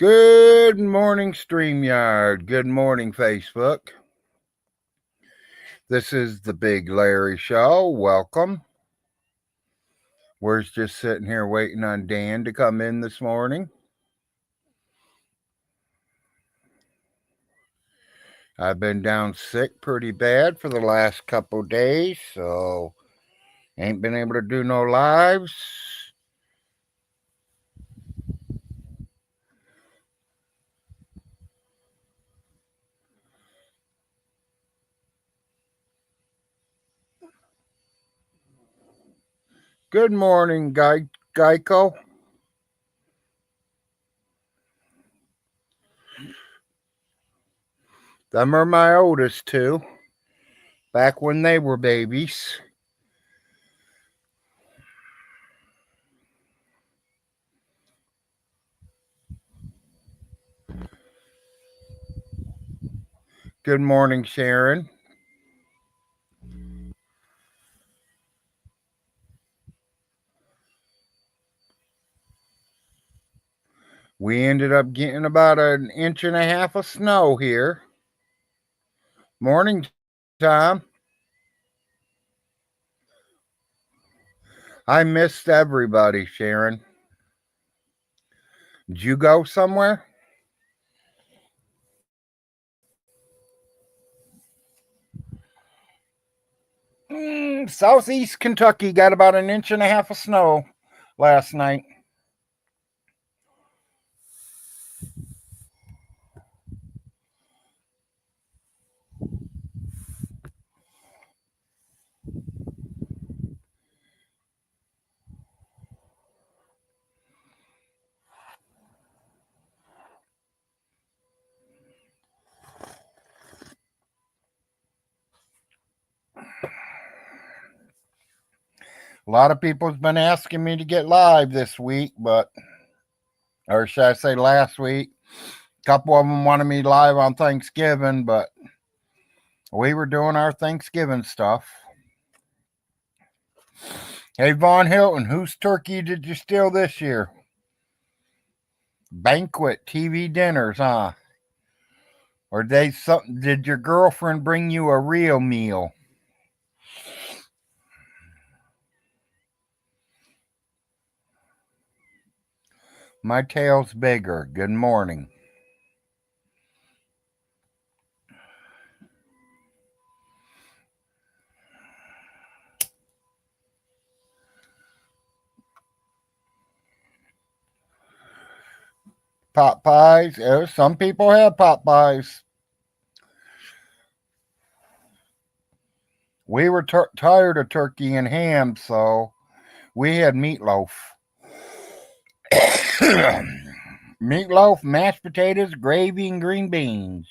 Good morning, StreamYard. Good morning, Facebook. This is the Big Larry Show. Welcome. We're just sitting here waiting on Dan to come in this morning. I've been down sick pretty bad for the last couple days, so ain't been able to do no lives. Good morning, Geico. Them are my oldest two, back when they were babies. Good morning, Sharon. We ended up getting about an inch and a half of snow here. Morning, Tom. I missed everybody, Sharon. Did you go somewhere? Southeast Kentucky got about an inch and a half of snow last night. A lot of people's been asking me to get live this week, or should I say last week? A couple of them wanted me live on Thanksgiving, but we were doing our Thanksgiving stuff. Hey, Von Hilton, whose turkey did you steal this year? Banquet TV dinners, huh? Or did your girlfriend bring you a real meal? My tail's bigger. Good morning. Pot pies. Some people have pot pies. We were tired of turkey and ham, so we had meatloaf. Meatloaf, mashed potatoes, gravy, and green beans.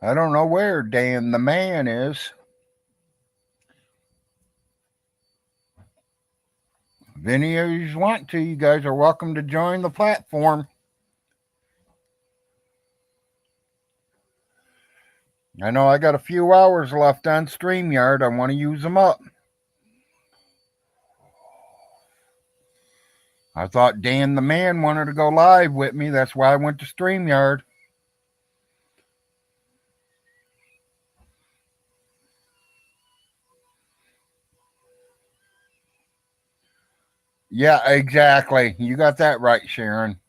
I don't know where Dan the man is. If any of you want to, you guys are welcome to join the platform. I know I got a few hours left on StreamYard. I want to use them up. I thought Dan the man wanted to go live with me. That's why I went to StreamYard. Yeah, exactly. You got that right, Sharon.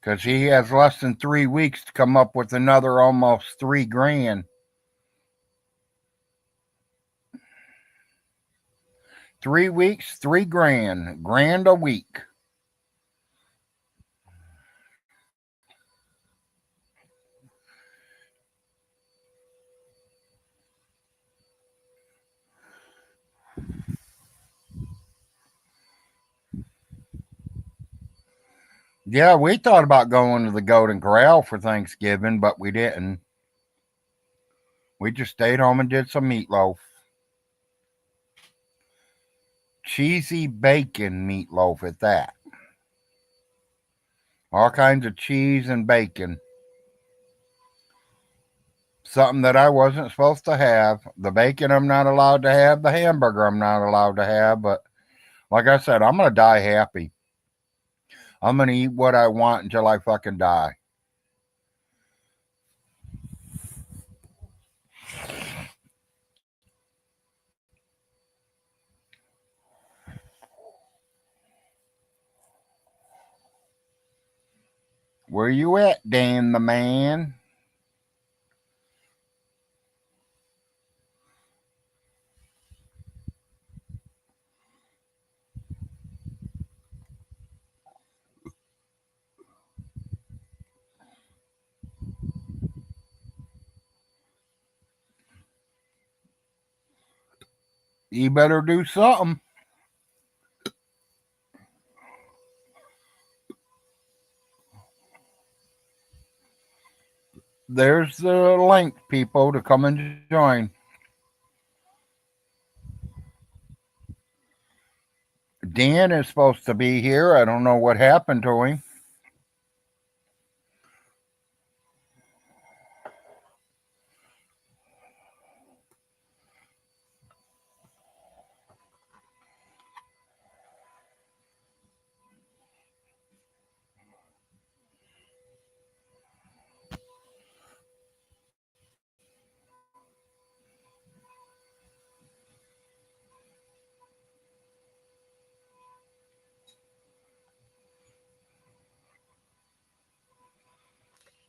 Because he has less than 3 weeks to come up with another almost $3,000. 3 weeks, $3,000, grand a week. Yeah, we thought about going to the Golden Corral for Thanksgiving, but we didn't. We just stayed home and did some meatloaf. Cheesy bacon meatloaf at that. All kinds of cheese and bacon. Something that I wasn't supposed to have. The bacon I'm not allowed to have. The hamburger I'm not allowed to have. But like I said, I'm going to die happy. I'm going to eat what I want until I fucking die. Where you at, Dan the man? You better do something. There's the link, people, to come and join. Dan is supposed to be here. I don't know what happened to him.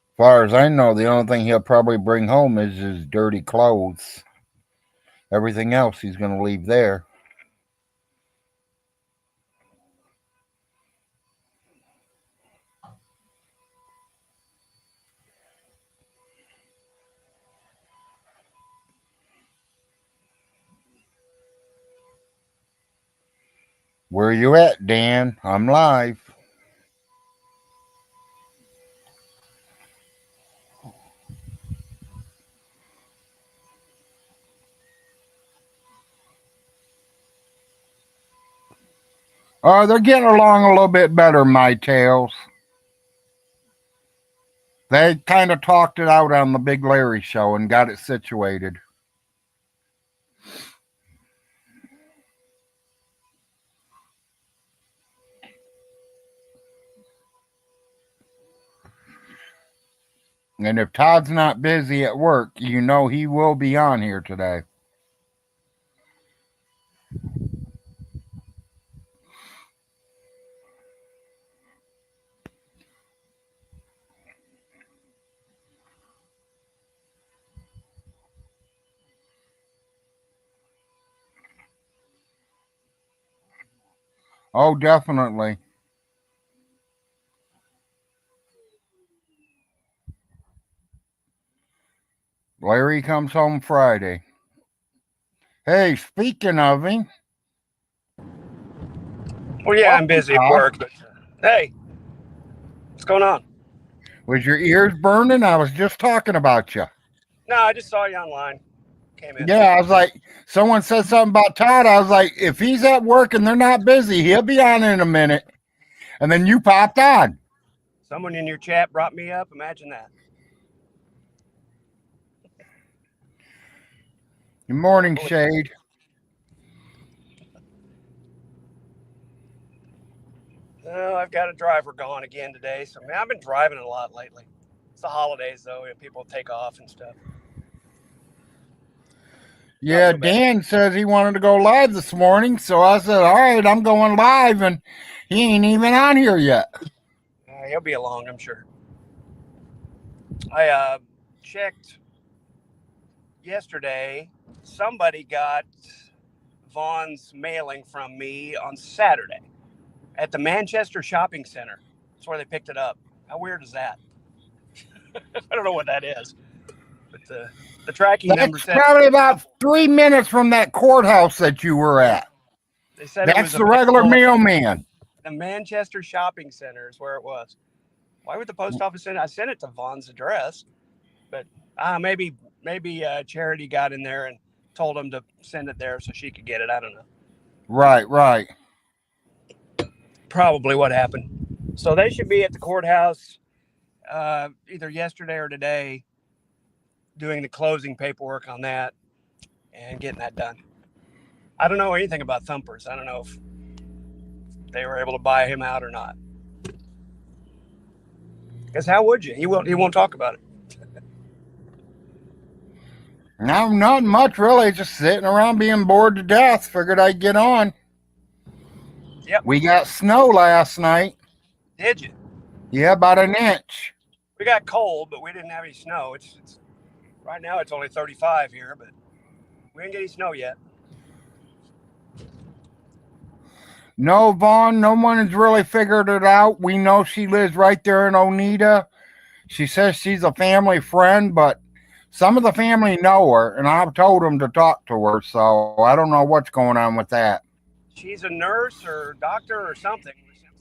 As far as I know, the only thing he'll probably bring home is his dirty clothes. Everything else he's going to leave there. Where you at, Dan? I'm live. Oh, they're getting along a little bit better, my tails. They kind of talked it out on the Big Larry show and got it situated. And if Todd's not busy at work, you know he will be on here today. Oh, definitely. Larry comes home Friday. Hey, speaking of him. Well, yeah, I'm busy at work, but hey, what's going on? Was your ears burning? I was just talking about you. No, I just saw you online. Came in. Yeah, I was like, someone said something about Todd. I was like, if he's at work and they're not busy, he'll be on in a minute. And then you popped on. Someone in your chat brought me up. Imagine that. Good morning, Shade. Oh, I've got a driver gone again today. So, man, I've been driving a lot lately. It's the holidays, though. People take off and stuff. Yeah, Dan says he wanted to go live this morning. So I said, all right, I'm going live. And he ain't even on here yet. He'll be along, I'm sure. I checked yesterday. Somebody got Vaughn's mailing from me on Saturday at the Manchester Shopping Center. That's where they picked it up. How weird is that? I don't know what that is. But the tracking number said... That's probably about 3 minutes from that courthouse that you were at. They said that's the regular mailman. The Manchester Shopping Center is where it was. Why would the post office send it? I sent it to Vaughn's address, but maybe Charity got in there and told him to send it there so she could get it. I don't know. Right. Probably what happened. So they should be at the courthouse either yesterday or today doing the closing paperwork on that and getting that done. I don't know anything about Thumpers. I don't know if they were able to buy him out or not. Because how would you? He won't talk about it. No, not much really. Just sitting around being bored to death. Figured I'd get on. Yep. We got snow last night. Did you? Yeah, about an inch. We got cold, but we didn't have any snow. It's right now it's only 35 here, but we didn't get any snow yet. No, Vaughn, no one has really figured it out. We know she lives right there in Oneida. She says she's a family friend, but some of the family know her, and I've told them to talk to her, so I don't know what's going on with that. She's a nurse or doctor or something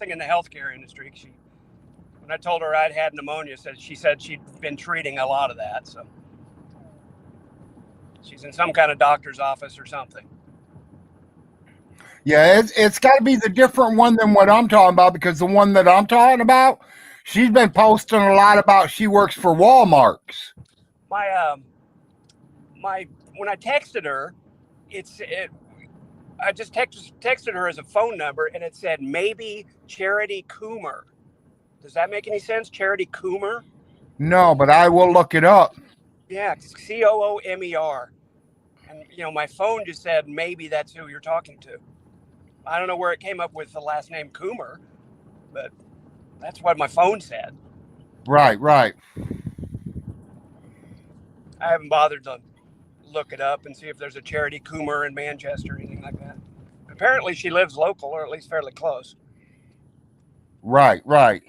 in the healthcare industry. When I told her I'd had pneumonia, she said she'd been treating a lot of that, so she's in some kind of doctor's office or something. Yeah, it's got to be the different one than what I'm talking about, because the one that I'm talking about, she's been posting a lot about she works for Walmart's. When I texted her, I just texted her as a phone number, and it said maybe Charity Coomer. Does that make any sense? Charity Coomer? No, but I will look it up. Yeah, Coomer. And my phone just said maybe that's who you're talking to. I don't know where it came up with the last name Coomer, but that's what my phone said. Right. I haven't bothered to look it up and see if there's a Charity Coomer in Manchester or anything like that. Apparently she lives local, or at least fairly close. Right. I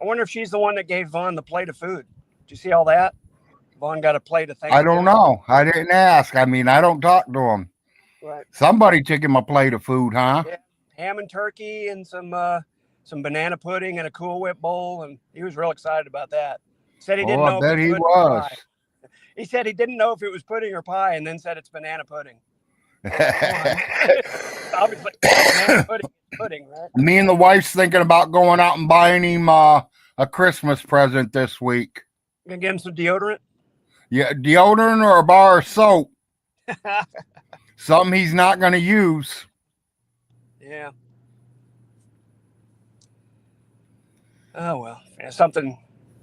wonder if she's the one that gave Vaughn the plate of food. Did you see all that? Vaughn got a plate of things. I don't know. I didn't ask. I mean, I don't talk to him. Right. Somebody took him a plate of food, huh? Yeah. Ham and turkey and some banana pudding and a Cool Whip bowl, and he was real excited about that. Said he didn't know. I bet he was. Or pie. He said he didn't know if it was pudding or pie, and then said it's banana pudding. Obviously, banana pudding, right? Me and the wife's thinking about going out and buying him a Christmas present this week. You gonna get him some deodorant? Yeah, deodorant or a bar of soap. Something he's not going to use. Yeah. Oh well, yeah, something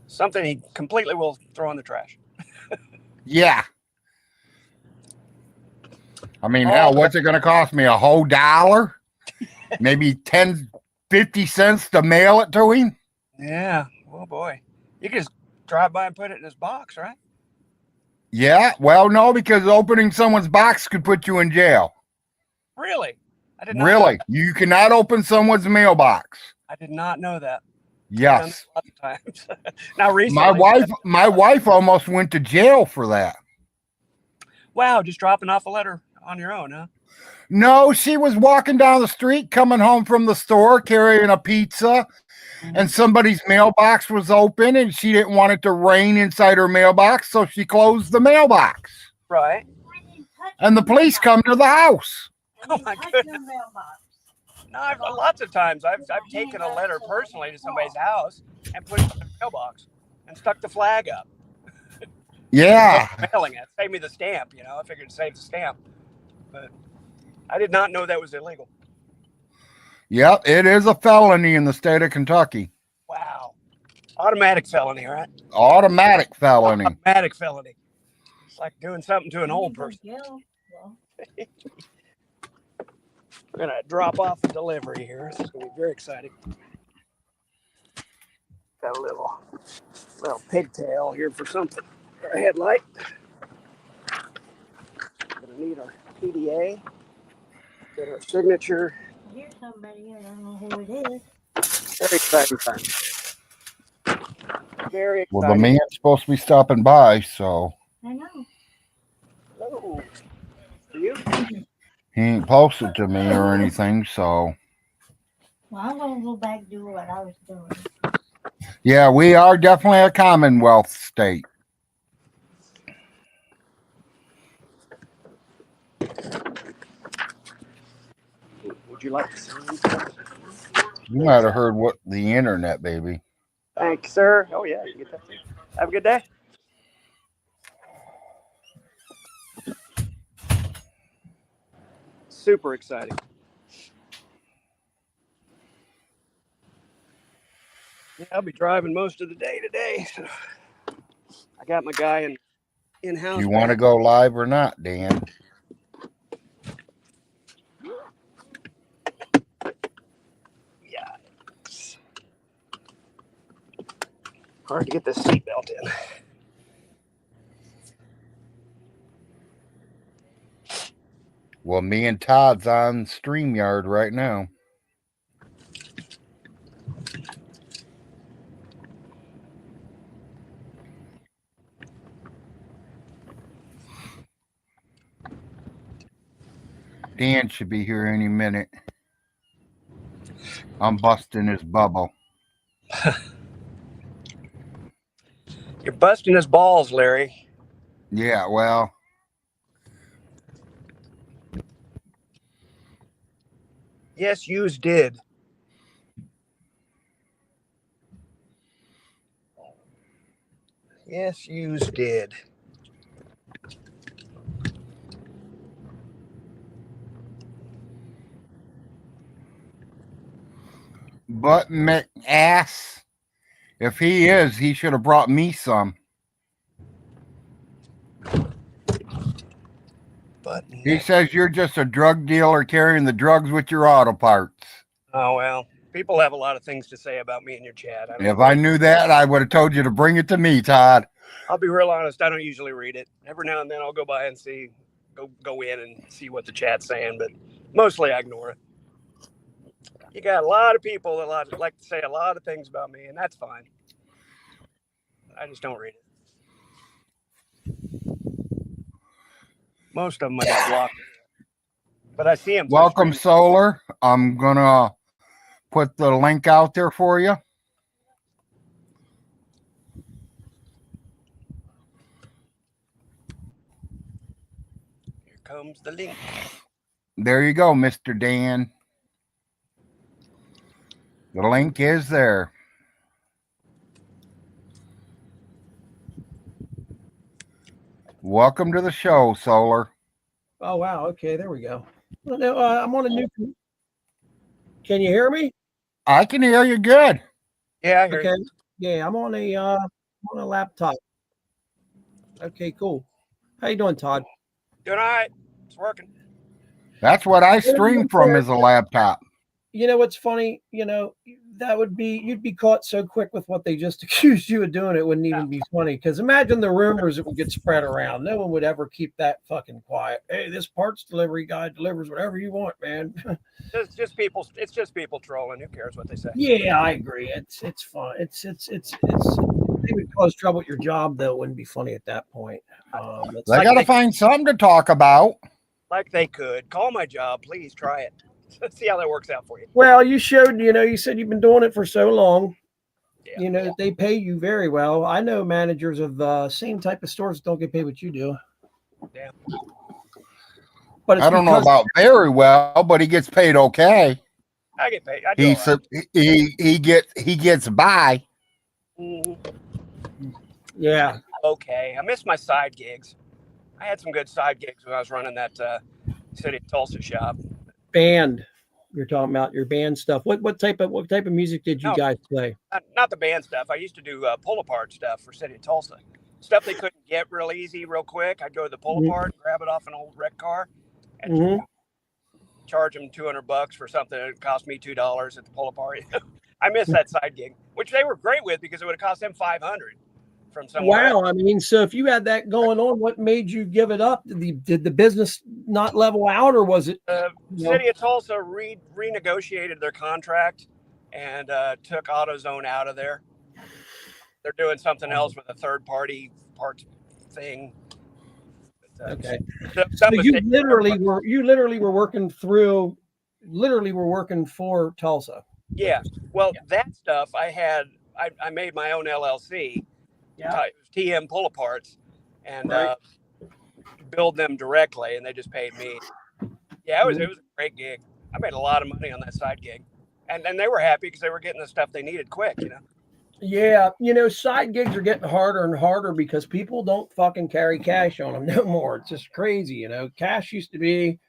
he completely will throw in the trash. Yeah. I mean, hell, what's it going to cost me? A whole $1? Maybe 50 cents to mail it to him? Yeah. Oh boy. You can just drive by and put it in his box, right? Yeah. Well, no, because opening someone's box could put you in jail. Really? I did not Really? know that. You cannot open someone's mailbox. I did not know that. Yes. I've done that a lot of times. Now recently. My wife almost went to jail for that. Wow, just dropping off a letter on your own, huh? No, she was walking down the street, coming home from the store, carrying a pizza, and somebody's mailbox was open, and she didn't want it to rain inside her mailbox, so she closed the mailbox. Right. And the police come to the house. Oh my goodness. No, lots of times I've taken a letter personally to somebody's house and put it in the mailbox and stuck the flag up. Yeah. Mailing it. Save me the stamp, I figured to save the stamp. But I did not know that was illegal. Yep, it is a felony in the state of Kentucky. Wow. Automatic felony, right? Automatic felony. Automatic felony. It's like doing something to an old person. We're going to drop off a delivery here. This is going to be very exciting. Got a little pigtail here for something. Our headlight. Going to need our PDA. Get our signature. Here's somebody, I don't know who it is. Very exciting time. Very exciting. Well, the man's supposed to be stopping by, so. I know. Hello. For you? He ain't posted to me or anything, so Well, I'm gonna go back and do what I was doing. yeah, we are definitely a Commonwealth state. Would you like to see me? You might have heard what the internet, baby. Thank you, sir. Oh, yeah, you get that too. Have a good day. Super exciting. Yeah, I'll be driving most of the day today. So I got my guy in Do house. you want to go live or not, Dan? Yeah. It's hard to get this seatbelt in. Well, me and Todd's on StreamYard right now. Dan should be here any minute. I'm busting his bubble. You're busting his balls, Larry. Yeah, well, Yes, yous did. Yes, yous did. but McAss, if he is, he should have brought me some. But He says you're just a drug dealer carrying the drugs with your auto parts. oh well, people have a lot of things to say about me in your chat. If I knew that, I would have told you to bring it to me, Todd. I'll be real honest. I don't usually read it. Every now and then, I'll go by and see, go in and see what the chat's saying, but mostly I ignore it. You got a lot of people that like to say a lot of things about me, and that's fine. I just don't read it. Most of them I just block, but I see them. Welcome, Solar. I'm gonna put the link out there for you. Here comes the link. There you go, Mr. Dan. The link is there. Welcome to the show, Solar. Oh, wow. Okay, there we go. Well, no, I'm on a new. Can you hear me? I can hear you good. Yeah, I hear Okay. you. Yeah, I'm on a laptop. Okay, cool. How you doing, Todd? Doing all right. It's working. That's what I stream from is a laptop. You know what's funny? You know, that would be, you'd be caught so quick with what they just accused you of doing. It wouldn't even be funny. Because imagine the rumors that would get spread around. No one would ever keep that fucking quiet. Hey, this parts delivery guy delivers whatever you want, man. It's just people. It's just people trolling. Who cares what they say? Yeah, I agree. It's fun. It's they would cause trouble at your job though. It wouldn't be funny at that point. They like got to they- find something to talk about. Like they could call my job. Please try it. Let's see how that works out for you. Well, you showed, you said you've been doing it for so long. Yeah. They pay you very well. I know managers of same type of stores that don't get paid what you do. Yeah. But it's I don't know about very well, but he gets paid okay. I get paid. I do all right. He gets by. Mhm. Yeah. Okay. I miss my side gigs. I had some good side gigs when I was running that City of Tulsa shop. Band. You're talking about your band stuff. What type of music did you No. guys play? Not the band stuff. I used to do pull apart stuff for City of Tulsa. Stuff they couldn't get real easy, real quick. I'd go to the pull apart, grab it off an old wreck car, and charge them $200 for something that cost me $2 at the pull apart. I miss that side gig, which they were great with because it would have cost them $500 from somewhere else. Wow. I mean, so if you had that going on, what made you give it up? Did the business not level out, or was it? City of Tulsa renegotiated their contract and took AutoZone out of there. They're doing something else with a third-party parts thing. Okay. Some So you mistakes- literally were working for Tulsa. Yeah. Well, that stuff I made my own LLC. Yeah. It was TM Pull Aparts, and Right. build them directly, and they just paid me. Yeah, it was a great gig. I made a lot of money on that side gig, and they were happy because they were getting the stuff they needed quick. Yeah, side gigs are getting harder and harder because people don't fucking carry cash on them no more. It's just crazy, Cash used to be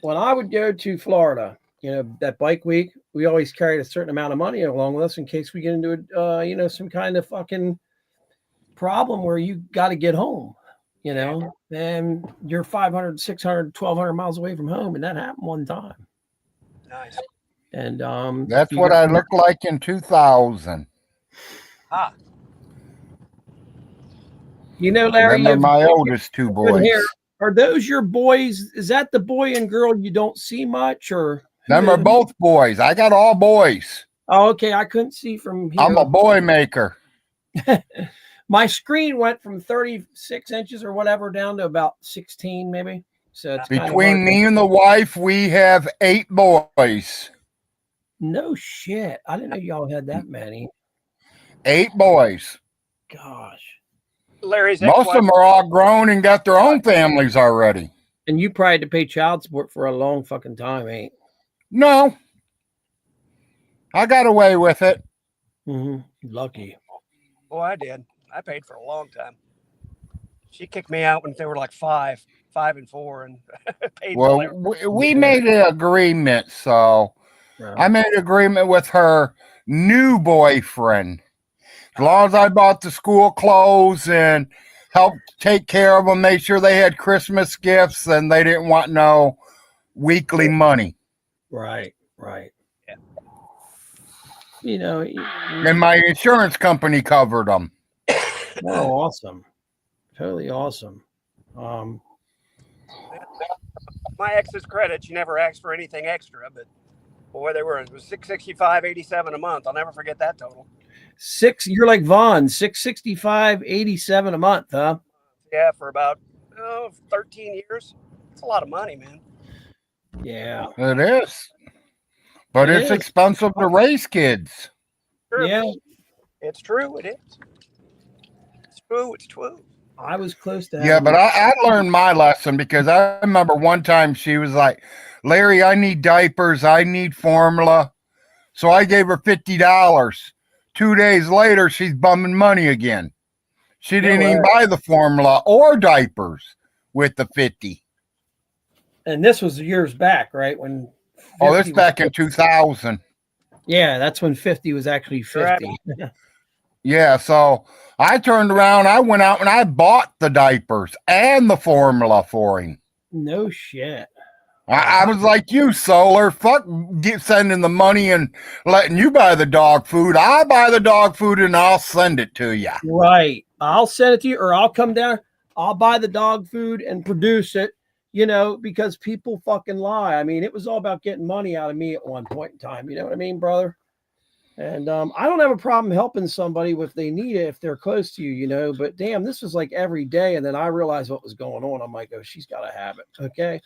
when I would go to Florida, that bike week, we always carried a certain amount of money along with us in case we get into some kind of fucking problem where you got to get home, and you're 500, 600, 1,200 miles away from home. And that happened one time. Nice. And That's what I looked like in 2000. Ah, Larry, Remember my oldest two boys. hair. Are those your boys? Is that the boy and girl you don't see much, or Them are both boys. I got all boys. Oh, okay. I couldn't see from here. I'm a boy maker. My screen went from 36 inches or whatever down to about 16, maybe. So it's Between me and the wife, we have 8 boys. No shit. I didn't know y'all had that many. 8 boys. Gosh. Larry's Most of them are all grown and got their own families already. And you probably had to pay child support for a long fucking time, ain't? No. I got away with it. Lucky. Oh, I did. I paid for a long time. She kicked me out when they were like 5 and 4, and paid. Well, we made an agreement, so I made an agreement with her new boyfriend. As long as I bought the school clothes and helped take care of them, make sure they had Christmas gifts, and they didn't want no weekly money. Right. Yeah. And my insurance company covered them. Oh, awesome. Totally awesome. My ex's credit, she never asked for anything extra, but boy, it was $665.87 a month. I'll never forget that total. You're like Vaughn, $665.87 a month, huh? Yeah, for about 13 years. It's a lot of money, man. Yeah. It is. But it's expensive to raise kids. Sure. Yeah. It's true. It is. It's true. I was close to Yeah, but I learned my lesson because I remember one time she was like, Larry, I need diapers. I need formula. So I gave her $50. 2 days later, she's bumming money again. She didn't even buy the formula or diapers with the 50. And this was years back, right? When this back in 2000. Yeah, that's when 50 was actually 50. Yeah, so I turned around, I went out and I bought the diapers and the formula for him. No shit. I was like you, Solar. Fuck sending the money and letting you buy the dog food. I buy the dog food and I'll send it to you. Right. I'll send it to you, or I'll come down. I'll buy the dog food and produce it, because people fucking lie. I mean, it was all about getting money out of me at one point in time. You know what I mean, brother? And I don't have a problem helping somebody if they need it, if they're close to you, but damn, this was like every day. And then I realized what was going on. I'm like, oh, she's got to have it. Okay.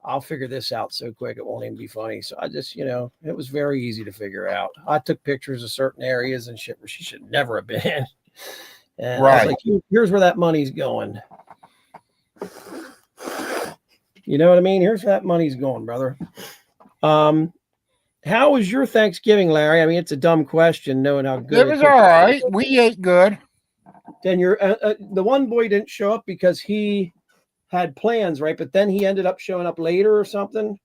I'll figure this out so quick. It won't even be funny. So I just, it was very easy to figure out. I took pictures of certain areas and shit where she should never have been. And I was like, here's where that money's going. You know what I mean? Here's where that money's going, brother. How was your Thanksgiving, Larry? I mean, it's a dumb question, knowing how good it was. All right. We ate good. Then the one boy didn't show up because he had plans, right? But then he ended up showing up later or something.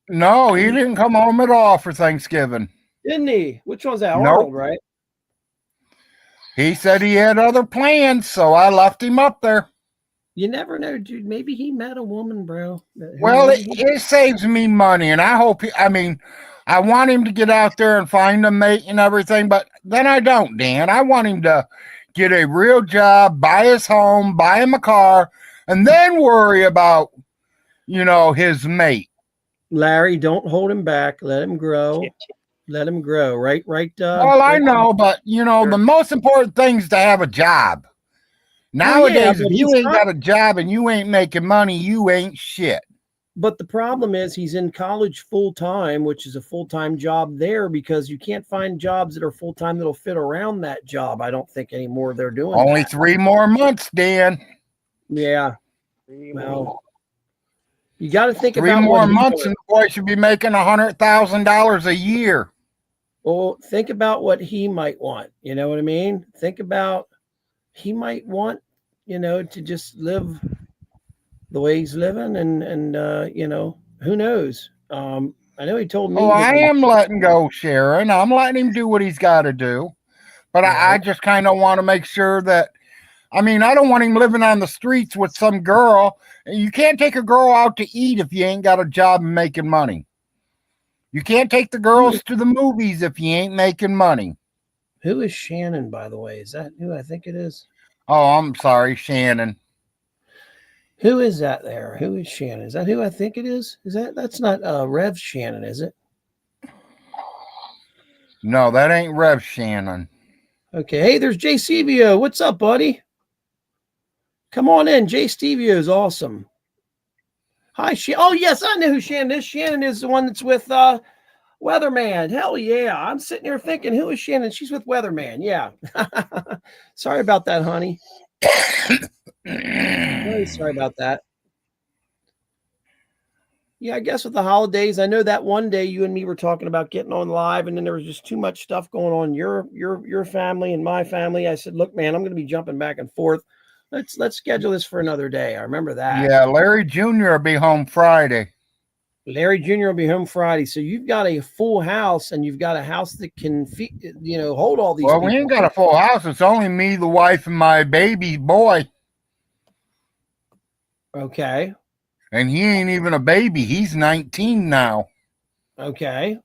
No, he didn't come home at all for Thanksgiving. Didn't he? Which one's that? Nope. Arnold, right? He said he had other plans, so I left him up there. You never know, dude. Maybe he met a woman, bro. Well, it saves me money, and I hope I want him to get out there and find a mate and everything, but then I don't, Dan. I want him to get a real job, buy his home, buy him a car, and then worry about, his mate. Larry, don't hold him back. Let him grow. Let him grow. Right. Well, I know, but, the most important thing is to have a job. Nowadays, but if you he's ain't not- got a job and you ain't making money, you ain't shit. But the problem is he's in college full time, which is a full time job there because you can't find jobs that are full time that'll fit around that job. I don't think anymore they're doing Only that. 3 more months, Dan. Yeah. Well, you got to think 3 about more what he months, wants. and the boy should be making $100,000 a year. Well, think about what he might want. You know what I mean? Think about he might want, to just live the way he's living, and who knows? I know he told me. Oh, I am letting go, Sharon. I'm letting him do what he's got to do. But I just kind of want to make sure that, I don't want him living on the streets with some girl. You can't take a girl out to eat if you ain't got a job and making money. You can't take the girls to the movies if you ain't making money. Who is Shannon, by the way? Is that who I think it is? Oh, I'm sorry, Shannon. Who is that there? Who is Shannon? Is that who I think it is? That's not Rev Shannon, is it? No, that ain't Rev Shannon. Okay. Hey, there's Jay Stevio. What's up, buddy? Come on in. Jay Stevio is awesome. Hi, Shannon. Oh, yes, I know who Shannon is. Shannon is the one that's with Weatherman. Hell yeah. I'm sitting here thinking, who is Shannon? She's with Weatherman. Yeah. Sorry about that, honey. Very sorry about that. Yeah, I guess with the holidays, I know that one day you and me were talking about getting on live, and then there was just too much stuff going on your family and my family. I said, look, man, I'm going to be jumping back and forth. Let's schedule this for another day. I remember that. Yeah, Larry Jr. will be home Friday. Larry Jr. will be home Friday. So you've got a full house, and you've got a house that can hold all these Well, people. we ain't got a full house. It's only me, the wife, and my baby boy. Okay. And he ain't even a baby. He's 19 now. Okay.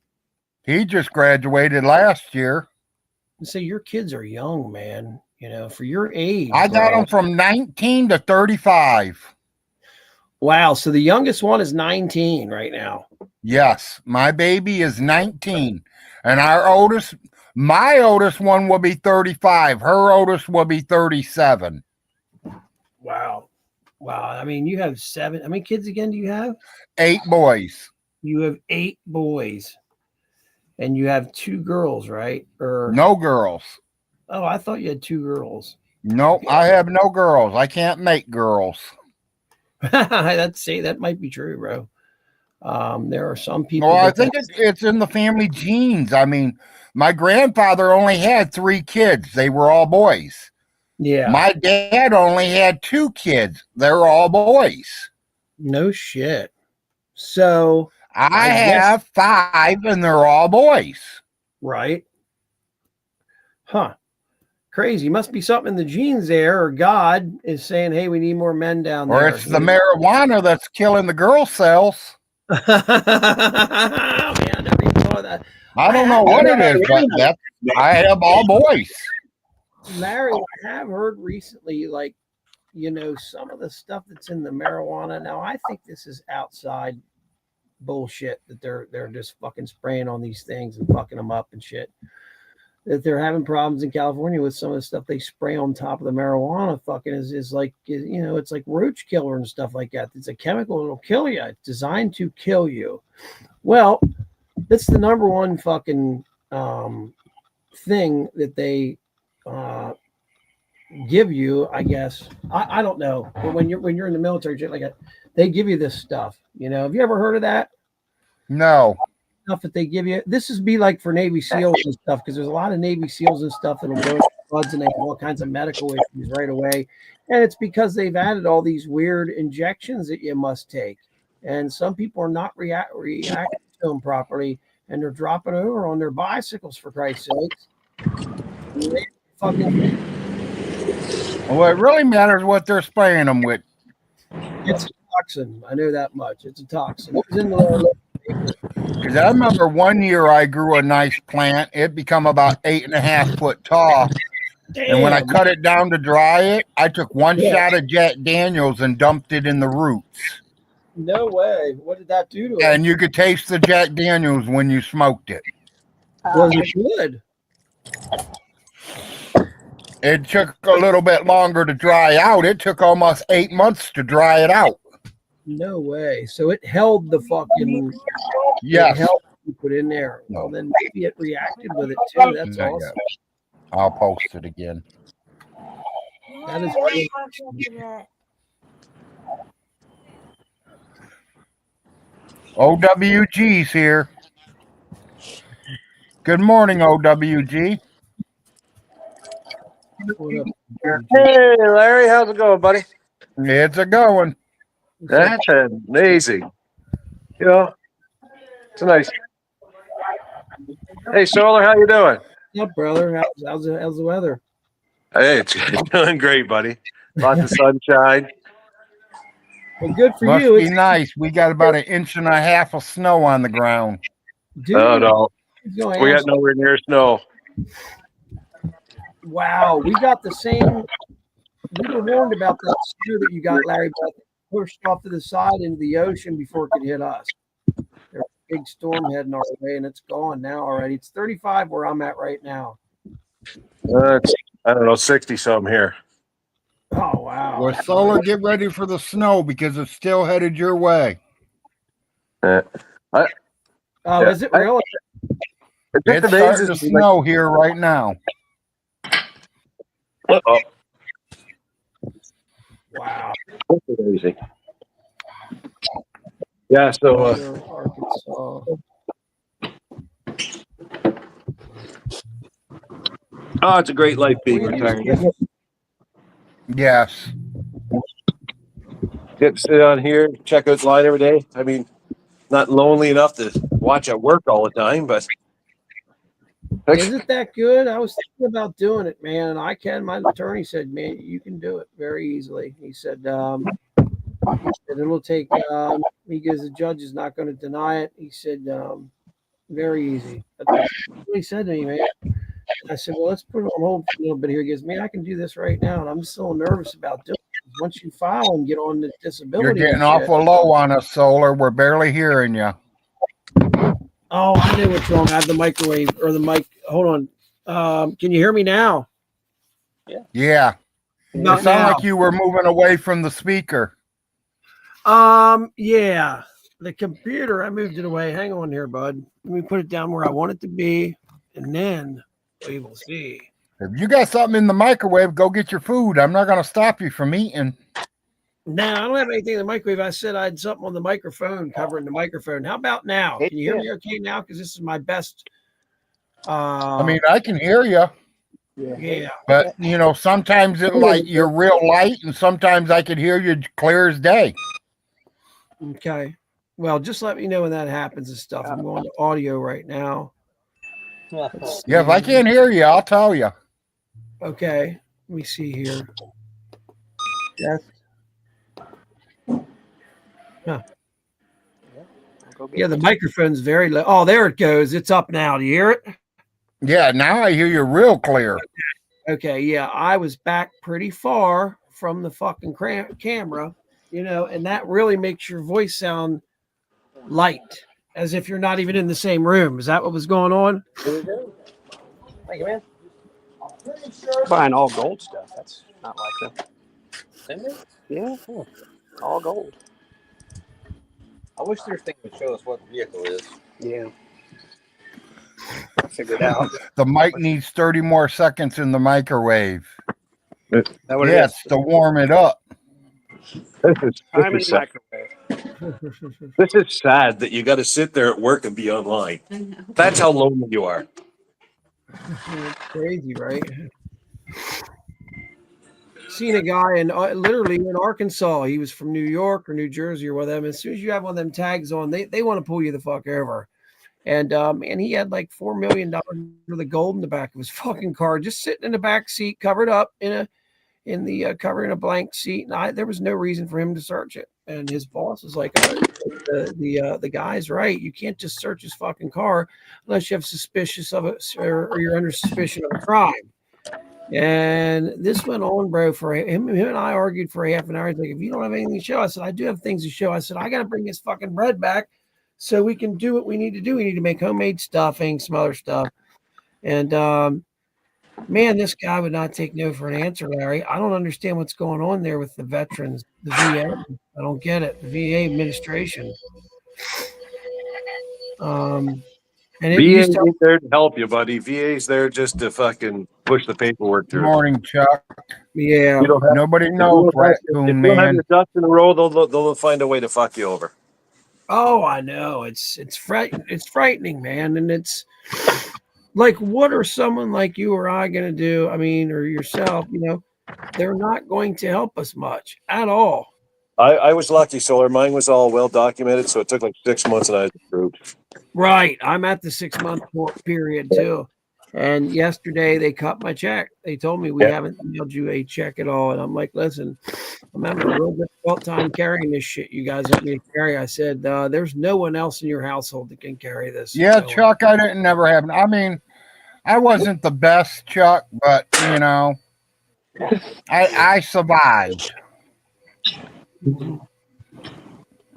He just graduated last year. So your kids are young, man. For your age. I got bro. them from 19 to 35. Wow. So the youngest one is 19 right now. Yes, my baby is 19. And my oldest one will be 35. Her oldest will be 37. Wow. You have 7. How many kids again do you have? 8 boys. You have 8 boys. And you have 2 girls, right? Or No girls. Oh, I thought you had 2 girls. Nope, Okay. I have no girls. I can't make girls. That might be true, bro. There are some people. Well, I think it's in the family genes. My grandfather only had 3 kids. They were all boys. Yeah. My dad only had 2 kids. They're all boys. No shit. So I have 5 and they're all boys. Right. Huh. Crazy. Must be something in the genes there, or God is saying, hey, we need more men down there. Or it's the marijuana that's killing the girl cells. Man, I never even thought of that. I don't know what it is, but I have all boys. Larry, I have heard recently, some of the stuff that's in the marijuana. Now, I think this is outside bullshit that they're just fucking spraying on these things and fucking them up and shit. That they're having problems in California with some of the stuff they spray on top of the marijuana. Fucking is like, it's like roach killer and stuff like that. It's a chemical that'll kill you. It's designed to kill you. Well, that's the number one fucking thing that they give you, I guess. I don't know, but when you're in the military, shit like that, they give you this stuff. Have you ever heard of that? No. Stuff that they give you. This is be like for Navy SEALs and stuff, because there's a lot of Navy SEAls and stuff that'll go into floods and they have all kinds of medical issues right away. And it's because they've added all these weird injections that you must take. And some people are not reacting to them properly, and they're dropping over on their bicycles, for Christ's sakes. Well, it really matters what they're spraying them with. It's a toxin. I know that much. It's a toxin. It was in the Because I remember one year I grew a nice plant. It become about 8.5 foot tall. Damn. And when I cut it down to dry it, I took one shot of Jack Daniels and dumped it in the roots. No way. What did that do to it? And you could taste the Jack Daniels when you smoked it. Was it good? It took a little bit longer to dry out. It took almost 8 months to dry it out. No way. So it held the fucking. It Yes. held you put in there. Well, then maybe it reacted with it too. That's Not awesome. yet. I'll post it again. That is Why really- fuck into that? OWG's here. Good morning, OWG. What up? Hey, Larry, how's it going, buddy? It's a going. That's amazing. You know, it's nice. Hey, Solar, how you doing? What's up, brother? How's the weather? Hey, it's doing great, buddy. Lots of sunshine. Well, good for Must you. be nice. We got about 1.5 inches of snow on the ground. Dude, Oh no, it's going we got absolutely- nowhere near snow. Wow, we got the same. We were warned about that snow that you got, Larry, but pushed off to the side into the ocean before it could hit us. There's a big storm heading our way, and it's gone now already. It's 35 where I'm at right now. It's, I don't know, 60 something here. Oh wow! Well, Solar, get ready for the snow because it's still headed your way. Oh, Yeah, is it really? It just It's starting to amazes me. snow here right now. Uh-oh. Wow. It's amazing. Yeah, so Arkansas. oh, it's a great life being retired. Yes. Get to sit on here, check out the line every day. I mean, not lonely enough to watch at work all the time, but Is it that good? I was thinking about doing it, man. And I can. My attorney said, man, you can do it very easily. He said, it'll take, he goes, the judge is not going to deny it. He said, very easy. That's what he said to me, man. I said, well, let's put it on hold for a little bit here. He goes, man, I can do this right now. And I'm just a little nervous about doing it. Once you file and get on the disability. You're getting and shit- awful low on us, Solar. We're barely hearing you. Oh, I know what's wrong. I have the microwave or the mic. Hold on. Can you hear me now? Yeah. Not It sounded now. like you were moving away from the speaker. Yeah. The computer, I moved it away. Hang on here, bud. Let me put it down where I want it to be, and then we will see. If you got something in the microwave, go get your food. I'm not going to stop you from eating. No, I don't have anything in the microwave. I said I had something on the microphone covering the microphone. How about now? Can you hear me okay now? Because this is my best. I mean, I can hear you, Yeah. but you know, sometimes it like you're real light, and sometimes I can hear you clear as day. Okay. Well, just let me know when that happens and stuff. I'm going to audio right now. Let's Yeah, if I see. can't hear you, I'll tell you. Okay. Let me see here. Yes. Huh. Yeah, the microphone's very low. Oh, there it goes. It's up now. Do you hear it? Yeah, now I hear you real clear. Okay. Yeah, I was back pretty far from the fucking camera, and that really makes your voice sound light, as if you're not even in the same room. Is that what was going on? Thank you, man. Buying all gold stuff. That's not like them. Yeah, all gold. I wish their thing would show us what the vehicle is. Yeah. Figure it out. The mic needs 30 more seconds in the microwave. That what it Yes, is. to warm it up. I'm in the sad. microwave. This is sad that you got to sit there at work and be online. That's how lonely you are. It's crazy, right? Seen a guy literally in Arkansas. He was from New York or New Jersey or whatever. As soon as you have one of them tags on, they want to pull you the fuck over. And he had like $4 million worth of gold in the back of his fucking car, just sitting in the back seat, covered up in a blank seat. And there was no reason for him to search it. And his boss was like, the guy's right. You can't just search his fucking car unless you have suspicious of it or you're under suspicion of a crime. And this went on, bro, for him and I argued for half an hour. He's like, if you don't have anything to show, I said, I do have things to show. I said, I got to bring this fucking bread back so we can do what we need to do. We need to make homemade stuffing, some other stuff. And Man, this guy would not take no for an answer, Larry. I don't understand what's going on there with the veterans, the VA. I don't get it. The VA administration. And it VA used to, ain't there to help you, buddy. VA's there just to fucking push the paperwork Good through. morning, Chuck. yeah. You don't have, Nobody if you knows don't have- Raccoon if you don't have Man. your ducks in a row, they'll find a way to fuck you over. Oh, I know. It's frightening, man. And it's like, what are someone like you or I going to do? I mean, or yourself, they're not going to help us much at all. I was lucky, Solar. Mine was all well documented, so it took like 6 months and I was approved. Right. I'm at the 6-month period too. And yesterday they cut my check. They told me we haven't mailed you a check at all. And I'm like, listen, I'm having a real difficult time carrying this shit you guys want me to carry. I said, there's no one else in your household that can carry this. Yeah, So, Chuck, I didn't never have. I mean, I wasn't the best, Chuck, but I survived.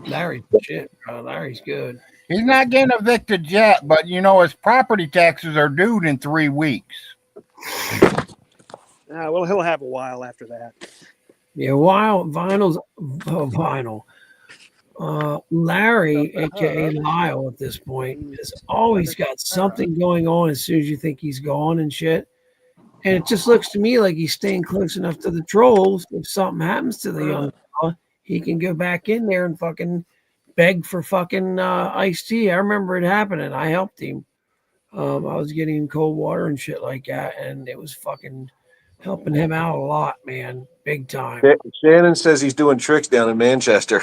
Larry's shit, bro. Larry's good. He's not getting evicted yet, but his property taxes are due in 3 weeks. Well, he'll have a while after that. Yeah, while vinyl. Larry, aka Lyle, at this point, has always got something going on as soon as you think he's gone and shit. And it just looks to me like he's staying close enough to the trolls. If something happens to the young fella, he can go back in there and fucking beg for fucking iced tea. I remember it happening. I helped him. I was getting him cold water and shit like that, and it was fucking helping him out a lot, man, big time. Shannon says he's doing tricks down in Manchester.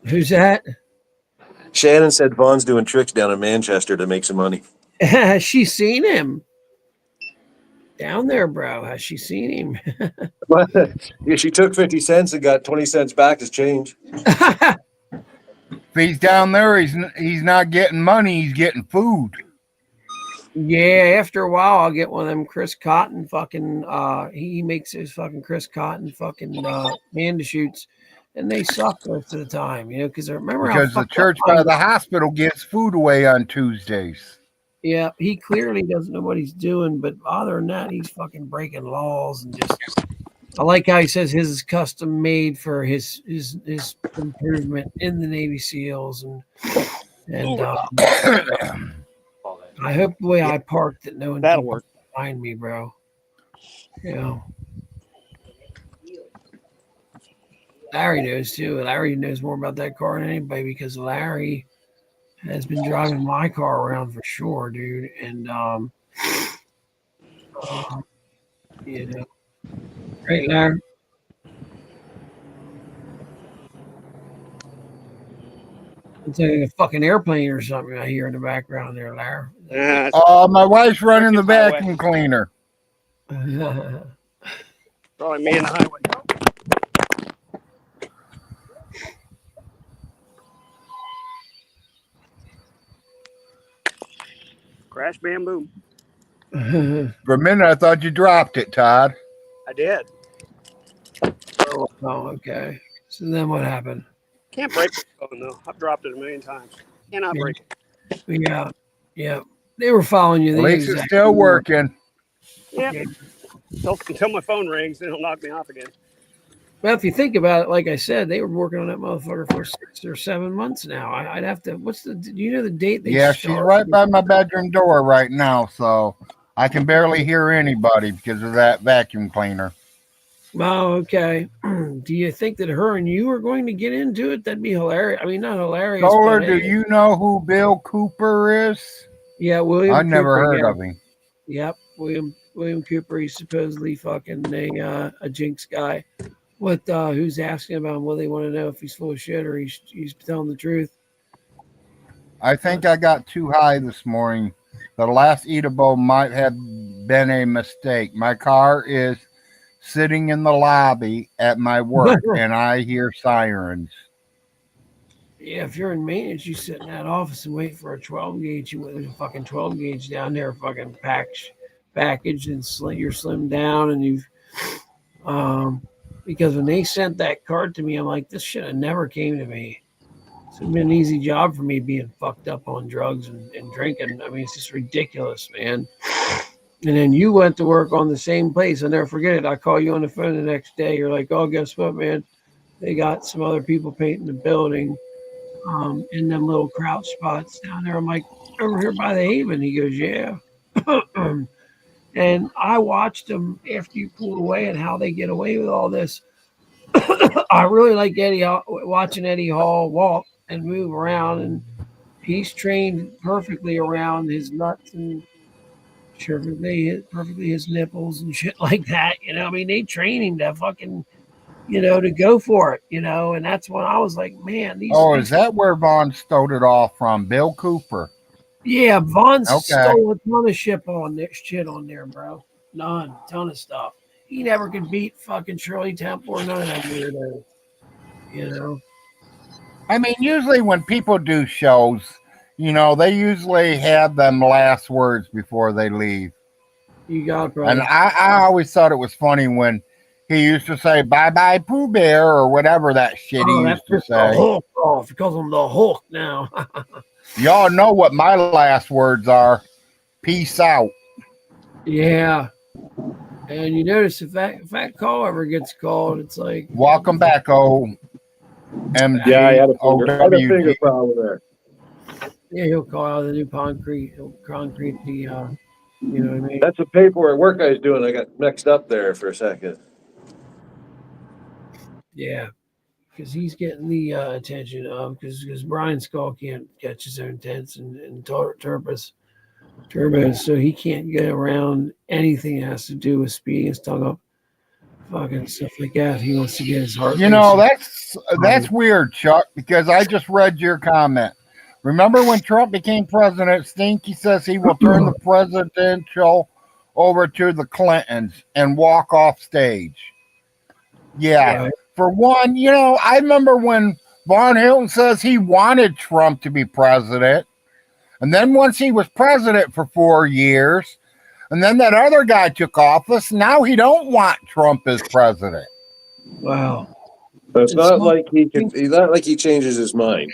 Who's that? Shannon said Vaughn's doing tricks down in Manchester to make some money. Has she seen him? Down there, bro. Has she seen him? Yeah, she took 50 cents and got 20 cents back as change. If he's down there, he's not getting money. He's getting food. Yeah, after a while, I'll get one of them Chris Cotton fucking. He makes his fucking Chris Cotton fucking panda shoots, and they suck most of the time, because I remember Because the church by the hospital gives food away on Tuesdays. Yeah, he clearly doesn't know what he's doing, but other than that, he's fucking breaking laws and just. I like how he says his is custom made for his improvement in the Navy SEALs and I hope the way I parked that no one That'll can work. find me, bro. Larry knows too. Larry knows more about that car than anybody because Larry has been driving my car around for sure, dude. And right, Larry. It's like a fucking airplane or something I hear in the background there, Larry. My wife's running the vacuum cleaner. Probably me and the highway. Crash, bam, boom. For a minute, I thought you dropped it, Todd. I did. Oh, okay. So then what happened? Can't break the phone though. I've dropped it a million times. Cannot break it. Yeah. They were following you. At least it's still working. Yeah. Until my phone rings, then it'll knock me off again. Well, if you think about it, like I said, they were working on that motherfucker for 6 or 7 months now. I'd have to. Do you know the date? She's right by my bedroom door right now, so I can barely hear anybody because of that vacuum cleaner. Oh, okay. Do you think that her and you are going to get into it? That'd be hilarious. I mean, not hilarious. Solar, but, do you know who Bill Cooper is? Yeah, William. I never Cooper, heard yeah. of him. Yep, William Cooper. He's supposedly fucking a jinx guy. Who's asking about him? Well, they want to know if he's full of shit or he's telling the truth. I think I got too high this morning. The last eatable might have been a mistake. My car is sitting in the lobby at my work, and I hear sirens. Yeah, if you're in maintenance, you sit in that office and wait for a 12 gauge. There's a fucking 12 gauge down there, fucking packaged and you're slimmed down, and you've because when they sent that card to me, I'm like, this should have never came to me. It's been an easy job for me being fucked up on drugs and drinking. I mean, it's just ridiculous, man. And then you went to work on the same place. I'll never forget it. I call you on the phone the next day. You're like, oh, guess what, man? They got some other people painting the building in them little crouch spots down there. I'm like, over here by the Haven. He goes, yeah. And I watched them after you pulled away and how they get away with all this. I really like watching Eddie Hall walk and move around, and he's trained perfectly around his nuts and perfectly his nipples and shit like that. You know, I mean, they train him to fucking, to go for it. And that's when I was like, man, Is that where Vaughn stole it all from? Bill Cooper. Yeah, Vaughn Okay. stole a ton of shit on there, bro. Ton of stuff. He never could beat fucking Shirley Temple or none of that weirdo. I mean, usually when people do shows, they usually have them last words before they leave. You got it, brother. And I always thought it was funny when he used to say "bye-bye Pooh Bear" or whatever that shit he used to say. The Hulk off because I'm the Hulk now. Y'all know what my last words are. Peace out. Yeah. And you notice if that call ever gets called, it's like Welcome back, OMG. Yeah, I had a finger problem there. Yeah, he'll call out the new concrete. He'll concrete the, you know what I mean? That's the paperwork work I was doing. I got mixed up there for a second. Yeah, because he's getting the attention of because Brian Skull can't catch his own tents and turbos, so he can't get around anything that has to do with speeding his tongue up, fucking stuff like that. He wants to get his heart. That's weird, Chuck, because I just read your comment. Remember when Trump became president, Stinky says he will turn the presidential over to the Clintons and walk off stage. Yeah. Right. For one, I remember when Von Hilton says he wanted Trump to be president. And then once he was president for 4 years, and then that other guy took office, now he don't want Trump as president. Wow. So it's not like he changes his mind.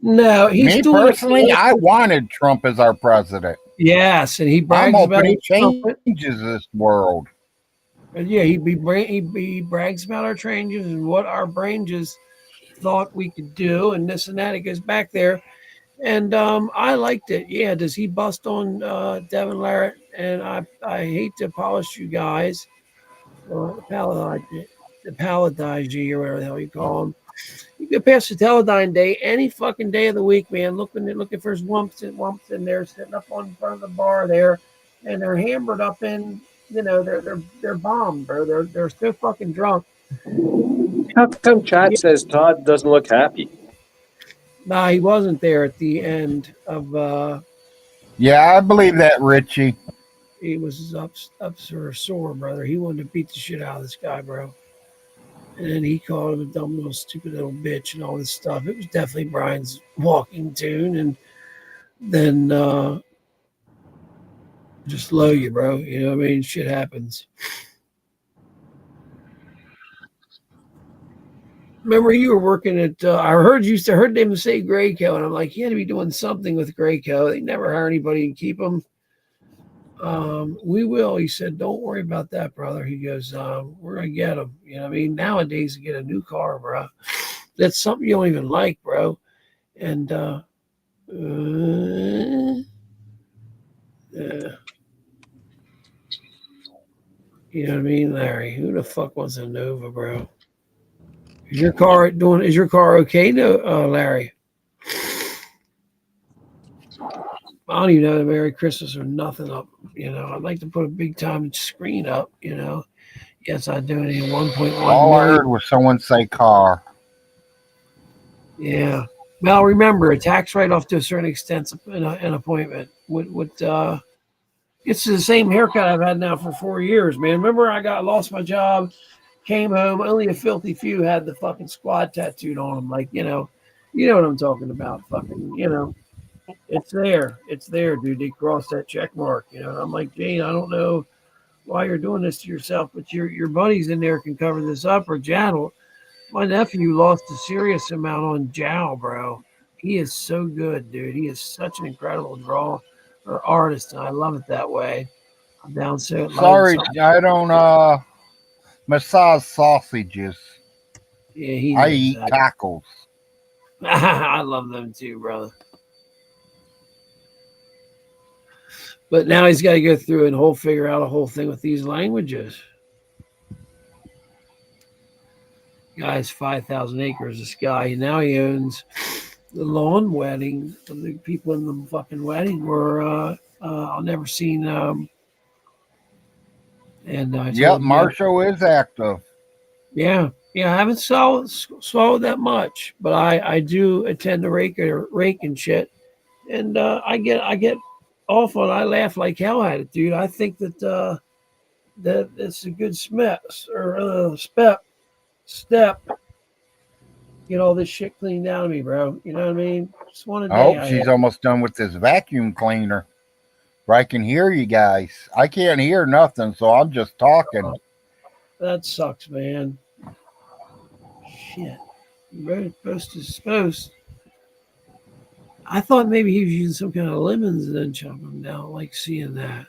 No, Me personally, I wanted Trump as our president. Yes, and he brags I'm about hoping he changes this world. Yeah, he brags about our changes and what our brain just thought we could do and this and that. It goes back there. And I liked it. Yeah, does he bust on Devin Larratt? And I hate to polish you guys, or paladise you, or whatever the hell you call them. You get past the Teledyne day, any fucking day of the week, man, looking for his wumps and they're sitting up on front of the bar there, and they're hammered up in, they're bombed, bro. They're so fucking drunk. How come Chad says Todd doesn't look happy? Nah, he wasn't there at the end of. Yeah, I believe that, Richie. He was up sore, brother. He wanted to beat the shit out of this guy, bro. And then he called him a dumb little stupid little bitch and all this stuff. It was definitely Brian's walking tune, and then just low you, bro. You know what I mean? Shit happens. Remember, you were working at. I heard them say Graco, and I'm like, you had to be doing something with Graco. They never hire anybody and keep them. We will. He said, don't worry about that, brother. He goes, we're gonna get them. You know what I mean? Nowadays, to get a new car, bro, that's something you don't even like, bro. And you know what I mean, Larry? Who the fuck wants a Nova, bro? Is your car okay, Larry? I don't even know the Merry Christmas or nothing up. I'd like to put a big time screen up. Yes, I do need 1.1. All I heard was someone say car. Yeah. Well, remember, a tax write-off to a certain extent, an appointment. It's the same haircut I've had now for 4 years, man. Remember, lost my job, came home. Only a filthy few had the fucking squad tattooed on them. Like, you know what I'm talking about. Fucking, it's there, dude. They crossed that check mark. I'm like, Jane, I don't know why you're doing this to yourself, but your buddies in there can cover this up, or Jadel. My nephew lost a serious amount on Jow, bro. He is so good, dude. He is such an incredible draw or artist, and I love it that way. I'm down so Sorry, I don't massage sausages. Yeah, he I knows eat that. tacos. I love them too, brother. But now he's got to go through and figure out a whole thing with these languages. Guy's 5,000 acres. This guy now he owns the lawn wedding. The people in the fucking wedding were I'll never seen. And I Yep, told him, Marshall is active. yeah, I haven't swallowed that much, but I do attend the rake and shit, and I get off on. I laugh like hell at it, dude. I think that it's a good step. Get all this shit cleaned out of me, bro. You know what I mean? Just one a I day. hope she's almost done with this vacuum cleaner. Where I can hear you guys. I can't hear nothing, so I'm just talking. That sucks, man. Shit. Supposed. I thought maybe he was using some kind of lemons and then chopping them down. I like seeing that.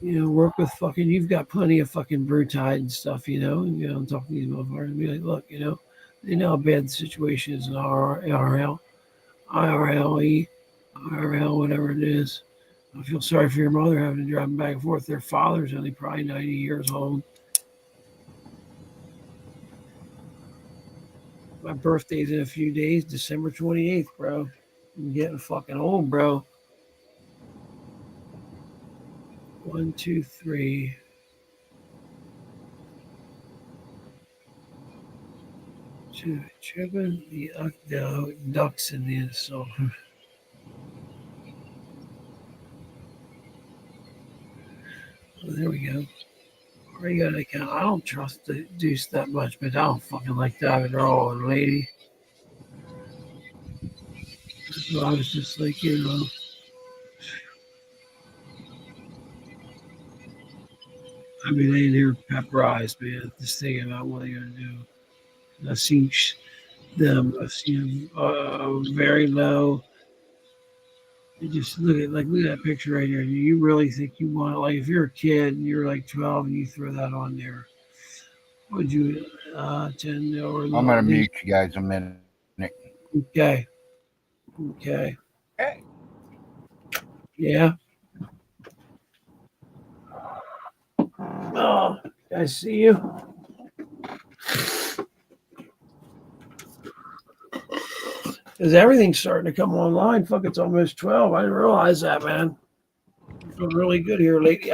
Work with fucking. You've got plenty of fucking Brutide and stuff, and talk to these motherfuckers and be like, look, they know how bad the situation is in IRL, whatever it is. I feel sorry for your mother having to drive them back and forth. Their father's only probably 90 years old. My birthday's in a few days, December 28th, bro. I'm getting fucking old, bro. 1, 2, 3. Children, the ducks in the so. Well, there we go. I don't trust the Deuce that much, but I don't fucking like David Raw and Lady. So I was just like, I'd be laying here pepperized, man, just thinking about what they're going to do. I've seen them very low. You just look at that picture right here. Do you really think you want, like, if you're a kid and you're like 12 and you throw that on there, would you tend or I'm gonna mute you guys a minute. Okay. Hey, Yeah. Oh, I see you. Because everything's starting to come online. Fuck, it's almost 12. I didn't realize that, man. I feel really good here lately.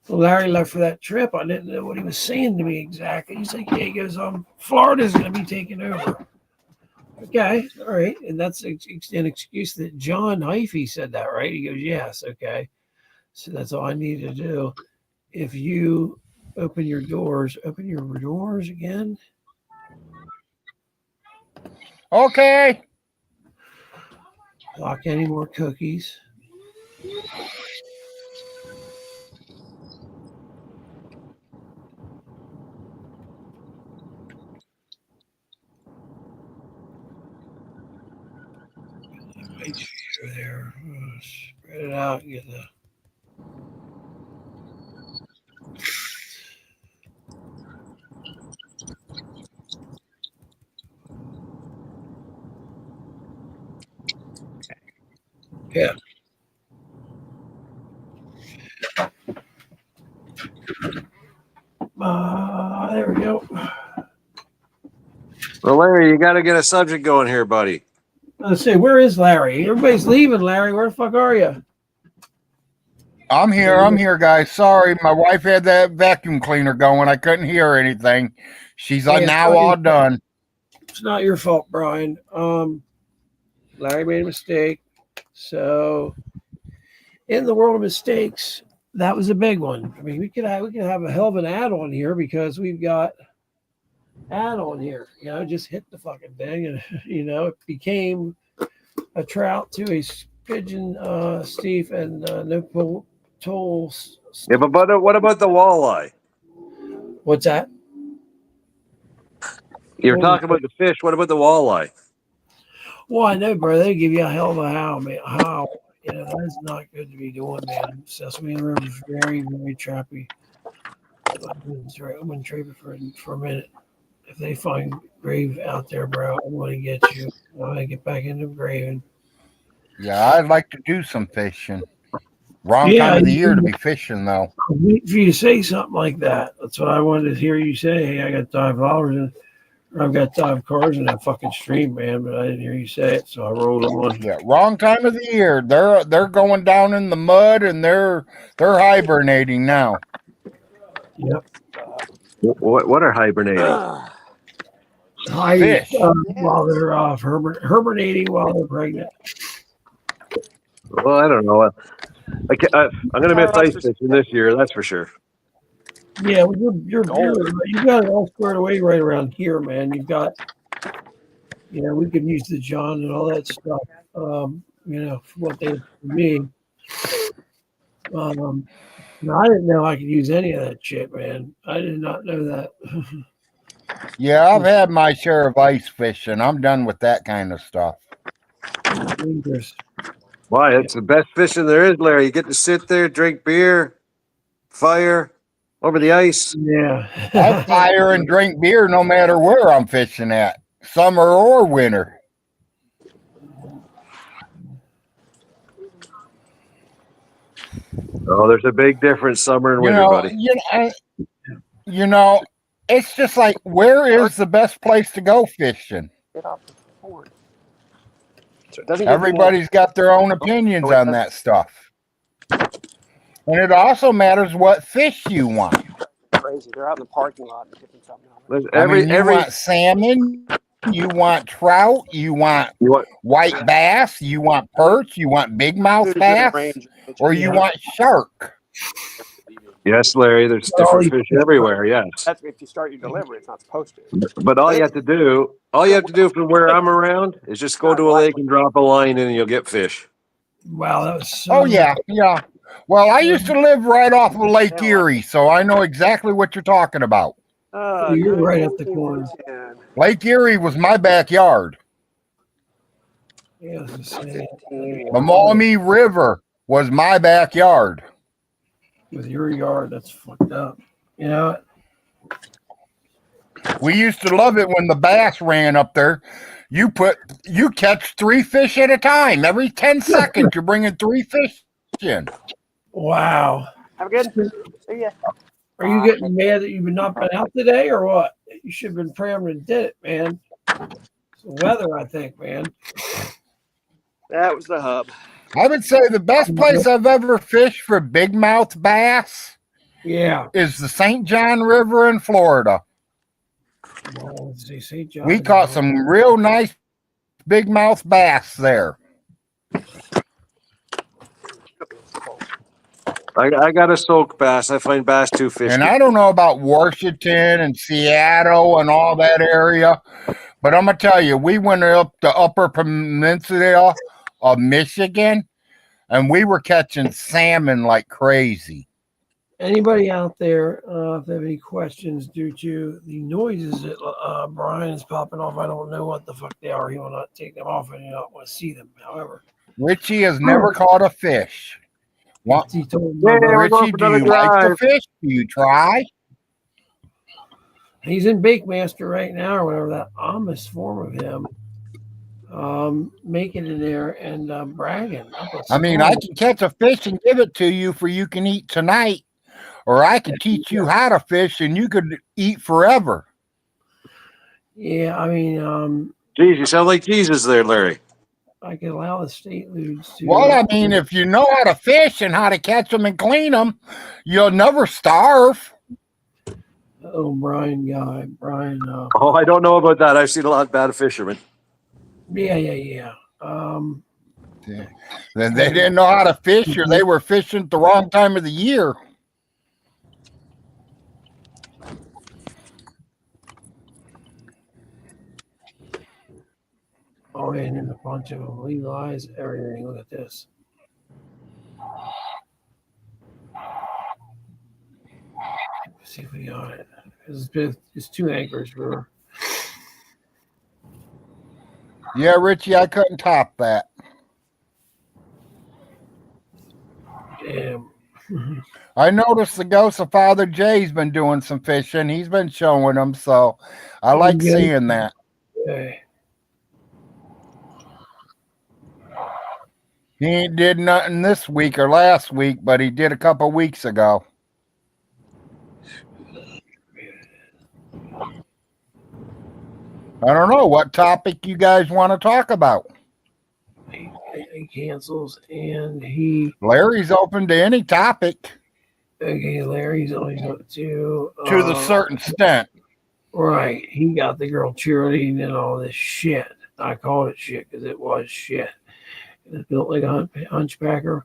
Larry left for that trip. I didn't know what he was saying to me exactly. He's like, yeah, he goes, Florida's going to be taking over. Okay, all right. And that's an excuse that John Hyphy said that, right? He goes, yes, okay. So that's all I need to do. If you open your doors again. Okay. Lock any more cookies. Make sure you're there. Spread it out. Get the. Yeah. There we go. Well, Larry, you got to get a subject going here, buddy. Let's see. Where is Larry? Everybody's leaving, Larry. Where the fuck are you? I'm here, guys. Sorry, my wife had that vacuum cleaner going. I couldn't hear anything. She's now all done. It's not your fault, Brian. Larry made a mistake. So, in the world of mistakes, that was a big one. I mean, we could have a hell of an add-on here because we've got add-on here. Just hit the fucking thing, and it became a trout to a pigeon, Steve, and no tolls. Yeah, but what about the walleye? What's that? You're talking about the fish. What about the walleye? Well, I know, bro. They give you a hell of a how, man. How You know, that is not good to be doing, man. Sesame River is very, very trappy. I wouldn't trade it for a minute. If they find grave out there, bro, I'm going to get you. I'm going to get back into graving. Yeah, I'd like to do some fishing. Wrong Yeah, time of the year to be fishing, though. I'm waiting for you to say something like that. That's what I wanted to hear you say. Hey, I got $5 in. I've got 5 cars in that fucking stream, man, but I didn't hear you say it, so I rolled on. Yeah, wrong time of the year. They're going down in the mud and they're hibernating now. Yep. What are hibernating? Fish. While they're hibernating while they're pregnant. Well, I don't know. I'm going to miss ice fishing this year, that's for sure. Yeah, well, you got it all squared away right around here, man. You've got, we could use the John and all that stuff, for what they did for me. I didn't know I could use any of that shit, man. I did not know that. Yeah, I've had my share of ice fishing. I'm done with that kind of stuff. Dangerous. Why? It's the best fishing there is, Larry. You get to sit there, drink beer, fire over the ice. Yeah. I fire and drink beer no matter where I'm fishing at, summer or winter. Oh, there's a big difference, summer and winter, buddy. It's just like, where is the best place to go fishing? Get off the board. So it doesn't get Everybody's got their own opinions on that stuff. And it also matters what fish you want. crazy. They're out in the parking lot and getting something out. You want salmon, you want trout, you want white bass, you want perch, you want big mouth bass, or you want shark. Yes, Larry, there's different fish everywhere, yes. That's if you start your delivery, it's not supposed to. But all you have to do from where I'm around is just go to a lake and drop a line in and you'll get fish. Wow, that was so Oh, yeah. Well, I used to live right off of Lake Erie, so I know exactly what you're talking about. You're right at the corner. Lake Erie was my backyard. Yeah, The Maumee River was my backyard. with your yard, that's fucked up. We used to love it when the bass ran up there. You catch 3 fish at a time. Every 10 seconds, you're bringing 3 fish in. Wow. Have a good. See ya. Are you getting mad that you've not been out today or what? You should have been praying and did it, man. It's the weather, I think, man. That was the hub. I would say the best place I've ever fished for big mouth bass is the St. John River in Florida. Well, St. John, We caught some real nice big mouth bass there. I got a soak bass. I find bass too fishy. And I don't know about Washington and Seattle and all that area, but I'm going to tell you, we went up the upper peninsula of Michigan, and we were catching salmon like crazy. Anybody out there, if they have any questions due to the noises that Brian is popping off, I don't know what the fuck they are. He will not take them off and you don't want to see them. However, Richie has never caught a fish. What? he told Richie, do you like the fish? Do you try? he's in Bakemaster right now, or whatever that Amish form of him, making it there and bragging. I mean, I can catch a fish and give it to you for you can eat tonight, or I can teach you how to fish and you could eat forever. Yeah, I mean, Geez, you sound like Jesus there, Larry. I can allow the state ludes to. Well, I mean, if you know how to fish and how to catch them and clean them, you'll never starve. Oh, Brian guy, Brian. Oh, I don't know about that. I've seen a lot of bad fishermen. Yeah. Then they didn't know how to fish, or they were fishing at the wrong time of the year. Oh, and then a bunch of them. Levi's, everything. Look at this. Let's see if we got it. It's 2 anchors, bro. Yeah, Richie, I couldn't top that. Damn. I noticed the ghost of Father Jay's been doing some fishing. He's been showing them, so I like Yeah. seeing that. Okay. He ain't did nothing this week or last week, but he did a couple weeks ago. I don't know what topic you guys want to talk about. He cancels and he. Larry's open to any topic Okay, Larry's always up to the certain extent. right. He got the girl cheerleading and all this shit. I called it shit because it was shit. It's built like a hunchbacker.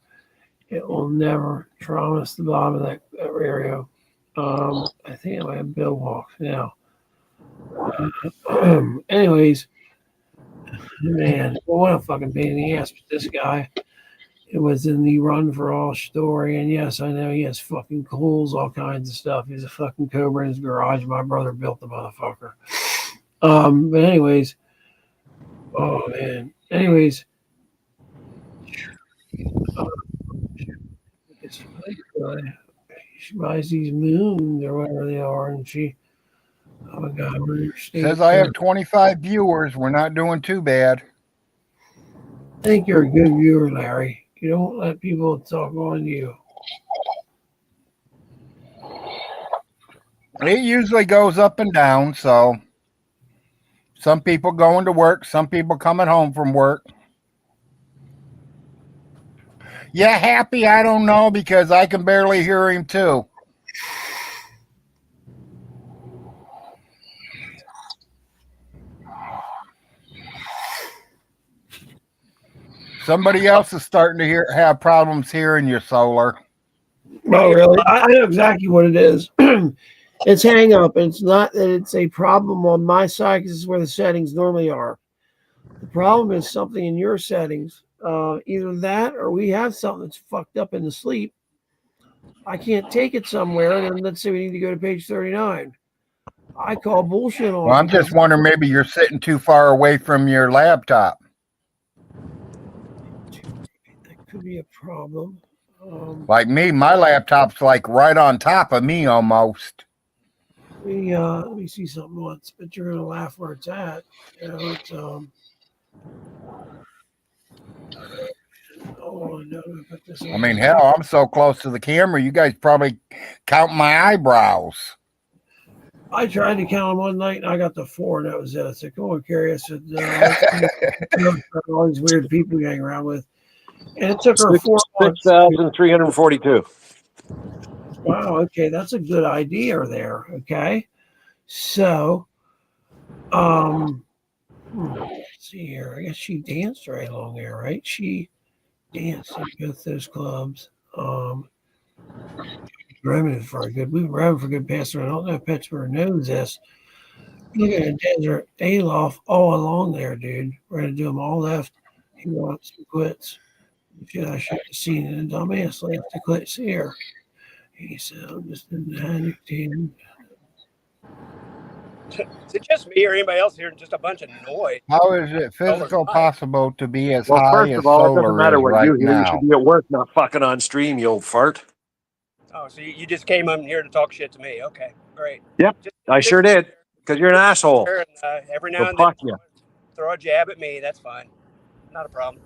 It will never traumatize the bottom of that area. I think I might have Bill walks now. Anyways, man, what a fucking pain in the ass. But this guy, it was in the Run for All story. And yes, I know he has fucking cools, all kinds of stuff. He's a fucking Cobra in his garage. My brother built the motherfucker. But anyways, oh man. Anyways, it's like, she buys these moons or whatever they are, and she, oh my god, Says I have 25 viewers. We're not doing too bad. I think you're a good viewer, Larry. You don't let people talk on you. It usually goes up and down, so some people going to work, some people coming home from work. Yeah, Happy, I don't know because I can barely hear him too. Somebody else is starting to have problems hearing you, Solar. Oh, really? I know exactly what it is. It's hang up. It's not that it's a problem on my side because it's where the settings normally are. The problem is something in your settings. Either that or we have something that's fucked up in the sleep. I can't take it somewhere, and then let's say we need to go to page 39. I call bullshit on. Well, I'm just wondering maybe you're sitting too far away from your laptop. That could be a problem. Like me, my laptop's like right on top of me almost. Let me see something once, but you're gonna laugh where it's at. You know, it's oh no, put this I mean, hell, I'm so close to the camera, you guys probably count my eyebrows. I tried to count them one night and I got to 4 and that was it. I said, come on, Carrie. I said, all these weird people you hang around with. And it took her 4 months. 6,342. Wow, okay, that's a good idea there. Okay. So let's see here. I guess she danced right along there, right? She danced at both those clubs. Remnant for a good. We've been running for good pastor. I don't know if Pittsburgh knows this. Look at the desert Alof all along there, dude. We're gonna do them all left. He wants some quits. Shit, I should have seen it. And dumbass left the quits here. He said, I'm just in the attic, dude. Is it just me or anybody else hearing just a bunch of noise? How is it physical possible to be as Well, high first as of all, it doesn't Solar matter is what right you hear. You now? should be at work, not fucking on stream, you old fart. Oh, so you just came on here to talk shit to me. Okay, great. Yep, Just, I sure did, because you're an asshole. And, every now So and then, fuck you. throw a jab at me. That's fine. Not a problem.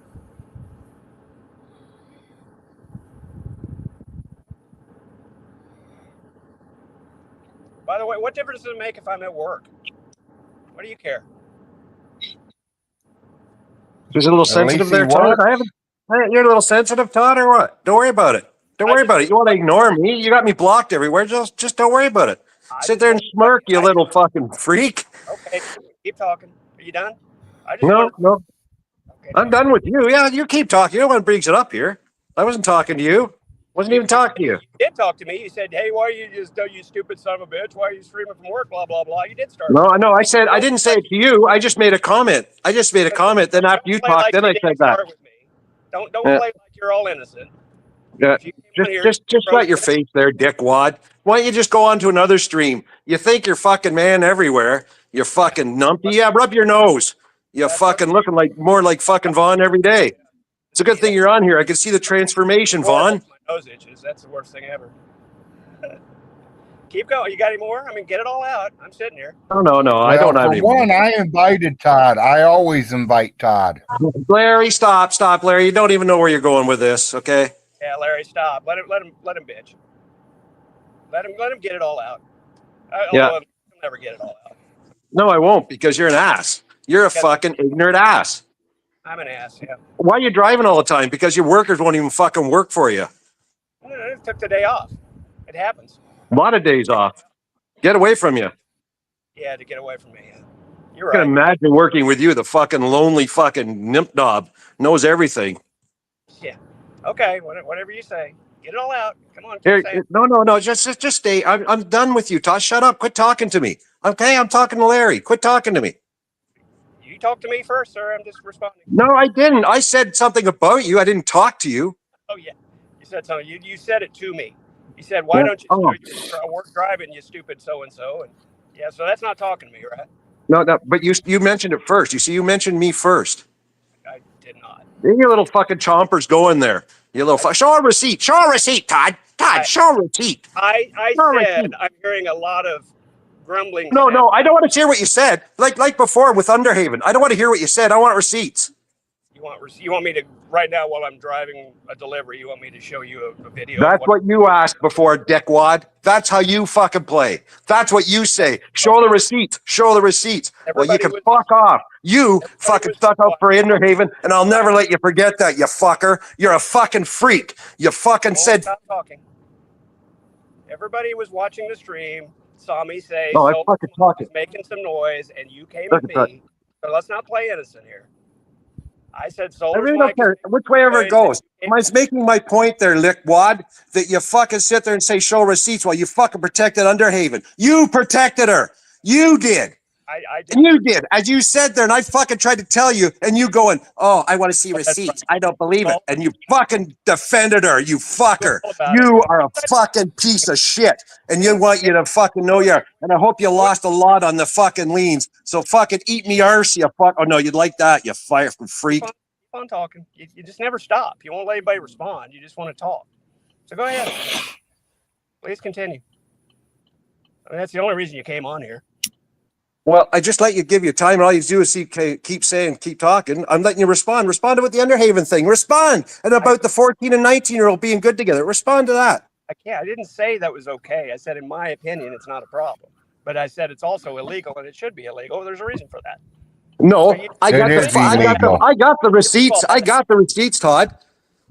By the way, what difference does it make if I'm at work? What do you care? Just a little At sensitive least there, he Todd. works. You're a little sensitive, Todd, or what? Don't worry about it. Don't worry about it. You want to ignore me? You got me blocked everywhere. Just don't worry about it. Sit there and smirk, you little fucking freak. Okay, keep talking. Are you done? I just No. Okay, I'm done with you. Yeah, you keep talking. You're the one who brings it up here. I wasn't talking to you. Wasn't even talking to you. You did talk to me. You said, "Hey, why are you you stupid son of a bitch? Why are you streaming from work? Blah blah blah." You did start. No, I said I didn't say it to you. I just made a comment. Then after you Play talked, like then you I didn't said that. start with me. Don't Yeah. play like you're all innocent. Yeah. If you came on here, Just let your face there, dickwad. Why don't you just go on to another stream? You think you're fucking man everywhere. You fucking numpty. Yeah, rub your nose. You fucking looking more like fucking Vaughn every day. It's a good thing you're on here. I can see the transformation, Vaughn. nose itches. That's the worst thing ever. Keep going. You got any more? I mean, get it all out. I'm sitting here. No. I don't have for any. one, I invited Todd. I always invite Todd. Larry, stop, Larry. You don't even know where you're going with this, okay? Yeah, Larry, stop. Let him bitch. Let him get it all out. Yeah. He'll never get it all out. No, I won't, because you're an ass. You're a fucking ignorant ass. I'm an ass. Yeah. Why are you driving all the time? Because your workers won't even fucking work for you. I took the day off. It happens. A lot of days off. Get away from you. Yeah, to get away from me. Yeah. You're I can right. imagine working with you. The fucking lonely fucking nymph knob knows everything. Yeah. Okay. Whatever you say. Get it all out. Come on. Here, Keep saying. no. Just stay. I'm done with you, Todd. Shut up. Quit talking to me. Okay, I'm talking to Larry. Quit talking to me. You talk to me first, sir. I'm just responding. No, I didn't. I said something about you. I didn't talk to you. Oh yeah. You said something. You said it to me. You said, "Why don't you work driving, you stupid so and so?" And yeah, so that's not talking to me, right? No, but you mentioned it first. You see, you mentioned me first. I did not. You little fucking chompers going there. You little show a receipt. Show a receipt, Todd. Show a receipt. I Show a said receipt. I'm hearing a lot of grumbling. No, I don't want to hear what you said. Like before with Underhaven. I don't want to hear what you said. I want receipts. You want me to right now while I'm driving a delivery? You want me to show you a video? That's what you asked before, dickwad. That's how you fucking play. That's what you say. Show the receipts. Show the receipts. Well, you can fuck off. You fucking stuck out for Underhaven, and I'll never let you forget that, you fucker. You're a fucking freak. You fucking said. Stop talking. Everybody was watching the stream, saw me say, No, I'm fucking talking. making some noise, and you came at me. So let's not play innocent here. I said I solar's really don't care which way ever it goes. I was making my point there, Lickwad, that you fucking sit there and say show receipts while you fucking protected Underhaven. You protected her. You did. I did. And you did. As you said there, and I fucking tried to tell you, and you going, oh, I want to see receipts. I don't believe it. And you fucking defended her, you fucker. You are a fucking piece of shit. And you want you to fucking know you. And I hope you lost a lot on the fucking leans. So fucking eat me arse, you fuck. Oh, no, you'd like that, you fire freak. Keep on talking. You just never stop. You won't let anybody respond. You just want to talk. So go ahead. Please continue. I mean, that's the only reason you came on here. Well, I just let you give you time, and all you do is keep saying, keep talking. I'm letting you respond. Respond to what the Underhaven thing. Respond. And about the 14 and 19-year-old being good together. Respond to that. I can't. I didn't say that was okay. I said, in my opinion, it's not a problem. But I said it's also illegal, and it should be illegal. There's a reason for that. No, So I got the receipts. I got the receipts, Todd.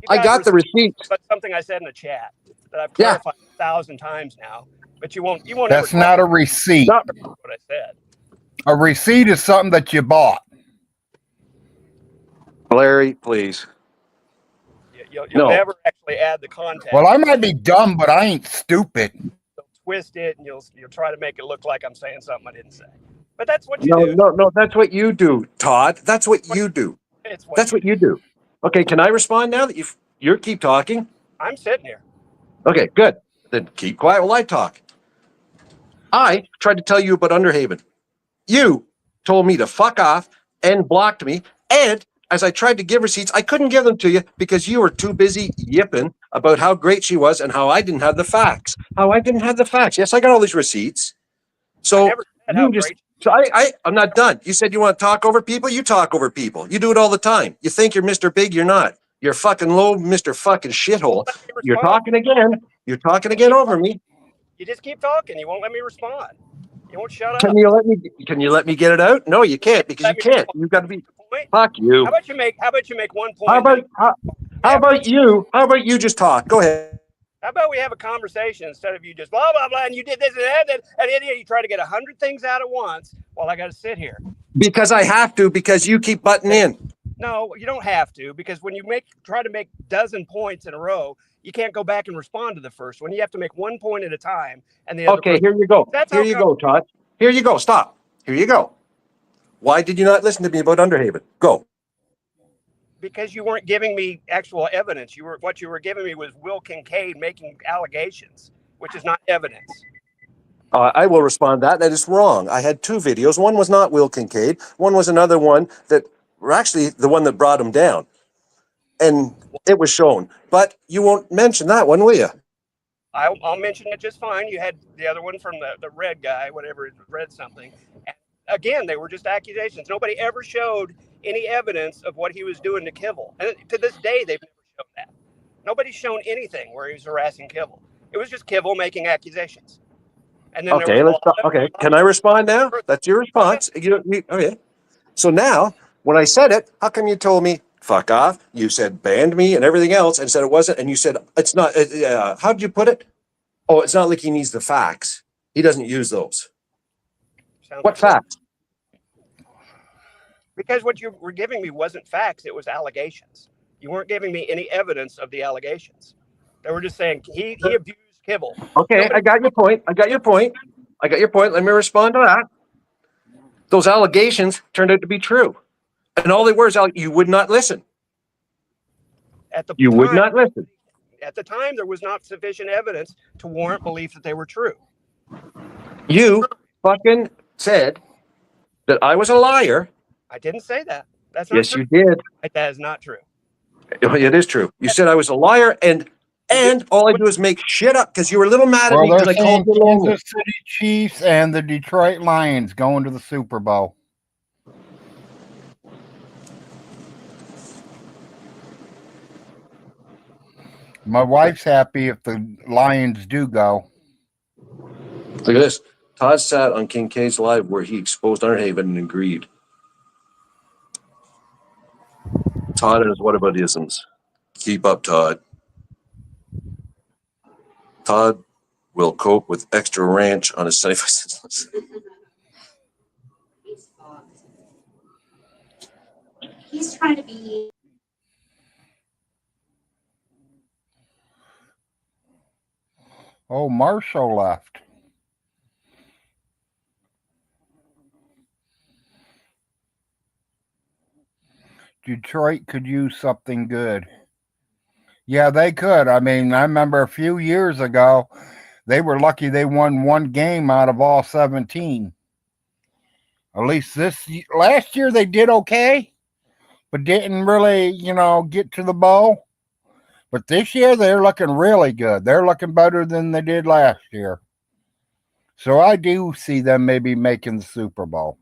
I got the receipts. But something I said in the chat that I've clarified 1,000 times now. But you won't. That's not a receipt. What I said. A receipt is something that you bought. Larry, please. You'll No. never actually add the context. Well, I might be dumb, but I ain't stupid. You'll twist it, and you'll try to make it look like I'm saying something I didn't say. But that's what you do. No. That's what you do, Todd. That's what you do. That's what you do. Okay, can I respond now that you keep talking? I'm sitting here. Okay, good. Then keep quiet while I talk. I tried to tell you about Underhaven. You told me to fuck off and blocked me. And as I tried to give receipts, I couldn't give them to you because you were too busy yipping about how great she was and how I didn't have the facts. Yes, I got all these receipts. So I'm not done. You said you want to talk over people. You talk over people. You do it all the time. You think you're Mr. Big. You're not. You're fucking low, Mr. fucking shithole. You're talking again. You're talking again over me. You just keep talking. You won't let me respond. You won't shut up. Can you let me get it out? No, you can't because you can't. You've got to be. Fuck you. How about you make one point? How about you just talk? Go ahead. How about we have a conversation instead of you just blah blah blah and you did this and that and then you try to get 100 things out at once while I got to sit here. Because I have to. Because you keep butting in. No, you don't have to. Because when you try to make dozen points in a row, you can't go back and respond to the first one. You have to make one point at a time. And the other okay, here you go. Here you go, Todd. Here you go. Stop. Here you go. Why did you not listen to me about Underhaven? Go. Because you weren't giving me actual evidence. What you were giving me was Will Kincaid making allegations, which is not evidence. I will respond to that. That is wrong. I had two videos. One was not Will Kincaid. One was another one that were actually the one that brought him down. and it was shown. But you won't mention that one, will you? I'll mention it just fine. You had the other one from the red guy, whatever, read something. And again, they were just accusations. Nobody ever showed any evidence of what he was doing to Kivel. And to this day, they've never shown that. Nobody's shown anything where he was harassing Kivel. It was just Kivel making accusations. And then Okay, okay. Can I respond now? That's your response. Okay. So now, when I said it, how come you told me fuck off? You said banned me and everything else, and said it wasn't. And you said it's not. How did you put it? Oh, it's not like he needs the facts. He doesn't use those. What facts? Because what you were giving me wasn't facts; it was allegations. You weren't giving me any evidence of the allegations. They were just saying he abused Kivel. Okay, I got your point. Let me respond to that. Those allegations turned out to be true. And all they were is you would not listen. Would not listen. At the time, there was not sufficient evidence to warrant belief that they were true. You fucking said that I was a liar. I didn't say that. That's not yes, true. you did. That is not true. It is true. You said I was a liar, and all I do is make shit up because you were a little mad at me because I called the you. Kansas City Chiefs and the Detroit Lions going to the Super Bowl. My wife's happy if the Lions do go. Look at this. Todd sat on Kincaid's live where he exposed Underhaven and agreed. Todd and his whataboutisms. Keep up, Todd. Todd will cope with extra ranch on his 75 cents. He's trying to be. Oh, Marshall left. Detroit could use something good. Yeah, they could. I mean, I remember a few years ago, they were lucky they won one game out of all 17. At least last year they did okay, but didn't really, get to the bowl. But this year they're looking really good. They're looking better than they did last year. So I do see them maybe making the Super Bowl.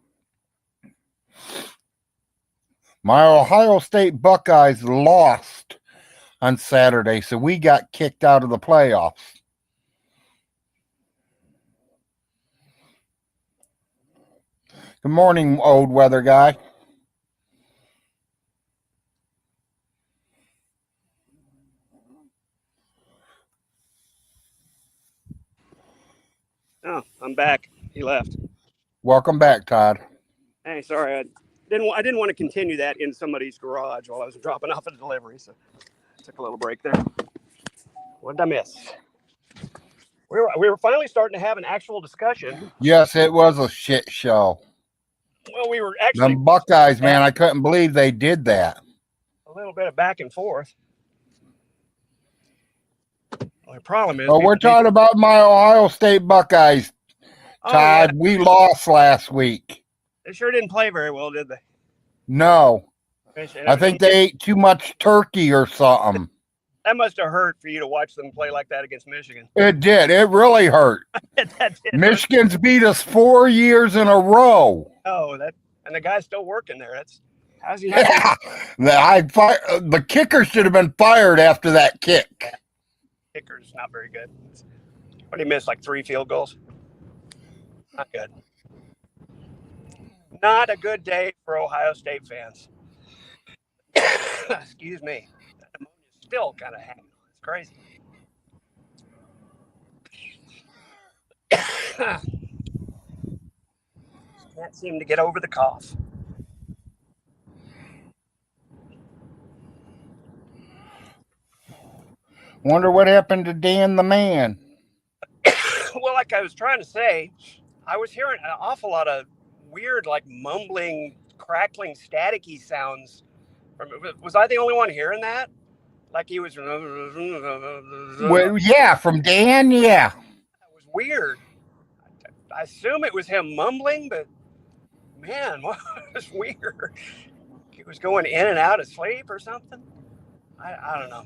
My Ohio State Buckeyes lost on Saturday, so we got kicked out of the playoffs. Good morning, old weather guy. Oh, I'm back. He left. Welcome back, Todd. Hey, sorry, I didn't want to continue that in somebody's garage while I was dropping off a delivery, so I took a little break there. What did I miss? We were finally starting to have an actual discussion. Yes, it was a shit show. Well, we were actually Them Buckeyes, man, I couldn't believe they did that. a little bit of back and forth. Well, the problem is, We're talking about my Ohio State Buckeyes, Todd. yeah. We lost last week. They sure didn't play very well, did they? No. I think they ate too much turkey or something. That must have hurt for you to watch them play like that against Michigan. It did. It really hurt. That did Michigan's beat us 4 years in a row. Oh, and the guy's still working there. How's he? Yeah. The kicker should have been fired after that kick. Kicker's not very good. What did he miss? Like 3 field goals? Not good. Not a good day for Ohio State fans. Excuse me. That pneumonia's still kind of hanging on. It's crazy. Can't seem to get over the cough. Wonder what happened to Dan the Man. Well, like I was trying to say, I was hearing an awful lot of weird, like mumbling, crackling, staticky sounds. Was I the only one hearing that? Like he was. Well, yeah, from Dan, yeah. That was weird. I assume it was him mumbling, but man, what was weird? He was going in and out of sleep or something. I don't know.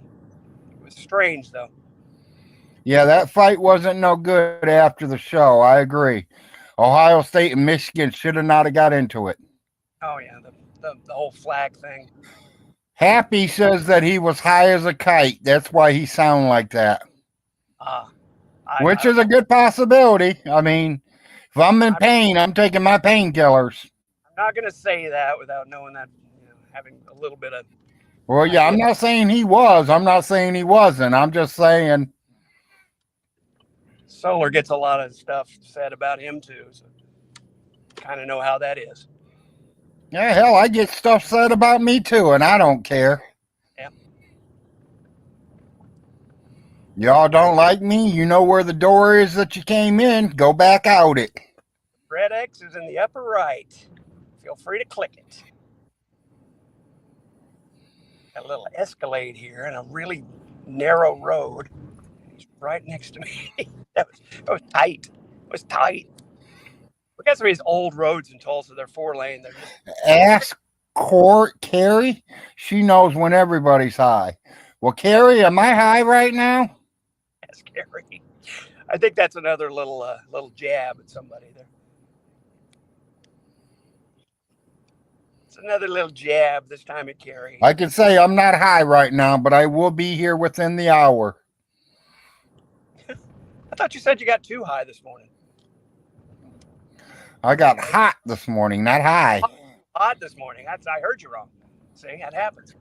It was strange though. Yeah, that fight wasn't no good after the show. I agree. Ohio State and Michigan should have not have got into it. Oh yeah, the whole flag thing. Happy says that he was high as a kite. That's why he sound like that. Which is a good possibility. I mean, if I'm in pain, I'm taking my painkillers. I'm not gonna say that without knowing that, having a little bit of. Well, yeah, I'm not saying he was. I'm not saying he wasn't. I'm just saying. Solar gets a lot of stuff said about him too, so kind of know how that is. Yeah, hell, I get stuff said about me too, and I don't care. Yeah. Y'all don't like me? You know where the door is that you came in. Go back out it. Red X is in the upper right. Feel free to click it. Got a little Escalade here and a really narrow road. He's right next to me. that was tight. It was tight. We got some of these old roads in Tulsa. They're 4-lane. They're just Ask Carrie. She knows when everybody's high. Well, Carrie, am I high right now? scary. I think that's another little jab at somebody there. It's another little jab, this time at Carrie. I can say I'm not high right now, but I will be here within the hour. I thought you said you got too high this morning. I got hot this morning, not high. Hot this morning. I heard you wrong. See, that happens.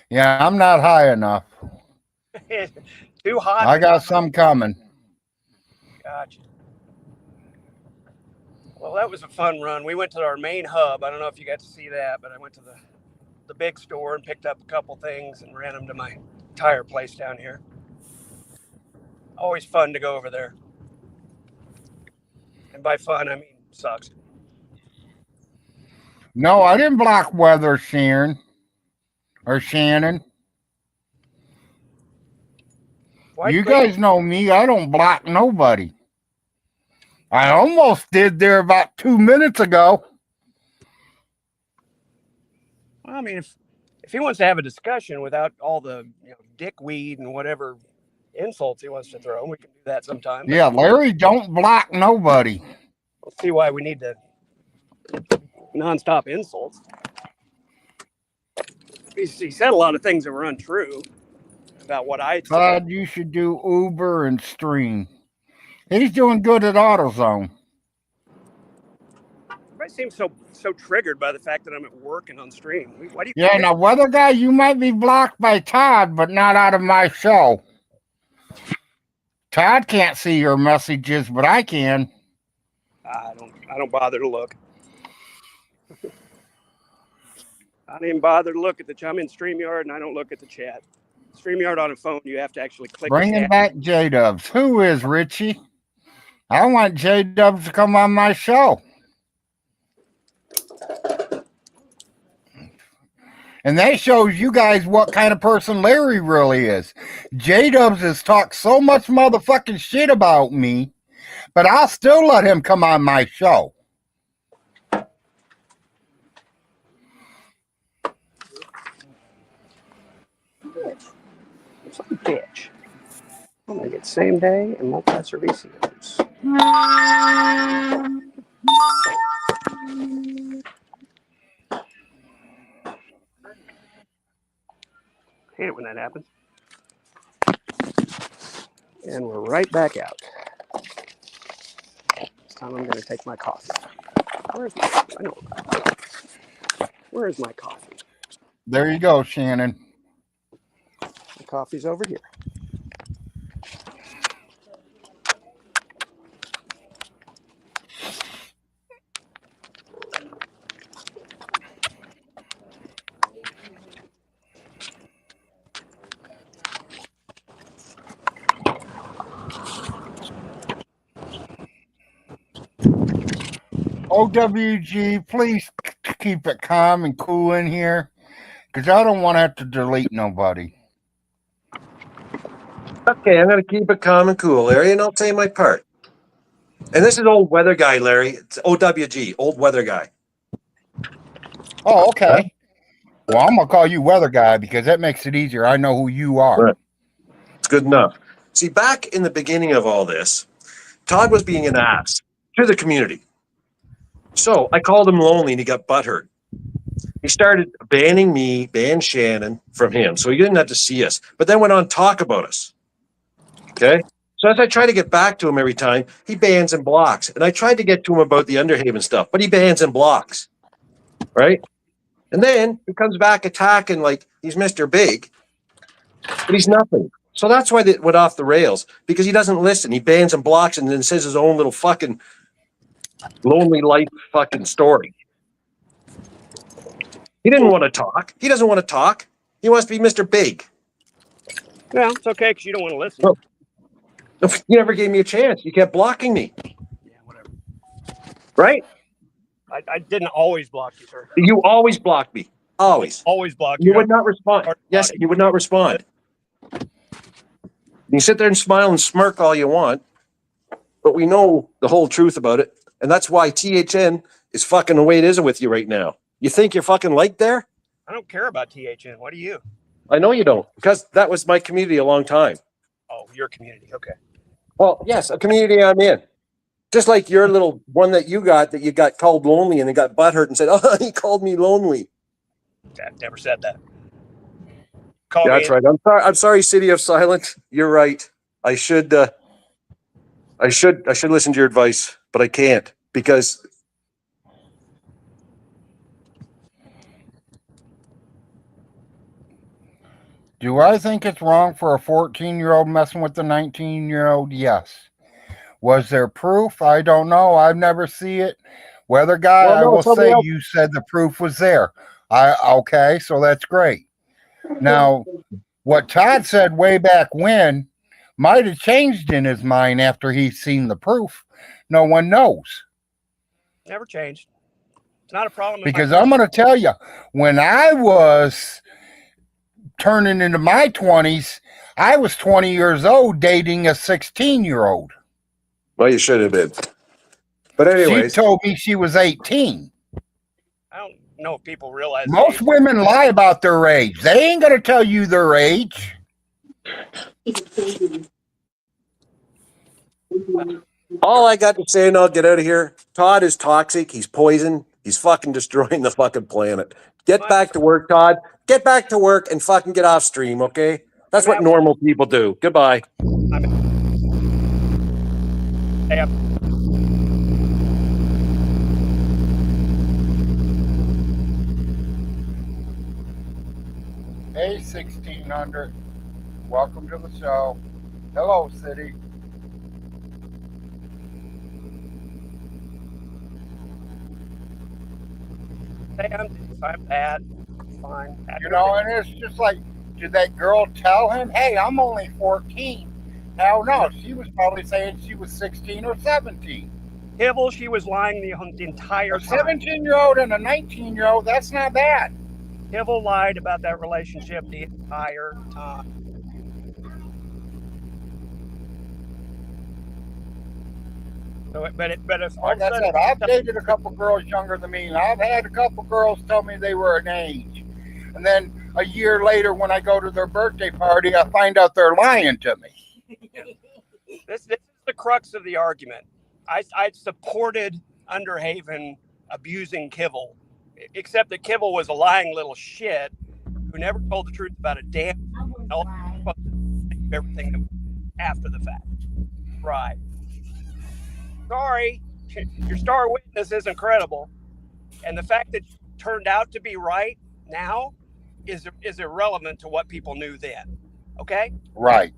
Yeah, I'm not high enough. Too hot. I got some coming. Gotcha. Well, that was a fun run. We went to our main hub. I don't know if you got to see that, but I went to the big store and picked up a couple things and ran them to my tire place down here. Always fun to go over there. And by fun, I mean sucks. No, I didn't block weather, Sharon. Or Shannon. Why You couldn't- guys know me. I don't block nobody. I almost did there about 2 minutes ago. Well, I mean, if he wants to have a discussion without all the dickweed and whatever insults he wants to throw, we can do that sometime. Yeah, Larry, don't block nobody. We'll see why we need to nonstop insults. He said a lot of things that were untrue about what I said. Todd, you should do Uber and Stream. He's doing good at AutoZone. Everybody seems so triggered by the fact that I'm at work and on stream. Why do you? Yeah, now, weather guy, you might be blocked by Todd, but not out of my show. Todd can't see your messages, but I can. I don't bother to look. I didn't even bother to look at I'm in StreamYard and I don't look at the chat. StreamYard on a phone, you have to actually click. Bringing back J-Dubs. Who is Richie? I want J-Dubs to come on my show. And that shows you guys what kind of person Larry really is. J-Dubs has talked so much motherfucking shit about me, but I'll still let him come on my show. Bitch. I'm gonna get same day and multi-servicios. Hate it when that happens. And we're right back out. This time I'm gonna take my coffee. Where's my coffee? I know. Where is my coffee? There you go, Shannon. The coffee's over here. OWG, please keep it calm and cool in here, because I don't want to have to delete nobody. Okay, I'm going to keep it calm and cool, Larry, and I'll say my part. And this is old weather guy, Larry. It's OWG, old weather guy. Oh, okay. Well, I'm gonna call you Weather Guy because that makes it easier. I know who you are. Right. It's good enough. See, back in the beginning of all this, Todd was being an ass to the community. So I called him lonely and he got butthurt. He started banning me, banned Shannon from him. So he didn't have to see us, but then went on to talk about us. Okay. So as I try to get back to him every time, he bans and blocks. And I tried to get to him about the Underhaven stuff, but he bans and blocks. Right. And then he comes back attacking like he's Mr. Big, but he's nothing. So that's why it went off the rails, because he doesn't listen. He bans and blocks and then says his own little fucking lonely life fucking story. He didn't want to talk. He doesn't want to talk. He wants to be Mr. Big. Well, it's okay because you don't want to listen. Oh. You never gave me a chance. You kept blocking me. Yeah, whatever. Right? I didn't always block you, sir. You always blocked me. Always. Always block you. You would not respond. Yes, you would not respond. You sit there and smile and smirk all you want, but we know the whole truth about it. And that's why THN is fucking the way it is with you right now. You think you're fucking liked there? I don't care about THN. What do you? I know you don't, because that was my community a long time. Oh, your community. Okay. Well, yes, a community I'm in. Just like your little one that you got called lonely and they got butthurt and said, oh, he called me lonely. I've never said that. Yeah, that's right. I'm sorry, City of Silence. You're right. I should listen to your advice, but I can't because Do I think it's wrong for a 14-year-old messing with a 19-year-old? Yes. Was there proof? I don't know. I've never seen it. Weather Guy, Well, no, I will somebody say else- you said the proof was there. Okay, so that's great. Now, what Todd said way back when might have changed in his mind after he's seen the proof. No one knows. Never changed. It's not a problem. Because I'm going to tell you, when I was turning into my 20s, I was 20 years old dating a 16-year-old. well, you should have been. But She anyways, told me she was 18. I don't know if people realize. Most women lie about their age. They ain't going to tell you their age. all I got to say, and I'll get out of here. Todd is toxic. He's poison. He's fucking destroying the fucking planet. Get back to work, Todd. Get back to work and fucking get off stream, okay? That's what normal people do. Goodbye. Hey, Hey, 1600. Welcome to the show. Hello, City. I'm bad. Fine. You know, and it's just like, did that girl tell him, hey, I'm only 14? Hell no. She was probably saying she was 16 or 17. Hibble, she was lying the entire A time. 17-year-old and a 19-year-old, that's not bad. Hibble lied about that relationship the entire time. So, but if Like I said, I've dated a couple girls younger than me, and I've had a couple girls tell me they were an age. And then a year later, when I go to their birthday party, I find out they're lying to me. this is the crux of the argument. I supported Underhaven abusing Kibble, except that Kibble was a lying little shit who never told the truth about a damn everything after the fact. Right. Sorry, your star witness is incredible, and the fact that it turned out to be right now is irrelevant to what people knew then. Okay. Right.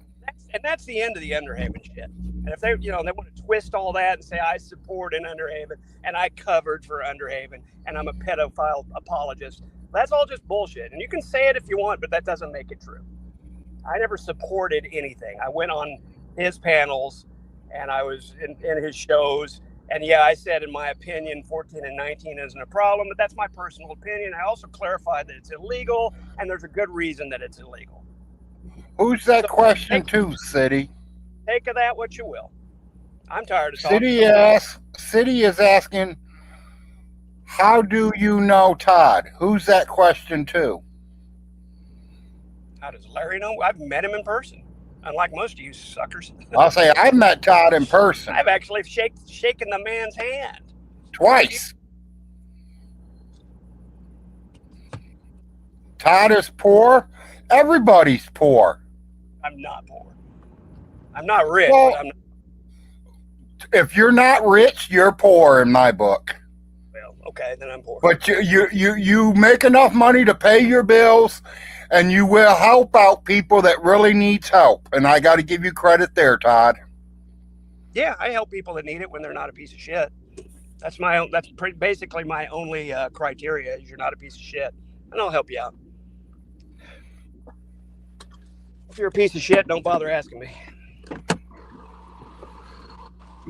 That's the end of the Underhaven shit. And if they want to twist all that and say I support an Underhaven and I covered for Underhaven and I'm a pedophile apologist, that's all just bullshit. And you can say it if you want, but that doesn't make it true. I never supported anything. I went on his panels and I was in his shows. And yeah, I said, in my opinion, 14 and 19 isn't a problem, but that's my personal opinion. I also clarified that it's illegal and there's a good reason that it's illegal. Who's that question to, City? Take of that what you will. I'm tired of talking. City is asking How do you know Todd? Who's that question to? How does Larry know? I've met him in person, unlike most of you suckers. I'll say I met Todd in person I've actually shaken the man's hand. twice. Todd is poor. Everybody's poor. I'm not poor. I'm not rich. Well, but I'm not, if you're not rich, you're poor in my book. well, okay, then I'm poor. But you make enough money to pay your bills, and you will help out people that really needs help. And I got to give you credit there, Todd. Yeah, I help people that need it when they're not a piece of shit. That's basically my only criteria is you're not a piece of shit, and I'll help you out. If you're a piece of shit, don't bother asking me.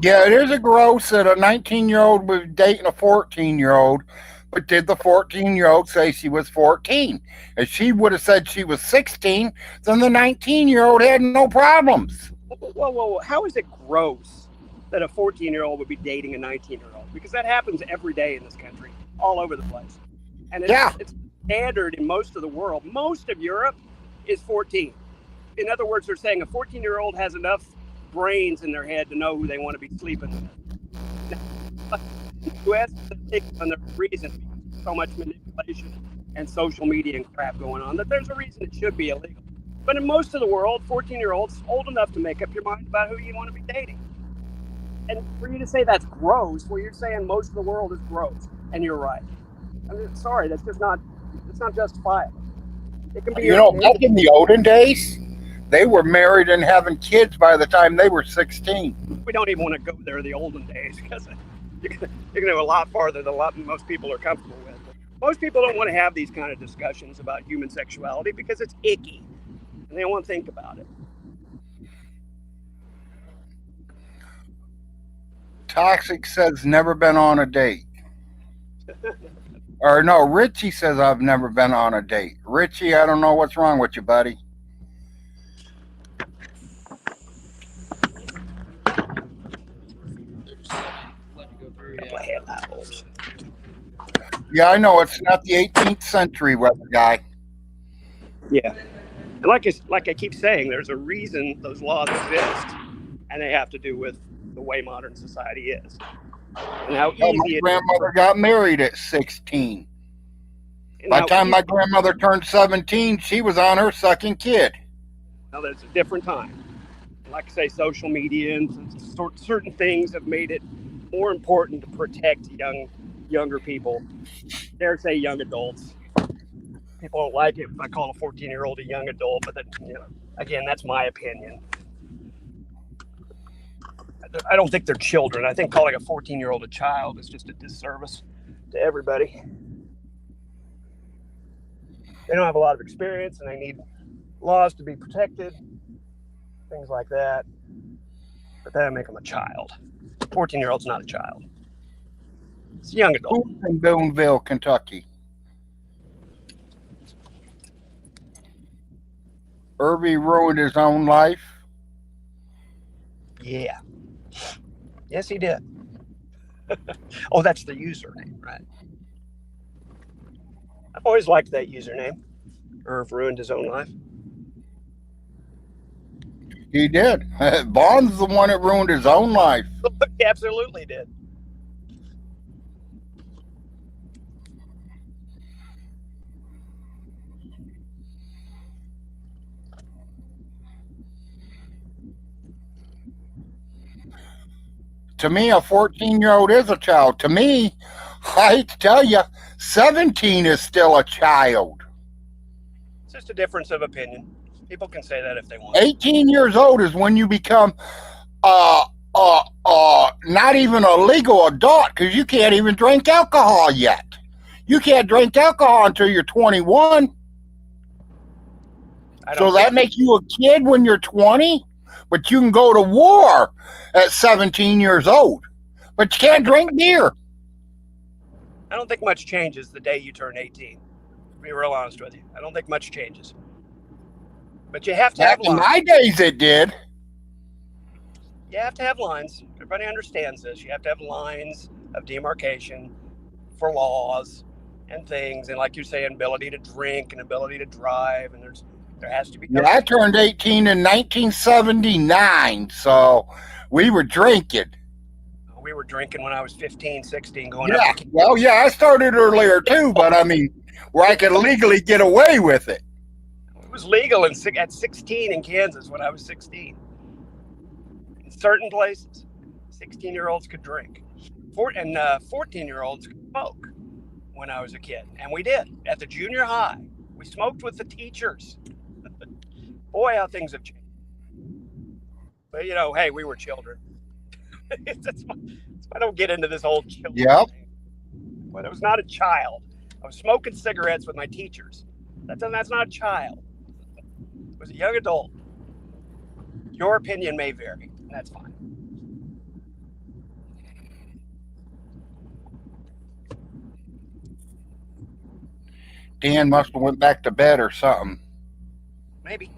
Yeah, it is a gross that a 19-year-old was dating a 14-year-old, but did the 14-year-old say she was 14? If she would have said she was 16, then the 19-year-old had no problems. Whoa. How is it gross that a 14-year-old would be dating a 19-year-old? Because that happens every day in this country, all over the place. And it's standard in most of the world. Most of Europe is 14. In other words, they're saying a 14-year-old has enough brains in their head to know who they want to be sleeping with. Now, the U.S. is on the reason so much manipulation and social media and crap going on that there's a reason it should be illegal. But in most of the world, 14-year-olds old enough to make up your mind about who you want to be dating. And for you to say that's gross, well, you're saying most of the world is gross, and you're right. I mean, sorry, that's not justifiable. It can be. You know, back in the olden days, they were married and having kids by the time they were 16. We don't even want to go there the olden days because you're going to go a lot farther than most people are comfortable with. Most people don't want to have these kind of discussions about human sexuality because it's icky, and they don't want to think about it. Toxic says never been on a date. Or no, Richie says I've never been on a date. Richie, I don't know what's wrong with you, buddy. Yeah, I know it's not the 18th century, weather guy. Yeah, and like I keep saying, there's a reason those laws exist, and they have to do with the way modern society is and how My easy it grandmother got married at 16. By the time my grandmother turned 17, she was on her second kid. Now there's a different time. Like I say, social media and certain things have made it more important to protect younger people. Dare say young adults. People don't like it if I call a 14-year-old a young adult, but again, that's my opinion. I don't think they're children. I think calling a 14-year-old a child is just a disservice to everybody. They don't have a lot of experience and they need laws to be protected, things like that. But that make them a child. 14-year-old's not a child. It's a young adult. Who's in Boonville, Kentucky? Irby ruined his own life. Yeah. Yes, he did. Oh, that's the username, right? I've always liked that username. Irv ruined his own life. He did. Vaughn's the one that ruined his own life. He absolutely did. To me, a 14-year-old is a child. To me, I hate to tell you, 17 is still a child. It's just a difference of opinion. People can say that if they want. 18 years old is when you become not even a legal adult because you can't even drink alcohol yet. You can't drink alcohol until you're 21. So that makes you a kid when you're 20, but you can go to war at 17 years old. But you can't drink beer. I don't think much changes the day you turn 18. To be real honest with you. I don't think much changes. But you have to have Back in lines. my days, it did. You have to have lines. Everybody understands this. You have to have lines of demarcation for laws and things, and like you're saying, ability to drink and ability to drive, and there has to be. Yeah, I turned 18 in 1979, so we were drinking. We were drinking when I was 15, 16, going Yeah, up to well, yeah, I started earlier too, but I mean, where I could legally get away with it. It was legal at 16 in Kansas when I was 16. In certain places, 16-year-olds could drink. 14-year-olds could smoke when I was a kid. And we did. At the junior high, we smoked with the teachers. Boy, how things have changed. But, hey, we were children. That's why I don't get into this whole children thing. But I was not a child. I was smoking cigarettes with my teachers. That's not a child. I was a young adult. Your opinion may vary. And that's fine. Dan must have went back to bed or something. Maybe.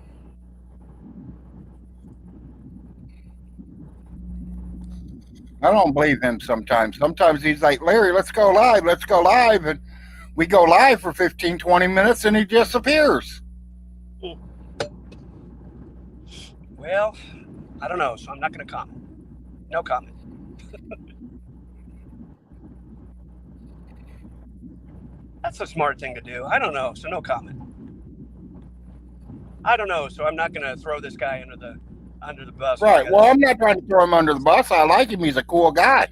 I don't believe him sometimes. Sometimes he's like, Larry, let's go live. Let's go live. And we go live for 15, 20 minutes and he disappears. Well, I don't know, so I'm not going to comment. No comment. That's a smart thing to do. I don't know, so no comment. I don't know, so I'm not going to throw this guy under the bus. Right. Well, I'm not trying to throw him under the bus. I like him. He's a cool guy.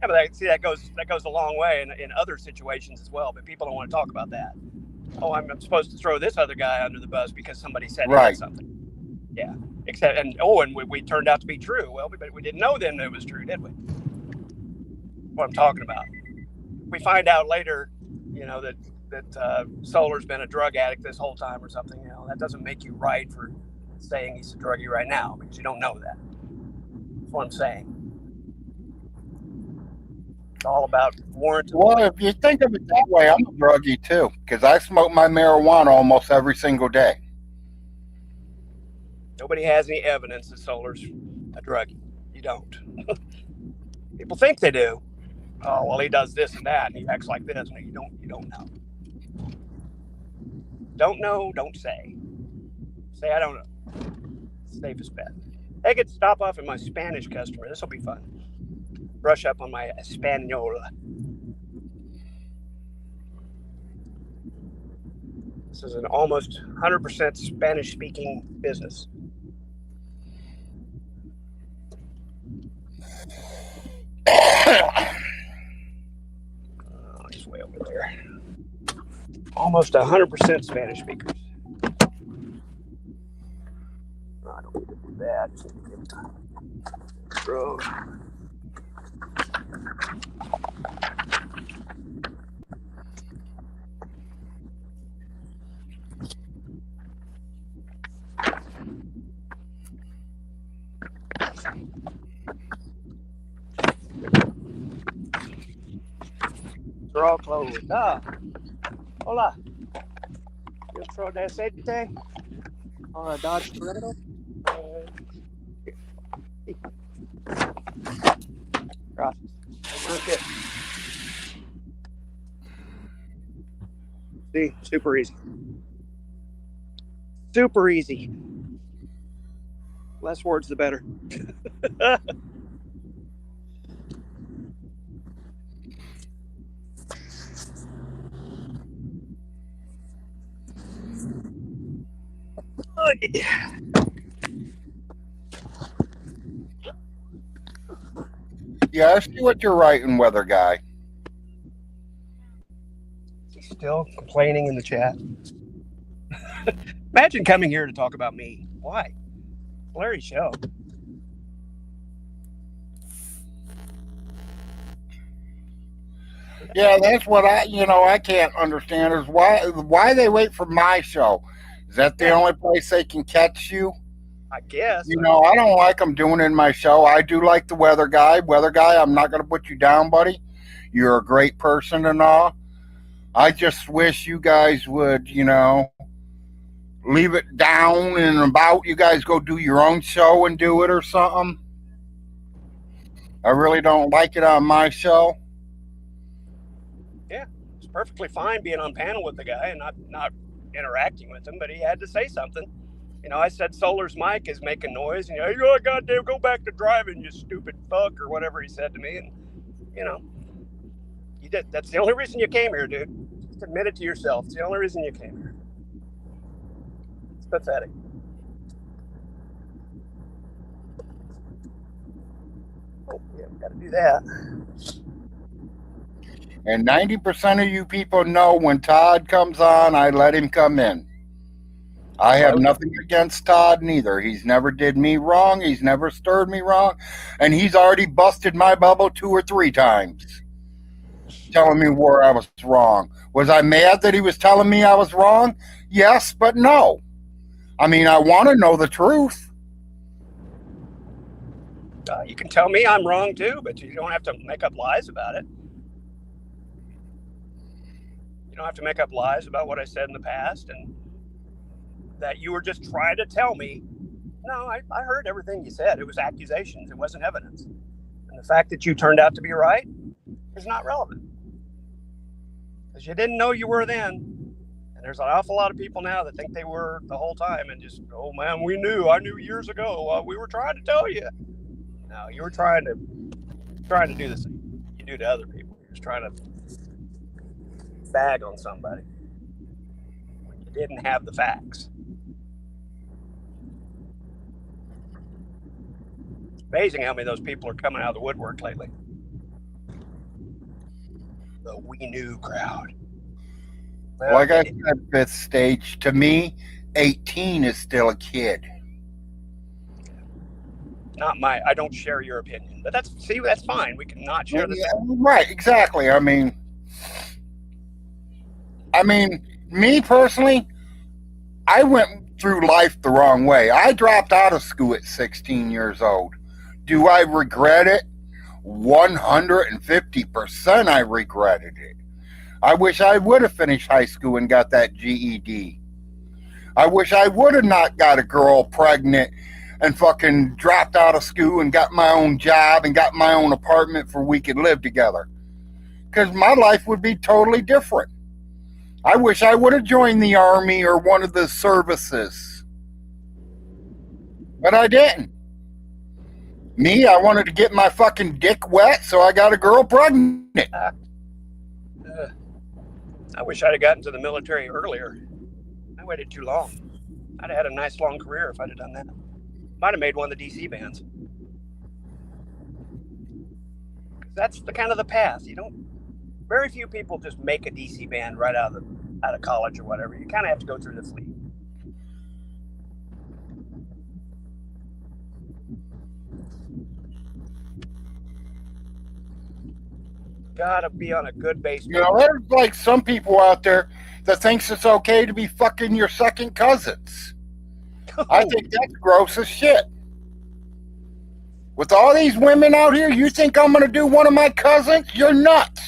Yeah, but that goes a long way in other situations as well. But people don't want to talk about that. Oh, I'm supposed to throw this other guy under the bus because somebody said something. Yeah. And we turned out to be true. Well, but we didn't know then that it was true, did we? What I'm talking about. We find out later, that Solar's been a drug addict this whole time or something. That doesn't make you right for saying he's a druggie right now because you don't know that. That's what I'm saying. It's all about warrant. Well, if you think of it that way, I'm a druggie too because I smoke my marijuana almost every single day. Nobody has any evidence that Solar's a druggie. You don't. People think they do. Oh, well, he does this and that, and he acts like this. No, you don't know. Don't know, don't say. Say, I don't know. Safest bet. I could stop off at my Spanish customer. This will be fun. Brush up on my Espanol. This is an almost 100% Spanish-speaking business. He's way over there. Almost 100% Spanish speakers. I don't need to do that. Just need to give time. Bro. They're all closed. Hola. You throw de aceite on a Dodge Toretto? Gracias. See, super easy. Super easy. Less words, the better. Yeah, I see what you're writing, weather guy. He's still complaining in the chat. Imagine coming here to talk about me. Why? Larry's show. Yeah, that's what I can't understand is why they wait for my show. Is that the only place they can catch you? I guess. I don't like them doing it in my show. I do like the weather guy. Weather guy, I'm not going to put you down, buddy. You're a great person and all. I just wish you guys would, leave it down and about. You guys go do your own show and do it or something. I really don't like it on my show. It's perfectly fine being on panel with the guy and not interacting with him, but he had to say something. You know, I said Solar's mic is making noise, and you know, goddamn, go back to driving, you stupid fuck, or whatever he said to me. And you know, you did. That's the only reason you came here, dude. Just admit it to yourself. It's the only reason you came here. It's pathetic. Oh, yeah, we got to do that. And 90% of you people know when Todd comes on, I let him come in. I have nothing against Todd neither. He's never did me wrong. He's never stirred me wrong. And he's already busted my bubble 2 or 3 times, telling me where I was wrong. Was I mad that he was telling me I was wrong? Yes, but no. I mean, I want to know the truth. You can tell me I'm wrong too, but you don't have to make up lies about it. You don't have to make up lies about what I said in the past and that you were just trying to tell me. No, I heard everything you said. It was accusations. It wasn't evidence. And the fact that you turned out to be right is not relevant. Because you didn't know you were then. And there's an awful lot of people now that think they were the whole time and just, oh man, we knew. I knew years ago. We were trying to tell you. No, you were trying to do the same you do to other people. You're just trying to bag on somebody when you didn't have the facts. It's amazing how many of those people are coming out of the woodwork lately. The we knew crowd. Well, Like I said, 5th stage, to me, 18 is still a kid. I don't share your opinion, but that's fine. We can not share the same. Right, exactly. I mean, me personally, I went through life the wrong way. I dropped out of school at 16 years old. Do I regret it? 150% I regretted it. I wish I would have finished high school and got that GED. I wish I would have not got a girl pregnant and fucking dropped out of school and got my own job and got my own apartment for we could live together. Because my life would be totally different. I wish I would have joined the army or one of the services. But I didn't. Me, I wanted to get my fucking dick wet, so I got a girl pregnant. I wish I'd have gotten to the military earlier. I waited too long. I'd have had a nice long career if I'd have done that. Might have made one of the DC bands. That's the kind of the path. Very few people just make a DC band right out of college or whatever. You kind of have to go through the fleet. Gotta be on a good base. You know, there's like some people out there that thinks it's okay to be fucking your second cousins. I think that's gross as shit. With all these women out here, you think I'm gonna do one of my cousins? You're nuts.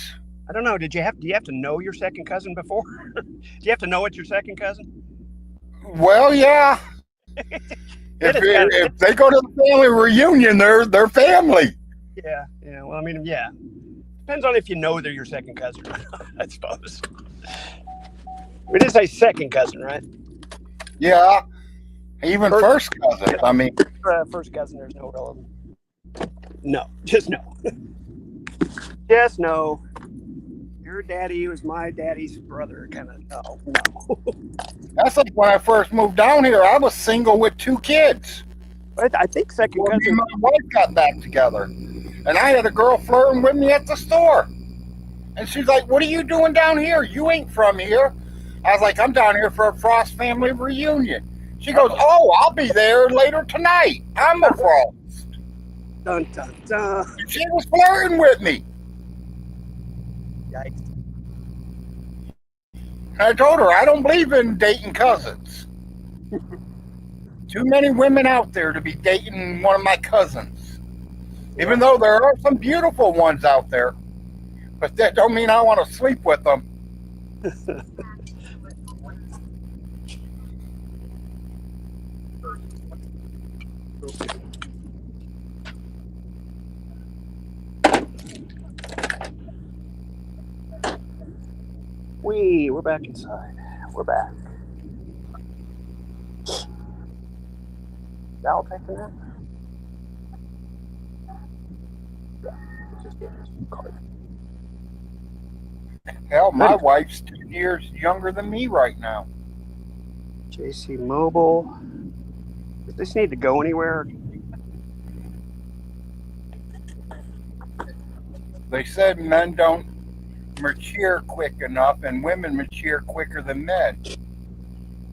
I don't know. Do you have to know your second cousin before? Do you have to know it's your second cousin? Well, yeah. If they go to the family reunion, they're family. Yeah. Well, I mean, yeah. Depends on if you know they're your second cousin or not, I suppose. We did say second cousin, right? Yeah. Even first cousin. I mean, first cousin, there's no relevance. No, just no. Just no. Your daddy was my daddy's brother, kind of. No. That's like when I first moved down here, I was single with 2 kids. But I think second Me cousin. and my wife got back together. And I had a girl flirting with me at the store. And she's like, what are you doing down here? You ain't from here. I was like, I'm down here for a Frost family reunion. She goes, oh, I'll be there later tonight. I'm a Frost. Dun, dun, dun. And she was flirting with me. Yikes. And I told her, I don't believe in dating cousins. Too many women out there to be dating one of my cousins. Even though there are some beautiful ones out there. But that don't mean I want to sleep with them. We're back inside. We're back. Val taking that? Yeah. Just get this card. Hell, my wife's 2 years younger than me right now. JC Mobile. Does this need to go anywhere? They said men don't mature quick enough and women mature quicker than men.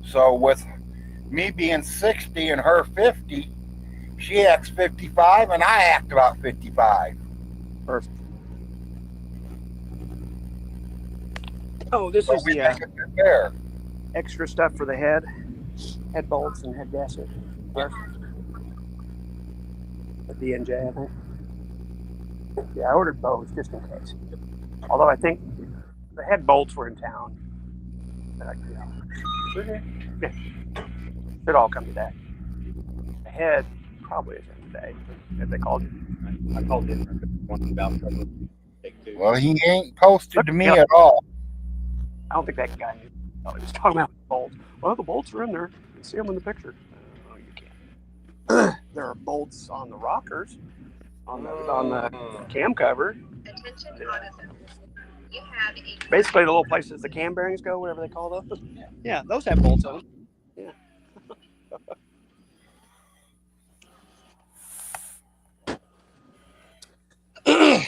So with me being 60 and her 50, she acts 55 and I act about 55. Perfect. Oh, this So is we the make it fair. extra stuff for the head bolts and head gasket. At the NJ, I think. Yeah, I ordered both just in case. Although I think the head bolts were in town. Yeah. Should all come today. The head probably is in today. If they called it. I called in one about trouble. Take two. Well, he ain't posted to me Yeah. at all. I don't think that guy knew. Oh, he was talking about the bolts. Well, the bolts are in there. You can see them in the picture. Oh, you can't. There are bolts on the rockers, on the cam cover. Attention AutoZone. You have a Basically, the little places the cam bearings go, whatever they call those. Yeah, those have bolts on them. Yeah.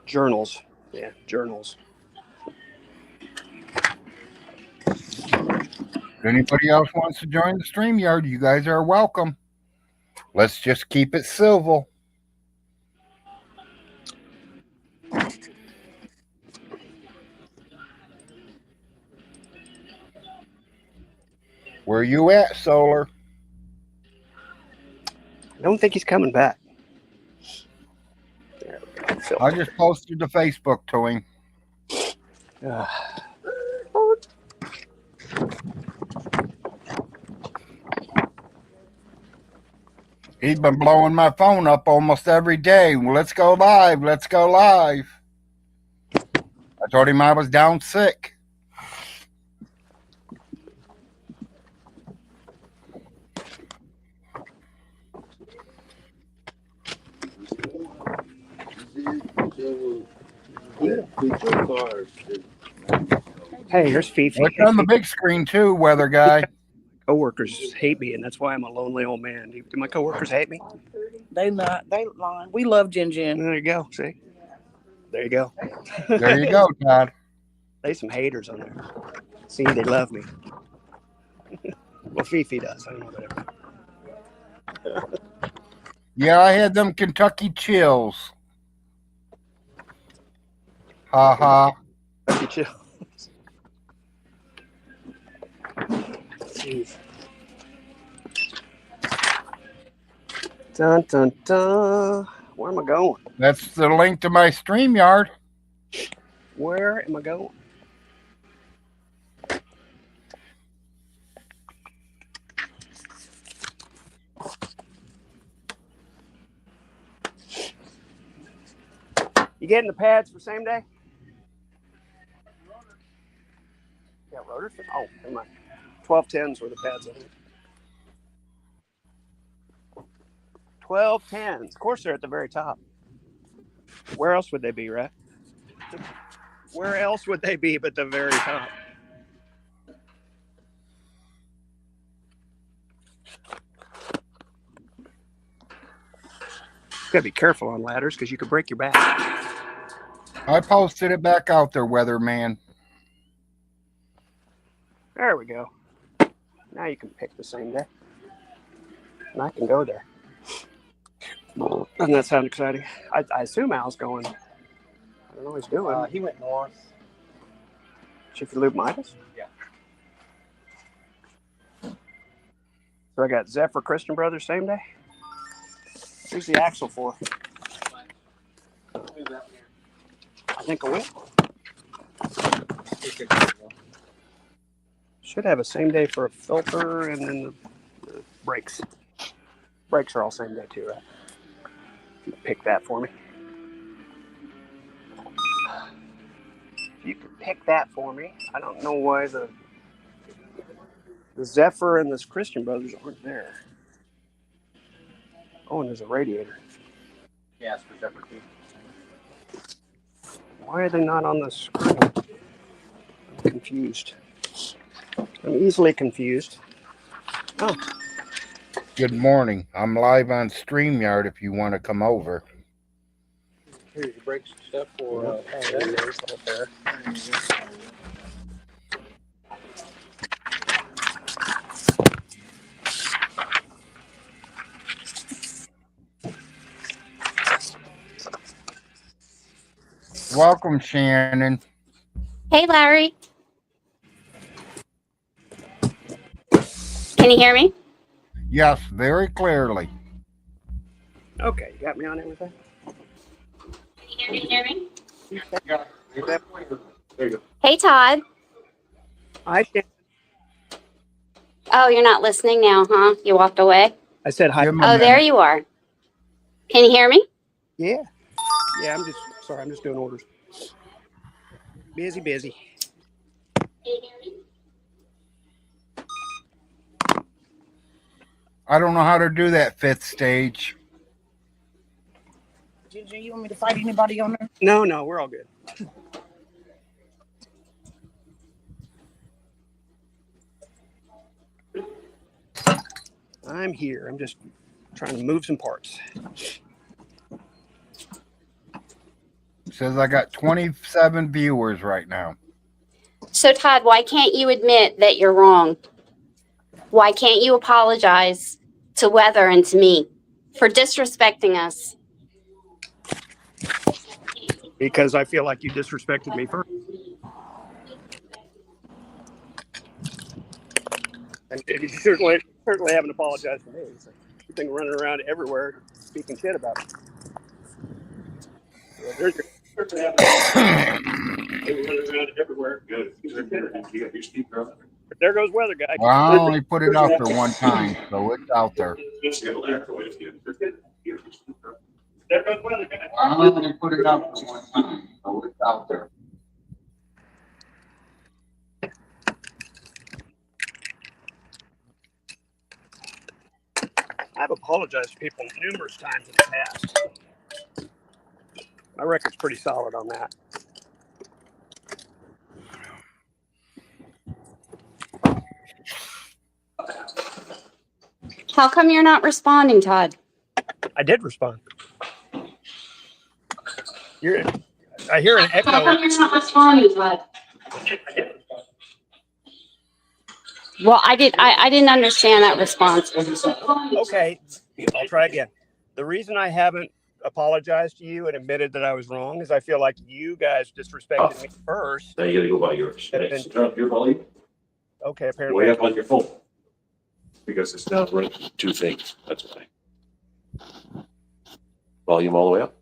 Journals. Yeah, journals. If anybody else wants to join the StreamYard, you guys are welcome. Let's just keep it civil. Where you at, Solar? I don't think he's coming back. There we go. I just posted to Facebook to him. He's been blowing my phone up almost every day. Well, let's go live. Let's go live. I told him I was down sick. Hey, here's Fifi. It's on the big screen too, weather guy. Coworkers hate me, and that's why I'm a lonely old man. Do my coworkers hate me? They not. They lying. We love Jin Jin. There you go. See? There you go. There you go, Todd. There's some haters on there. See, they love me. Well, Fifi does. I don't know whatever. Yeah, I had them Kentucky chills. Ha ha. Fifi chill. Jeez. Dun dun dun. Where am I going? That's the link to my StreamYard. Where am I going? You getting the pads for same day? Yeah, rotors. Oh, never mind. 1210s were the pads on it. 1210s. Of course, they're at the very top. Where else would they be, right? Where else would they be but the very top? You gotta be careful on ladders because you could break your back. I posted it back out there, weatherman. There we go. Now you can pick the same day. And I can go there. Doesn't that sound exciting? I assume Al's going. I don't know what he's doing. He went north. Jiffy Lube Midas? Yeah. So I got Zephyr Christian Brothers same day. Who's the axle for? I think I will. Should have a same day for a filter and then the brakes. Brakes are all same day too, right? Pick that for me. If you could pick that for me. I don't know why the Zephyr and this Christian Brothers aren't there. Oh, and there's a radiator. Yeah, it's for Zephyr too. Why are they not on the screen? I'm confused. I'm easily confused. Oh, Good morning. I'm live on StreamYard if you want to come over. Here, you break stuff for there. Welcome, Shannon. Hey, Larry. Can you hear me? Yes, very clearly. okay. You got me on everything? Can you hear me? There you go. Hey, Todd. Hi, Shannon. Oh, you're not listening now, huh? You walked away? I said hi. Give 'em a Oh, there minute. you are. Can you hear me? Yeah. Yeah, I'm just sorry. I'm just doing orders. Busy. I don't know how to do that fifth stage. Ginger, you want me to fight anybody on there? No, we're all good. I'm here. I'm just trying to move some parts. Says I got 27 viewers right now. So, Todd, why can't you admit that you're wrong? Why can't you apologize to Weather and to me for disrespecting us? Because I feel like you disrespected me first. And you certainly haven't apologized to me. It's like you thing running around everywhere speaking shit about me. So there's your running around everywhere. There goes Weather Guy. Well, I only put it out there one time, so it's out there. There goes Weather Guy. I only put it out there one time, so it's out there. I've apologized to people numerous times in the past. My record's pretty solid on that. How come you're not responding, Todd? I did respond. I hear an echo. How come you're not responding, Todd? Well, I didn't understand that response. Okay, I'll try again. The reason I haven't apologized to you and admitted that I was wrong is I feel like you guys disrespected me first. Now you gotta go by yours. And then- Turn up your volume. Okay, apparently. Way up on your phone. Because it's not running two things. That's why. Volume all the way up.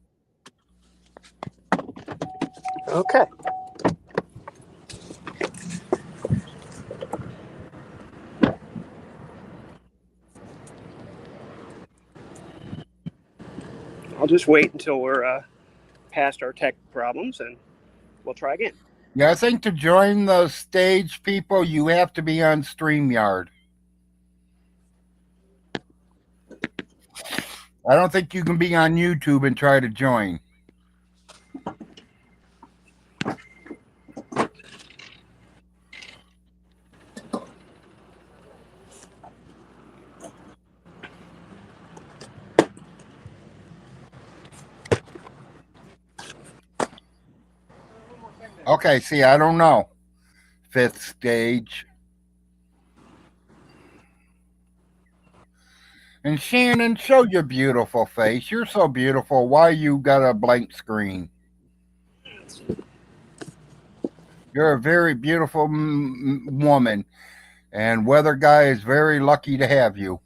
Okay. I'll just wait until we're past our tech problems and we'll try again. Yeah, I think to join the stage, people, you have to be on StreamYard. I don't think you can be on YouTube and try to join. Okay, see, I don't know. Fifth stage. And Shannon, show your beautiful face. You're so beautiful. Why you got a blank screen? You're a very beautiful woman. And Weather Guy is very lucky to have you.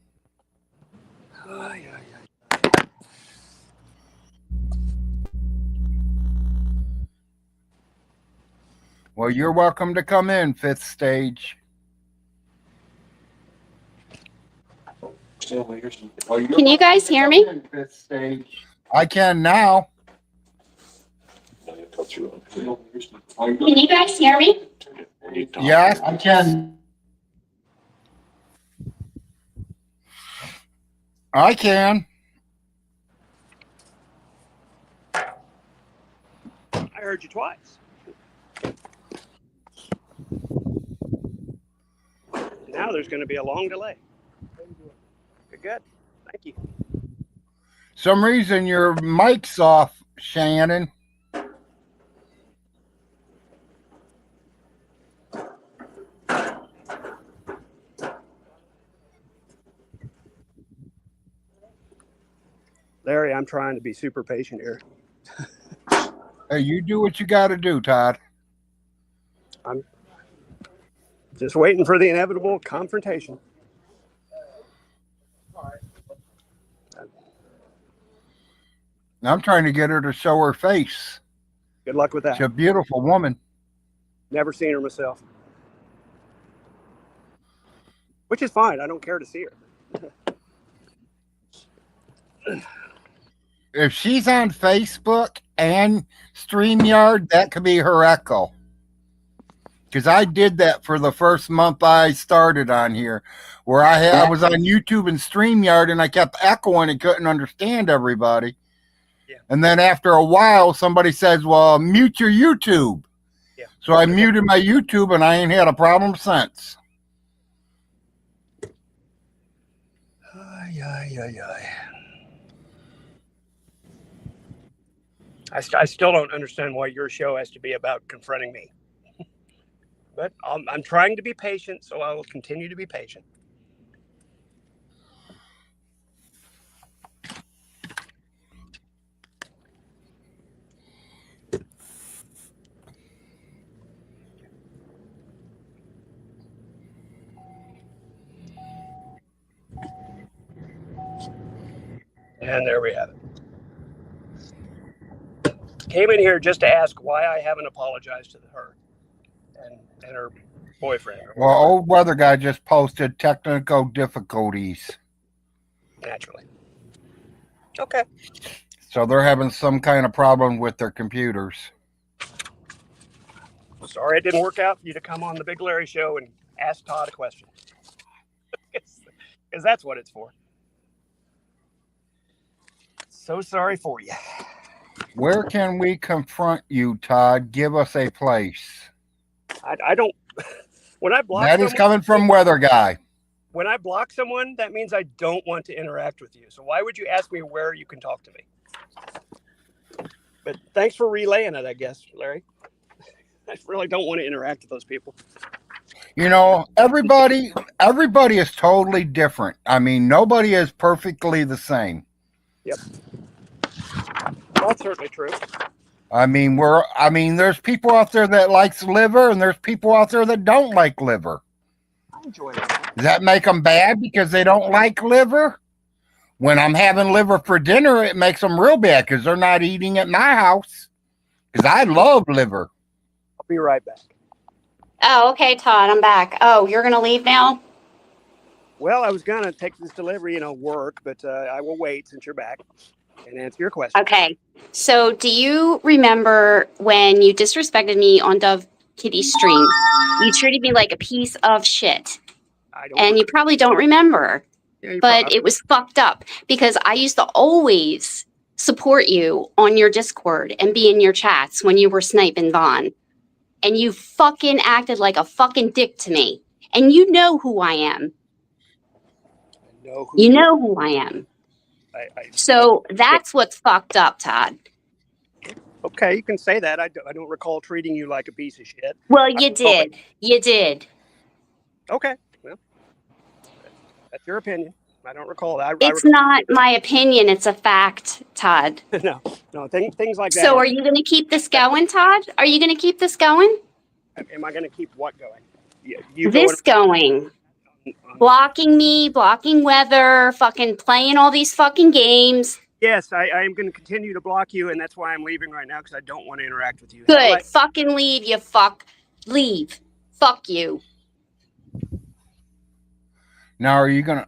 Well, you're welcome to come in, fifth stage. Can you guys hear me? Fifth stage. I can now. Can you guys hear me? Yes, I can. I can. I heard you twice. Now there's going to be a long delay. Good. Thank you. Some reason your mic's off, Shannon. Larry, I'm trying to be super patient here. Hey, you do what you got to do, Todd. I'm just waiting for the inevitable confrontation. I'm trying to get her to show her face. Good luck with that. She's a beautiful woman. Never seen her myself. Which is fine. I don't care to see her. If she's on Facebook and StreamYard, that could be her echo. Because I did that for the first month I started on here, where I was on YouTube and StreamYard, and I kept echoing and couldn't understand everybody. Yeah. And then after a while, somebody says, well, mute your YouTube. Yeah. So I muted my YouTube, and I ain't had a problem since. I still don't understand why your show has to be about confronting me. But I'm trying to be patient, so I will continue to be patient. And there we have it. Came in here just to ask why I haven't apologized to her and her boyfriend. Well, old weather guy just posted technical difficulties. Naturally. Okay. So they're having some kind of problem with their computers. Sorry it didn't work out for you to come on the Big Larry Show and ask Todd a question. Because that's what it's for. So sorry for you. Where can we confront you, Todd? Give us a place. I don't. When I block That is someone, coming from weather guy. when I block someone, that means I don't want to interact with you. So why would you ask me where you can talk to me? But thanks for relaying it, I guess, Larry. I really don't want to interact with those people. You know, everybody is totally different. I mean, nobody is perfectly the same. Yep. That's certainly true. I mean, there's people out there that likes liver, and there's people out there that don't like liver. I enjoy that. Does that make them bad because they don't like liver? When I'm having liver for dinner, it makes them real bad because they're not eating at my house. Because I love liver. I'll be right back. Oh, okay, Todd, I'm back. Oh, you're going to leave now? Well, I was going to take this delivery, work, but I will wait since you're back and answer your question. Okay. So do you remember when you disrespected me on Dove Kitty's stream? You treated me like a piece of shit. I don't. And you probably don't remember, Yeah, but it was fucked up because I used to always support you on your Discord and be in your chats when you were sniping Vaughn. And you fucking acted like a fucking dick to me. And you know who I am. You know who I am. So that's what's fucked up, Todd. Okay, you can say that. I don't recall treating you like a piece of shit. Well, you did. You did. Okay, well, that's your opinion. I don't recall that. It's not my opinion. It's a fact, Todd. no, things like that. So are you going to keep this going, Todd? Are you going to keep this going? Am I going to keep what going? This going. Blocking me, blocking weather, fucking playing all these fucking games. Yes, I am going to continue to block you, and that's why I'm leaving right now, because I don't want to interact with you. Good. Fucking leave, you fuck. Leave. Fuck you. Now, are you going to...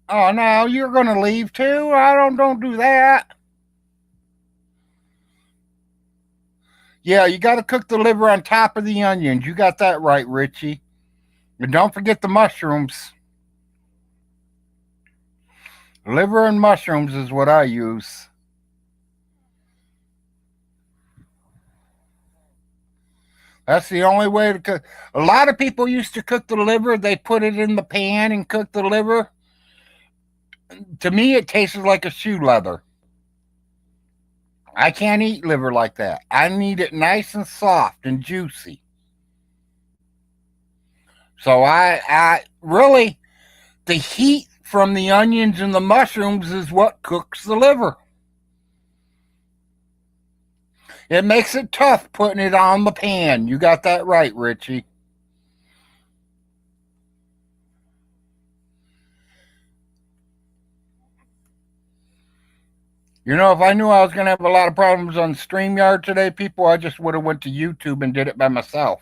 Oh, no, you're going to leave too? Don't do that. Yeah, you got to cook the liver on top of the onions. You got that right, Richie. And don't forget the mushrooms. Liver and mushrooms is what I use. That's the only way to cook. A lot of people used to cook the liver. They put it in the pan and cook the liver. To me, it tastes like a shoe leather. I can't eat liver like that. I need it nice and soft and juicy. So I really, the heat from the onions and the mushrooms is what cooks the liver. It makes it tough putting it on the pan. You got that right, Richie. You know, if I knew I was going to have a lot of problems on StreamYard today, people, I just would have went to YouTube and did it by myself.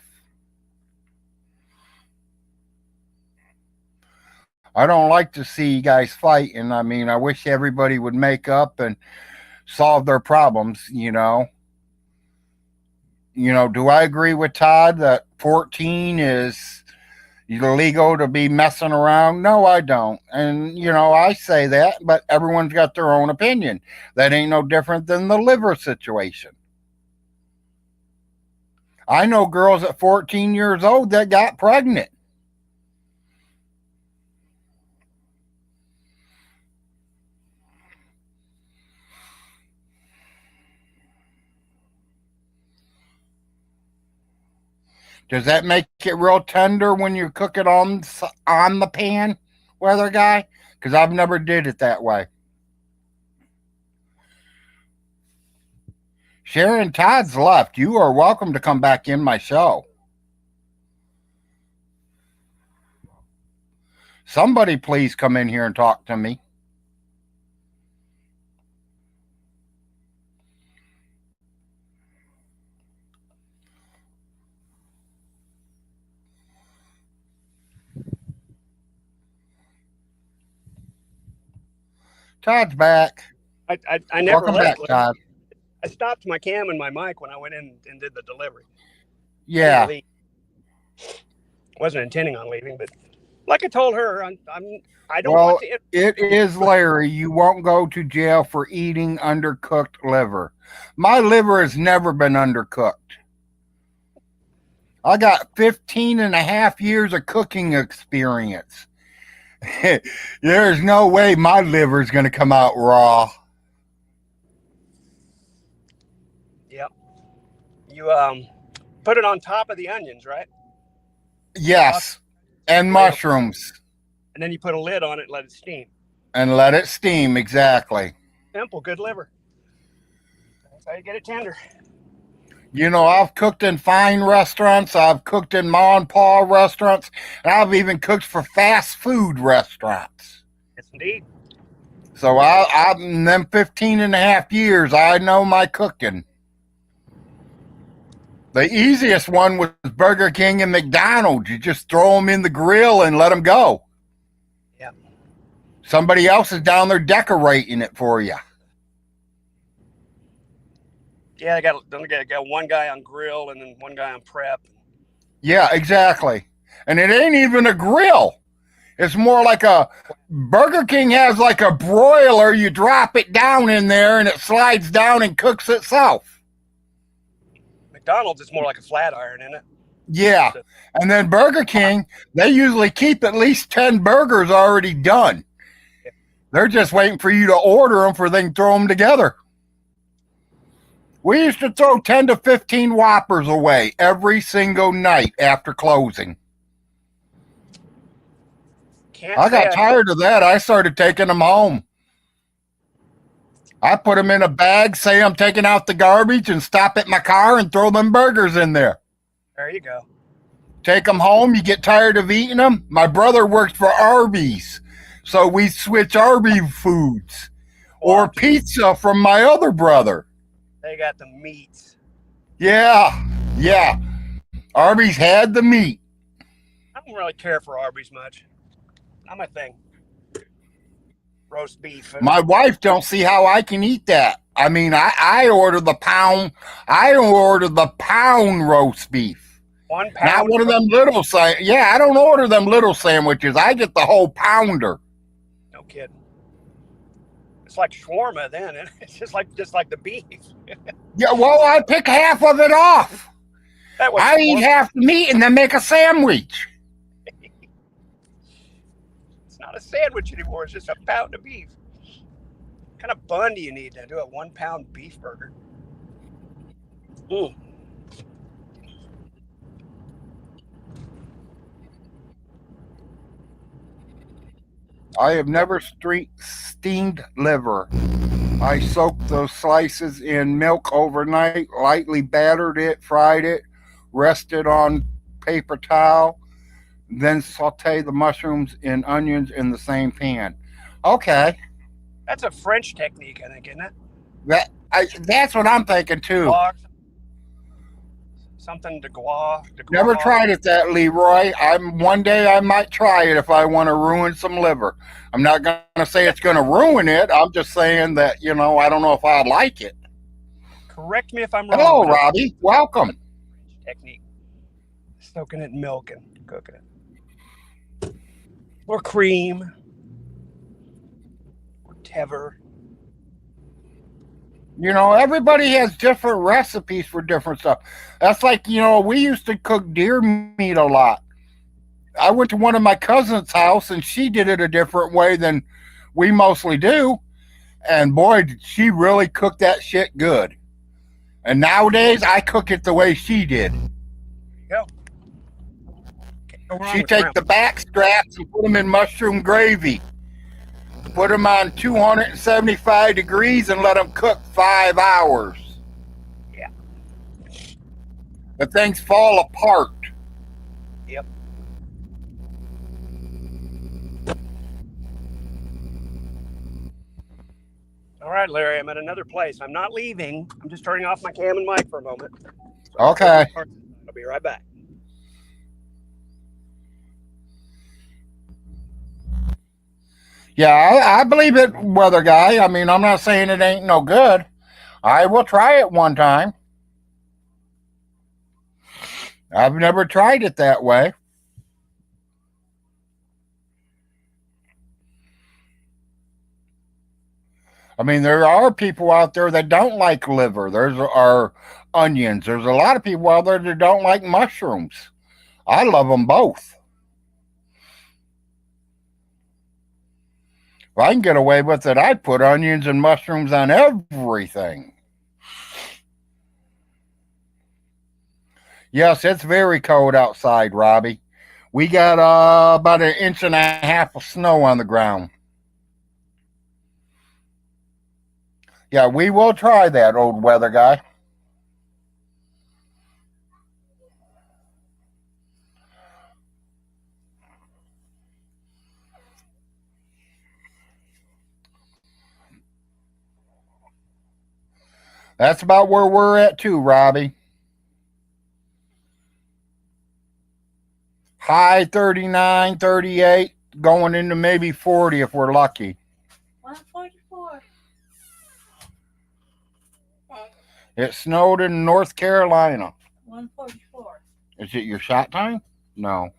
I don't like to see you guys fighting. I mean, I wish everybody would make up and solve their problems, you know. Do I agree with Todd that 14 is illegal to be messing around? No, I don't. And, I say that, but everyone's got their own opinion. That ain't no different than the liver situation. I know girls at 14 years old that got pregnant. Does that make it real tender when you cook it on the pan, weather guy? Because I've never did it that way. Sharon Todd's left. You are welcome to come back in my show. Somebody please come in here and talk to me. Todd's back. I never Welcome left. back, Todd. I stopped my cam and my mic when I went in and did the delivery. Yeah. Wasn't intending on leaving, but like I told her, I don't Well, want to. it is Larry. You won't go to jail for eating undercooked liver. My liver has never been undercooked. I got 15 and a half years of cooking experience. There's no way my liver is going to come out raw. Yep. You put it on top of the onions, right? Yes. And mushrooms. And then you put a lid on it and let it steam. And let it steam, exactly. Simple, good liver. That's how you get it tender. I've cooked in fine restaurants. I've cooked in ma and pa restaurants. And I've even cooked for fast food restaurants. Yes, indeed. So in them 15 and a half years, I know my cooking. The easiest one was Burger King and McDonald's. You just throw them in the grill and let them go. Yeah. Somebody else is down there decorating it for you. Yeah, they got one guy on grill and then one guy on prep. Yeah, exactly. And it ain't even a grill. It's more like Burger King has like a broiler. You drop it down in there and it slides down and cooks itself. McDonald's, it's more like a flat iron, isn't it? Yeah. And then Burger King, they usually keep at least 10 burgers already done. They're just waiting for you to order them for they can throw them together. We used to throw 10 to 15 Whoppers away every single night after closing. I got tired of that. I started taking them home. I put them in a bag, say I'm taking out the garbage, and stop at my car and throw them burgers in there. There you go. Take them home. You get tired of eating them. My brother worked for Arby's, so we switch Arby's foods or pizza from my other brother. They got the meats. Yeah. Arby's had the meat. I don't really care for Arby's much. Not my thing. Roast beef. My wife don't see how I can eat that. I mean, I ordered the pound. I ordered the pound roast beef. 1 Not pound. one of them little Yeah, I don't order them little sandwiches. I get the whole pounder. No kidding. It's like shawarma then. And it's just like the beef. Yeah, well, I pick half of it off. That was I eat half the meat and then make a sandwich. It's not a sandwich anymore. It's just a pound of beef. What kind of bun do you need to do a 1 pound beef burger? Mm. I have never steamed liver. I soaked those slices in milk overnight, lightly battered it, fried it, rested on paper towel, then saute the mushrooms and onions in the same pan. Okay, That's a French technique, I think, isn't it? that's what I'm thinking too. Guac, something de guac. Never tried it, that Leroy. One day I might try it if I want to ruin some liver. I'm not gonna say it's gonna ruin it. I'm just saying that I don't know if I'd like it. Correct me if I'm wrong. Hello, but that's Robbie. Welcome. a French technique. Soaking it in milk and cooking it. Or cream. Or Tever. Everybody has different recipes for different stuff. That's like, we used to cook deer meat a lot. I went to one of my cousin's house and she did it a different way than we mostly do. And boy, did she really cook that shit good. And nowadays I cook it the way she did. Go. Can't go wrong She with take Grandma. the back straps and put them in mushroom gravy. Put them on 275 degrees and let them cook 5 hours. Yeah. The things fall apart. Yep. All right, Larry, I'm at another place. I'm not leaving. I'm just turning off my cam and mic for a moment. Okay. I'll be right back. Yeah, I believe it, weather guy. I mean, I'm not saying it ain't no good. I will try it one time. I've never tried it that way. I mean, there are people out there that don't like liver. There's are onions. There's a lot of people out there that don't like mushrooms. I love them both. If I can get away with it, I'd put onions and mushrooms on everything. Yes, it's very cold outside, Robbie. We got about 1.5 inches of snow on the ground. Yeah, we will try that, old weather guy. That's about where we're at too, Robbie. High 39, 38, going into maybe 40 if we're lucky. 144. It snowed in North Carolina. 144. Is it your shot time? No.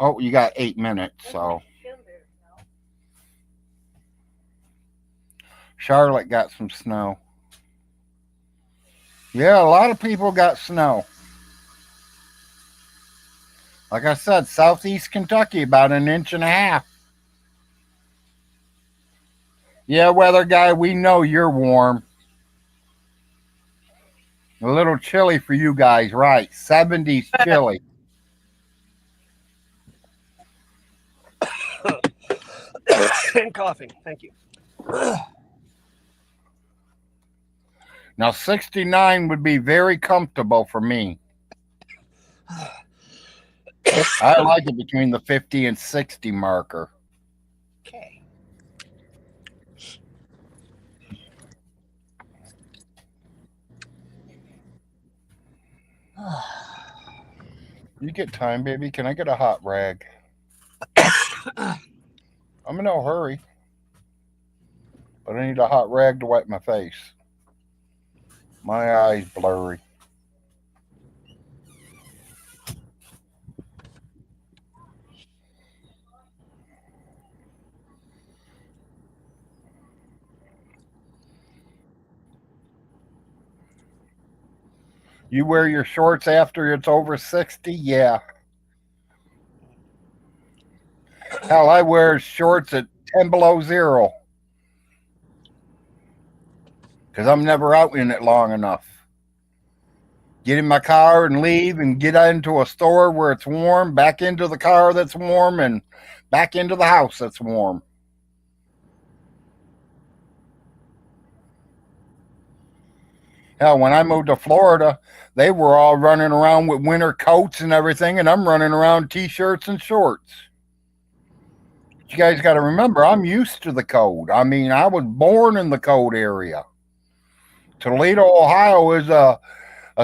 Oh, you got 8 minutes, so. Charlotte got some snow. Yeah, a lot of people got snow. Like I said, southeast Kentucky, about 1.5 inches. Yeah, weather guy, we know you're warm. A little chilly for you guys, right? 70s chilly. And coughing. Thank you. Now, 69 would be very comfortable for me. I like it between the 50 and 60 marker. Okay. You get time, baby. Can I get a hot rag? I'm in no hurry. But I need a hot rag to wipe my face. My eyes blurry. You wear your shorts after it's over 60? Yeah. Hell, I wear shorts at 10 below zero because I'm never out in it long enough. Get in my car and leave and get into a store where it's warm, back into the car that's warm, and back into the house that's warm. Hell, when I moved to Florida, they were all running around with winter coats and everything, and I'm running around t-shirts and shorts. But you guys got to remember, I'm used to the cold. I mean, I was born in the cold area. Toledo, Ohio is a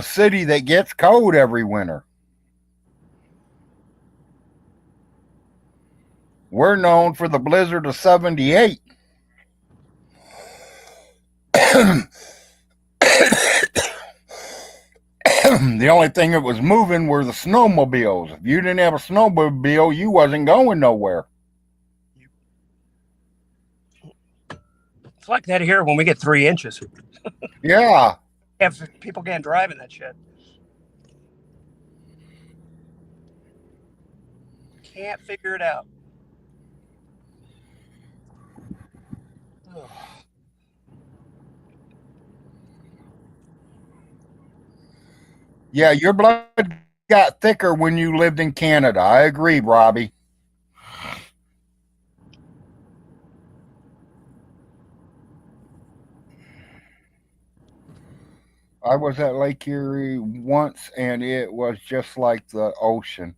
city that gets cold every winter. We're known for the blizzard of 78. The only thing that was moving were the snowmobiles. If you didn't have a snowmobile, you wasn't going nowhere. It's like that here when we get 3 inches. Yeah. If people can't drive in that shit. Can't figure it out. Ugh. Yeah, your blood got thicker when you lived in Canada. I agree, Robbie. I was at Lake Erie once, and it was just like the ocean.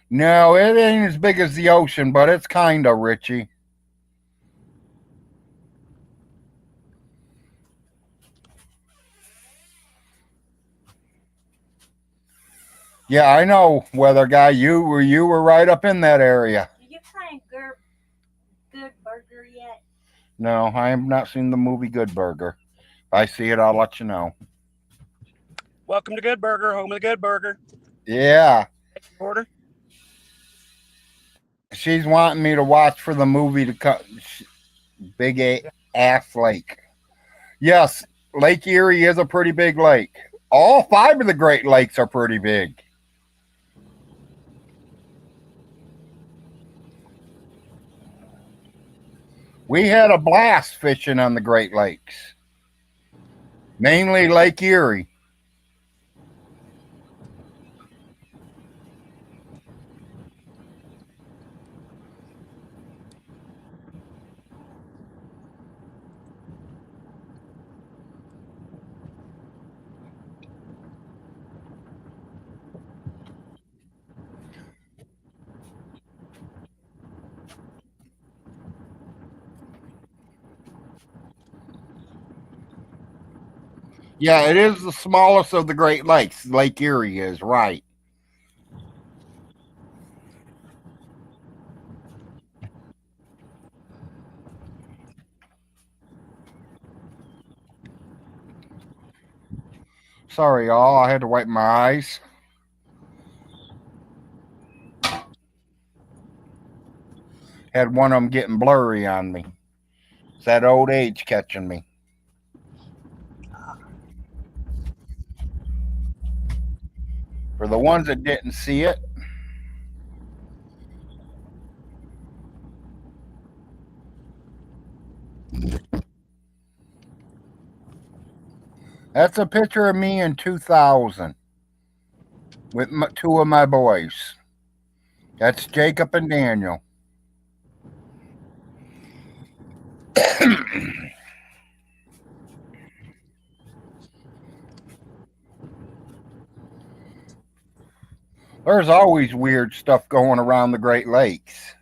No, it ain't as big as the ocean, but it's kind of, Richie. Yeah, I know, weather guy. You were right up in that area. Did you find Good Burger yet? No, I have not seen the movie Good Burger. If I see it, I'll let you know. Welcome to Good Burger, home of the Good Burger. Yeah. Order. She's wanting me to watch for the movie to cut Big Ass Lake. Yes, Lake Erie is a pretty big lake. All 5 of the Great Lakes are pretty big. We had a blast fishing on the Great Lakes, mainly Lake Erie. Yeah, it is the smallest of the Great Lakes. Lake Erie is, right. Sorry, y'all. I had to wipe my eyes. Had one of them getting blurry on me. It's that old age catching me. For the ones that didn't see it, that's a picture of me in 2000 with 2 of my boys. That's Jacob and Daniel. There's always weird stuff going around the Great Lakes.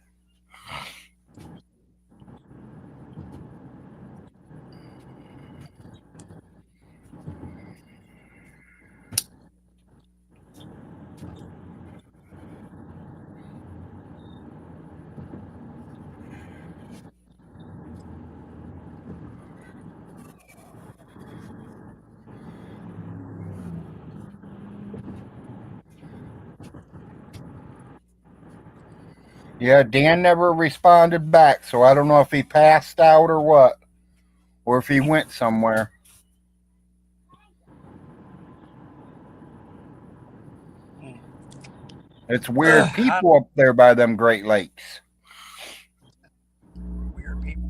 Yeah, Dan never responded back, so I don't know if he passed out or what, or if he went somewhere. It's weird people up there by them Great Lakes. Weird people.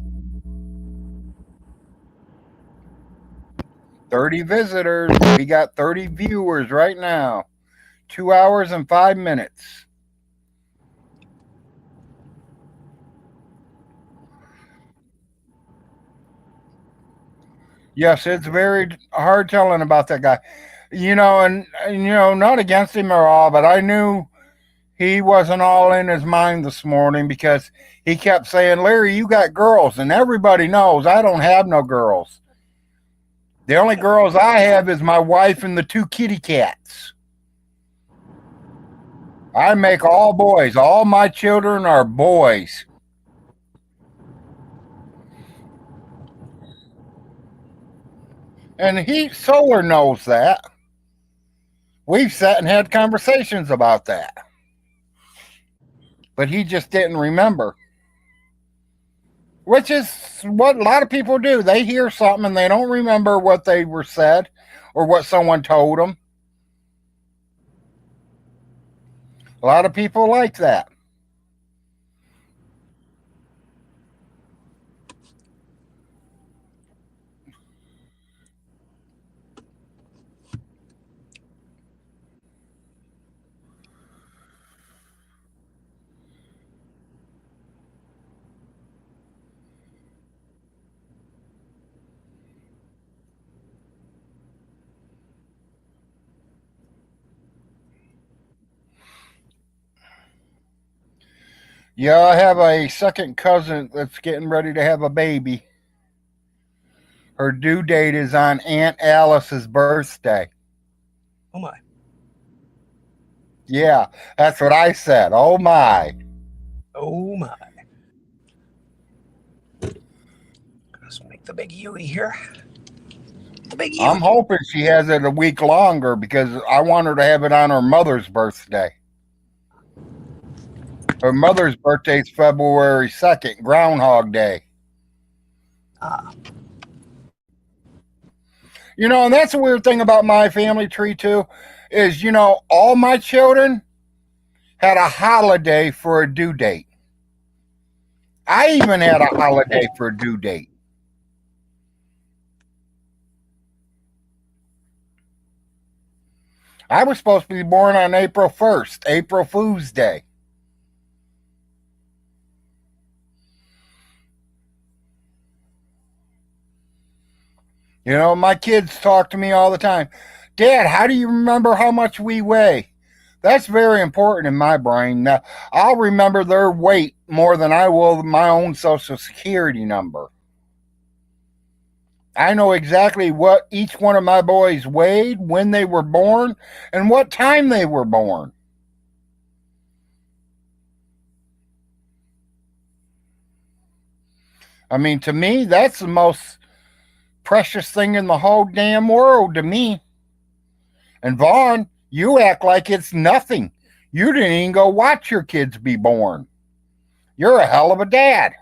30 visitors. We got 30 viewers right now. 2 hours and 5 minutes. Yes, it's very hard telling about that guy. And not against him at all, but I knew he wasn't all in his mind this morning because he kept saying, Larry, you got girls, and everybody knows I don't have no girls. The only girls I have is my wife and the 2 kitty cats. I make all boys. All my children are boys. And Solar knows that. We've sat and had conversations about that. But he just didn't remember. Which is what a lot of people do. They hear something and they don't remember what they were said or what someone told them. A lot of people like that. Yeah, I have a second cousin that's getting ready to have a baby. Her due date is on Aunt Alice's birthday. Oh my. Yeah, that's what I said. Oh my. Oh my. Let's make the big Yui here. The big Yui. I'm hoping she has it a week longer because I want her to have it on her mother's birthday. Her mother's birthday is February 2nd, Groundhog Day. And that's a weird thing about my family tree too, is, all my children had a holiday for a due date. I even had a holiday for a due date. I was supposed to be born on April 1st, April Fool's Day. My kids talk to me all the time. Dad, how do you remember how much we weigh? That's very important in my brain. Now, I'll remember their weight more than I will my own Social Security number. I know exactly what each one of my boys weighed, when they were born, and what time they were born. I mean, to me, that's the most precious thing in the whole damn world to me. And Vaughn, you act like it's nothing. You didn't even go watch your kids be born. You're a hell of a dad.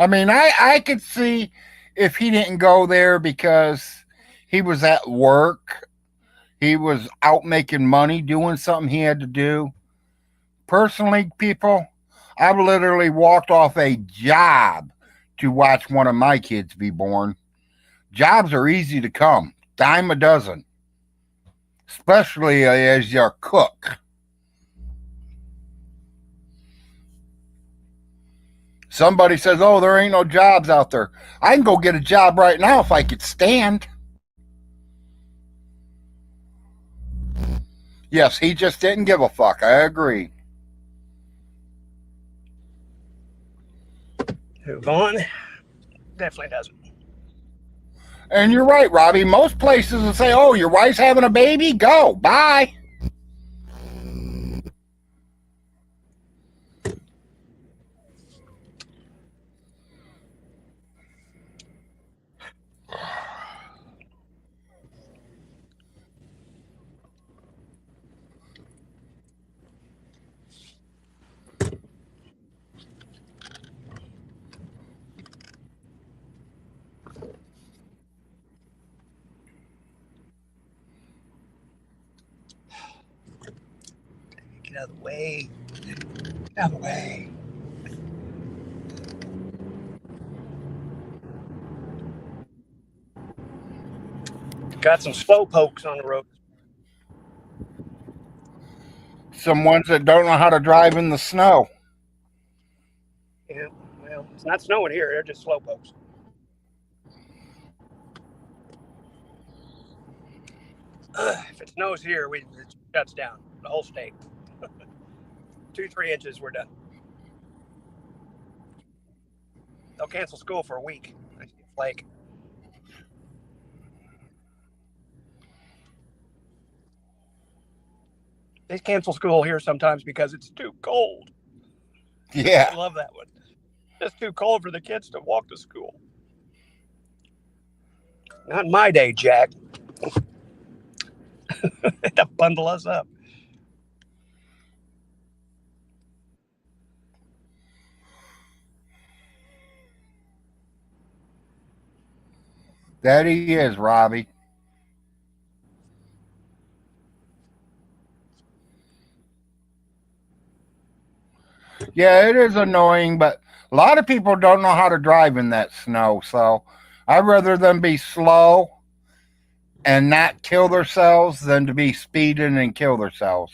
I mean, I could see if he didn't go there because he was at work. He was out making money, doing something he had to do. Personally, people, I've literally walked off a job to watch one of my kids be born. Jobs are easy to come, dime a dozen, especially as your cook. Somebody says, oh, there ain't no jobs out there. I can go get a job right now if I could stand. Yes, he just didn't give a fuck. I agree. Vaughn definitely doesn't. And you're right, Robbie. Most places will say, "Oh, your wife's having a baby? Go. Bye." Get out of the way. Get out of the way. Got some slow pokes on the road. Some ones that don't know how to drive in the snow. Yeah, well, it's not snowing here. They're just slow pokes. If it snows here, it shuts down the whole state. 2-3 inches, we're done. They'll cancel school for a week. I see a flake. They cancel school here sometimes because it's too cold. I Yeah. love that one. It's too cold for the kids to walk to school. Not in my day, Jack. To bundle us up. That he is, Robbie. Yeah, it is annoying, but a lot of people don't know how to drive in that snow. So I'd rather them be slow and not kill themselves than to be speeding and kill themselves.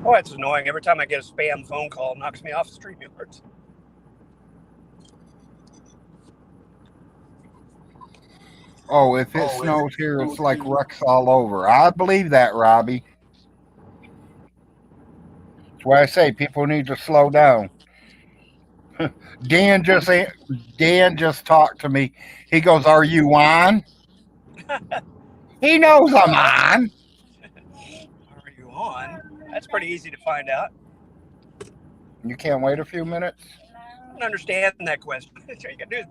Oh, it's annoying. Every time I get a spam phone call, it knocks me off StreamYards. Oh, if it snows here, it's like wrecks all over. I believe that, Robbie. That's why I say people need to slow down. Dan just talked to me. He goes, "Are you on?" He knows I'm on. Are you on? That's pretty easy to find out. You can't wait a few minutes? I don't understand that question. All you gotta do is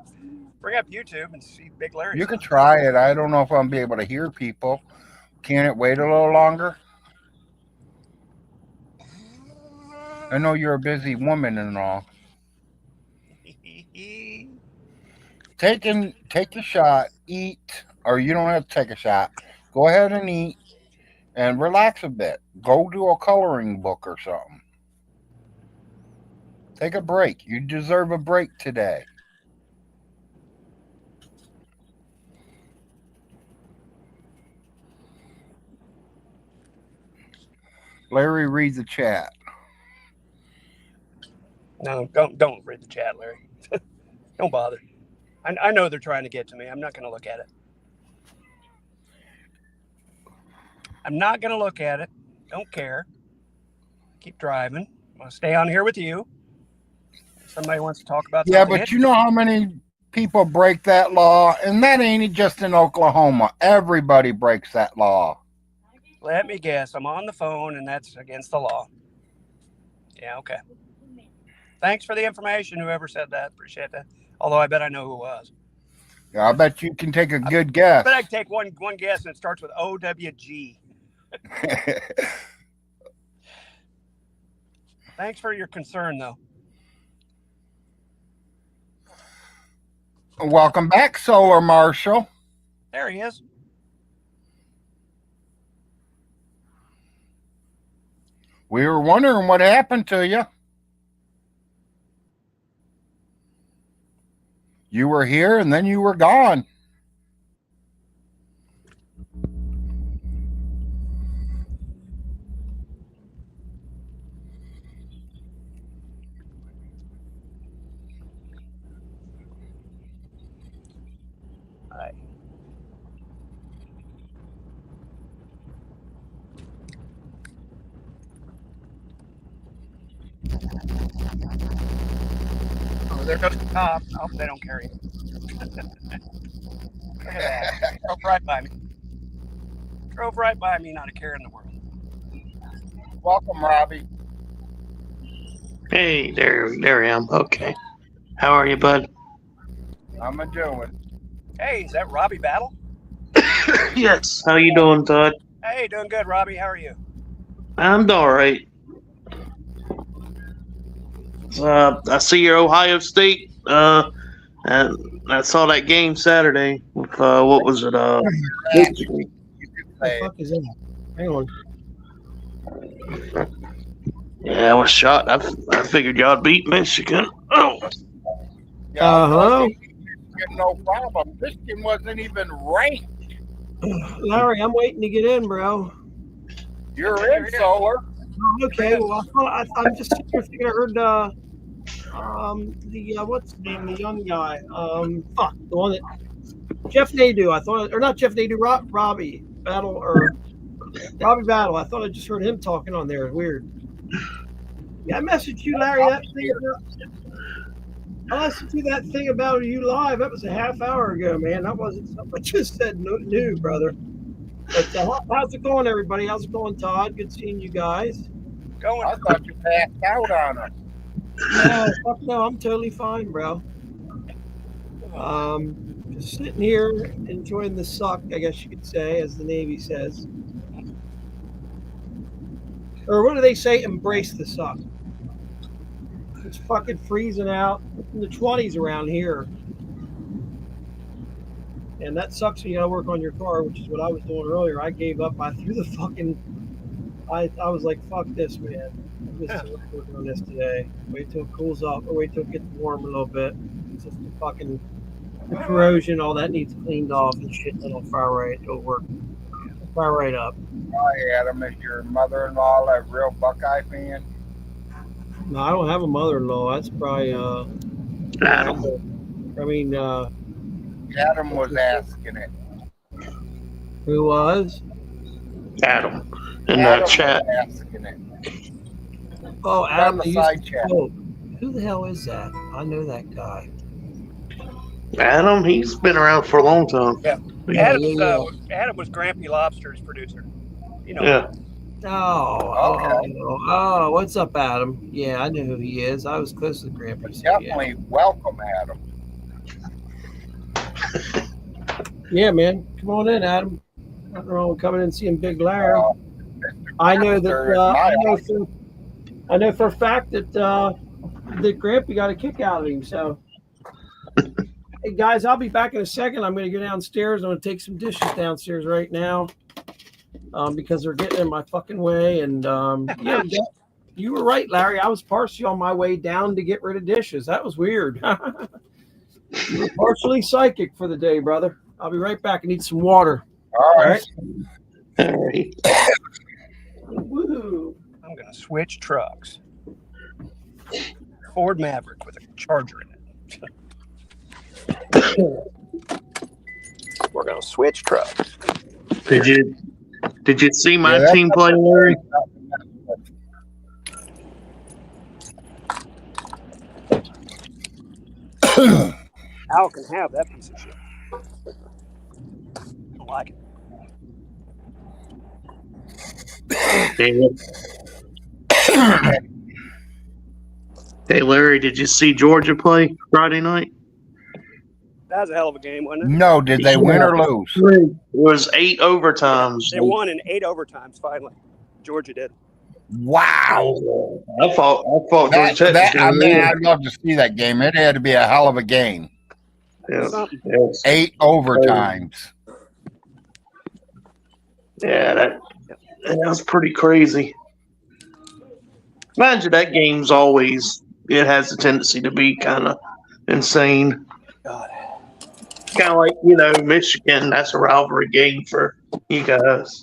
bring up YouTube and see Big Larry. You can try it. I don't know if I'm be able to hear people. Can it wait a little longer? I know you're a busy woman and all. Take a shot, eat, or you don't have to take a shot. Go ahead and eat and relax a bit. Go do a coloring book or something. Take a break. You deserve a break today. Larry, read the chat. No, don't read the chat, Larry. Don't bother. I know they're trying to get to me. I'm not going to look at it. I'm not going to look at it. Don't care. Keep driving. I'm going to stay on here with you. If somebody wants to talk about Yeah, something but you know how many people break that law? And that ain't just in Oklahoma. Everybody breaks that law. let me guess. I'm on the phone, and that's against the law. Yeah, okay. Thanks for the information, whoever said that. Appreciate that. Although I bet I know who it was. Yeah, I bet you can take a good guess. But I can take one guess, and it starts with OWG. Thanks for your concern, though. Welcome back, Solar Marshal. There he is. We were wondering what happened to you. You were here and then you were gone. Right. Oh, there goes the cop. I hope they don't carry him. Look at that. Drove right by me. Drove right by me, not a care in the world. Welcome, Robbie. Hey, there I am. Okay. How are you, bud? I'm a doing. Hey, is that Robbie Battle? Yes. How you doing, Todd? Hey, doing good, Robbie. How are you? I'm all right. I see your Ohio State. And I saw that game Saturday with what was it? Michigan. What the fuck is that? Hang on. Yeah, I was shocked. I figured y'all beat Michigan. Oh, Yeah, no problem. Michigan wasn't even ranked. Larry, I'm waiting to get in, bro. You're in, Solar. Okay, well, I'm just sitting here thinking I heard what's his name, the young guy, the one that Jeff Nadeau. I thought, or not Jeff Nadeau, Robbie Battle. I thought I just heard him talking on there. Weird. Yeah, I messaged you, Larry. That thing. I listened to that thing about you live. That was a half hour ago, man. That wasn't something I just said new, brother. But how's it going, everybody? How's it going, Todd? Good seeing you guys. Going. I thought you passed out on us. No, fuck no, I'm totally fine, bro. Just sitting here enjoying the suck, I guess you could say, as the Navy says. Or what do they say? Embrace the suck. It's fucking freezing out in the 20s around here. And that sucks when you gotta work on your car, which is what I was doing earlier. I gave up. I threw the fucking. I was like, fuck this, man. I'm just working on this today. Wait till it cools off, or wait till it gets warm a little bit. It's just the fucking the corrosion, all that needs cleaned off and shit. Then it'll fire right. It'll work. It'll fire right up. Hi, Adam. Is your mother-in-law a real Buckeye fan? No, I don't have a mother-in-law. That's probably Adam. I mean, Adam was asking it. who was? Adam in Adam the chat. was asking it. Oh, On Adam. the Who side chat. the hell is that? I know that guy. Adam, he's been around for a long time. Yeah. Yeah. Adam was Grampy Lobster's producer. You know. Yeah. Oh, what's up, Adam? Yeah, I know who he is. I was close to Grampy. So Definitely welcome, Adam. yeah, man. Come on in, Adam. Nothing wrong with coming in and seeing Big Larry. I know that. I know for a fact that that Grampy got a kick out of him. So, hey guys, I'll be back in a second. I'm going to go downstairs. I'm going to take some dishes downstairs right now because they're getting in my fucking way. And yeah, you were right, Larry. I was partially on my way down to get rid of dishes. That was weird. You were partially psychic for the day, brother. I'll be right back. I need some water. All right. All right. Woo. I'm gonna switch trucks. Ford Maverick with a Charger in it. We're gonna switch trucks. Did you see my Yeah, team play, Larry? Al can have that piece of shit. I don't like it. Hey, Larry, did you see Georgia play Friday night? That was a hell of a game, wasn't it? No, did they win or lose? It was 8 overtimes. They won in 8 overtimes. Finally, Georgia did. Wow. I thought Georgia Tech was I gonna mean, win. I'd love to see that game. It had to be a hell of a game. Yeah. Something. Yes. 8 overtimes. Yeah, that was pretty crazy. Imagine that game's always, it has a tendency to be kind of insane. God. Kind of like, Michigan. That's a rivalry game for you guys.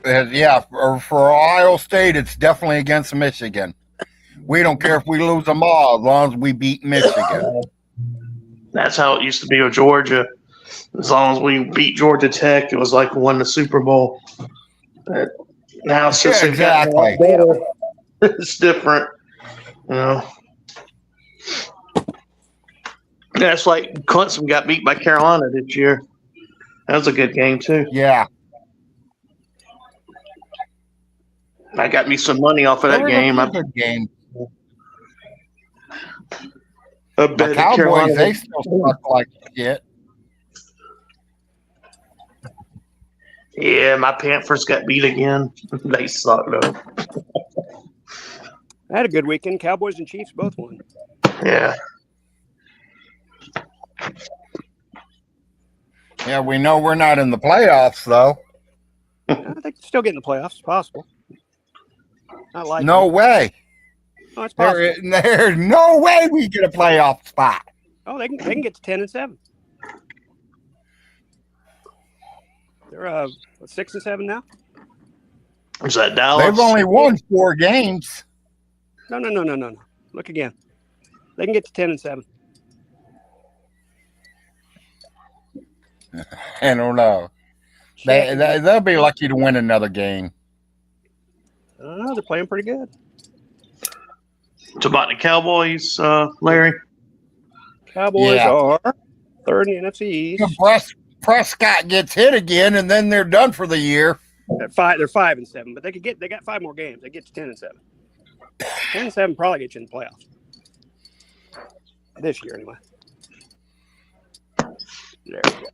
Yeah, for Ohio State, it's definitely against Michigan. We don't care if we lose them all as long as we beat Michigan. That's how it used to be with Georgia. As long as we beat Georgia Tech, it was like we won the Super Bowl. But now, since they've gotten a lot better, it's different. That's like Clemson got beat by Carolina this year. That was a good game too. Yeah. I got me some money off of that game. A good game. I The bet Cowboys, Carolina. they still suck like shit. Yeah, my Panthers got beat again. They suck though. I had a good weekend. Cowboys and Chiefs both won. Yeah. Yeah, we know we're not in the playoffs, though. I think still getting the playoffs. It's possible. Not like No way. Oh, it's possible. There's no way we get a playoff spot. Oh, they can get to 10-7. They're 6-7 now. Is that Dallas? They've only won 4 games. No. Look again. They can get to 10-7. I don't know. They'll be lucky to win another game. I don't know. They're playing pretty good. It's about the Cowboys, Larry. Cowboys are third in the NFC East. Prescott gets hit again, and then they're done for the year. They're 5-7, but they got 5 more games. They get to 10-7. 10-7 probably get you in the playoffs this year, anyway. There we go.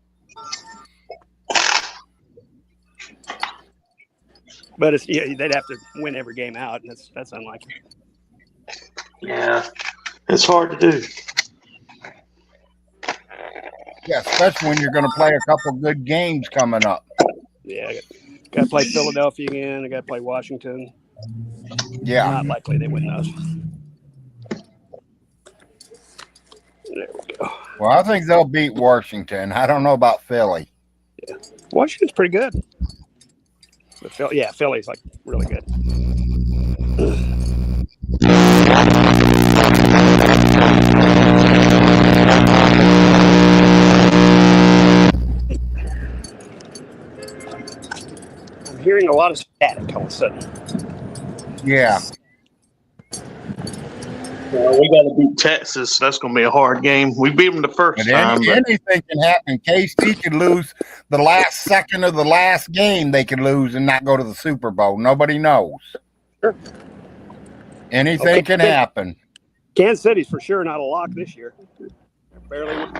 But they'd have to win every game out, and that's unlikely. Yeah, it's hard to do. Yeah, especially when you're going to play a couple good games coming up. Yeah, got to play Philadelphia again. I got to play Washington. Yeah. Not likely they win those. There we go. Well, I think they'll beat Washington. I don't know about Philly. Yeah, Washington's pretty good. But Philly's like really good. I'm hearing a lot of static all of a sudden. Yeah. Well, we got to beat Texas. That's going to be a hard game. We beat them the first time. Anything can happen. KC could lose the last second of the last game. They could lose and not go to the Super Bowl. Nobody knows. Sure. Anything can happen. Kansas City's for sure not a lock this year. They're barely won.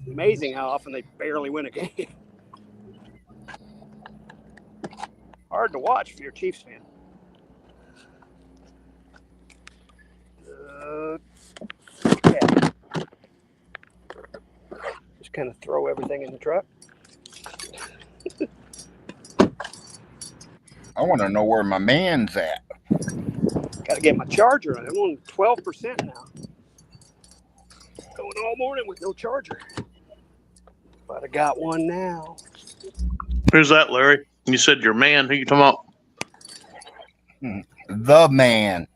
Amazing how often they barely win a game. Hard to watch if you're a Chiefs fan. Yeah. Just kind of throw everything in the truck. I want to know where my man's at. Got to get my charger on. I'm on 12% now. Going all morning with no charger. But I got one now. Who's that, Larry? You said your man. Who you talking about? The man.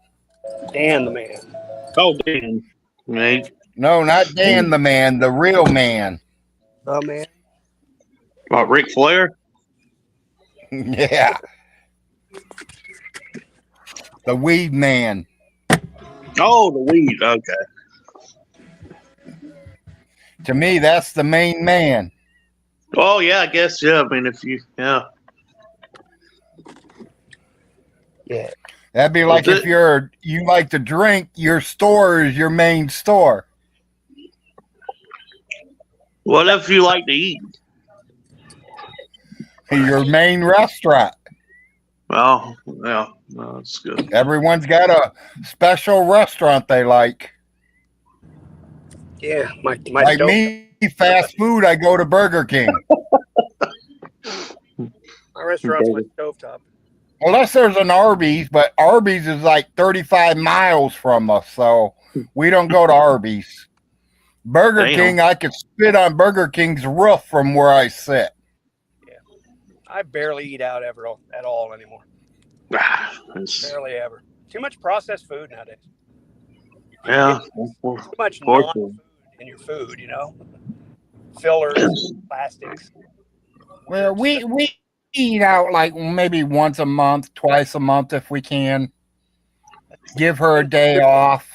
Dan the man. Oh, Dan. Right. No, not Dan the man. The real man. The man. Ric Flair? Yeah. The weed man. Oh, the weed. Okay. To me, that's the main man. Oh, yeah, I guess. Yeah. I mean, if you, yeah. Yeah. That'd be like if you like to drink, your store is your main store. What if you like to eat? Your main restaurant. Well, yeah, no, that's good. Everyone's got a special restaurant they like. Yeah, my Like stove. me, fast food, I go to Burger King. My restaurant's my stovetop. Unless there's an Arby's, but Arby's is like 35 miles from us, so We don't go to Arby's. Burger Damn. King, I could spit on Burger King's roof from where I sit. I barely eat out ever at all anymore. It's- Barely ever. Too much processed food nowadays. yeah. Too much Fortunately. non-food in your food, Fillers, plastics. Well, we eat out like maybe once a month, twice a month if we can. Give her a day off.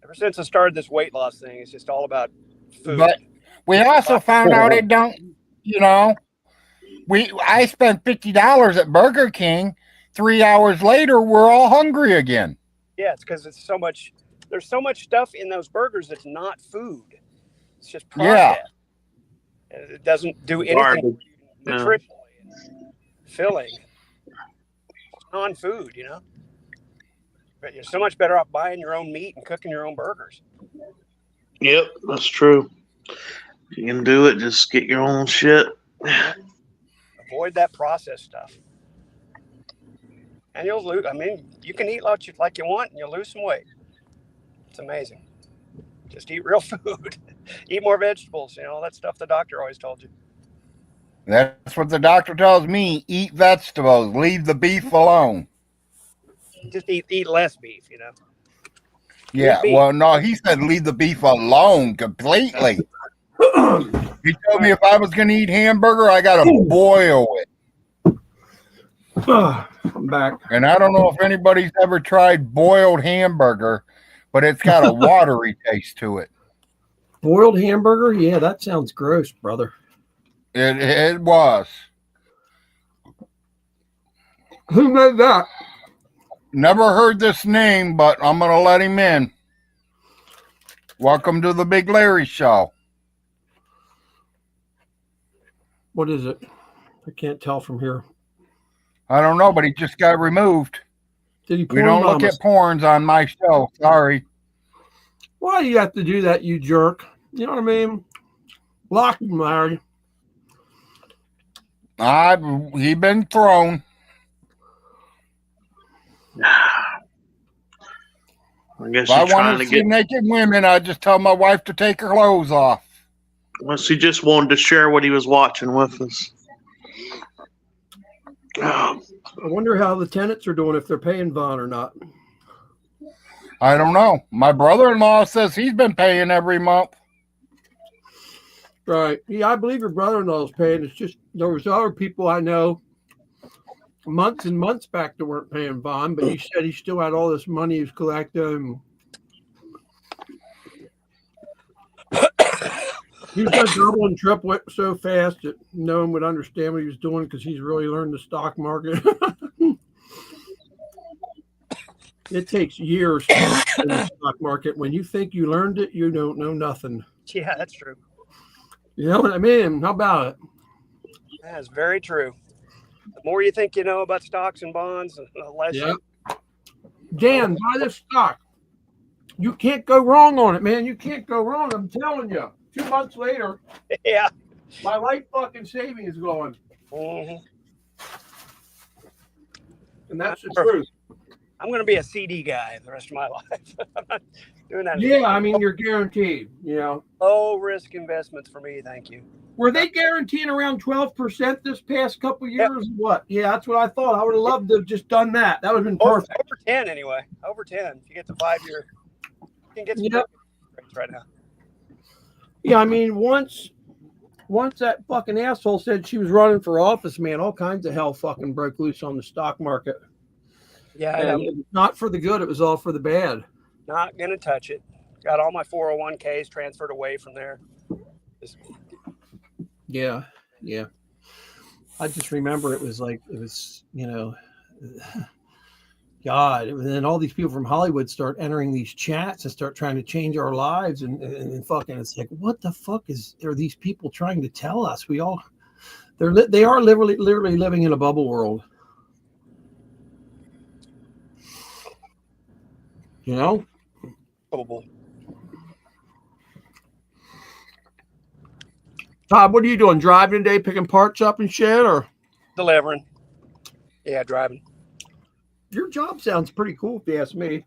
Ever since I started this weight loss thing, it's just all about food. But we also found out it don't, I spent $50 at Burger King. 3 hours later, we're all hungry again. Yeah, it's because there's so much stuff in those burgers that's not food. It's just processed. And it doesn't do anything Garbage. Yeah. nutritionally, filling. It's non-food, But you're so much better off buying your own meat and cooking your own burgers. Yep, that's true. If you can do it, just get your own shit. Avoid that processed stuff. And you'll lose. You can eat like you want and you'll lose some weight. It's amazing. Just eat real food. Eat more vegetables, all that stuff the doctor always told you. That's what the doctor tells me. Eat vegetables. Leave the beef alone. Just eat less beef, Yeah, beef. well, no, he said leave the beef alone completely. He told me if I was going to eat hamburger, I got to boil it. I'm back. And I don't know if anybody's ever tried boiled hamburger, but it's got a watery taste to it. Boiled hamburger? Yeah, that sounds gross, brother. It was. Who made that? Never heard this name, but I'm going to let him in. Welcome to the Big Larry Show. What is it? I can't tell from here. I don't know, but he just got removed. Did he We porn don't look bomb us? at porns on my show. Sorry. Why do you have to do that, you jerk? You know what I mean? Block him, Larry. He been thrown. I guess If I you're trying wanted to to see get. naked women, I'd just tell my wife to take her clothes off. Unless he just wanted to share what he was watching with us. I wonder how the tenants are doing, if they're paying Vaughn or not. I don't know. My brother-in-law says he's been paying every month. Right. Yeah, I believe your brother-in-law is paying. It's just there was other people I know months and months back that weren't paying Vaughn, but he said he still had all this money he was collecting. He was going to double and triple it so fast that no one would understand what he was doing because he's really learned the stock market. It takes years to learn the stock market. When you think you learned it, you don't know nothing. Yeah, that's true. You know what I mean? How about it? That is very true. The more you think you know about stocks and bonds, the less. Yeah. Dan, buy this stock. You can't go wrong on it, man. You can't go wrong. I'm telling you. 2 months later, Yeah. my life fucking savings is going. Mhm. And that's the truth. I'm going to be a CD guy the rest of my life. I'm not doing that. Yeah, I mean, you're guaranteed, Low risk investments for me. Thank you. Were they guaranteeing around 12% this past couple years? Or what? Yeah, that's what I thought. I would have loved to have just done that. That would have been perfect. Over 10 anyway. Over 10. If you get the 5-year, you can get some Yep. rates right now. Yeah, I mean, once that fucking asshole said she was running for office, man, all kinds of hell fucking broke loose on the stock market. Yeah, And it was not for the good. It was all for the bad. not going to touch it. Got all my 401ks transferred away from there. Yeah. I just remember it was God, and then all these people from Hollywood start entering these chats and start trying to change our lives and fucking, it's like, what the fuck are these people trying to tell us? They are literally living in a bubble world. Probable. Todd, what are you doing? Driving today, picking parts up and shit, or Delivering. Yeah, driving. your job sounds pretty cool if you ask me.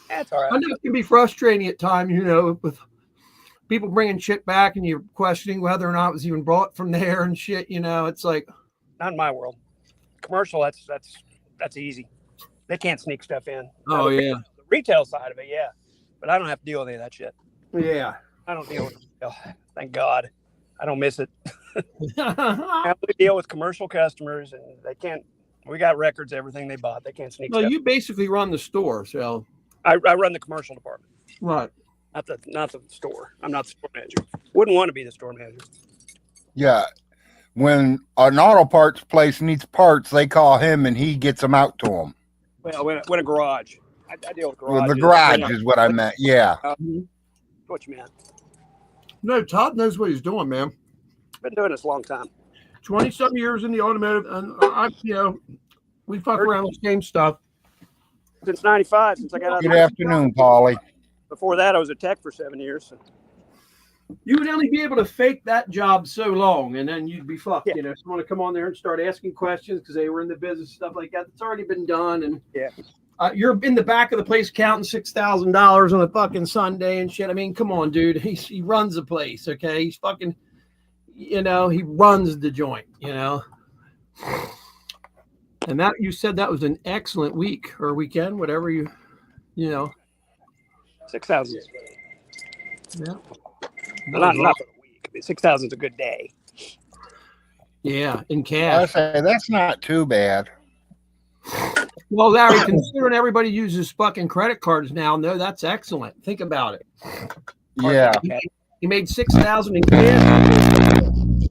That's all right. I know it can be frustrating at times, you know, with people bringing shit back and you're questioning whether or not it was even brought from there and shit. You know, it's like, Not in my world. Commercial, that's easy. They can't sneak stuff in. oh yeah, The retail side of it, yeah. But I don't have to deal with any of that shit. yeah. I don't deal with retail. Thank God. I don't miss it. I have to deal with commercial customers, and they can't. We got records, everything they bought. They can't sneak Well, stuff. you basically run the store, so I run the commercial department, right. not the store. I'm not the store manager. Wouldn't want to be the store manager. Yeah. When an auto parts place needs parts, they call him and he gets them out to them. Well, when a garage, I deal with Well, garages. the garage is what I meant. Yeah. What you meant? No, Todd knows what he's doing, man. Been doing this a long time. 20-some years in the automotive, and I, you know, we fuck around with the same stuff. Since '95, since I got out. Good afternoon, Polly. Before that, I was a tech for 7 years. So. You would only be able to fake that job so long, and then you'd be fucked. Yeah. You know, someone to come on there and start asking questions because they were in the business, stuff like that. It's already been done, and Yeah. You're in the back of the place counting $6,000 on a fucking Sunday and shit. I mean, come on, dude. He runs the place, okay? He's fucking, you know, he runs the joint, you know. And that you said that was an excellent week or weekend, whatever you know. 6,000. Yeah. Not for a week. 6,000 is a good day. Yeah, in I cash. say that's not too bad. Well, Larry, considering everybody uses fucking credit cards now, no, that's excellent. Think about it. Yeah. He made 6,000 in cash.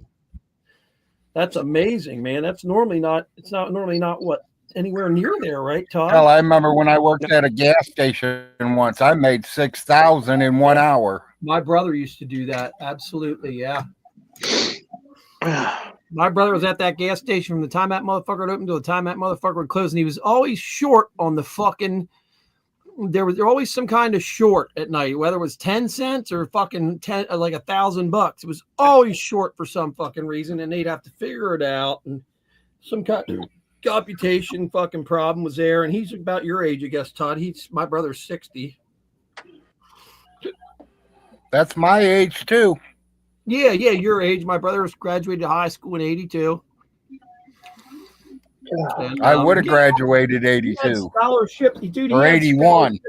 That's amazing, man. That's normally not. It's not normally not what anywhere near there, right, Todd? Hell, I remember when I worked at a gas station once, I made 6,000 in 1 hour. My brother used to do that. Absolutely, yeah. My brother was at that gas station from the time that motherfucker would open to the time that motherfucker would close, and he was always short on the fucking. There was always some kind of short at night, whether it was 10 cents or fucking 10, like $1,000. It was always short for some fucking reason, and they'd have to figure it out. And some kind of computation fucking problem was there. And he's about your age, I guess, Todd. My brother's 60. That's my age too. Yeah, your age. My brother was graduated high school in '82. And, I would have he graduated had 82 scholarship, dude. or 81.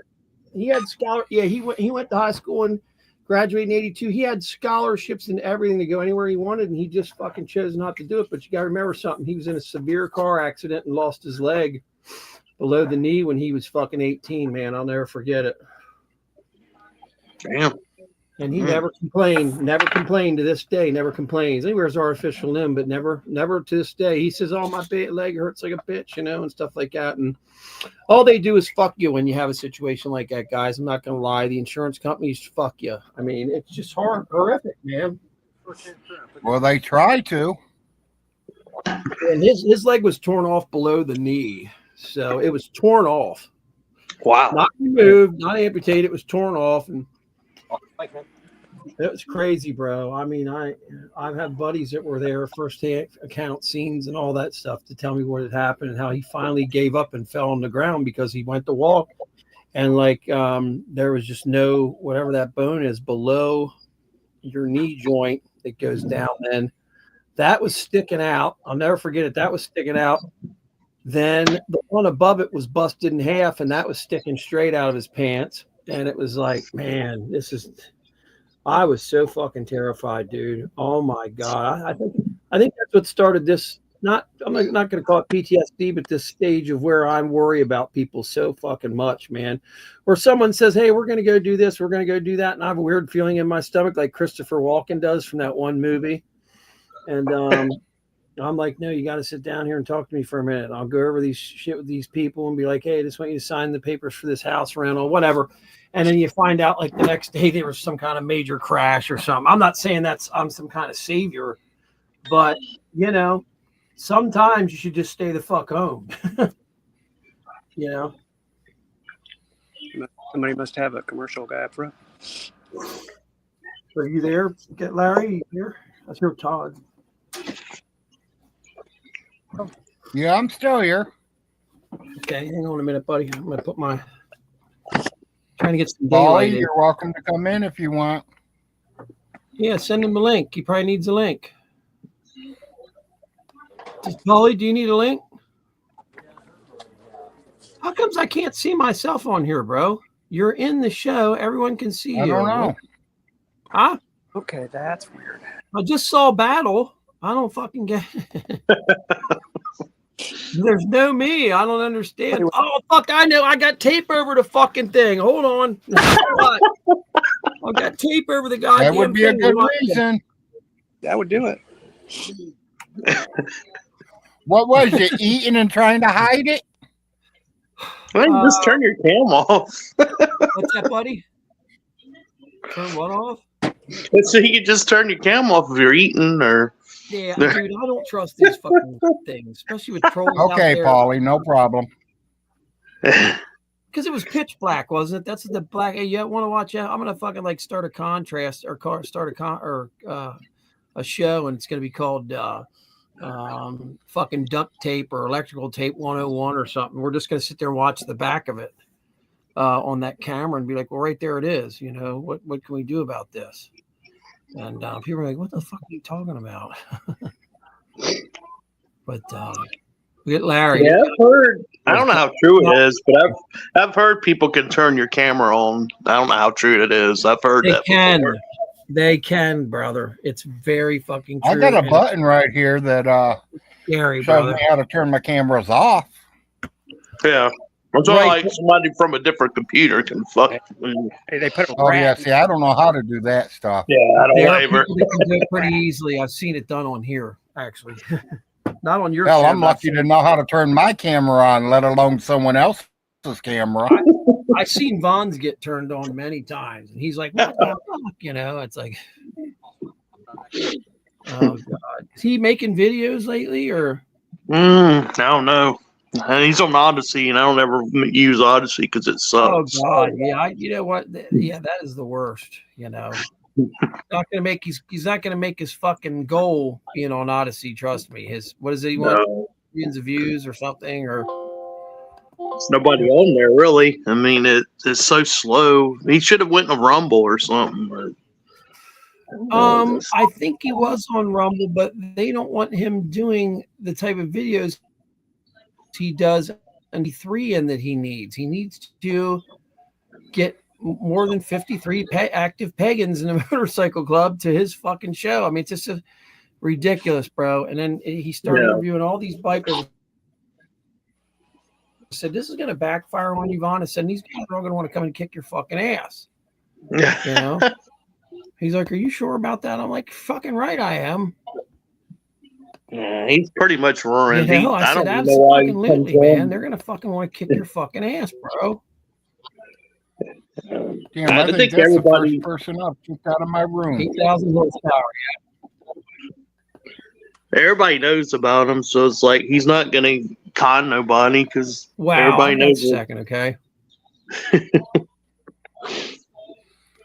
He had scholar. Yeah, he went to high school and graduated in '82. He had scholarships and everything to go anywhere he wanted, and he just fucking chose not to do it. But you got to remember something. He was in a severe car accident and lost his leg below the knee when he was fucking 18. Man, I'll never forget it. Damn. And he never complained to this day, never complains. He wears artificial limb, but never to this day. He says, oh, my leg hurts like a bitch, you know, and stuff like that. And all they do is fuck you when you have a situation like that, guys. I'm not going to lie. The insurance companies fuck you. I mean, it's just horrific, man. Well, they try to. And his leg was torn off below the knee. So it was torn off. Wow. Not removed, not amputated. It was torn off. And it was crazy, bro. I mean, I've had buddies that were there, first-hand account scenes and all that stuff to tell me what had happened and how he finally gave up and fell on the ground because he went to walk. And like there was just no, whatever that bone is below your knee joint that goes down. And that was sticking out. I'll never forget it. That was sticking out. Then the one above it was busted in half, and that was sticking straight out of his pants. And it was like, man, I was so fucking terrified, dude. Oh my God. I think that's what started this. I'm not going to call it PTSD, but this stage of where I'm worried about people so fucking much, man. Where someone says, hey, we're going to go do this, we're going to go do that. And I have a weird feeling in my stomach, like Christopher Walken does from that one movie. And I'm like, no, you got to sit down here and talk to me for a minute. I'll go over these shit with these people and be like, hey, I just want you to sign the papers for this house rental, whatever. And then you find out like the next day there was some kind of major crash or something. I'm not saying I'm some kind of savior, but you know, sometimes you should just stay the fuck home. You know, Somebody must have a commercial guy up front. are you there? Get Larry you here? That's your Todd. Yeah, I'm still here. Okay, hang on a minute, buddy. I'm gonna put my Trying to get some Polly, daylight in. you're welcome to come in if you want. Yeah, send him a link. He probably needs a link. Polly, do you need a link? How comes I can't see myself on here, bro? You're in the show. Everyone can see you. I don't know. Huh? Okay, that's weird. I just saw battle. I don't fucking get it. There's no me. I don't understand. Oh, fuck. I know. I got tape over the fucking thing. Hold on. I got tape over the goddamn That would be a thing. good reason. That would do it. What was you eating and trying to hide it? Well, you just turn your cam off. What's that, buddy? Turn what off? So you can just turn your cam off if you're eating or. Yeah, dude, I don't trust these fucking things, especially with trolls out Okay, there. Polly, no problem. Because it was pitch black, wasn't it? That's the black. Hey, you want to watch out? I'm gonna fucking like start a contrast or start a show, and it's gonna be called fucking duct tape or electrical tape 101 or something. We're just gonna sit there and watch the back of it on that camera and be like, well, right there it is. You know, what can we do about this? And people are like, what the fuck are you talking about? But we get Larry. Yeah, I've heard. I don't know how true it is, but I've heard people can turn your camera on. I don't know how true it is. I've heard They that. can. Before. They can, brother. It's very fucking true. I got a and button right here that scary, shows brother. me how to turn my cameras off. Yeah. That's why Right. like somebody from a different computer can fuck. Hey, they put a Oh yeah, rat. see, I don't know how to do that stuff. Yeah, I don't There are ever. people that can do it pretty easily. I've seen it done on here, actually. Not on your Hell, show, I'm but lucky to know how to turn my camera on, let alone someone else's camera. I've seen Vaughn's get turned on many times, and he's like, "What the fuck?" You know, it's like, oh god, is he making videos lately, or I don't know. And he's on Odyssey, and I don't ever use Odyssey because it oh sucks. god, yeah, you know what? Yeah, that is the worst. You know, not gonna make he's not gonna make his fucking goal being on Odyssey. Trust me. His what is it? He want No, millions of views or something, or there's nobody on there really. I mean, it's so slow. He should have went in a Rumble or something. But I think he was on Rumble, but they don't want him doing the type of videos he does and the 3 in that he needs. He needs to get more than 53 active pagans in the motorcycle club to his fucking show. I mean, it's just ridiculous, bro. And then he started interviewing all these bikers. I said, this is going to backfire on Yvonne. I said, these guys are all going to want to come and kick your fucking ass. yeah. You know? He's like, are you sure about that? I'm like, fucking right, I am. Yeah, he's pretty much ruined. You know, I don't said, know why he absolutely, comes man. on. They're going to fucking want to kick your fucking ass, bro. Damn, I I think think that's everybody- the first person up kicked out of my room. 8,000 horsepower. Everybody knows about him, so it's like he's not going to con nobody because Wow. everybody Hold on knows a it. second, okay?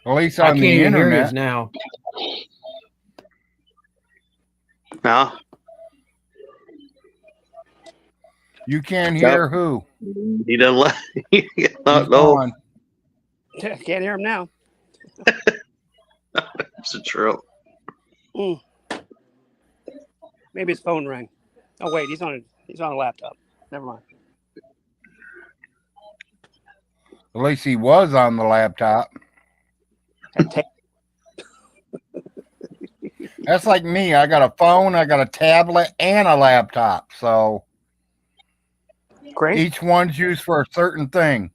At least I on can't the even hear you internet. now. Nah, You can't hear who? he doesn't let. He's Not no. gone. Can't hear him now. It's a trip. Maybe his phone rang. Oh wait, he's on a laptop. Never mind. At least he was on the laptop. That's like me. I got a phone, I got a tablet, and a laptop. So Great. each one's used for a certain thing.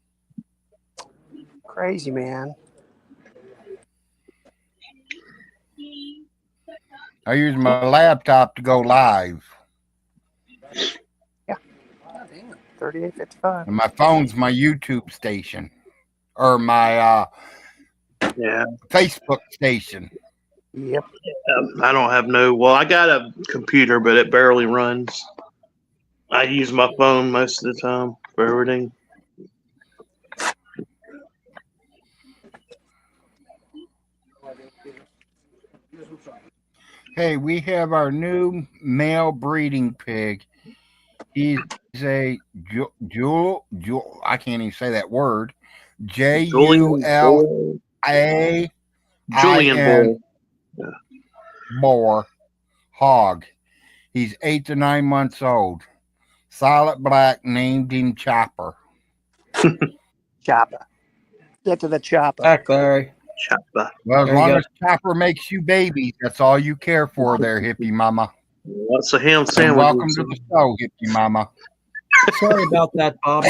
Crazy man. I use my laptop to go live, 3855. and my phone's my YouTube station or my Yeah. Facebook station. Yep. I don't have no. Well, I got a computer, but it barely runs. I use my phone most of the time for everything. Hey, we have our new male breeding pig. He's a I can't even say that word. Julian Bull. Julian JULIAN Bull. Moore hog. He's 8 to 9 months old. Solid black, named him Chopper. Chopper. Get to the chopper. Back, Larry. Chopper. Well, as There you long go. as Chopper makes you babies, that's all you care for there, hippie mama. What's a ham And sandwich? welcome to the show, hippie mama. Sorry about that, Bobby.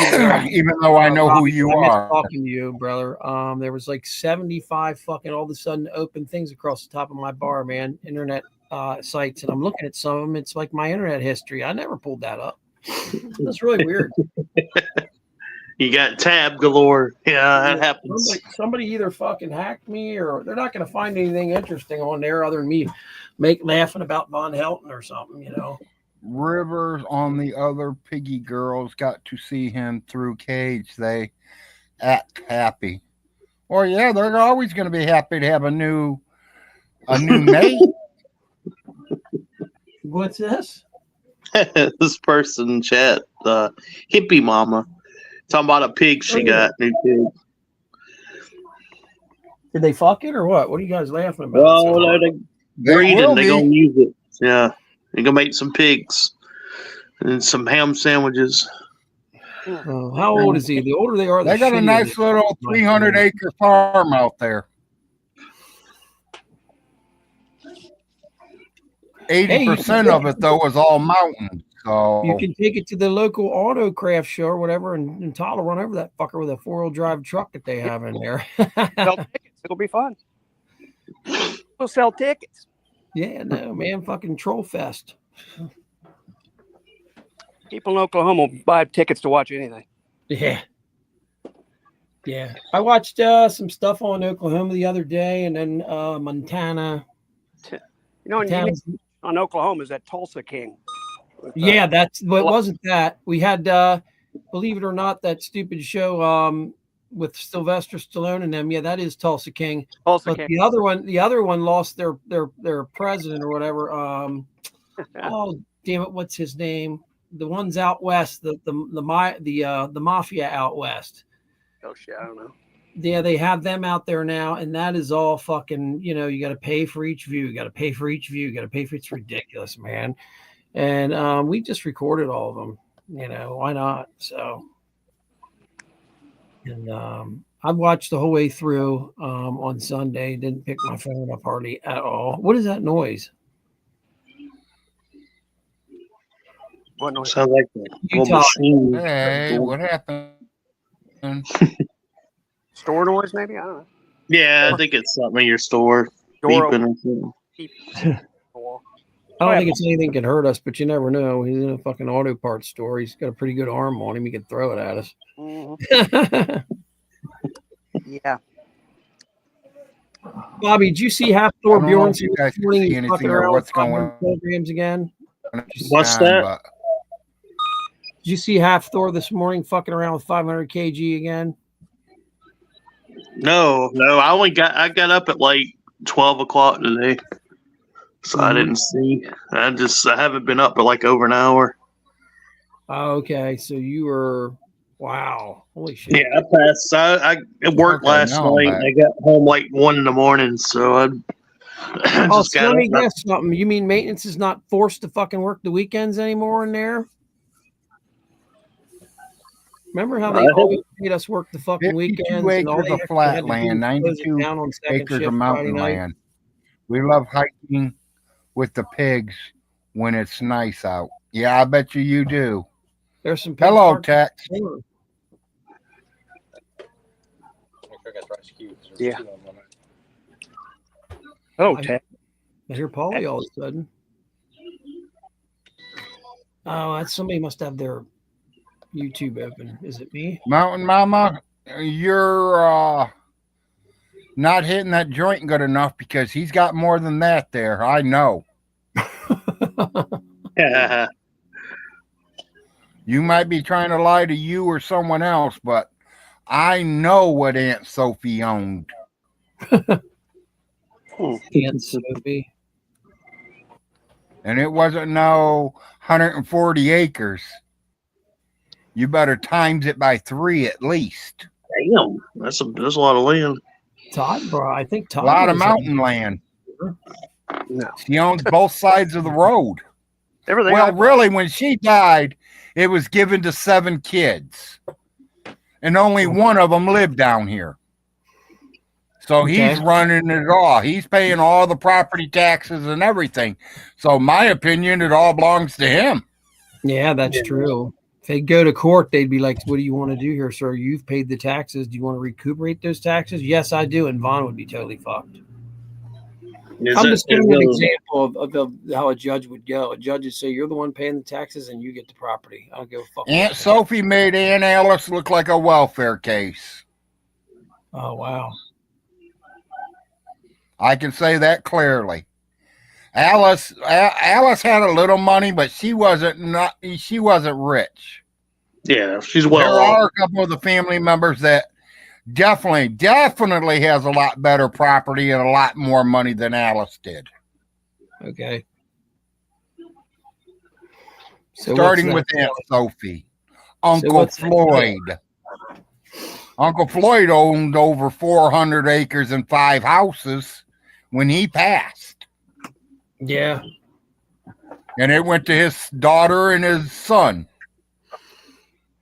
Even though I know who Bobby, you I missed are. talking to you, brother. There was like 75 fucking all of a sudden open things across the top of my bar, man. Internet sites, and I'm looking at some of them. It's like my internet history. I never pulled that up. That's really weird. You got tab galore. Yeah, that happens. Somebody either fucking hacked me, or they're not going to find anything interesting on there other than me laughing about Von Helton or something, you know. Rivers on the other piggy girls got to see him through cage. They act happy. Well, yeah, they're always going to be happy to have a new mate. What's this? This person in chat, hippie mama, talking about a pig she got. New pig. Did they fuck it or what? What are you guys laughing about? Well, they're breeding. They're will gonna use it. Yeah, they're gonna make some pigs and some ham sandwiches. How old is he? The older they are, the They got a shittier nice they little 300-acre farm out there. 80% of it, though, is all mountain. So You can take it to the local auto craft show or whatever, and Tyler run over that fucker with a 4-wheel drive truck that they have in there. Sell tickets. It'll be fun. We'll sell tickets. Yeah, no, man, fucking troll fest. People in Oklahoma will buy tickets to watch anything. Yeah. Yeah. I watched some stuff on Oklahoma the other day, and then Montana. You know, and Montana's- on Oklahoma is that Tulsa King. With, Yeah, that's well, it wasn't that. We had believe it or not, that stupid show with Sylvester Stallone and them. Yeah, that is Tulsa King. Tulsa But King. the other one lost their president or whatever. Oh damn it, what's his name? The ones out west, the mafia out west. Oh shit, I don't know. Yeah, they have them out there now, and that is all fucking, you know, you got to pay for each view. You got to pay for each view. You got to pay for it's ridiculous, man. And we just recorded all of them. You know, why not? So, and I watched the whole way through on Sunday. Didn't pick my phone up hardly at all. What is that noise? What noise? Sounds like a You little talk. machine. hey, what happened? Store noise, maybe? I don't know. Yeah, I think it's something in your store. Door Beeping or something. I don't think it's anything can hurt us, but you never know. He's in a fucking auto parts store. He's got a pretty good arm on him. He can throw it at us. Mhm. Yeah. Bobby, did you see half I Thor don't know Bjorn if you guys can morning? see He's anything fucking or around what's with 500 going kilograms again. What's on, that? but Did you see half Thor this morning fucking around with 500 kg again? No. I got up at like 12 o'clock today, so I didn't see. I haven't been up for like over an hour. Oh, okay, so you were wow, holy shit! Yeah, I passed. I worked Okay, last now I'm night. back. I got home like 1 a.m, so I Oh, just so got let me up. guess something. You mean maintenance is not forced to fucking work the weekends anymore in there? Remember how they I hope- always made us work the fucking 52 weekends and all acres they of actually had to flat do land, was close it 92 down on second acres shift of Friday mountain night? land. We love hiking with the pigs when it's nice out. Yeah, I bet you do. There's some pigs Hello, parked Tex. in the corner. Yeah. Oh, I- Ted. I hear Paulie all of a sudden. Oh, that's somebody must have their YouTube open. Is it me? Mountain Mama, you're not hitting that joint good enough because he's got more than that there. I know. Yeah. You might be trying to lie to you or someone else, but I know what Aunt Sophie owned. Aunt Sophie. And it wasn't no 140 acres. You better times it by 3 at least. Damn, that's a lot of land. Todd, bro, I think A Todd. lot of was- mountain land. No. She owns both sides of the road. Everything. Well, I- really, when she died, it was given to 7 kids, and only one of them lived down here. So he's Okay. running it all. He's paying all the property taxes and everything. So, my opinion, it all belongs to him. Yeah, that's true. If they go to court, they'd be like, "What do you want to do here, sir? You've paid the taxes. Do you want to recuperate those taxes?" Yes, I do. And Vaughn would be totally fucked. I'm just giving you an example of how a judge would go. A judge would say, "You're the one paying the taxes, and you get the property." I don't give a fuck. Aunt Sophie made Aunt Alice look like a welfare case. Oh wow. I can say that clearly. Alice had a little money, but she wasn't rich. Yeah, she's There well are off. a couple of the family members that definitely has a lot better property and a lot more money than Alice did. Okay. So Starting with what's Aunt next? Sophie. Uncle what's next? Floyd. Uncle Floyd owned over 400 acres and 5 houses when he passed. Yeah. And it went to his daughter and his son.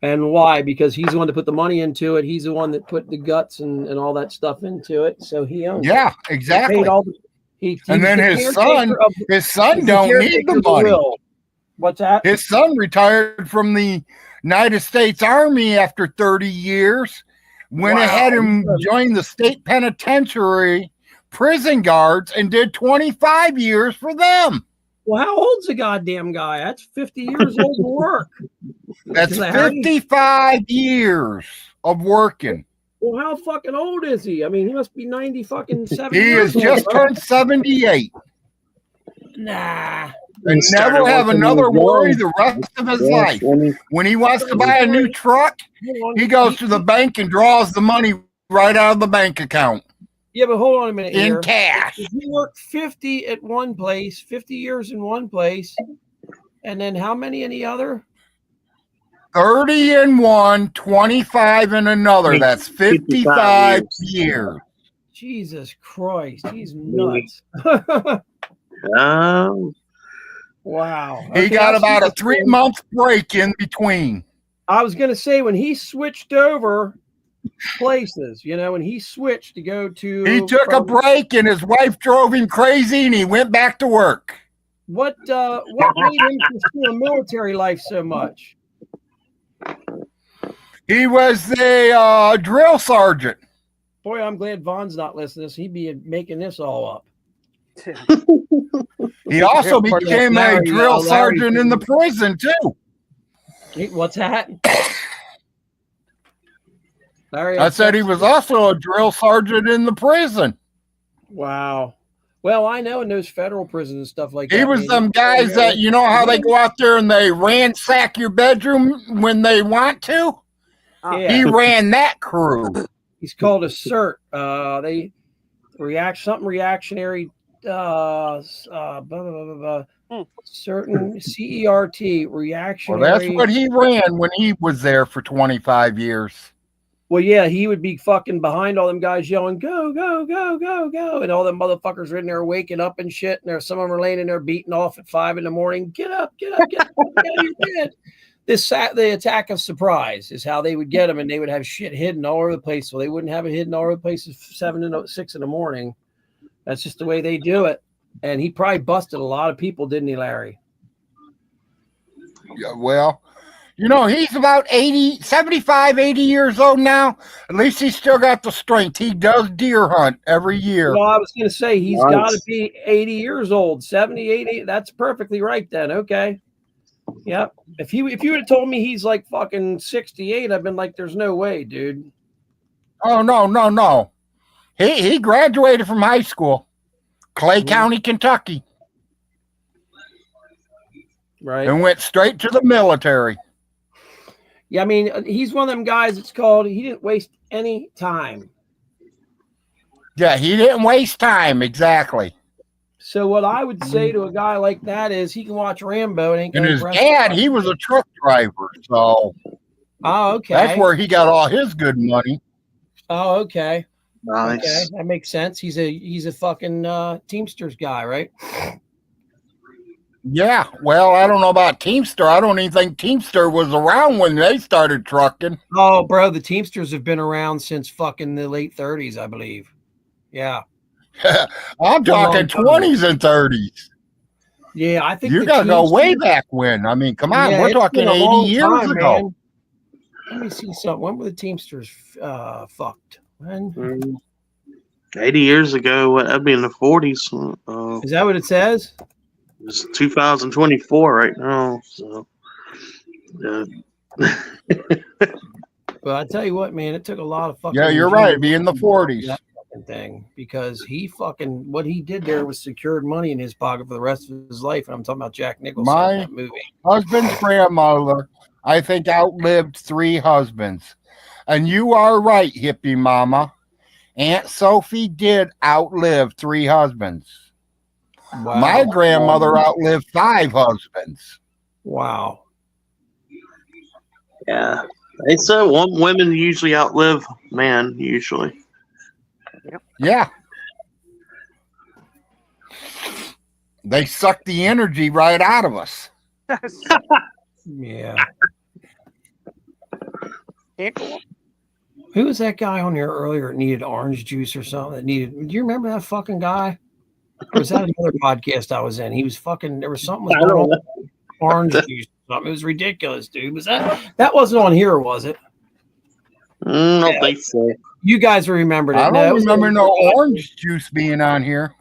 And why? Because he's the one that put the money into it. He's the one that put the guts and all that stuff into it. So he owns it. Yeah, He exactly. paid all the, he And was then the his son, caretaker of- his son he's the don't need caretaker the of money. will. What's that? His son retired from the United States Army after 30 years, went Wow. ahead and joined the state penitentiary prison guards and did 25 years for them. Well, how old's the goddamn guy? That's 50 years old of work. That's Larry? 55 years of working. Well, how fucking old is he? I mean, he must be 90 fucking 7 He has just turned 78 Nah. and never have another worry the rest of his life. When he wants to buy a new truck, he goes to the bank and draws the money right out of the bank account Yeah, but hold on a minute in here. cash. He worked 50 at one place, 50 years in one place, and then how many in the other? 30 in one, 25 in another. That's 55 years. Jesus Christ, he's nuts. Wow. He Okay, got I about a see. 3-month break in between. I was going to say when he switched over places, you know, when he switched to go to. He took a from- break and his wife drove him crazy and he went back to work. What made him pursue a military life so much? He was a drill sergeant. Boy, I'm glad Vaughn's not listening to this. He'd be making this all up. He also Part of became a Larry, drill Larry sergeant in the prison too. Hey, what's that? Larry, I said he was also a drill sergeant in the prison. Wow. Well, I know in those federal prisons and stuff like that. He was man, them guys that, you know how they go out there and they ransack your bedroom when they want to? Yeah. He ran that crew. He's called a CERT. They something reactionary. Blah, blah, blah, blah. Certain CERT Well, reactionary. that's what he ran when he was there for 25 years. Well, yeah, he would be fucking behind all them guys yelling, "Go, go, go, go, go!" And all them motherfuckers are in there waking up and shit. And there's some of them are laying in there beating off at 5 a.m. Get up, get up, get up, get out of your bed. The attack of surprise is how they would get them, and they would have shit hidden all over the place. So they wouldn't have it hidden all over the place at 6 in the morning. That's just the way they do it. And he probably busted a lot of people, didn't he, Larry? Yeah, well, you know, he's about 75, 80 years old now. At least he's still got the strength. He does deer hunt every year. Well, I was going to say he's Nice. got to be 80 years old, 70, 80. That's perfectly right then. Okay. Yep. If you would have told me he's like fucking 68, I've been like, there's no way, dude. Oh, no. He graduated from high school, Clay County, Kentucky, Right. and went straight to the military. Yeah. I mean, he's one of them guys. It's called, he didn't waste any time. Yeah, he didn't waste time. Exactly. So what I would say to a guy like that is he can watch Rambo and ain't And gonna his impress dad, him. he was a truck driver. So Oh, okay. that's where he got all his good money. Oh, okay. Nice. Okay, that makes sense. He's a fucking Teamsters guy, right? Yeah. Well, I don't know about Teamster. I don't even think Teamster was around when they started trucking. Oh, bro, the Teamsters have been around since fucking the late 30s, I believe. Yeah. I'm Been a long talking time. 20s and 30s. Yeah, I think You the gotta go way Teamsters- back when. I mean, come on, Yeah, we're it's talking been a 80 long years time, ago. man. Let me see something. When were the Teamsters fucked? When? 80 years ago, that'd be in the 40s. Is that what it says? It's 2024 right now. So, Well, I tell you what, man, it took a lot of fucking. Yeah, you're right. It'd be in the 40s. That fucking thing, because what he did there was secured money in his pocket for the rest of his life. And I'm talking about Jack Nicholson in My that movie. husband's grandmother, I think, outlived 3 husbands. And you are right, hippie mama. Aunt Sophie did outlive 3 husbands. Wow. My grandmother outlived 5 husbands. Wow. yeah. They said women usually outlive man, usually. Yeah. They suck the energy right out of us. Yeah. Can't go on. Who was that guy on here earlier that needed orange juice or something? Do you remember that fucking guy? Or was that another podcast I was in? He was fucking. There was something with I don't know. orange juice. Or something. It was ridiculous, dude. Was that wasn't on here, was it? I don't think so. You guys remembered it. I No, it don't was remember on- no orange juice being on here.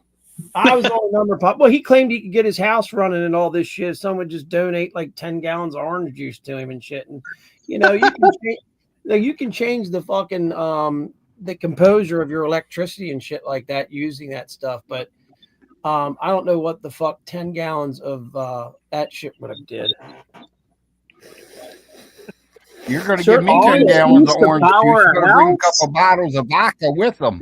I was on number pop. Well, he claimed he could get his house running and all this shit. Someone would just donate like 10 gallons of orange juice to him and shit. And you know, you can change the fucking the composure of your electricity and shit like that using that stuff. But I don't know what the fuck 10 gallons of that shit would have did. You're going to Sure, give me all 10 it gallons needs of to orange juice. power You're a going to bring a house? couple bottles of vodka with them.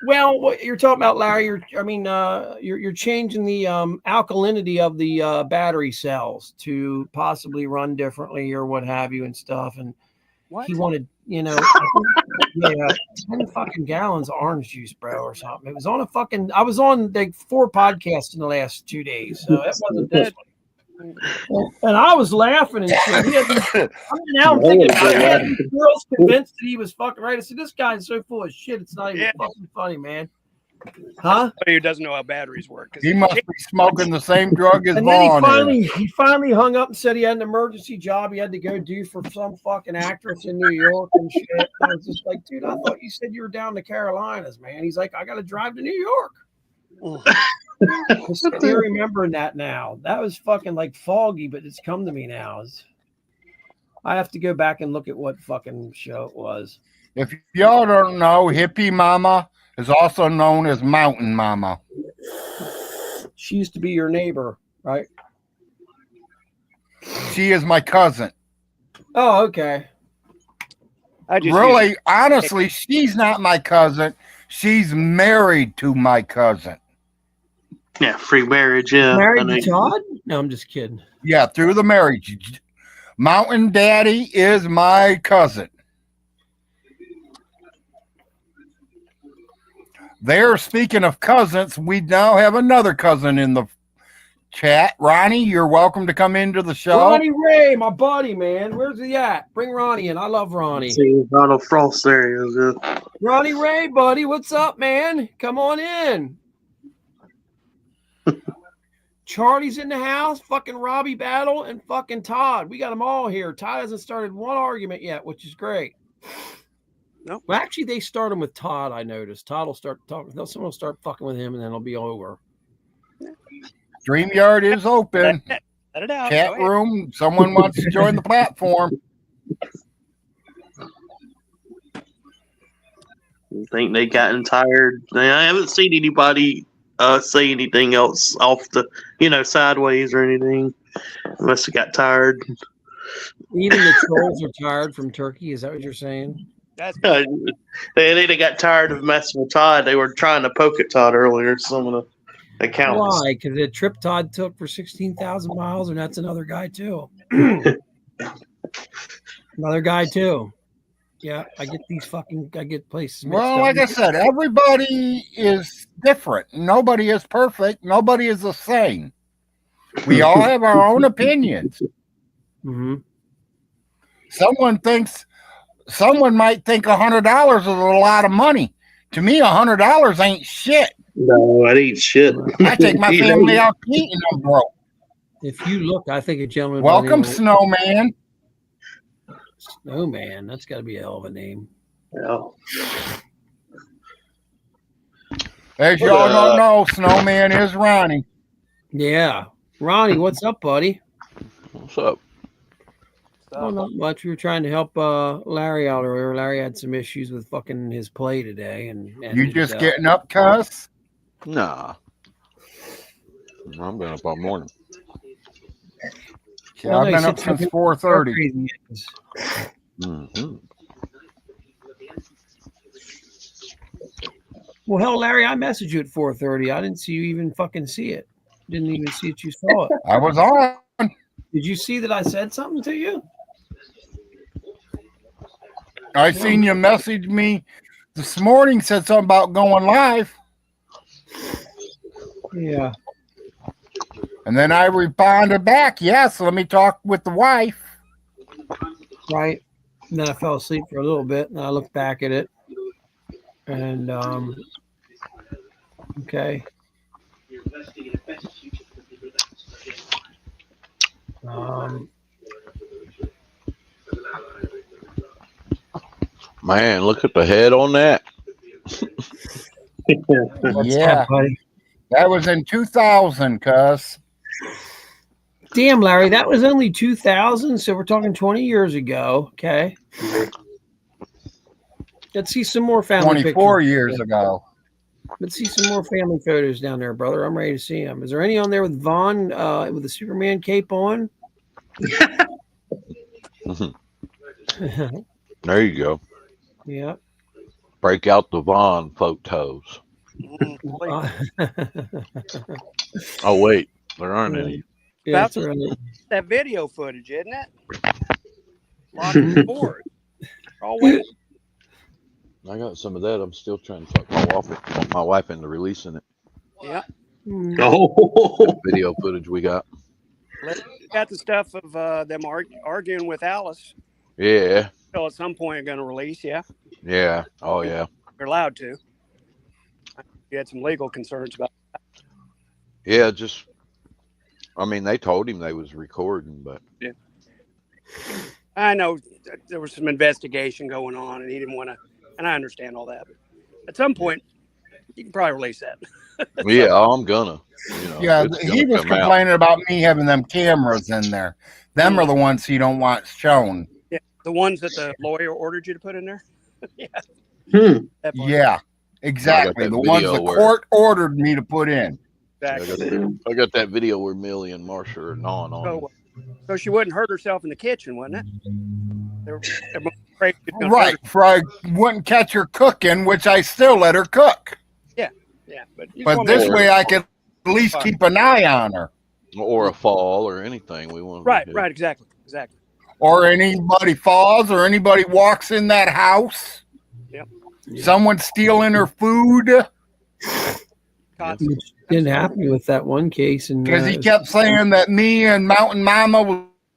Well, what you're talking about, Larry, you're changing the alkalinity of the battery cells to possibly run differently or what have you and stuff. And What? he wanted, 10 fucking gallons of orange juice, bro, or something. It was on I was on like 4 podcasts in the last 2 days, so that wasn't this one. And I was laughing and shit. Now I'm thinking about it. These girls convinced that he was fucking right. I said, this guy's so full of shit. It's not even fucking funny, man. Huh? Somebody who doesn't know how batteries work. 'cause He must be smoking the same drug as And then Vaughn is. he finally hung up and said he had an emergency job he had to go do for some fucking actress in New York and shit. I was just like, dude, I thought you said you were down in the Carolinas, man. He's like, I got to drive to New York. I'm still remembering that now. That was fucking like foggy, but it's come to me now. I have to go back and look at what fucking show it was. If y'all don't know, Hippie Mama is also known as Mountain Mama. She used to be your neighbor, right? She is my cousin. Oh, okay. I just Really, honestly, she's not my cousin. She's married to my cousin. Yeah, free marriage. Yeah. Married I know to Todd? No, I'm just kidding. Yeah, through the marriage. Mountain Daddy is my cousin. There, speaking of cousins, we now have another cousin in the chat. Ronnie, you're welcome to come into the show. Ronnie Ray, my buddy, man. Where's he at? Bring Ronnie in. I love Ronnie. See, Ronald Frost there he is. Ronnie Ray, buddy, what's up, man? Come on in. Charlie's in the house, fucking Robbie Battle, and fucking Todd. We got them all here. Todd hasn't started one argument yet, which is great. Nope. Well, actually, they start them with Todd, I noticed. Todd will start talking. Someone will start fucking with him, and then it'll be over. StreamYard is open. Let it out. Chat Go ahead. room. Someone wants to join the platform. I think they gotten tired. I haven't seen anybody say anything else off the, sideways or anything. Unless they got tired. Even the trolls are tired from Turkey. Is that what you're saying? That's They got tired of messing with Todd. They were trying to poke at Todd earlier. Some of the accounts. Why? Because the trip Todd took for 16,000 miles, and that's another guy too. Another guy too. Yeah, I get places. mixed Well, up. like I said, everybody is different. Nobody is perfect. Nobody is the same. We all have our own opinions. Mm-hmm. Someone might think $100 is a lot of money. To me, $100 ain't shit. No, that ain't shit. I take my family out to eat and I'm broke. If you look, I think a gentleman. by the Welcome, name of Snowman. Snowman. That's got to be a hell of a name. Yeah. As y'all don't know, Snowman is Ronnie. Yeah, Ronnie, what's up, buddy? What's up? Oh, not much. We were trying to help Larry out earlier. Larry had some issues with fucking his play today, and You his, just getting up, cuss? Nah. I've been up all morning. Yeah, I've been up since 4:30. Mm-hmm. Well, hell, Larry, I messaged you at 4:30. I didn't see you even fucking see it. Didn't even see it. You saw it. I was on. Did you see that I said something to you? I seen you message me this morning, said something about going live. Yeah. And then I responded back, yes, let me talk with the wife. Right. And then I fell asleep for a little bit, and I looked back at it. And, okay. Man, look at the head on that. Yeah. That was in 2000, cuss. Damn, Larry, that was only 2000, so we're talking 20 years ago. Okay. Let's see some more family 24 pictures. years ago. Let's see some more family photos down there, brother. I'm ready to see them. Is there any on there with Vaughn with the Superman cape on? There you go. Yeah. Break out the Vaughn photos. Oh, wait. There aren't any. Yeah, That's that video footage, isn't it? Lots of board. All wet. I got some of that. I'm still trying to talk my wife into releasing it. Yeah. Oh. Video footage we got. Got the stuff of them arguing with Alice. Yeah. So at some point, going to release. Yeah. Yeah. Oh, yeah. They're allowed to. You had some legal concerns about that. Yeah, just, I mean, they told him they was recording, but. Yeah. I know there was some investigation going on, and he didn't want to, and I understand all that. But at some point, you can probably release that. Yeah, I'm gonna. You know, Yeah, it's he gonna was come out. complaining about me having them cameras in there. Them are the ones he don't want shown. Yeah, the ones that the lawyer ordered you to put in there. Yeah. That part. Yeah, exactly. that The ones video the where- court ordered me to put in. Exactly. I got that video where Millie and Marsha are gnawing on him. So she wouldn't hurt herself in the kitchen, wasn't it? They were afraid she was gonna hurt Right, for I wouldn't catch her cooking, which I still let her cook. Yeah, but you But want this to- way I could at least keep an eye on her. Or a fall or anything we want. right, exactly. Or anybody falls or anybody walks in that house. Yep. Someone stealing her food. Which didn't happen with that one case. Because he kept saying that me and Mountain Mama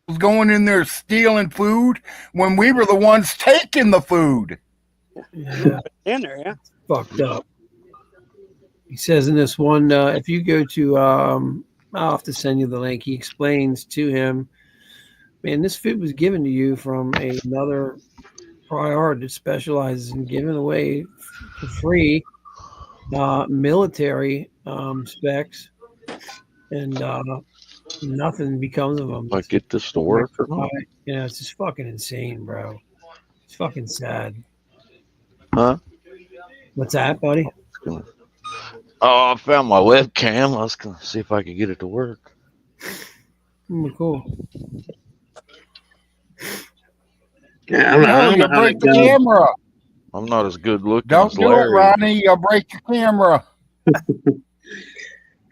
was going in there stealing food when we were the ones taking the food. Yeah. In there, yeah. Fucked up. He says in this one, if you go to, I'll have to send you the link. He explains to him, man, this food was given to you from another prior that specializes in giving away for free military specs, and nothing becomes of them. Like, get this to work or not? Yeah, it's just fucking insane, bro. It's fucking sad. Huh? What's that, buddy? Oh, I found my webcam. I was gonna see if I could get it to work. Cool. Yeah, I don't know You'll how break that the goes. camera. I'm not as good looking Don't as do it, Larry. Ronnie. You'll break your camera. What did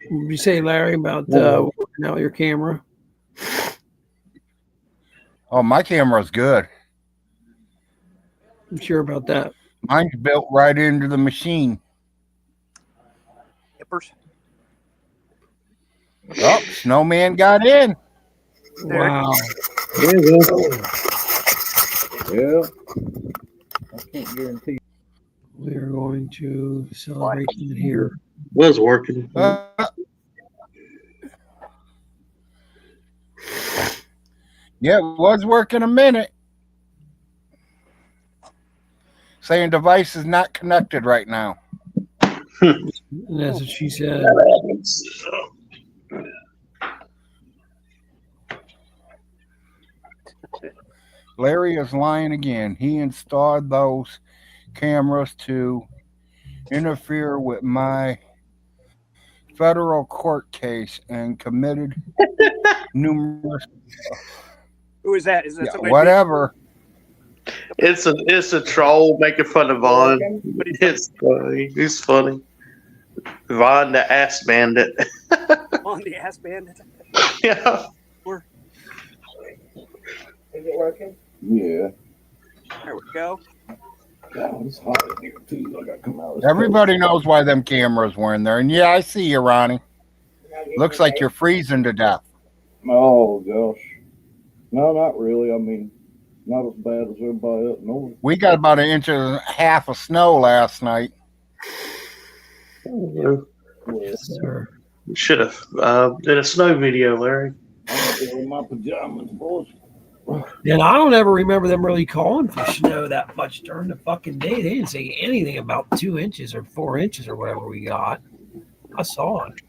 you say, Larry, about working out your camera? Oh, my camera's good. I'm sure about that. Mine's built right into the machine. Hippers. Oh, snowman got in. Wow. Yeah. I can't guarantee. We are going to celebrate it here. Was working. Yeah, it was working a minute. Saying device is not connected right now. That's what she said. Larry is lying again. He installed those cameras to interfere with my federal court case and committed numerous. Who is that? Is that Yeah, somebody? whatever. It's a troll making fun of Vaughn. It's funny. He's funny. Vaughn the ass bandit. On the ass bandit. Yeah. Is it working? Yeah. There we go. God, it's hot in here too. I got to come out. Everybody knows why them cameras were in there. And yeah, I see you, Ronnie. Looks like you're freezing to death. Oh gosh. No, not really. I mean, not as bad as everybody up north. We got about 1.5 inches of snow last night. Yes, sir. Should have did a snow video, Larry. I'm in my pajamas, boys. And I don't ever remember them really calling for snow that much during the fucking day. They didn't say anything about 2 inches or 4 inches or whatever we got. I saw it.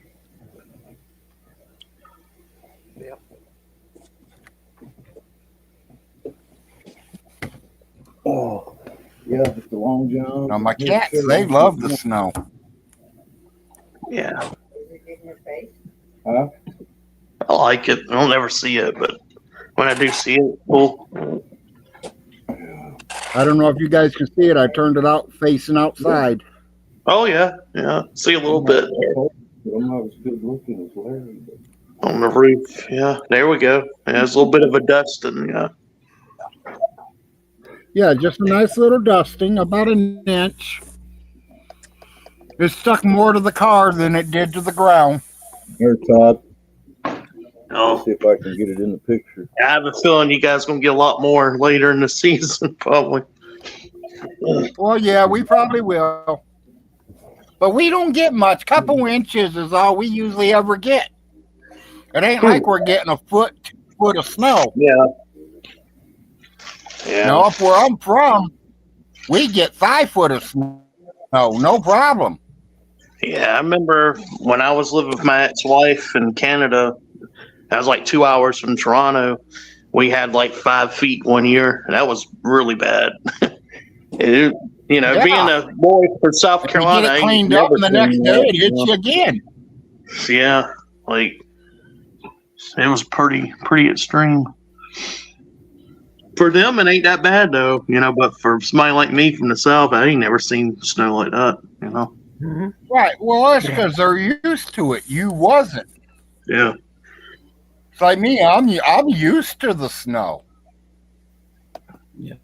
Yep. Oh, yeah, it's the long john. Now, my cats, they love the snow. Yeah. Is it in your face? Huh? I like it. I'll never see it, but when I do see it, cool. I don't know if you guys can see it. I turned it out facing outside. Oh yeah, yeah. See a little bit I'm not as good looking as Larry. on the roof. Yeah, there we go. Yeah, there's a little bit of a dusting. Yeah. Yeah, just a nice little dusting, about 1 inch. It stuck more to the car than it did to the ground. Here, Todd. Oh, Let's see if I can get it in the picture. I have a feeling you guys gonna get a lot more later in the season, probably. Well, yeah, we probably will. But we don't get much. Couple inches is all we usually ever get. It ain't like we're getting a foot, 2 foot of snow. Yeah. Yeah. Now, up where I'm from, we get 5 foot of snow. No problem. Yeah, I remember when I was living with my ex-wife in Canada. That was like 2 hours from Toronto. We had like 5 feet one year, and that was really bad. Being a boy from South Carolina, you get it cleaned up, and the next day it hits you again. Yeah, like it was pretty extreme. For them, it ain't that bad though, But for somebody like me from the South, I ain't never seen snow like that, Mm-hmm. Right. Well, that's because they're used to it. You wasn't. Yeah. It's like me. I'm used to the snow. Yeah.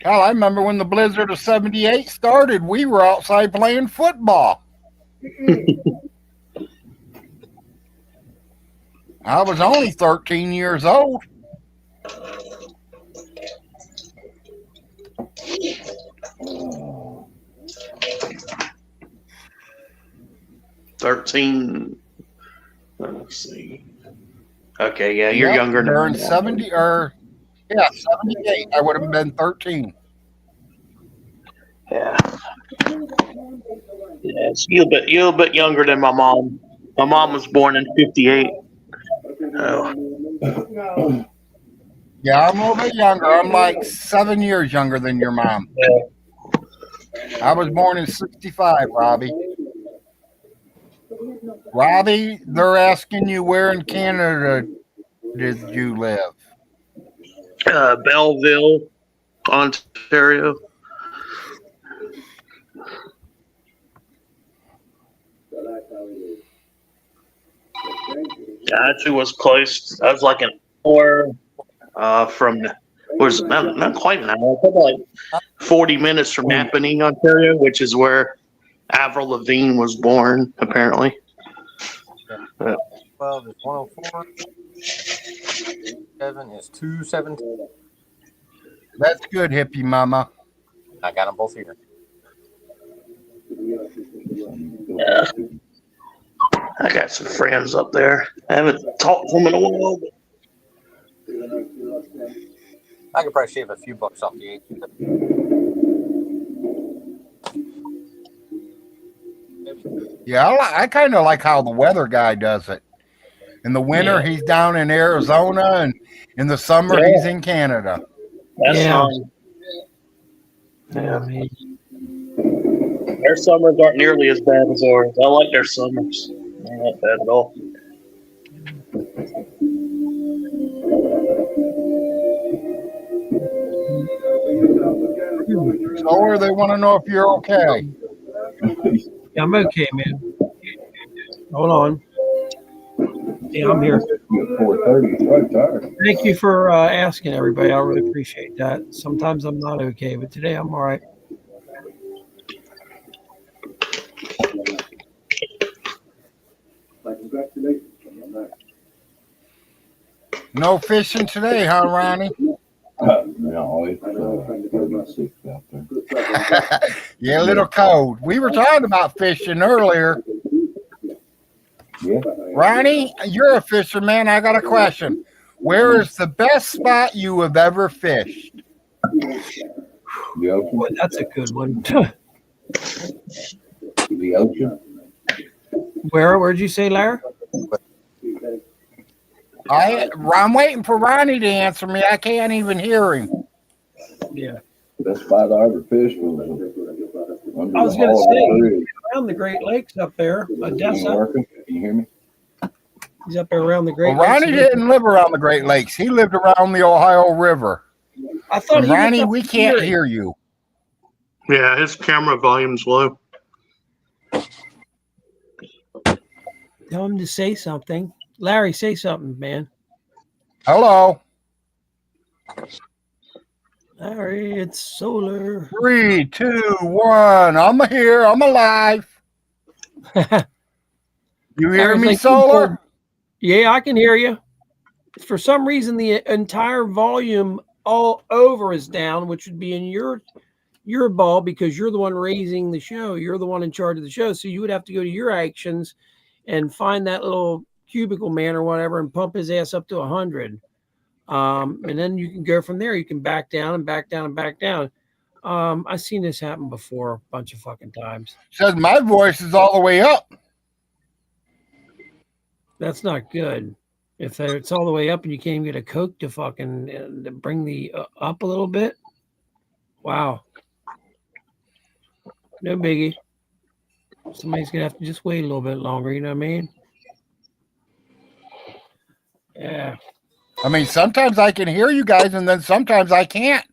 Hell, I remember when the blizzard of '78 started. We were outside playing football. I was only 13 years old. Oh, 13. Let's see. Okay, yeah, you're Yep, younger than during me. 78. I would have been 13. Yeah. Yes, you're a bit younger than my mom. My mom was born in 58. Oh. No. Yeah, I'm a little bit younger. I'm like 7 years younger than your mom. I was born in 65, Robbie. Robbie, they're asking you where in Canada did you live? Belleville, Ontario. That actually was close. That was like an hour from was not quite an hour, probably like 40 minutes from Napanee, Ontario, which is where Avril Lavigne was born, apparently. 12 is 104. 7 is 217. That's good, hippie mama. I got them both here. Yeah. I got some friends up there. I haven't talked to them in a while. But I could probably shave a few bucks off the 8. Yeah, I kind of like how the weather guy does it. In the winter, he's down in Arizona, and in the summer, he's in Canada. That's fine. Yeah. Their summers aren't nearly as bad as ours. I like their summers. They're not bad at all. Or they want to know if you're okay. Yeah, I'm okay, man. Hold on. Yeah, I'm here. 4:30. Right tired. Thank you for asking, everybody. I really appreciate that. Sometimes I'm not okay, but today I'm all right. No fishing today, huh, Ronnie? No, it's 36 out there. Yeah, a little cold. We were talking about fishing earlier. Yeah. Ronnie, you're a fisherman. I got a question. Where is the best spot you have ever fished? The ocean. Boy, that's a good one. The ocean. Where'd you say, Larry? I'm waiting for Ronnie to answer me. I can't even hear him. Yeah. Best spot I ever fished was under I was the going to Hall say, Bridge. around the Great Lakes up there, Ain't Odessa. working? Can you hear me? He's up there around the Great Well, Lakes. Ronnie didn't live around the Great Lakes. He lived around the Ohio River. I thought he Ronnie, lived up we in can't Erie. hear you. Yeah, his camera volume's low. Tell him to say something. Larry, say something, man. Hello. Larry, it's solar. 3, 2, 1. I'm here. I'm alive. You hear Larry's me, like, Solar? Yeah, I can hear you. For some reason, the entire volume all over is down, which would be in your ball because you're the one raising the show. You're the one in charge of the show. So you would have to go to your actions and find that little cubicle man or whatever and pump his ass up to 100. And then you can go from there. You can back down and back down and back down. I've seen this happen before a bunch of fucking times. Says my voice is all the way up. That's not good. If it's all the way up and you can't even get a Coke to fucking to bring the up a little bit. Wow. No biggie. Somebody's going to have to just wait a little bit longer. You know what I mean? Yeah. I mean, sometimes I can hear you guys, and then sometimes I can't.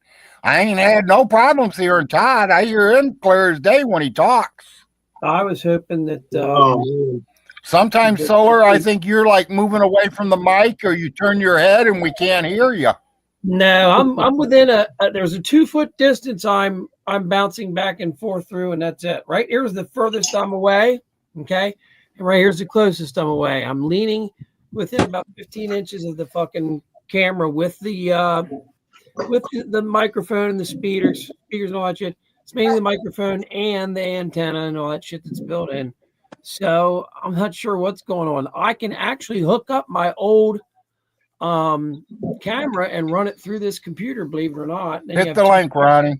I ain't had no problems hearing Todd. I hear him clear as day when he talks. I was hoping that. Sometimes, Solar, I think you're like moving away from the mic, or you turn your head and we can't hear you. No, I'm within there's a 2-foot distance. I'm bouncing back and forth through, and that's it. Right here's the furthest I'm away. Okay, and right here's the closest I'm away. I'm leaning within about 15 inches of the fucking camera with the microphone and the speakers and all that shit. It's mainly the microphone and the antenna and all that shit that's built in. So I'm not sure what's going on. I can actually hook up my old camera and run it through this computer, believe it or not. Then Hit the link, Ronnie.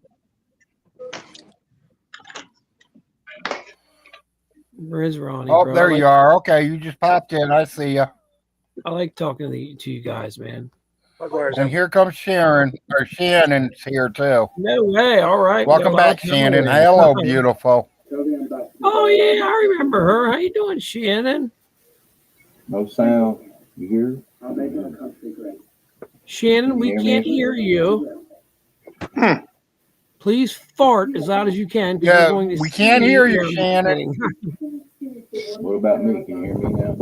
Where is Ronnie? Oh, bro? there you are. Okay, you just popped in. I see you. I like talking to you guys, man. And here comes Sharon, or Shannon's here too. No way. All right. Welcome back, Shannon. Hello, beautiful. Oh yeah, I remember her. How you doing, Shannon? No sound. You hear? Shannon, we can't hear you. Please fart as loud as you can. Yeah, we're going to we can't hear you, Shannon. What about me? Can you hear me now?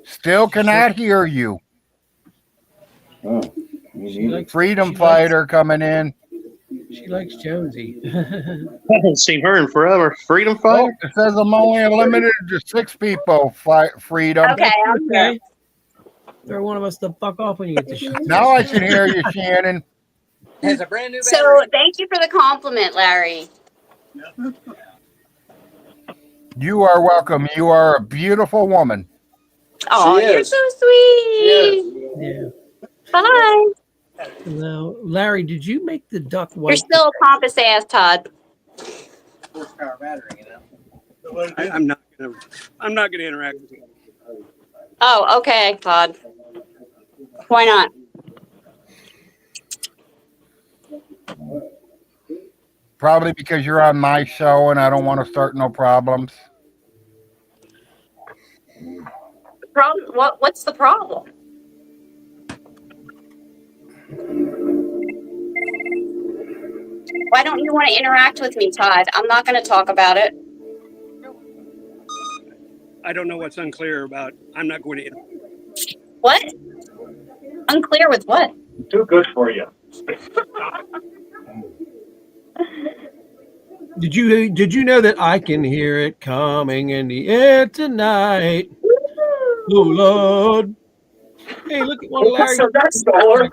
Still cannot hear you. Oh, She likes, Freedom she fighter coming in. She likes Jonesy. I haven't seen her in forever. Freedom Oh, fighter. it says I'm only limited to 6 people. Freedom. Okay, I'm here. Okay. Throw one of us the fuck off when you get the shit. Now I can hear you, Shannon. Has a brand new So battery. thank you for the compliment, Larry. You are welcome. You are a beautiful woman. Oh, She you're is. so sweet. Yeah. Bye. Now, Larry, did you make the duck You're white? still a pompous ass, Todd. Horsepower battery, you know. I'm not gonna interact with you. Oh, okay, Todd. Why not? Probably because you're on my show and I don't want to start no problems. Problem? What's the problem? Why don't you want to interact with me, Todd? I'm not going to talk about it. I don't know what's unclear about. I'm not going to. What? Unclear with what? Too good for you. Did you know that I can hear it coming in the air tonight? Oh Lord! Hey, look at one of Larry's. So that's Solar.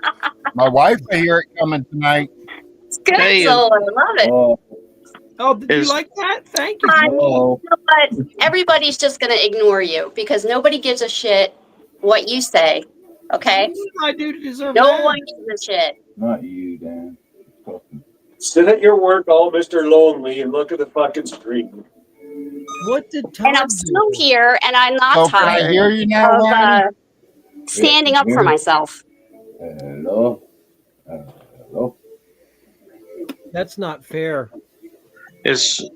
My wife will hear it coming tonight. It's good, Hey, Solar. I love it. Oh, did you Is- like that? Thank you. Hi. oh, You know what? Everybody's just going to ignore you because nobody gives a shit what you say. Okay? What did I do to deserve No that? one gives a shit. not you, Dan. Fucking- Sit at your work, all Mr. Lonely, and look at the fucking screen. What did Todd And I'm do? still here, and I'm not So can I tired hear you now, of Ronnie? standing up for myself. Hello? Hello? That's not fair. Is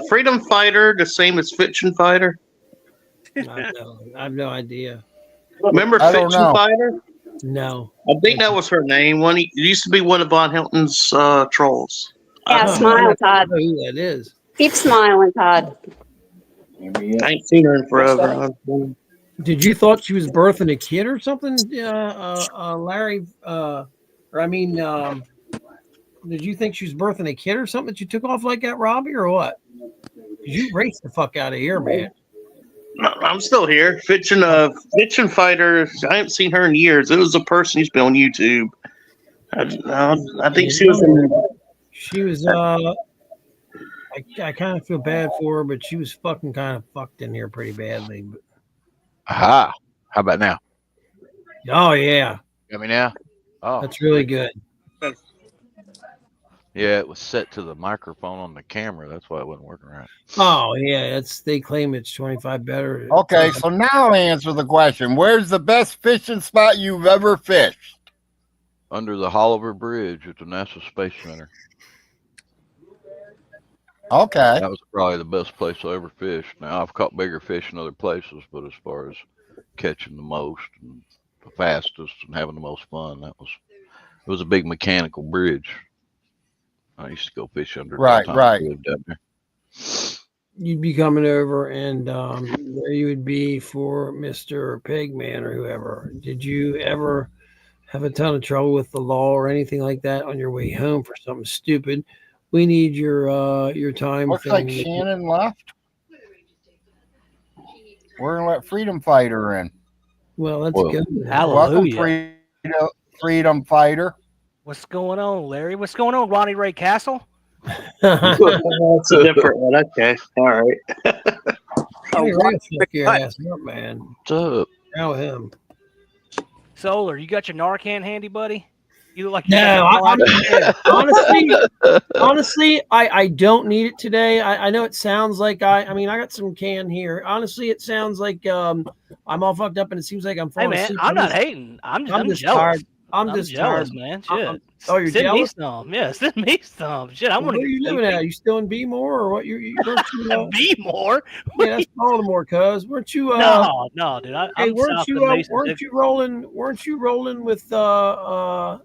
Freedom Fighter the same as Fiction Fighter? I have no idea. Remember I don't Fiction know. Fighter? No. I think that was her name. It used to be one of Von Hilton's trolls. Yeah, I smile, don't Todd. know who that is. Keep smiling, Todd. Hear me I yet? ain't seen her in forever. Did you thought she was birthing a kid or something, Larry? Did you think she was birthing a kid or something that you took off like that, Robbie, or what? 'Cause you raced the fuck out of here, man. I'm still here. Fiction Fighter. I haven't seen her in years. It was a person who's been on YouTube. I think she was in. She was. I kind of feel bad for her, but she was fucking kind of fucked in here pretty badly. But, Aha. How about now? oh yeah, Got me now? Oh, that's really good. yeah, it was set to the microphone on the camera. That's why it wasn't working right. Oh yeah, they claim it's 25 better. Okay, so now answer the question. Where's the best fishing spot you've ever fished? Under the Holliver Bridge at the NASA Space Center. Okay. That was probably the best place I ever fished. Now, I've caught bigger fish in other places, but as far as catching the most and the fastest and having the most fun, it was a big mechanical bridge. I used to go fish under it all the Right, time. right. I lived down there. You'd be coming over, and there you would be for Mr. Pigman or whoever. Did you ever have a ton of trouble with the law or anything like that on your way home for something stupid? We need your time. Looks like Shannon left. We're gonna let Freedom Fighter in. Well, that's Well, good. Welcome, Hallelujah. Freedom Fighter. What's going on, Larry? What's going on, Ronnie Ray Castle? That's a different one. Okay. All right. Hey, Ray, fuck your ass up, man. What's up? How him? Solar, you got your Narcan handy, buddy? You look like you No, got honestly, I don't need it today. I know it sounds like I mean I got some can here. Honestly, it sounds like I'm all fucked up, and it seems like I'm Hey falling man, asleep. I'm not hating. I'm just jealous. jealous. I'm just jealous, tired. man. I'm- Shit. oh, you're send jealous? me some. Yeah, send me some. Shit, I want Where to are you living at? You still in Bmore or what? You weren't you? Be more. Yeah, that's Baltimore, cuz. Weren't you? No, dude. Hey, I'm weren't south you? of Mason, Weren't you rolling? Weren't you rolling with a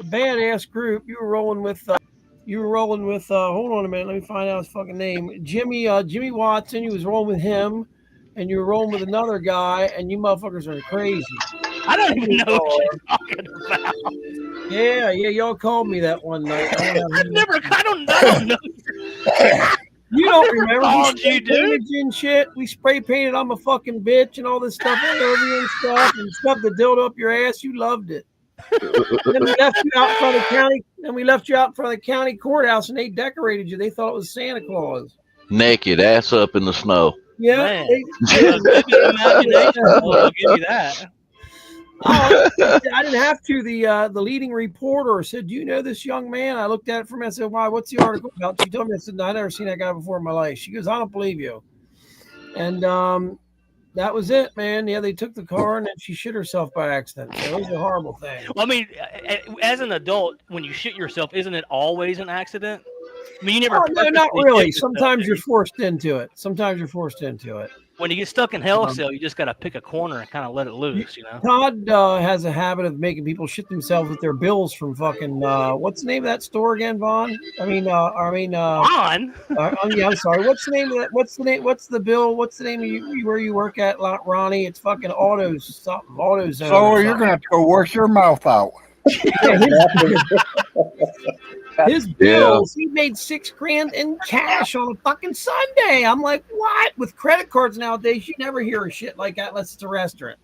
badass group? You were rolling with. Hold on a minute. Let me find out his fucking name. Jimmy Watson. You was rolling with him. and you were rolling with another guy, and you motherfuckers are crazy. I don't even know what you're talking about. Yeah, y'all called me that one night. I don't know. You don't remember? called We you, dude. and shit. We spray painted on my fucking bitch and all this stuff all over you and stuff, and stuff the dildo up your ass. You loved it. Then we left you out in front of the county. Then we left you out in front of the county courthouse, and they decorated you. They thought it was Santa Claus. Naked, ass up in the snow. Yeah, Man. they- Imagination. I'll give you that. Oh, I didn't have to. The leading reporter said, "Do you know this young man?" I looked at it for a minute. I said, "Why? What's the article about?" She told me. I said, "No, I never seen that guy before in my life." She goes, "I don't believe you." And that was it, man. Yeah, they took the car and then she shit herself by accident. So it was a horrible thing. Well, I mean, as an adult, when you shit yourself, isn't it always an accident? I mean, you never. Oh, no, not purposely really. shit yourself, Sometimes do you're you? forced into it. Sometimes you're forced into it. When you get stuck in hell cell, you just got to pick a corner and kind of let it loose, you know? Todd has a habit of making people shit themselves with their bills from fucking what's the name of that store again, Vaughn? Vaughn? Yeah, I'm sorry. What's the name of that? What's the name? What's the bill? What's the name of you where you work at, Ronnie? It's fucking Autos something. AutoZone. So you're gonna have to go wash your mouth out. His bills, he made $6,000 in cash on a fucking Sunday. I'm like, what? With credit cards nowadays, you never hear of shit like that unless it's a restaurant.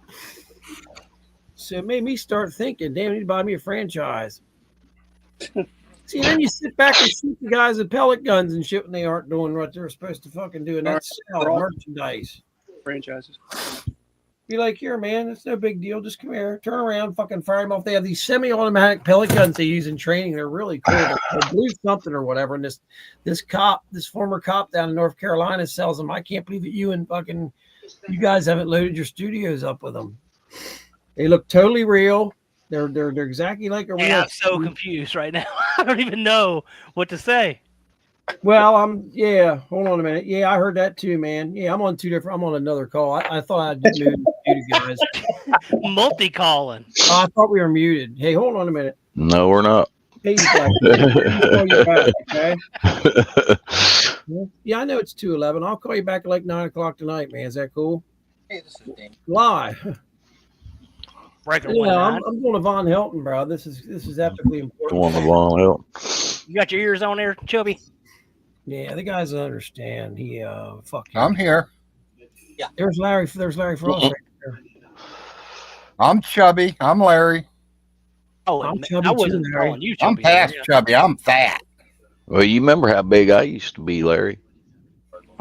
So it made me start thinking, damn, I need to buy me a franchise. See, then you sit back and shoot the guys with pellet guns and shit when they aren't doing what they're supposed to fucking do, and that's sell merchandise. Franchises. Be like, here, man, it's no big deal. Just come here, turn around, fucking fire them off. They have these semi-automatic pellet guns they use in training. They're really cool. They blew something or whatever. And this former cop down in North Carolina sells them. I can't believe that you guys haven't loaded your studios up with them. They look totally real. They're exactly like a real. Yeah, I'm so confused right now. I don't even know what to say. Well, hold on a minute. Yeah, I heard that too, man. Yeah, I'm on another call. I thought I'd mute you guys. Multi-calling. I thought we were muted. Hey, hold on a minute. No, we're not. Hey, you guys. Call you back, okay? Yeah, I know it's 2:11. I'll call you back at like 9 o'clock tonight, man. Is that cool? Hey, this is Dan. Lie. Breaker I'm going to Von Helton, bro. This is epically important. Going to Von Helton. You got your ears on there, Chubby? Yeah, the guys understand. He fuck you. I'm here. Yeah. There's Larry Frost right there. I'm chubby. I'm Larry. Oh, I'm chubby I wasn't too, Larry. calling you I'm Chubby. past chubby. I'm fat. Well, you remember how big I used to be, Larry?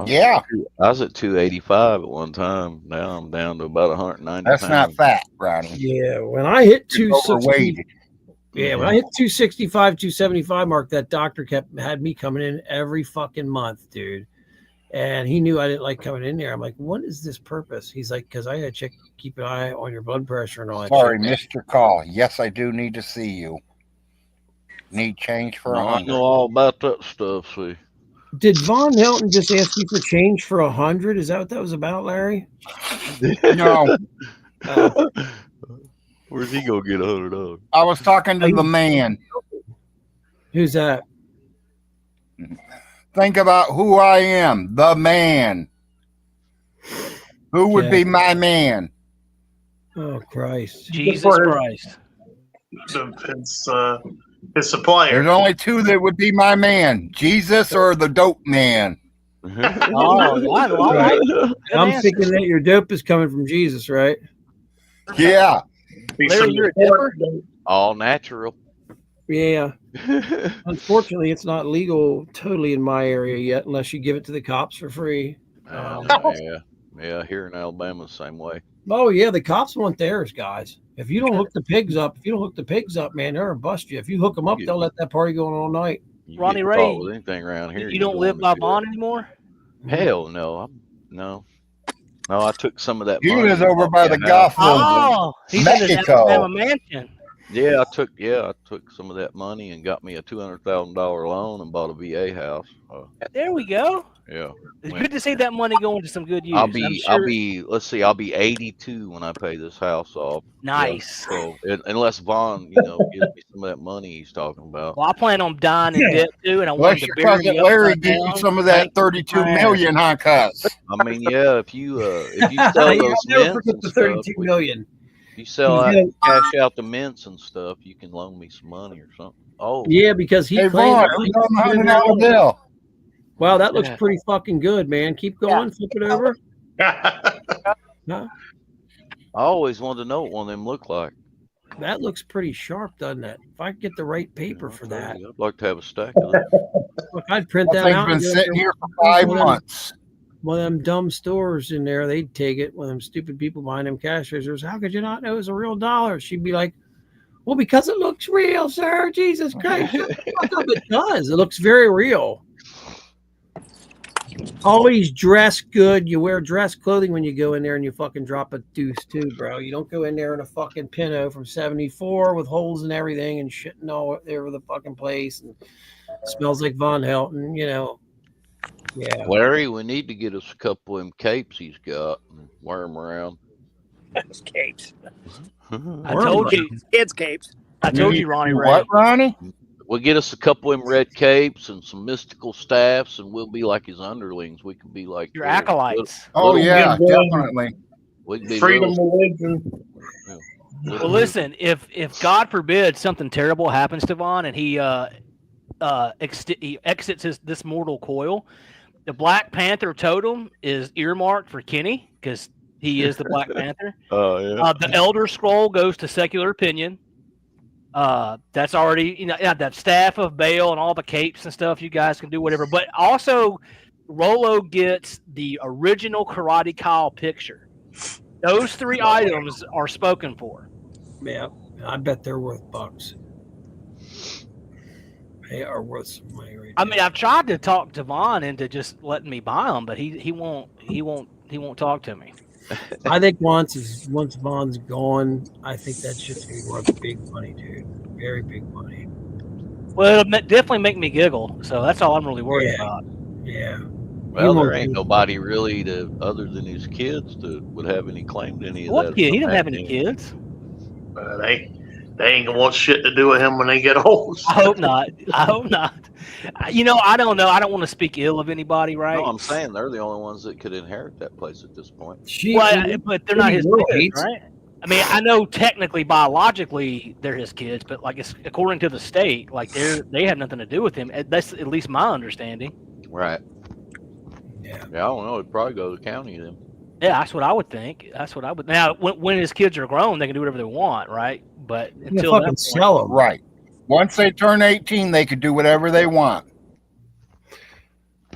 Yeah. I was at 285 at one time. Now I'm down to about 190 That's pounds. not fat, Ronnie. Yeah, when I hit You're 260, overweight. yeah, when I hit 265, 275 mark, that doctor had me coming in every fucking month, dude. And he knew I didn't like coming in there. I'm like, what is this purpose? He's like, because I got to keep an eye on your blood pressure and all that. Sorry, shit. missed your call. Yes, I do need to see you. Need change for I 100. know all about that stuff, see. Did Von Helton just ask you for change for 100? Is that what that was about, Larry? No, Where's he gonna get $100? I was talking to the man. Who's that? Think about who I am, the man. Who would Okay. be my man? Oh, Christ. Jesus Christ. His supplier. There's only two that would be my man: Jesus or the dope man. Oh, I like it. Good I'm answer. thinking that your dope is coming from Jesus, right? Yeah. Larry, you're a dipper? All natural. Yeah. Unfortunately, it's not legal totally in my area yet, unless you give it to the cops for free. Yeah, here in Alabama, the same way. Oh yeah, the cops want theirs, guys. If you don't hook the pigs up, man, they'll bust you. If you hook them up, they'll let that party go on all night. You Ronnie get Ray, caught with anything around here. You don't live by Vaughn anymore? Hell no. No, I took some of that. He money was and over bought by me a the house. Gulf of Oh, he's in his Mexico. Alabama mansion. Yeah, I took some of that money and got me a $200,000 loan and bought a VA house. There we go. Yeah. It's good to see that money going to some good use. Let's see, I'll be 82 when I pay this house off. Nice. Yeah, so unless Vaughn, gives me some of that money he's talking about. Well, I plan on dying in debt too, and I want Unless to your bury cousin me Larry upside gives you down. some of that 32 million, huh, cuz? I mean, yeah, if you sell Yeah, those I'll never mints forget and the stuff, 32 million. if you sell out, Yeah. cash out the mints and stuff, you can loan me some money or something. Oh, Yeah, because he Hey, claimed Vaughn, you don't know $100 bill. Wow, that looks Yeah. pretty fucking good, man. Keep going, flip it over. Huh? I always wanted to know what one of them look like. That looks pretty sharp, doesn't it? If I could get the right paper for that, I'd like to have a stack of them. look, I'd print That that thing's out. been and go sitting to here for 5 one of them- months. One of them dumb stores in there, they'd take it. One of them stupid people behind them cash registers. How could you not know it was a real dollar? She'd be like, "Well, because it looks real, sir. Jesus Christ, shut the fuck up. It does. It looks very real." Always dress good. You wear dress clothing when you go in there, and you fucking drop a deuce too, bro. You don't go in there in a fucking Pinto from '74 with holes and everything and shitting all over the fucking place and smells like Von Helton, Yeah. Larry, we need to get us a couple of them capes he's got and wear them around. Those capes. I told you, Kids capes. I told you, Ronnie Ray. What, Ronnie? We'll get us a couple of them red capes and some mystical staffs, and we'll be like his underlings. We can be like Your little- acolytes. Oh, little- yeah, little- definitely. We can be Freedom little- religion. Well, listen, if God forbid something terrible happens to Vaughn and he exits this mortal coil, the Black Panther totem is earmarked for Kenny because he is the Black Panther. Oh yeah. The Elder Scroll goes to Secular Opinion. That's already, that staff of Baal and all the capes and stuff. You guys can do whatever, but also Rolo gets the original Karate Kyle picture. Those 3 items are spoken for. Yeah, I bet they're worth bucks. They are worth some money. Right I mean, I've tried to talk to Vaughn into just letting me buy them, but he won't talk to me. I think once Vaughn's gone, I think that shit's gonna be worth big money, dude. Very big money. Well, it'll definitely make me giggle, so that's all I'm really worried about. Yeah. Well, He there won't ain't do- nobody really other than his kids that would have any claim to any of What that. kid? He stuff doesn't have any happening. kids. They ain't gonna want shit to do with him when they get old. I hope not. I hope not. I don't know. I don't want to speak ill of anybody, right? No, I'm saying they're the only ones that could inherit that place at this point. But they're not his kids, right? I mean, I know technically, biologically, they're his kids, but like according to the state, like they have nothing to do with him. That's at least my understanding. Right. Yeah. I don't know. It'd probably go to the county then. Yeah, that's what I would think. That's what I would. Now, when his kids are grown, they can do whatever they want, right? But until that point, Right. Once they turn 18, they could do whatever they want.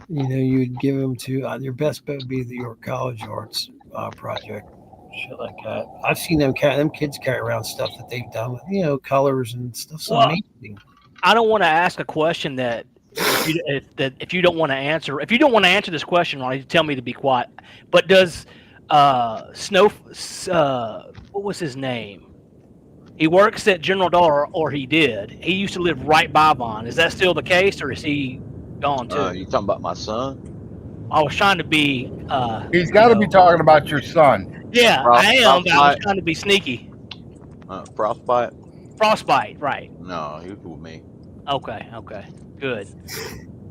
You'd give them to your best bet would be the York College Arts project, shit like that. I've seen them kids carry around stuff that they've done with colors and stuff. So Well, amazing. I don't want to ask a question that if you don't want to answer. If you don't want to answer this question, Ronnie, tell me to be quiet. But does what was his name? He works at General Dollar, or he did. He used to live right by Vaughn. Is that still the case, or is he gone too? You talking about my son? I was trying to be. He's got to be talking about your son. Yeah, I am. But I was trying to be sneaky. Frostbite? Frostbite, right? No, he was with me. Okay, good.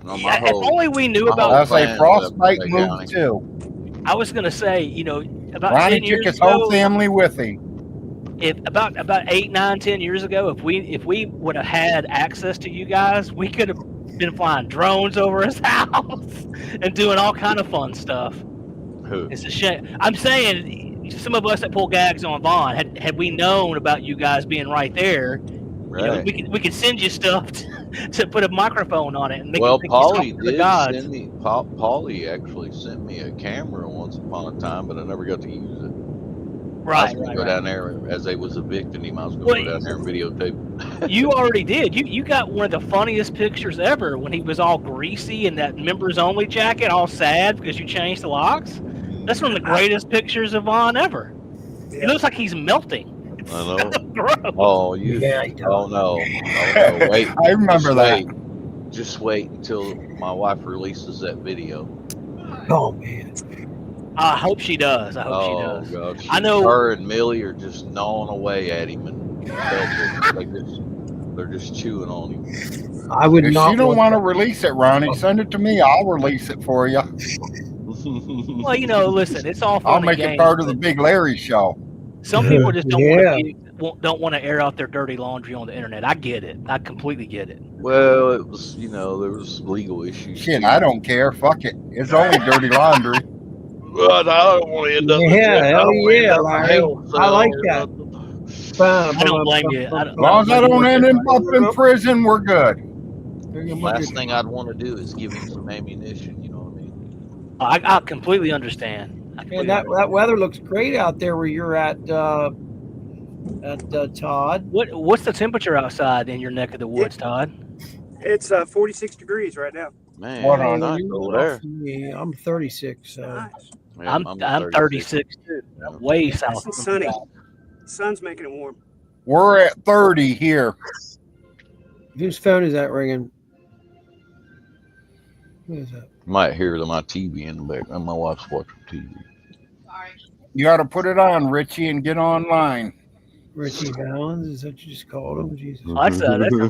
No, Yeah, if only we knew about. I say Frostbite moved too. I was gonna say, about Ronnie 10 years took his ago, whole family with him. if about 8, 9, 10 years ago, if we would have had access to you guys, we could have been flying drones over his house and doing all kind of fun stuff. Who? It's a shame. I'm saying some of us that pull gags on Vaughn, had we known about you guys being right there, Right. we could send you stuff to put a microphone on it and make Well, it make you talk Paulie to the did gods. send me. Paulie actually sent me a camera once upon a time, but I never got to use it. I was Right, gonna right, go right. down there as they was evicting him. I was gonna Well, go down there and videotape. You already did. You got one of the funniest pictures ever when he was all greasy in that members only jacket, all sad because you changed the locks. That's one of the greatest pictures of Vaughn ever. It looks like he's melting. I know. Gross. Oh, you. Yeah, Oh no. Oh no. Wait. I remember just that. Wait. Just wait until my wife releases that video. Oh man. I hope she does. I hope she Oh does. god. I know. Her and Millie are just gnawing away at him, and they're just chewing on him. I would If not. you don't want to release it, Ronnie, send it to me. I'll release it for you. Well, you know, listen, it's all fun I'll and make games, it part of the but Big Larry show. some people just don't Yeah. don't want to air out their dirty laundry on the internet. I get it. I completely get it. Well, it was, you know, there was legal issues. Shit, I don't care. Fuck it. It's only dirty laundry. Well, I don't want to end up. Yeah, hell yeah, in Larry. hell I like cell. that. I don't blame you. As long as I don't end up in prison, we're good. Last thing I'd want to do is give him some ammunition. You know what I mean? I completely understand. Man, that weather looks great out there where you're at Todd. What's the temperature outside in your neck of the woods, Todd? It's 46 degrees right now. Man, What on nice You're over off there. me. I'm 36. So. Nice. Yeah, I'm 36 too. I'm way Nice south. and sunny. Sun's making it warm. We're at 30 here. Whose phone is that ringing? Who is that? Might hear my TV in the background. My wife's watching TV. You got to put it on, Richie, and get online. Richie Valens? Is that what you just called him? Jesus. That's another. I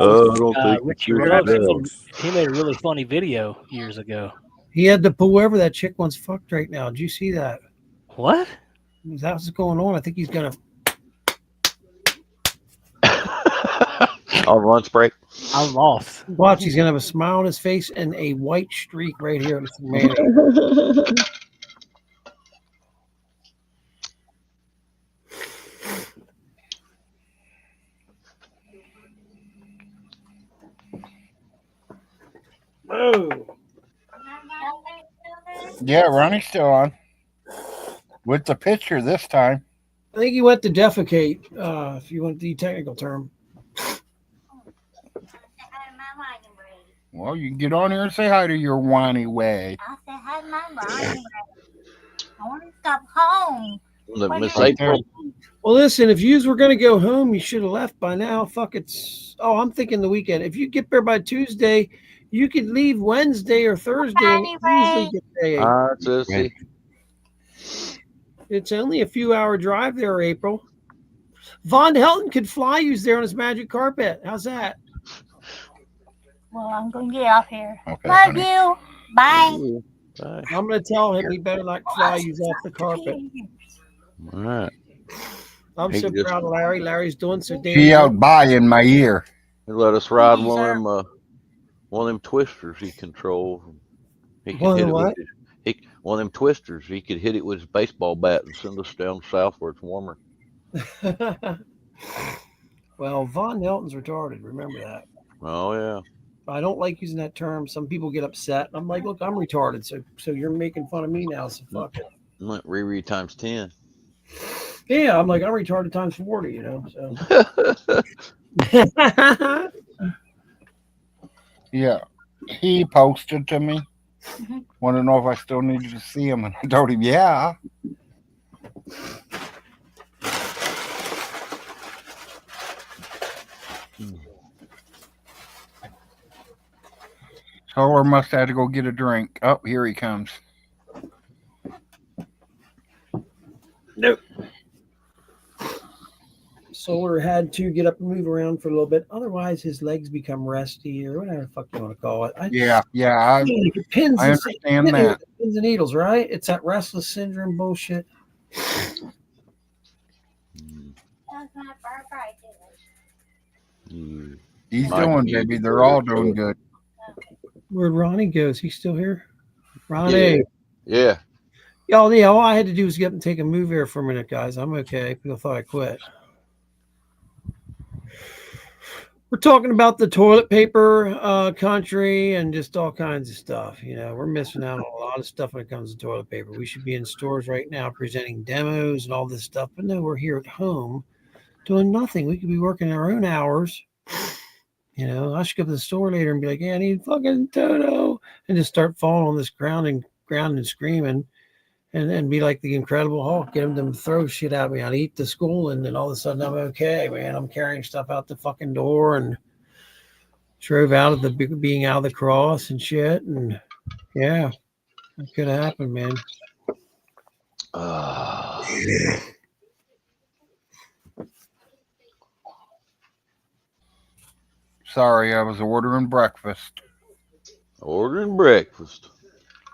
don't think Richie it's Rose, that. he made a really funny video years ago. He had to pull whoever that chick wants fucked right now. Did you see that? What? That's what's going on. I think he's gonna. On lunch break. I'm lost. Watch, he's gonna have a smile on his face and a white streak right here. Man. Oh. Yeah, Ronnie's still on. With the picture this time. I think he went to defecate, if you want the technical term. Well, you can get on here and say hi to your whiny way. I said, hi, Mama. I want to stop home. Miss April. Well, listen, if yous were going to go home, you should have left by now. Fuck, it's... Oh, I'm thinking the weekend. If you get there by Tuesday, you could leave Wednesday or Thursday and easily get there. Sissy. It's only a few hour drive there, April. Von Helton could fly yous there on his magic carpet. How's that? Well, I'm going to get off here. Okay, Love honey. you. Bye. Bye. I'm going to tell him he better not fly yous off the carpet. All right. I'm He so just- proud of Larry. Larry's doing so damn She good. yelled bye in my ear. He let us ride Thank you, one of them twisters he controls. He could One of hit the it what? with one of them twisters. He could hit it with his baseball bat and send us down south where it's warmer. Well, Von Helton's retarded. Remember that. Oh yeah. I don't like using that term. Some people get upset. I'm like, look, I'm retarded. So you're making fun of me now. So fuck it. Like Riri times 10. Yeah, I'm like, I'm retarded times 40, you know. So Yeah. He posted to me. Mhm. Want to know if I still needed to see him. And I told him, yeah. Solar must have to go get a drink. Oh, here he comes. nope. Solar had to get up and move around for a little bit. Otherwise, his legs become resty or whatever the fuck you want to call it. Yeah, I Pins I and- understand that. Pins and needles, right? It's that restless syndrome bullshit. That's my birthday today. He's Mike doing, needs baby. to They're go all to doing bed. good. Where'd Ronnie goes? He's still here? Ronnie. Yeah. Y'all, yeah, all I had to do was get up and take a move here for a minute, guys. I'm okay. People thought I quit. We're talking about the toilet paper country and just all kinds of stuff. You know, we're missing out on a lot of stuff when it comes to toilet paper. We should be in stores right now presenting demos and all this stuff. But no, we're here at home doing nothing. We could be working our own hours. You know, I should go to the store later and be like, yeah, I need fucking Toto. And just start falling on this ground and screaming. and be like the Incredible Hulk, get them to throw shit at me. I'd eat the school, and then all of a sudden I'm okay, man. I'm carrying stuff out the fucking door and drove out of the being out of the cross and shit. And yeah, it could have happened, man. Sorry, I was ordering breakfast. Ordering breakfast.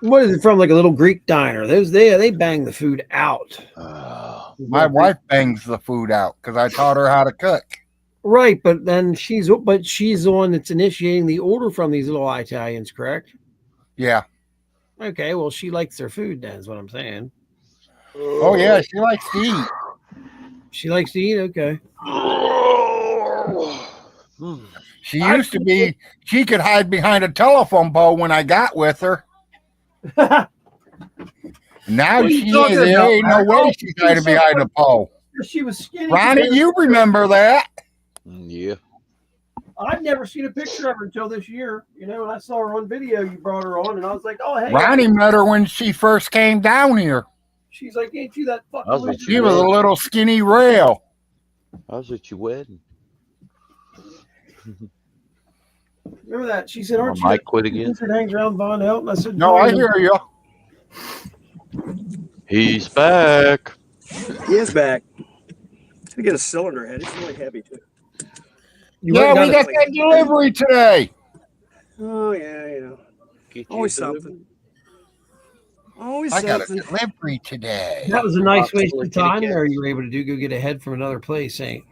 What is it from? Like a little Greek diner? They bang the food out. My wife bangs the food out because I taught her how to cook. Right, but then she's the one that's initiating the order from these little Italians, correct? Yeah. Okay, well, she likes their food. Then is what I'm saying. Oh yeah, she likes to eat. She likes to eat. Okay. She used to be. She could hide behind a telephone pole when I got with her. Now there ain't no way she's hiding behind a pole. She was skinny. Ronnie, you remember that? Yeah. I've never seen a picture of her until this year. You know, I saw her on video. You brought her on, and I was like, "Oh, hey." Ronnie met her when she first came down here. She's like, "Ain't you that fucking?" She was a little skinny rail. I was at your wedding. Remember that? She said, "Aren't you?" Mike quit again. That hangs around Von Helton. I said, "No, I hear you." He's back. He is back. To get a cylinder head, it's really heavy too. Yeah, we got that delivery today. Oh yeah, you know. Always something. Always I got a something. delivery today. That was a nice waste of time there. You were able to go get a head from another place, ain't?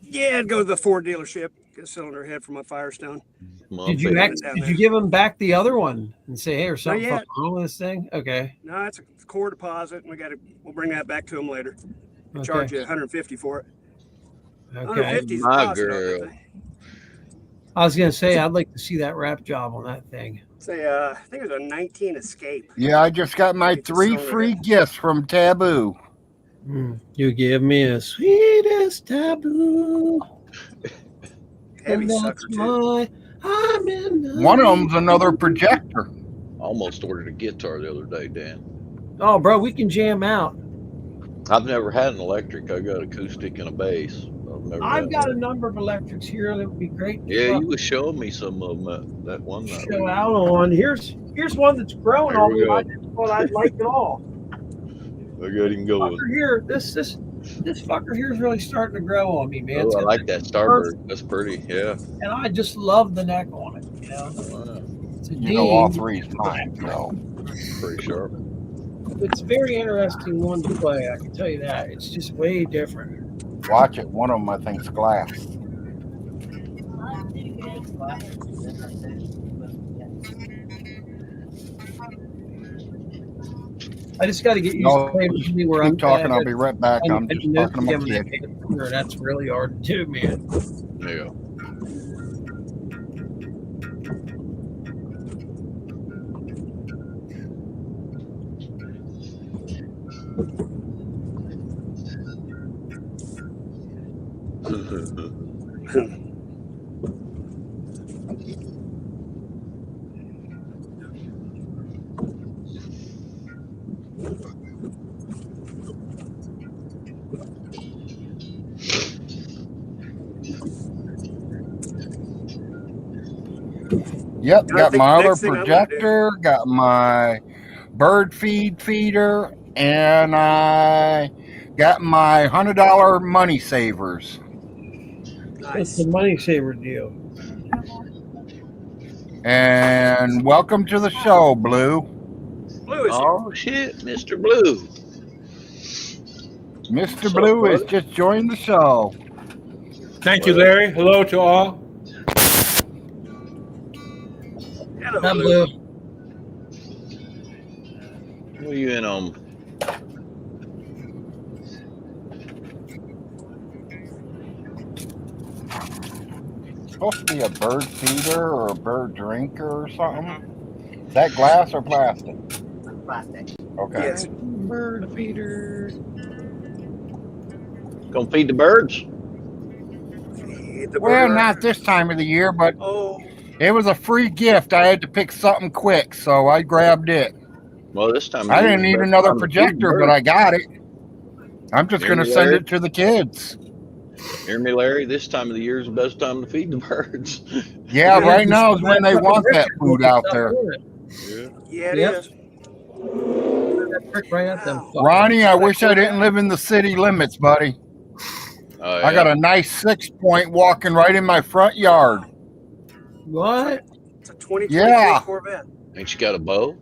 Yeah, I'd go to the Ford dealership, get a cylinder head for my Firestone. Did you give him back the other one and say, "Hey, or something yet. fucking wrong with this thing"? Okay. No, it's a core deposit, and we'll bring that back to him later. We'll Okay. charge you $150 for it. Okay. 150 is a My deposit, girl. I was gonna say I'd like to see that wrap job on that thing. Say, I think it was a 19 Escape. Yeah, I just got my 3 free gifts from Taboo. You give me a sweetest taboo. Heavy And that's sucker too. why I'm in love. One of them's another projector. Almost ordered a guitar the other day, Dan. Oh, bro, we can jam out. I've never had an electric. I got acoustic and a bass. I've got a number of electrics here that would be great. Yeah, you was showing me some of them that one night. Show out on. Here's one that's growing There on we me. go. I just thought I'd like it all. I got him going. Fucker here, this fucker here is really starting to grow on me, man. It's Oh, I got like that Starbird. That's pretty. Yeah. and I just love the neck on it. You know, it's a You know, all D. 3 is mine, so. Pretty sharp. It's a very interesting one to play. I can tell you that. It's just way different. Watch it. One of them, I think, is glass. I just got to get used No, to playing with me where keep I'm talking. at. I'll be right back. I'm just talking to my kid. That's really hard to do, man. Yeah. Yep, I got think my the other next thing I'm gonna projector, got my bird feeder, and I got my $100 money savers. It's the money saver deal. And welcome to the show, Blue. Blue is Oh shit, Mr. Blue. Mr. Blue has just joined the show. Thank you, Larry. Hello to all. Hello, Not Blue. blue. What are you in on? Supposed to be a bird feeder or a bird drinker or something. Is that glass or plastic? Plastic. Okay. Yes. Bird feeder. Gonna feed the birds? Feed the Well, bird. not this time of the year, but Oh, it was a free gift. I had to pick something quick, so I grabbed it. Well, this time of I year didn't is need the best another time to feed the projector, but birds. I got it. I'm just Hear going to me, send Larry? it to the kids. Hear me, Larry? This time of the year is the best time to feed the birds. Yeah, Yeah, right just now is when they fucking want that Richard food gets out up there. doing it. Yeah. Yeah, it Yep. is. Trick right at them. fuckers. Ronnie, I wish I didn't live in the city limits, buddy. Oh, I got yeah. a nice 6-point walking right in my front yard. What? It's a 2023 Yeah. Corvette. Ain't you got a bow?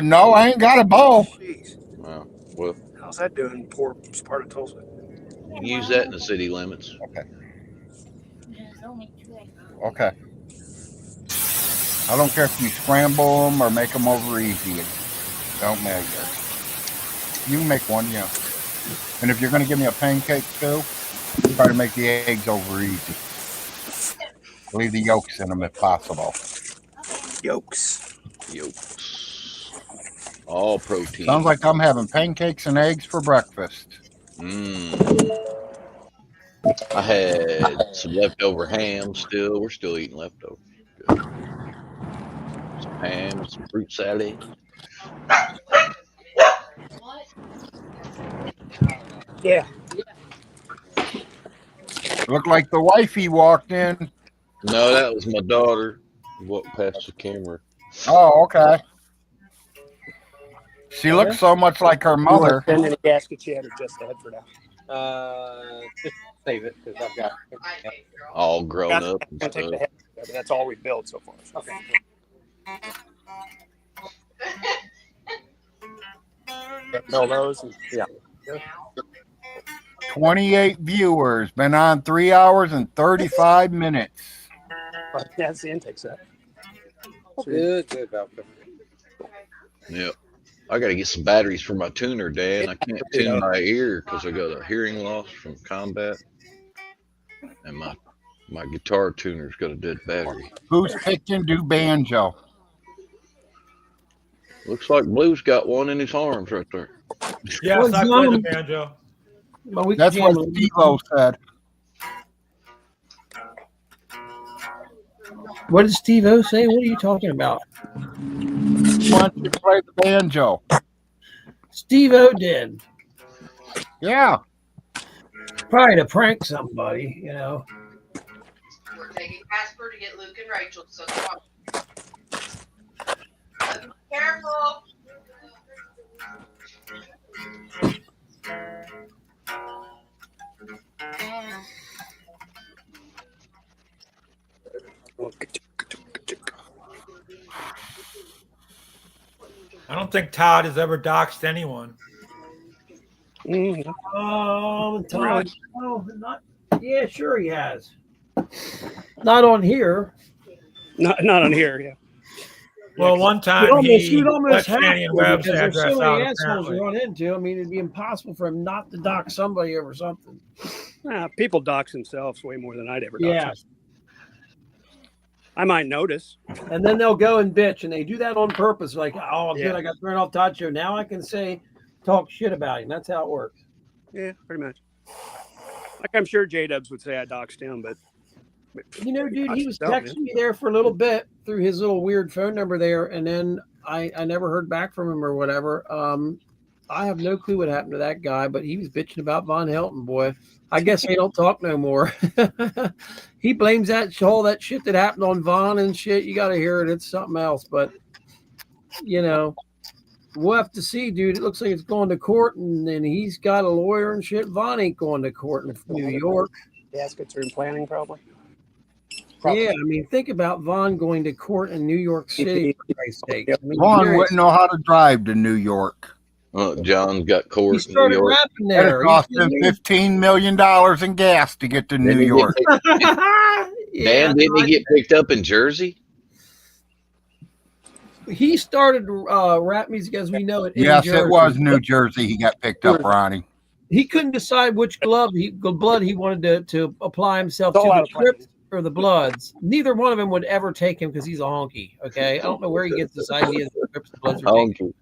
No, I ain't got a bow. Jeez. Oh, well, How's that doing in poor part of Tulsa? you can use that in the city limits. Okay. I don't care if you scramble them or make them over easy. It don't matter. You can make one, yeah. And if you're going to give me a pancake too, try to make the eggs over easy. Leave the yolks in them if possible. Yolks. All protein. Sounds like I'm having pancakes and eggs for breakfast. I had some leftover ham still. We're still eating leftovers. Good. Some ham, some fruit salad. Yeah. Looked like the wifey walked in. No, that was my daughter. Walked past the camera. Oh, okay. She looks so much like her mother. And then a gasket you had or just the head for now. Just save it because I've got. All grown Got up to and take stuff. the head, but that's all we built so far. Okay. Build those. And, yeah. 28 viewers. Been on 3 hours and 35 minutes. That's the intake set. Good, Valco. Yep. I got to get some batteries for my tuner, Dad. I can't tune my ear because I got a hearing loss from combat, and my guitar tuner's got a dead battery. Who's picking do banjo? Looks like Blue's got one in his arms right there. Yes, I play the banjo. Well, we That's can what jam a- Steve-O said. What did Steve O say? What are you talking about? He wants you to play the banjo. Steve O did. Yeah. Probably to prank somebody, you know. We're taking Casper to get Luke and Rachel. So careful. I don't think Todd has ever doxed anyone. Todd, oh, not, yeah, sure he has. Not on here. Not on here, yeah. Well, one time You'd he almost let have Fanny and to, Webb's because there's address so out, many assholes apparently. you run into. I mean, it'd be impossible for him not to dock somebody over something. People dox themselves way more than I'd ever dox. Yeah. them. I might notice. And then they'll go and bitch, and they do that on purpose. Like, oh, good, Yeah. I got thrown off Todd show. Now I can talk shit about him. That's how it works. Yeah, pretty much. Like I'm sure J-Dubs would say I doxed him, but You know, dude, he was Doxed himself, texting me there for a little bit through his little weird phone number there, and then I never heard back from him or whatever. I have no clue what happened to that guy, but he was bitching about Von Helton, boy. I guess they don't talk no more. He blames all that shit that happened on Von and shit. You got to hear it. It's something else, but you know, we'll have to see, dude. It looks like it's going to court, and then he's got a lawyer and shit. Von ain't going to court in New York. gaskets are in planning probably. Yeah, I mean, think about Vaughn going to court in New York City, for Christ's sake. I mean, Vaughn seriously. wouldn't know how to drive to New York. John got He court in New started York. rapping It there. cost him $15 million in gas to get to New he York. Dan, didn't he get picked up in Jersey? He started rap music as we know it. in Yes, it Jersey. was New Jersey. He got picked up, Ronnie. He couldn't decide which blood he wanted to apply himself It's all to, out the of place. Crips or the Bloods. Neither one of them would ever take him because he's a honky. Okay, I don't know where he gets this idea that the Crips and Bloods are taking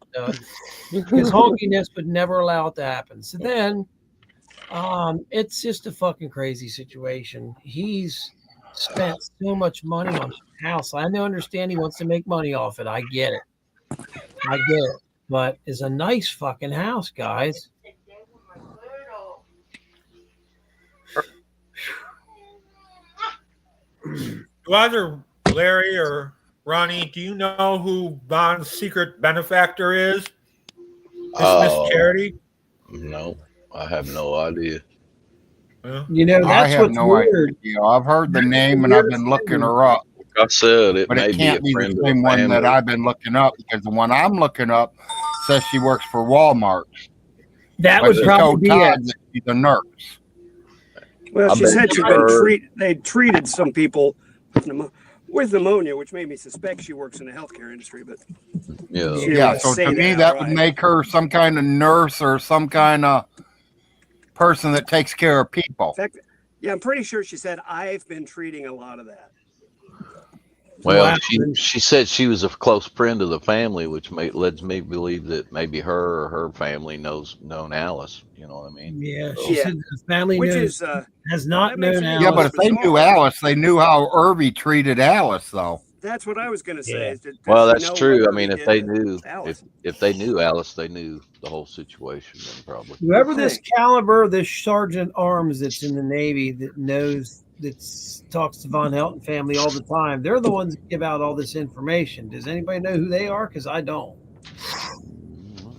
his honkiness would never allow it to happen. So then, it's just a fucking crazy situation. He's spent so much money on the house. I understand he wants to make money off it. I get it. I get it, but it's a nice fucking house, guys. Do either Larry or Ronnie, do you know who Von's secret benefactor is? Miss Charity? No, I have no idea. You know, I that's have what's no weird. idea. I've heard the name and I've been looking her up. Like I said, it But may it can't be be a friend the of same the one that family. I've been looking up because the one I'm looking up says she works for Walmart. That But would she probably told be Todd it. that she's a nurse. Well, I she bet said you she'd been her- they treated some people with pneumonia, which made me suspect she works in the healthcare industry. But Yeah. she didn't Yeah, wanna so say to me, that that would outright. make her some kind of nurse or some kind of person that takes care of people. In fact, yeah, I'm pretty sure she said I've been treating a lot of that. Well, Wow. she said she was a close friend of the family, which lets me believe that maybe her or her family known Alice. You know what I mean? Yeah, So- she Yeah. said the family Which knows, is has not that makes known it Alice. Yeah, but if they bizarre. knew Alice, they knew how Irby treated Alice, though. that's what I was going to say. Yeah. Is does Well, she that's know true. what I mean, Irby if they did knew, to Alice? if they knew Alice, they knew the whole situation. Then probably. Whoever this Right. caliber, this sergeant arms that's in the Navy that knows, that talks to Von Helton family all the time, they're the ones that give out all this information. Does anybody know who they are? Because I don't.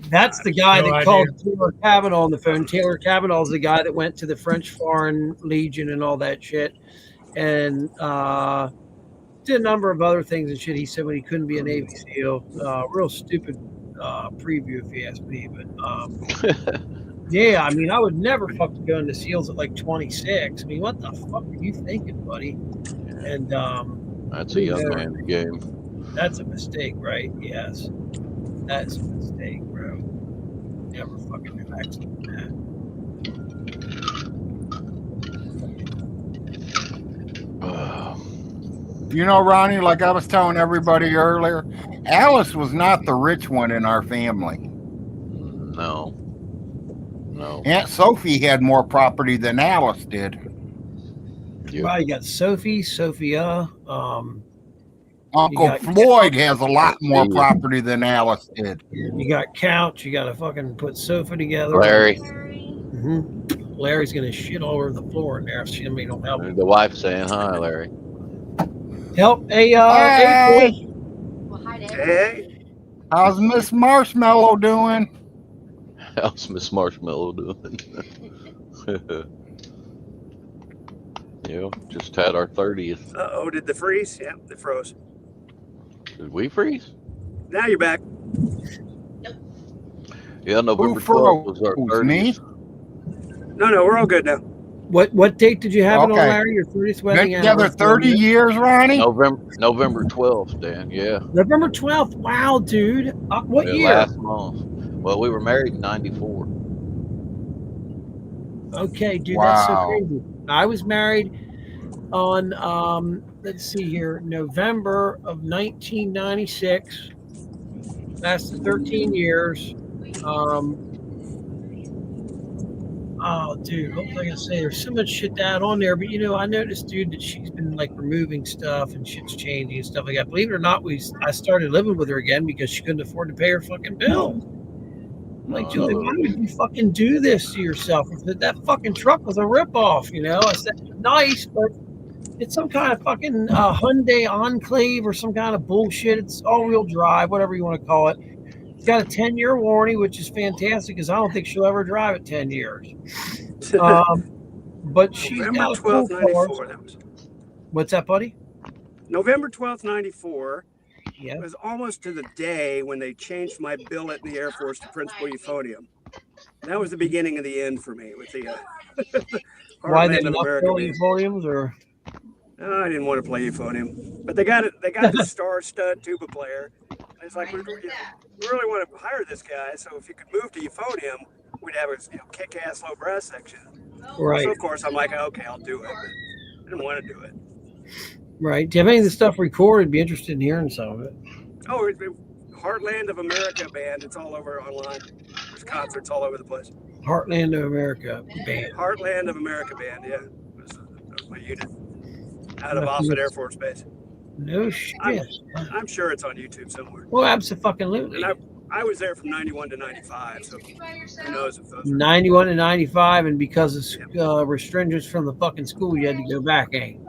That's the guy No that idea. called Taylor Cavanaugh on the phone. Taylor Cavanaugh is the guy that went to the French Foreign Legion and all that shit, and did a number of other things and shit. He said when he couldn't be a Navy SEAL. Real stupid preview, if you ask me. But yeah, I mean, I would never fucking go into SEALs at like 26. I mean, what the fuck are you thinking, buddy? And That's a young Yeah. man's game. that's a mistake, right? Yes, that's a mistake, bro. Never fucking relax like that. You know, Ronnie, like I was telling everybody earlier, Alice was not the rich one in our family. No. No. Aunt Sophie had more property than Alice did. Yeah. Well, you got Sophie, Sophia. Uncle got- Floyd has a lot more Yeah. property than Alice did. You got couch. You got to fucking put sofa together. Larry, Mhm. Larry's gonna shit all over the floor in there if she don't help. the wife saying hi, Larry. Help! Hey, Hey, Well, hi, Dad. Hey, how's Miss Marshmallow doing? How's Miss Marshmallow doing? Yeah, just had our 30th. oh, did the freeze? Yeah, it froze. Did we freeze? Now you're back. Yeah, November Who 12th was our froze? 30th. Me? No, we're all good now. what date did you have it on, Okay. Larry? Your 30th Been wedding together anniversary? 30 years, Ronnie? November 12th, Dan. Yeah. November 12th. Wow, dude. What Yeah, year? last month. Well, we were married in 94. Okay, dude, that's so Wow. crazy. I was married on let's see here, November of 1996. Lasted 13 years. Oh, dude, what was I gonna say? There's so much shit down on there, but you know, I noticed, dude, that she's been like removing stuff and shit's changing and stuff like that. Believe it or not, I started living with her again because she couldn't afford to pay her fucking bills. I'm like, Julie, why would you fucking do this to yourself? I said, that fucking truck was a ripoff, you know? I said, nice, but it's some kind of fucking Hyundai Enclave or some kind of bullshit. It's all-wheel drive, whatever you want to call it. It's got a 10-year warranty, which is fantastic because I don't think she'll ever drive it 10 years. But she's November got 12th, full 94. cars. That was What's that, buddy? November 12th, 94. Yeah. It was almost to the day when they changed my billet in the Air Force to principal euphonium. That was the beginning of the end for me with the Why they Heartland of love America building band. volumes or? No, I didn't want to play euphonium, but they got it. They got the star stud tuba player. And it's like we really want to hire this guy. So if you could move to euphonium, we'd have a kick-ass low brass section. Right. So of course I'm like, okay, I'll do it. But I didn't want to do it. Right. Do you have any of the stuff recorded? Be interested in hearing some of it. Oh, Heartland of America band. It's all over online. There's concerts all over the place. Heartland of America band. Heartland of America band. Yeah, that was my unit out of Nothing Offutt is- Air Force Base. No shit. I'm sure it's on YouTube somewhere. Well, absolutely. And I was there from 91 to 95, so who knows if those 91 to 95, and because of restrictions from the fucking school, you had to go back, ain't?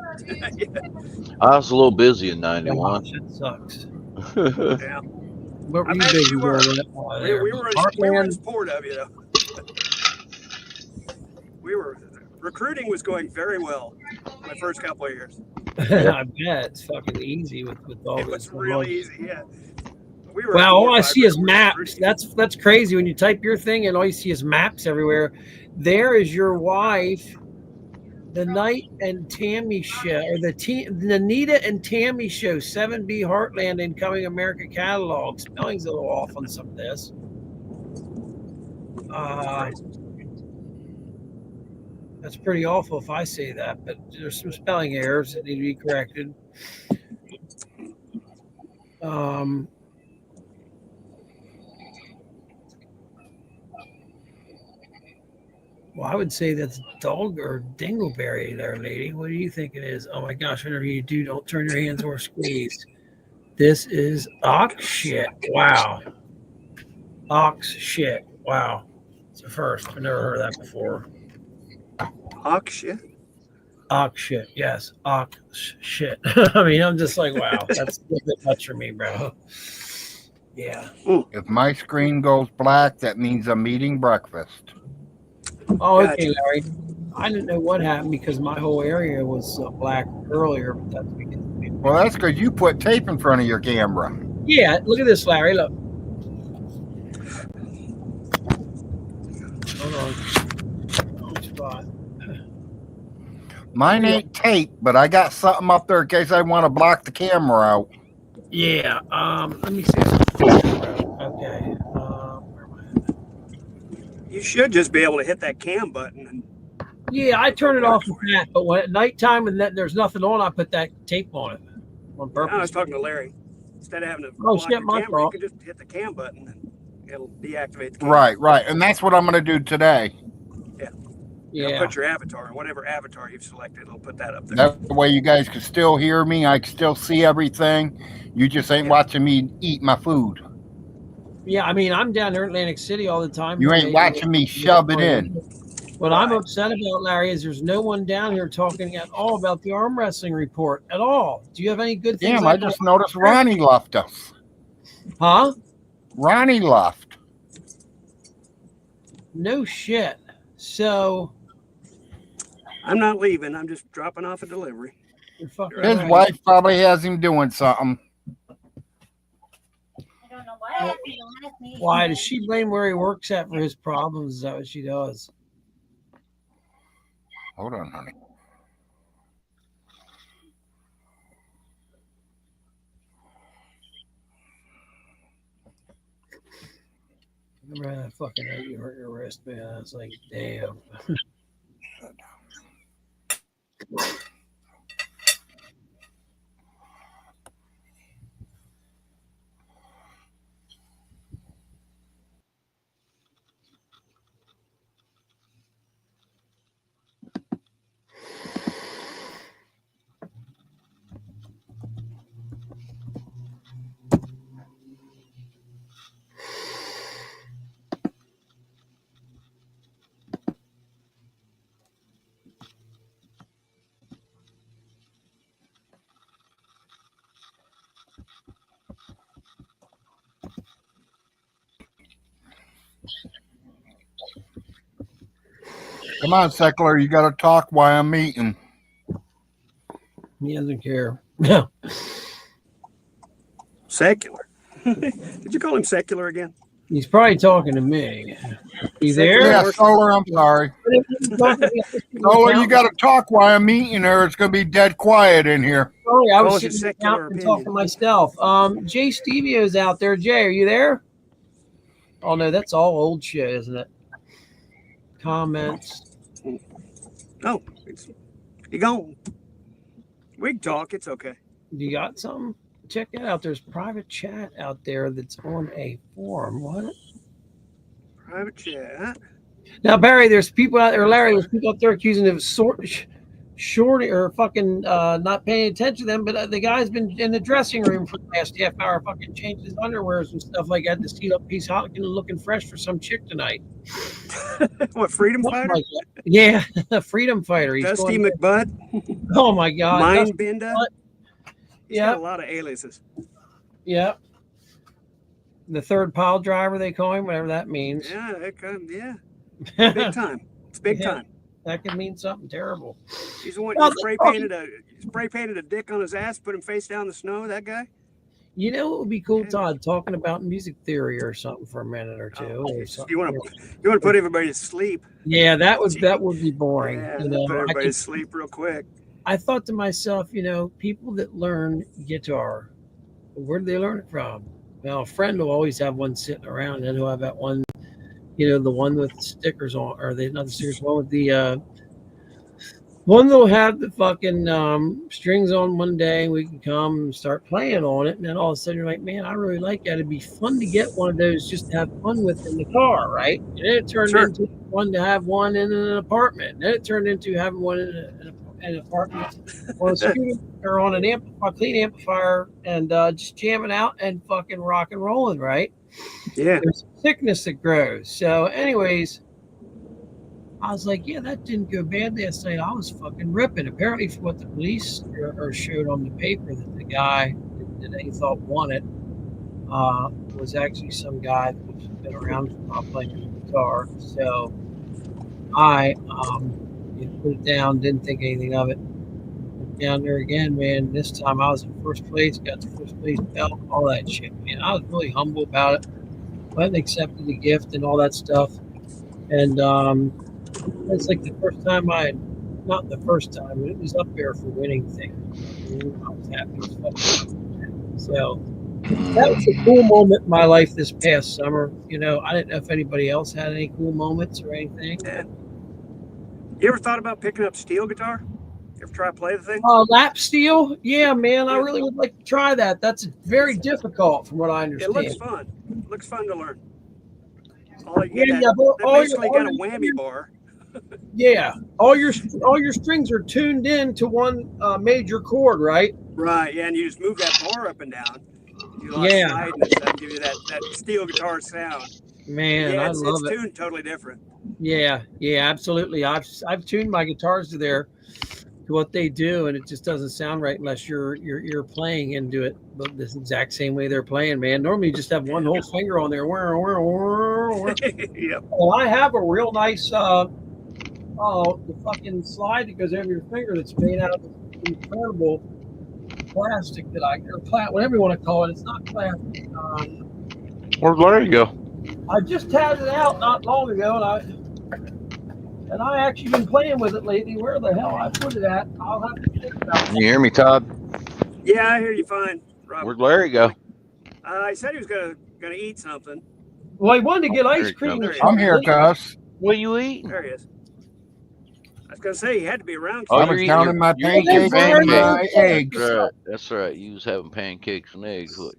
I was a little busy in '91. That sucks. Yeah. What were I you bet busy you were. doing? We were in support of you, though. Recruiting was going very well my first couple of years. I bet it's fucking easy with all It this. was really easy, yeah. Well, all I see is maps. That's crazy. When you type your thing and all you see is maps everywhere. There is your wife, the Night and Tammy show, or the Nita and Tammy show, 7B Heartland Incoming America Catalog. Spelling's a little off on some of this. That's pretty awful if I say that, but there's some spelling errors that need to be corrected. Well, I would say that's dog or dingleberry there, lady. What do you think it is? Oh my gosh, whatever you do, don't turn your hands or squeeze. This is ox shit. Wow. Ox shit. Wow. It's a first. I've never heard of that before. Ox shit? Ox shit. Yes. Ox shit. I mean, I'm just like, wow, that's a bit much for me, bro. Yeah. If my screen goes black, that means I'm eating breakfast. Oh, okay, Larry. I didn't know what happened because my whole area was black earlier. But that's because well, that's because you put tape in front of your camera. Yeah, look at this, Larry. Look. Hold on. Wrong spot. Mine ain't tape, but I got something up there in case I want to block the camera out. Yeah. Let me see. Okay. You should just be able to hit that cam button. And yeah, I turn it off with that, but when at nighttime and there's nothing on, I put that tape on it on purpose. I was talking to Larry. Instead of having to Oh, block shit, your my camera, fault. you can just hit the cam button and it'll deactivate the camera. Right. And that's what I'm going to do today. It'll Yeah. put your avatar, whatever avatar you've selected, it'll put that up there. That way you guys can still hear me. I can still see everything. You just ain't watching me eat my food. Yeah, I mean, I'm down there in Atlantic City all the time. You ain't watching me shove it in. What I'm upset about, Larry, is there's no one down here talking at all about the arm wrestling report at all. Do you have any good things? Damn, I just noticed Ronnie left us. Huh? Ronnie left. No shit. So I'm not leaving. I'm just dropping off a delivery. you're fucking His right. wife probably has him doing something. Why does she blame where he works at for his problems? Is that what she does? Hold on, honey. Remember that fucking night you hurt your wrist, man? I was like, damn. Come on, Seckler. You got to talk while I'm eating. He doesn't care. No. Secular. Did you call him secular again? He's probably talking to me. You there? Yeah, Solar, I'm sorry. Solar, you got to talk while I'm eating or it's going to be dead quiet in here. Sorry, I was Well, it's a sitting out secular and opinion. talking to myself. Jay Stevio's out there. Jay, are you there? Oh, no, that's all old shit, isn't it? Comments. No, you gone. We can talk. It's okay. You got something? Check that out. There's private chat out there that's on a forum. What? Private chat. Now, Barry, there's people out there. Larry, there's people out there accusing of Shorty or fucking not paying attention to them, but the guy's been in the dressing room for the last half hour, fucking changing his underwears and stuff like that. This heat up piece hot, looking fresh for some chick tonight. What, freedom fighter? Like yeah, a freedom fighter. He's Dusty going, McButt. oh my god, Mind Bender. He's Yeah. got a lot of aliases. Yeah. The third pile driver, they call him, whatever that means. Yeah, big time. It's big Yeah. time. That could mean something terrible. He's the one Well, who spray painted a dick on his ass, put him face down in the snow. That guy. You know what would be cool, Todd? Talking about music theory or something for a minute or two. Or something. You want to put everybody to sleep? Yeah, that would be boring. Yeah, you know, put I everybody could- to sleep real quick. I thought to myself, you know, people that learn guitar, where do they learn it from? Well, a friend will always have one sitting around, and then he'll have that one, you know, the one with stickers on, or not the stickers, one with the one that'll have the fucking strings on one day, and we can come and start playing on it, and then all of a sudden you're like, man, I really like that. It'd be fun to get one of those just to have fun with in the car, right? And then it turned into one to have one in an apartment. And then it turned into having one in an apartment on a scooter or on an amplifier, clean amplifier, and just jamming out and fucking rock and rolling, right? Yeah. There's sickness that grows. So, anyways, I was like, yeah, that didn't go bad last night. I was fucking ripping. Apparently, for what the police or showed on the paper, that the guy that they thought won it was actually some guy that's been around playing guitar. So I put it down, didn't think anything of it. Went down there again, man. This time I was in first place, got the first place belt, all that shit, man. I was really humble about it. Went and accepted the gift and all that stuff. And it's like the first time not the first time, but it was up there for winning things. I was happy as fuck. So that was a cool moment in my life this past summer. You know, I didn't know if anybody else had any cool moments or anything. Yeah. You ever thought about picking up steel guitar? You ever try to play the thing? Lap steel? Yeah, man, I really would like to try that. That's very difficult from what I It understand. looks fun. It looks fun to learn. All you Yeah, get yeah, but that all basically your- got a whammy bar. Yeah, all your strings are tuned in to one major chord, right? Right, yeah, and you just move that bar up and down. You like Yeah. sliding and stuff, give you that steel guitar sound. Man, yeah, I it's love it. tuned totally different. Yeah, absolutely. I've tuned my guitars to what they do, and it just doesn't sound right unless you're playing into it. But this exact same way they're playing, man. Normally, you just have one whole finger on there. Yep. Well, I have a real nice the fucking slide that goes over your finger that's made out of incredible plastic whatever you want to call it. It's not plastic. Where'd Larry go? I just had it out not long ago, and I actually been playing with it lately. Where the hell I put it at? I'll have to think about Can you hear me, Todd? Yeah, I hear you fine, Robert. Where'd Larry go? He said he was gonna eat something. Well, he wanted to get There ice he cream. comes. I'm here, cuz. What you eating? There he is. I was gonna say he had to be around. Oh, I you're was eating counting my you're eating pancakes and my pancakes. eggs. That's right. That's right. You was having pancakes and eggs. Look.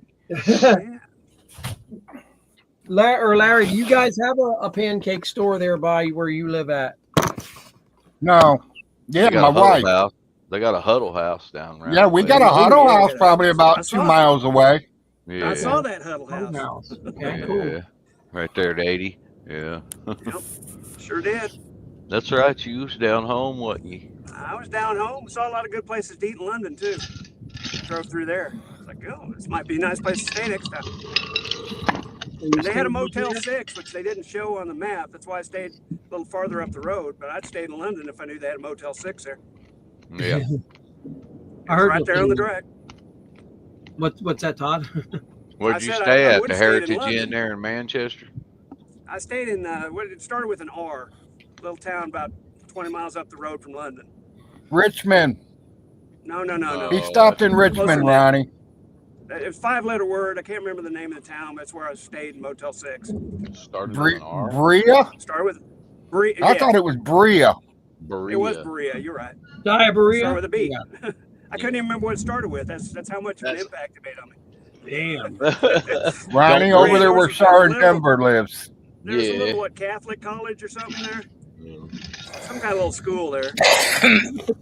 Larry, do you guys have a pancake store there by where you live at? No. Yeah, They my got a huddle wife. house. They got a huddle house down around. Yeah, we the got way. a huddle house probably I about saw 2 it. miles away. Yeah. I saw that huddle house. Okay, Yeah. cool. Right there at 80. Yeah. Yep, sure did. That's right. You was down home, wasn't you? I was down home. Saw a lot of good places to eat in London too. Drove through there. I was like, oh, this might be a nice place to stay next time. And they had a Motel 6, which they didn't show on the map. That's why I stayed a little farther up the road. But I'd stayed in London if I knew they had a Motel 6 there. Yeah. I heard right there on the direct. What's that, Todd? Where'd I you said stay I at? would've The stayed in Heritage London. Inn there in Manchester? I stayed in it started with an R, little town about 20 miles up the road from London. Richmond. No. He stopped in Richmond, Ronnie. It's a 5-letter word. I can't remember the name of the town. That's where I stayed in Motel 6. Started with an R. Bria? Started with Bria. I thought it was Bria. It was Berea. You're right. Diarrhea? Started with a B. I couldn't even remember what it started with. That's how much of an impact it made on me. Damn. Ronnie, Don't over worry, there there where was a Sergeant little- Denver lives. There's a little Catholic college or something there. Some kind of little school there.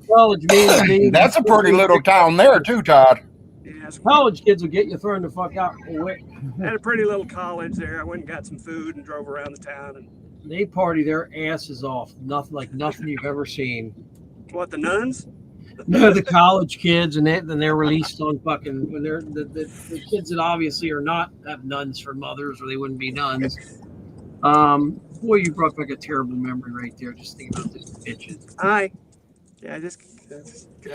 College means That's a pretty little town there too, Todd. Yeah, college kids will get you thrown the fuck out quick. had a pretty little college there. I went and got some food and drove around the town. And They party their asses off. Nothing like nothing you've ever seen. what, the nuns? No, the college kids, and then they're released on fucking when they're the kids that obviously are not have nuns for mothers, or they wouldn't be nuns. Boy, you brought back a terrible memory right there. Just think about these bitches. Yeah,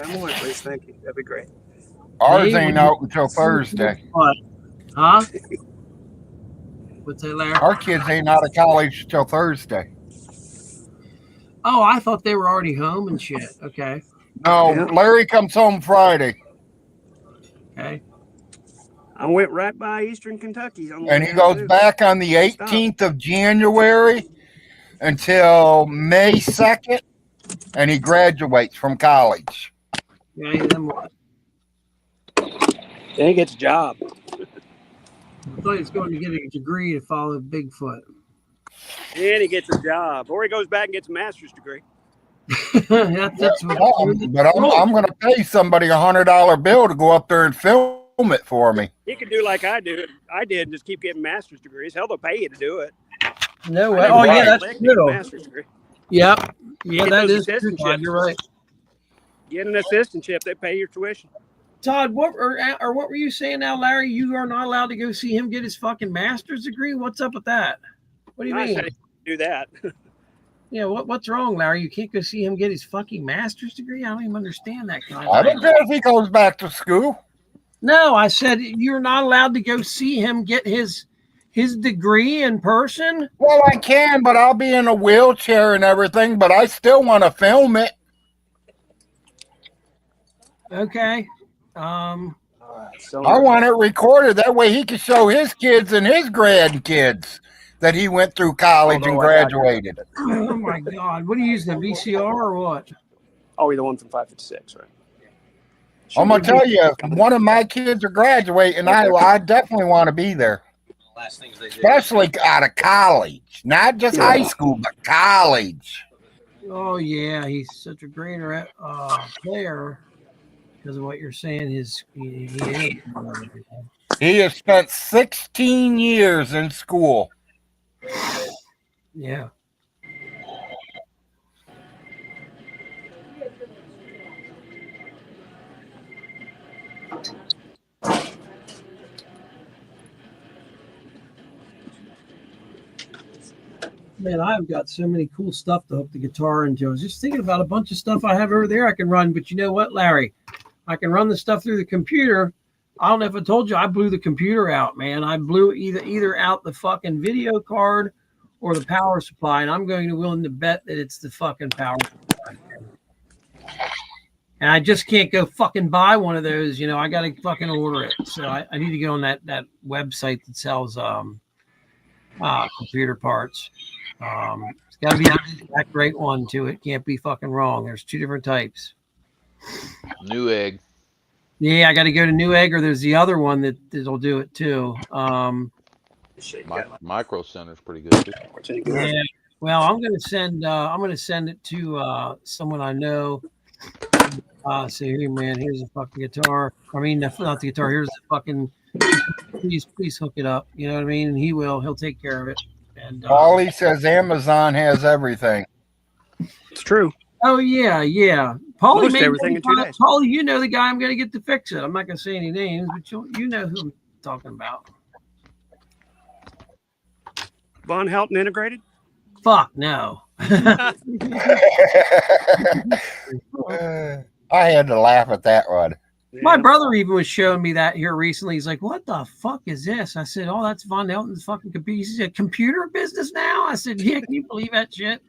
I'm on, please. Thank you. That'd be great. Ours ain't out until Thursday. What? Huh? What's that, Larry? Our kids ain't out of college till Thursday. Oh, I thought they were already home and shit. Okay. No, Larry comes home Friday. Okay. I went right by Eastern Kentucky. And he goes back on the 18th of January until May 2nd, and he graduates from college. Yeah, then what? Then he gets a job. I thought he was going to get a degree to follow Bigfoot. And he gets a job. Or he goes back and gets a master's degree. That's what But I'm going to pay somebody $100 bill to go up there and film it for me. He could do like I did and just keep getting master's degrees. Hell, they'll pay you to do it. No way. Oh, yeah, that's true. Master's degree. Yep. Yeah, Get that those is true, Todd. assistantships. You're right. Get an assistantship, they pay your tuition. Todd, what were you saying now, Larry? You are not allowed to go see him get his fucking master's degree? What's up with that? What do you I mean? said do that. Yeah, what's wrong, Larry? You can't go see him get his fucking master's degree? I don't even understand that kind of I don't care if he goes back to school. No, I said you're not allowed to go see him get his degree in person. Well, I can, but I'll be in a wheelchair and everything, but I still want to film it. Okay. I want it recorded. That way he can show his kids and his grandkids that he went through college and graduated. Oh my God! What are you using, a VCR or what? Oh, you're the one from 556, right? I'm gonna tell you, if one of my kids are graduating, I definitely want to be there. Last things they do. Especially out of college, not just high school, but college. Oh yeah, he's such a great player because of what you're saying. He has spent 16 years in school. Yeah. Man, I've got so many cool stuff to hook the guitar into. I was just thinking about a bunch of stuff I have over there I can run, but you know what, Larry? I can run the stuff through the computer. I don't know if I told you, I blew the computer out, man. I blew either out the fucking video card or the power supply, and I'm willing to bet that it's the fucking power supply. And I just can't go fucking buy one of those. You know, I got to fucking order it. So I need to go on that website that sells computer parts. It's got to be that great one too. It can't be fucking wrong. There's two different types. Newegg. Yeah, I got to go to Newegg, or there's the other one that'll do it too. Micro Center's pretty good too. Yeah. Well, I'm gonna send it to someone I know. Say, hey man, here's a fucking guitar. I mean, not the guitar. Here's the fucking. Please hook it up. You know what I mean? And he'll take care of it. And Paulie says Amazon has everything. It's true. Oh yeah. Paulie Most made everything in 2 days. Paulie, you know the guy I'm gonna get to fix it. I'm not gonna say any names, but you know who I'm talking about. Von Helton Integrated? Fuck no. I had to laugh at that one. My brother even was showing me that here recently. He's like, "What the fuck is this?" I said, "Oh, that's Von Helton's fucking computer." He said, "Computer business now?" I said, "Yeah, can you believe that shit?"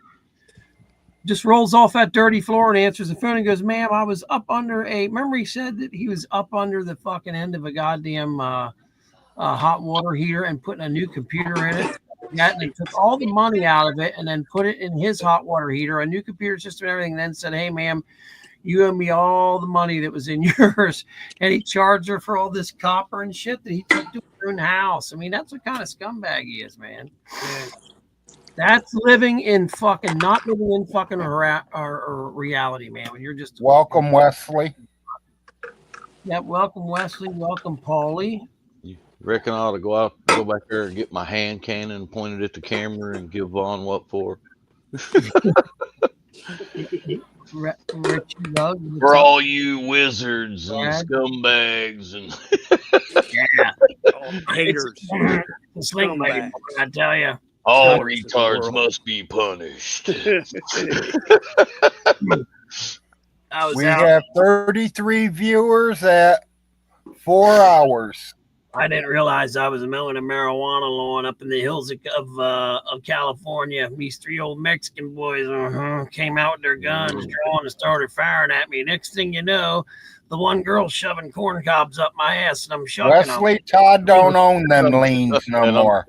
Just rolls off that dirty floor and answers the phone and goes, "Ma'am, I was up under remember he said that he was up under the fucking end of a goddamn hot water heater and putting a new computer in it. And they took all the money out of it and then put it in his hot water heater, a new computer system and everything, and then said, 'Hey, ma'am, you owe me all the money that was in yours.'" And he charged her for all this copper and shit that he took to her own house. I mean, that's what kind of scumbag he is, man. That's living in fucking not living in fucking or reality, man. When you're just Welcome, Wesley. yeah. Welcome, Wesley. Welcome, Paulie. Reckon I ought to go back there and get my hand cannon pointed at the camera and give Vaughn what for. For all you wizards and scumbags and haters, scumbags, I tell you. All retards must be punished. We have 33 viewers at 4 hours. I didn't realize I was mowing a marijuana lawn up in the hills of California. These 3 old Mexican boys came out with their guns, drawn, and started firing at me. Next thing you know, the one girl shoving corn cobs up my ass, and I'm shucking Wesley, them. Todd don't own them leans no more.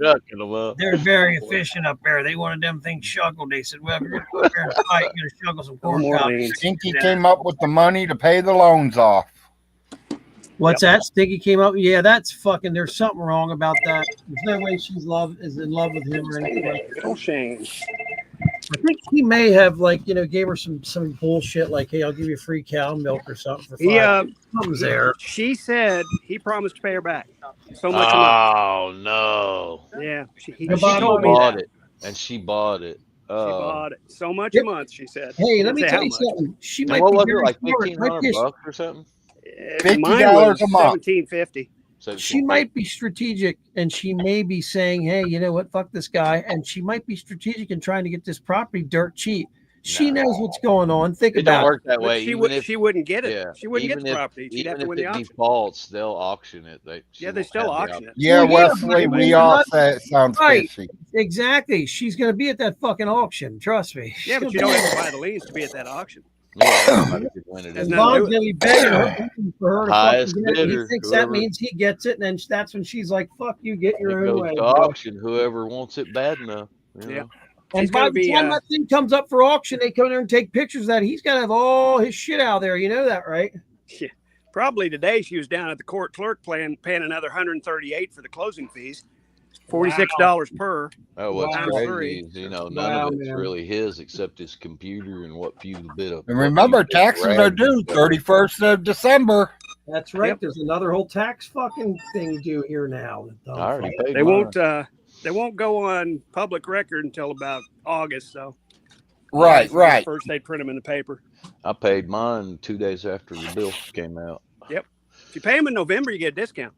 They're very efficient up there. They wanted them things shuggled. They said, well, if you're going to go up there and fight, you're going to shuggle some corn cobs. Stinky came up with the money to pay the loans off. What's that? Stinky came up. Yeah, that's fucking. There's something wrong about that. There's no way she's in love with him or anything. No shame. I think he may have gave her some bullshit like, hey, I'll give you free cow milk or something for $5. Something's there. She said he promised to pay her back so much. Oh no! Yeah, she told me that. And she bought it. She bought it so much a month. She said. Hey, let me tell you something. She might what be was it, like $1,500 or something? $50 a month. $17.50. She might be strategic, and she may be saying, hey, you know what, fuck this guy, and she might be strategic in trying to get this property dirt cheap. She knows what's going on. Think It about don't work it. that way. She wouldn't get it. Yeah, She wouldn't get the even property. She'd have to if win the it auction. defaults, they'll auction it. They won't still have the auction option. it. Yeah, Wesley, we all say it sounds Right. fishy. Exactly. She's going to be at that fucking auction. Trust me. Yeah, but you don't have to buy the liens to be at that auction. Yeah, win it. And Lon's going to be begging her for her to Highest fucking get it. He bidder, thinks that whoever- means he gets it, and then that's when she's like, fuck you, get It your own goes way. to auction. Whoever wants it bad enough. You know? And He's by gonna the be, time that thing comes up for auction, they come in there and take pictures of that. He's got to have all his shit out there. You know that, right? Yeah. Probably today she was down at the court clerk paying another $138 for the closing fees, $46 per. Oh, what's times crazy three. is, none Wow, of it's man. really his except his computer and what few bit of. And remember, taxes are due 31st of December. That's right. Yep. There's another whole tax fucking thing due here now. I already paid They mine. They won't go on public record until about August, though. Right. First they print them in the paper. I paid mine 2 days after the bill came out. Yep. If you pay them in November, you get a discount.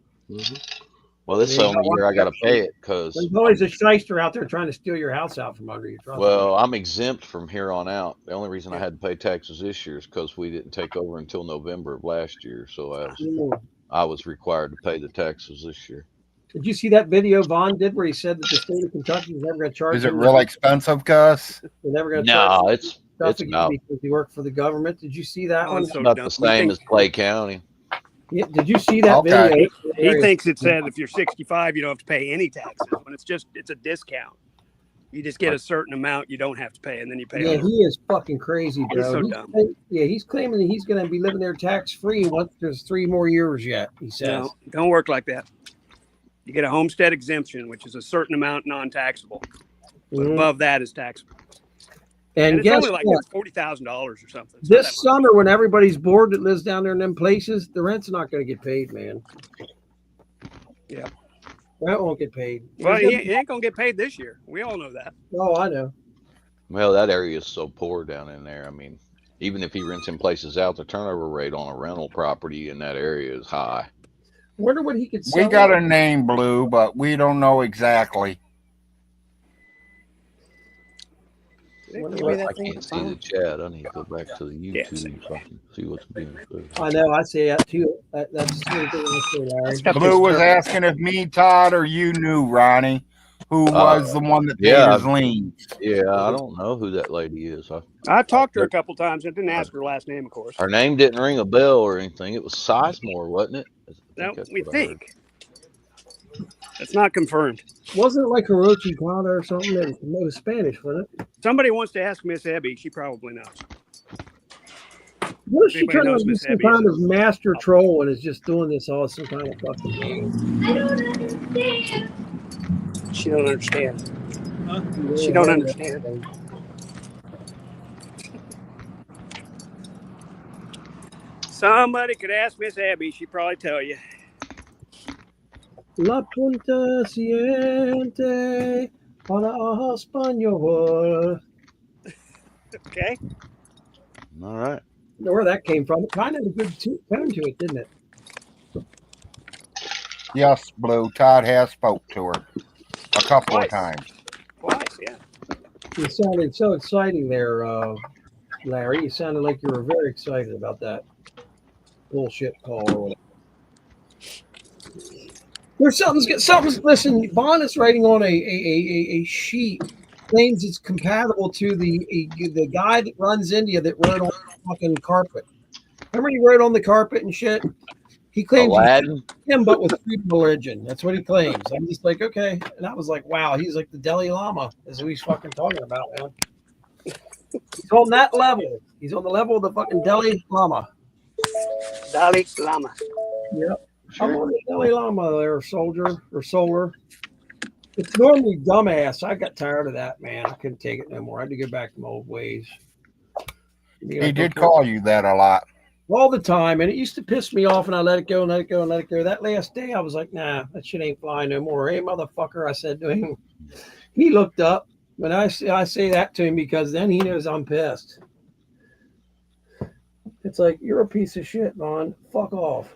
Well, this Yeah, only year I got to pay it because, There's always a shyster out there trying to steal your house out from under you. Trust me. well, I'm exempt from here on out. The only reason I had to pay taxes this year is because we didn't take over until November of last year. So I was required to pay the taxes this year. Did you see that video Vaughn did where he said that the state of Kentucky is never going to charge Is it him? real expensive, Gus? They're never going to No, charge it's nothing about because he worked for the government. Did you see that one? about the same as Clay County. Yeah, did you see that Okay. video? He thinks it said if you're 65, you don't have to pay any taxes. When it's a discount. You just get a certain amount you don't have to pay, and then you pay. Yeah, all. he is fucking crazy, bro. He's so dumb. He's claiming that he's going to be living there tax free once there's 3 more years yet. He says. No, don't work like that. You get a homestead exemption, which is a certain amount non-taxable. But above that is taxable. And it's guess only like what? $40,000 or something. It's not that This summer, when everybody's bored that lives down there in them places, the rent's not going to get paid, man. Yeah. Rent won't get paid. Well, he ain't gonna get paid this year. We all know that. Oh, I know. Well, that area is so poor down in there. I mean, even if he rents in places out, the turnover rate on a rental property in that area is high. Wonder what he could sell. We got a name, Blue, but we don't know exactly. I can't see the chat. I need to go back to the YouTube so I can see what's being said. I know. I say that too. That's the same thing I say, Larry. Blue was asking if me, Todd, or you knew Ronnie, who was the one that paid his liens. Yeah, I don't know who that lady is. I talked to her a couple times. I didn't ask her last name, of course. Her name didn't ring a bell or anything. It was Sizemore, wasn't it? No, that's we what I heard. think. It's not confirmed. Wasn't it like Hirochi Kata or something? It was Spanish, wasn't it? Somebody wants to ask Miss Ebby. She probably knows. What if she Anybody turned out knows to be Miss some Abby kind is- of master troll and is just doing this all some kind of fucking game? She don't understand. She don't understand. Somebody could ask Miss Abby. She'd probably tell you. La punta siente para español. Okay. All right. I don't know where that came from. It kind of had a good tone to it, didn't it? Yes, Blue. Todd has spoke to her a couple of times. Twice, yeah. You sounded so exciting there, Larry. You sounded like you were very excited about that bullshit call or whatever. There's something's. Listen, Vaughn is writing on a sheet. Claims it's compatible to the guy that runs India that wrote on the fucking carpet. Remember he wrote on the carpet and shit. He claims Aladdin? him, but with food religion. That's what he claims. I'm just like, okay. And I was like, wow, he's like the Dalai Lama, is who he's fucking talking about, man. He's on that level. He's on the level of the fucking Dalai Lama. Dalai Lama. Yep. I'm on the Dalai Lama there, soldier or solar. It's normally dumbass. I got tired of that, man. I couldn't take it no more. I had to go back to my old ways. He did call you that a lot. All the time, and it used to piss me off, and I let it go and let it go and let it go. That last day, I was like, nah, that shit ain't flying no more. Hey, motherfucker, I said to him. He looked up, and I say that to him because then he knows I'm pissed. It's like, you're a piece of shit, Vaughn. Fuck off.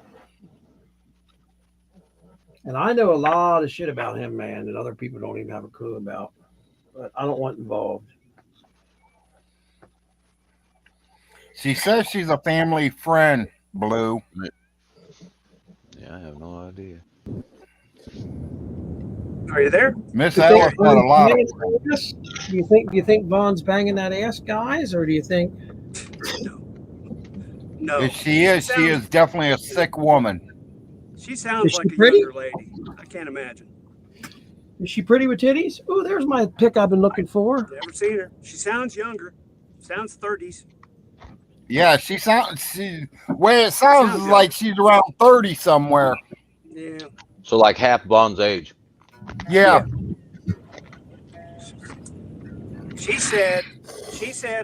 And I know a lot of shit about him, man, that other people don't even have a clue about. But I don't want involved. She says she's a family friend, Blue. Yeah, I have no idea. Are you there? Miss Ellis got a lot of friends. Do you think Vaughn's banging that ass, guys, or do you think? No. If she is definitely a sick woman. She sounds Is like she a pretty? younger lady. I can't imagine. Is she pretty with titties? Oh, there's my pick I've been looking for. Never seen her. She sounds younger. Sounds 30s. Yeah, way it sounds like she's around 30 somewhere. Yeah. So like half Vaughn's age. Yeah. She said,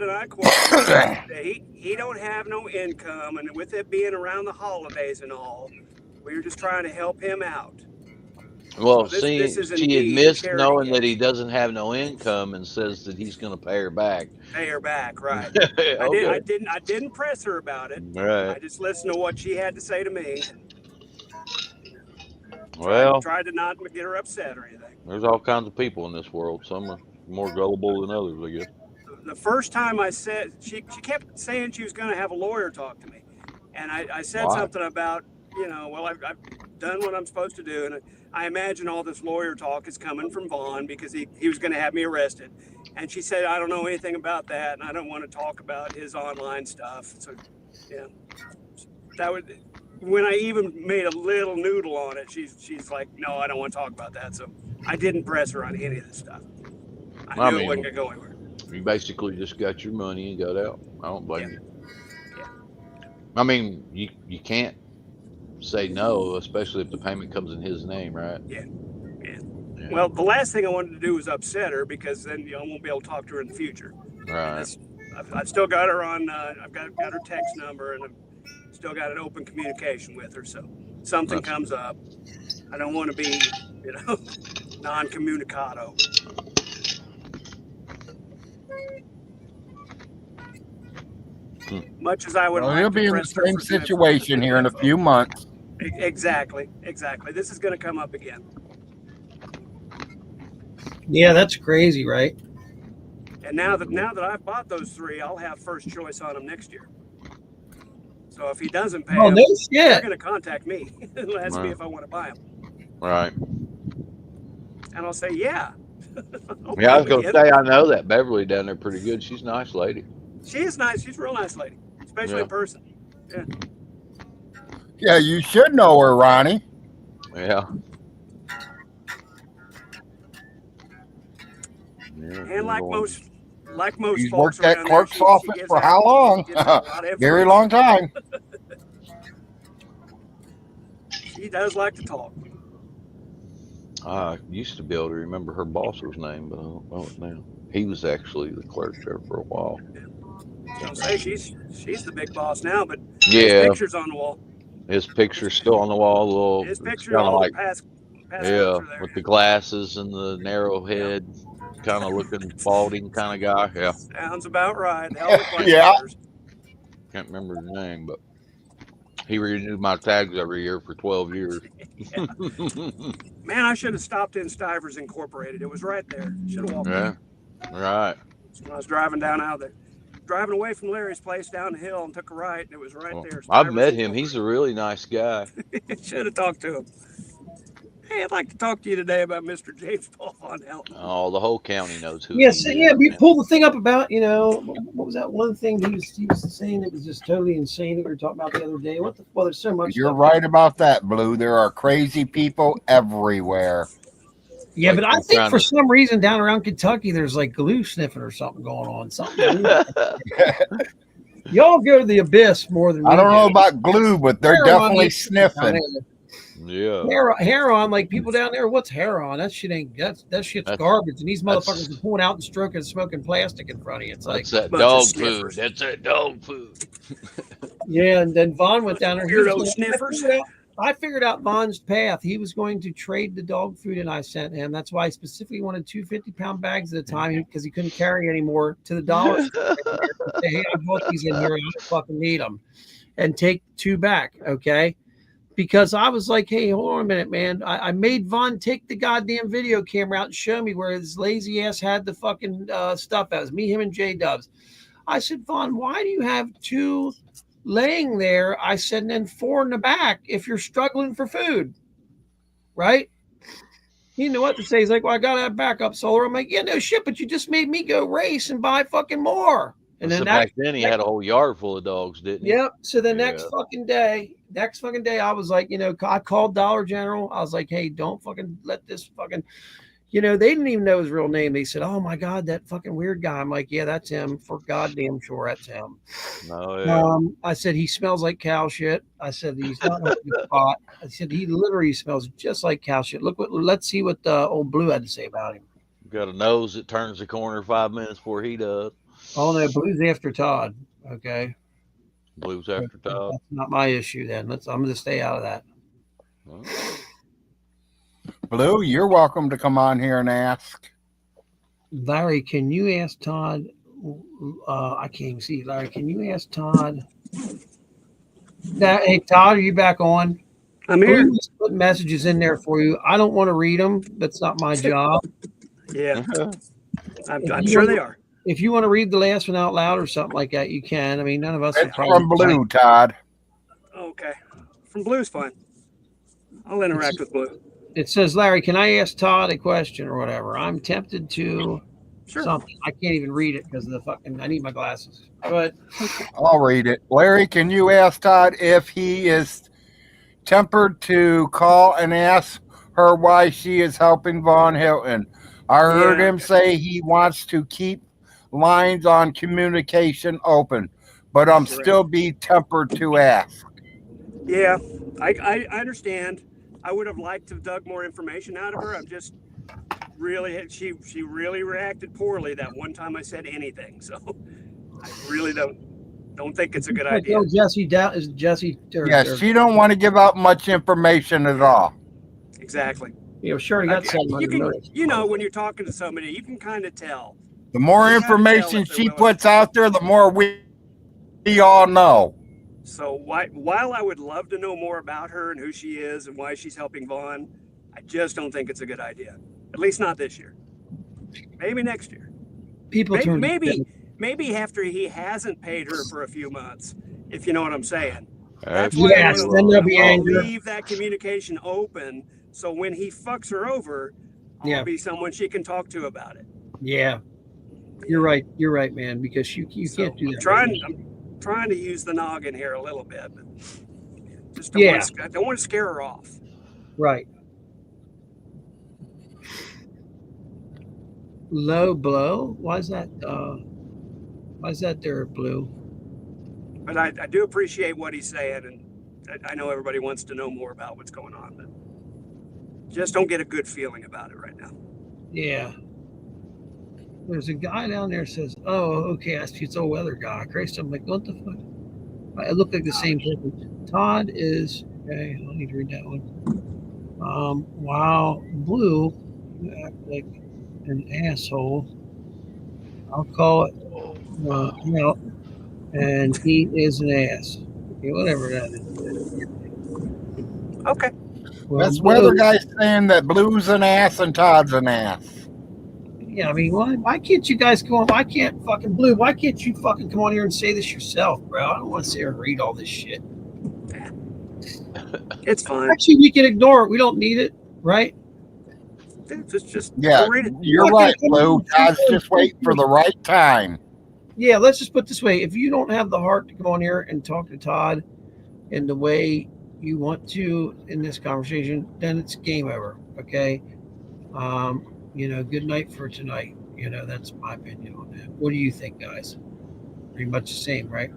and I quote, that he don't have no income, and with it being around the holidays and all, we were just trying to help him out. Well, So this is she indeed admits charity knowing that he doesn't have no income and says that he's going to pay her back. Pay her back, right? Okay. I didn't press her about it. Right. I just listened to what she had to say to me. Well, Tried to not get her upset or anything. there's all kinds of people in this world. Some are more gullible than others, I guess. The first time I said, she kept saying she was going to have a lawyer talk to me. And I said Why? something about, well, I've done what I'm supposed to do. And I imagine all this lawyer talk is coming from Vaughn because he was going to have me arrested. And she said, I don't know anything about that. And I don't want to talk about his online stuff. So, yeah, that would, when I even made a little noodle on it, she's like, no, I don't want to talk about that. So I didn't press her on any of this stuff. I knew it wasn't going to go anywhere. You basically just got your money and got out. I don't blame you. Yeah. I mean, you can't say no, especially if the payment comes in his name, right? Yeah. Well, the last thing I wanted to do was upset her because then I won't be able to talk to her in the future. Right. I've still got her on. I've got her text number, and I've still got an open communication with her. So something comes up, I don't want to be, non-communicado. Much as I would like He'll to be in the press her same for some situation here in a few months. Exactly. This is going to come up again. Yeah, that's crazy, right? And now that I've bought those 3, I'll have first choice on them next year. So if he doesn't pay them, they're going to contact me and ask me if I want to buy them. Right. And I'll say, yeah. Yeah, I was going to say, I know that Beverly down there pretty good. She's a nice lady. She is nice. She's a real nice lady, especially in person. Yeah. Yeah, you should know her, Ronnie. Yeah. And like most He's folks worked at around clerk's there, office gives for out- how long? gives out a lot of Very information. long time. She does like to talk. I used to be able to remember her boss's name, but I don't know it now. He was actually the clerk there for a while. I'll say she's the big boss now, but Yeah. his picture's on the wall. His picture's still on the wall. Little, His it's picture, kind of all like, the past yeah, clerks are there. with the glasses and the narrow head, kind of looking balding kind of guy. Yeah. Sounds about right. They all look like Yeah. brothers. Can't remember his name, but he renewed my tags every year for 12 years. Man, I should have stopped in Stivers Incorporated. It was right there. Should have walked Yeah. Right. in. When I was driving down out there. Driving away from Larry's place down the hill and took a right, and it was right there. I've Stivers met him. He's a really nice guy. Should have talked to him. Hey, I'd like to talk to you today about Mr. James Paul Von Helton. Oh, the whole county knows who. Yes, he yeah. is, We man. pulled the thing up about, what was that one thing he was saying that was just totally insane that we were talking about the other day? Well, there's so much. You're stuff. right about that, Blue. There are crazy people everywhere. Yeah, Like but I they're think trying for to- some reason down around Kentucky, there's like glue sniffing or something going on. Something. Y'all go to the abyss more than I we don't know do. about glue, but they're Heron definitely is- sniffing. Yeah. Heron, like people down there, what's heron? That shit ain't that shit's That's- garbage. And these that's- motherfuckers are pulling out and stroking and smoking plastic in front of you. It's like, That's that bunch of dog sniffers. food. That's that dog food. yeah. And then Vaughn went down there. He was Weirdo gonna- sniffers. I figured out Vaughn's path. He was going to trade the dog food and I sent him. That's why I specifically wanted 2 50-pound bags at a time because he couldn't carry anymore to the dollar store. Say, hey, I bought these in here. I don't fucking need them. And take 2 back, okay? Because I was like, hey, hold on a minute, man. I made Vaughn take the goddamn video camera out and show me where his lazy ass had the fucking stuff. That was me, him, and J Dubs. I said, Vaughn, why do you have 2 laying there? I said, and then 4 in the back if you're struggling for food, right? You know what to say. He's like, well, I got to have backup solar. I'm like, yeah, no shit, but you just made me go race and buy fucking more. And So then back then he had a whole yard full of dogs, didn't he? Yep. So the next Yeah. fucking day, I was like, I called Dollar General. I was like, hey, don't fucking let this fucking, they didn't even know his real name. They said, oh my God, that fucking weird guy. I'm like, yeah, that's him. For goddamn sure that's him. No, yeah. I said, he smells like cow shit. I said, he's not in a good spot. I said, he literally smells just like cow shit. Let's see what old Blue had to say about him. Got a nose that turns the corner 5 minutes before he does. Oh no, Blue's after Todd. Okay. Blues after Todd. That's not my issue then. I'm gonna stay out of that. Well, Blue, you're welcome to come on here and ask. Larry, can you ask Todd? I can't even see. Larry, can you ask Todd? Hey, Todd, are you back on? I'm here. Blue just put messages in there for you. I don't want to read them. That's not my job. Yeah, I'm If you sure wanna- they are. If you want to read the last one out loud or something like that, you can. I mean, none of us are It's from Blue, Todd. Okay. From Blue's fine. I'll interact with Blue. It says, Larry, can I ask Todd a question or whatever? I'm tempted to something. I can't even read it because of the fucking. I need my glasses. But I'll read it. Larry, can you ask Todd if he is tempered to call and ask her why she is helping Von Hilton? I heard him say he wants to keep lines on communication open, but I'm still be tempered to ask. Yeah, I understand. I would have liked to have dug more information out of her. I'm just really, she really reacted poorly that one time I said anything. So I really don't think it's a good idea. tell Jesse down is Jesse. Yes, she don't want to give out much information at all. Exactly. Sure, he got you can, when you're talking to somebody, you can kind of tell. The more information she puts out there, the more we all know. So while I would love to know more about her and who she is and why she's helping Vaughn, I just don't think it's a good idea. At least not this year. Maybe next year. People maybe after he hasn't paid her for a few months, if you know what I'm saying. That's why yes, then there'll be anger. Leave that communication open, so when he fucks her over, I'll be someone she can talk to about it. Yeah, you're right. You're right, man. Because you can't do that. I'm trying to use the noggin here a little bit, but just I don't want to scare her off. Right. Low blow. Why is that? Why is that there, Blue? But I do appreciate what he's saying, and I know everybody wants to know more about what's going on. But Just don't get a good feeling about it right now. Yeah. There's a guy down there says, "Oh, okay, I see it's all weather guy." Christ, I'm like, what the fuck? I look like the same person. Todd is okay. I don't need to read that one. Wow, Blue, you act like an asshole. I'll call it out, and he is an ass. Okay, whatever that is. Okay. Well, That's weather guy's saying that Blue's an ass and Todd's an ass. Yeah, I mean, why can't you guys come on? Why can't fucking Blue? Why can't you fucking come on here and say this yourself, bro? I don't want to sit here and read all this shit. It's fine. Actually, we can ignore it. We don't need it, right? Just Yeah, read it. you're right, Blue. Guys, just wait for the right time. Yeah, let's just put it this way. If you don't have the heart to come on here and talk to Todd in the way you want to in this conversation, then it's game over. Okay. Good night for tonight. That's my opinion on that. What do you think, guys? Pretty much the same, right?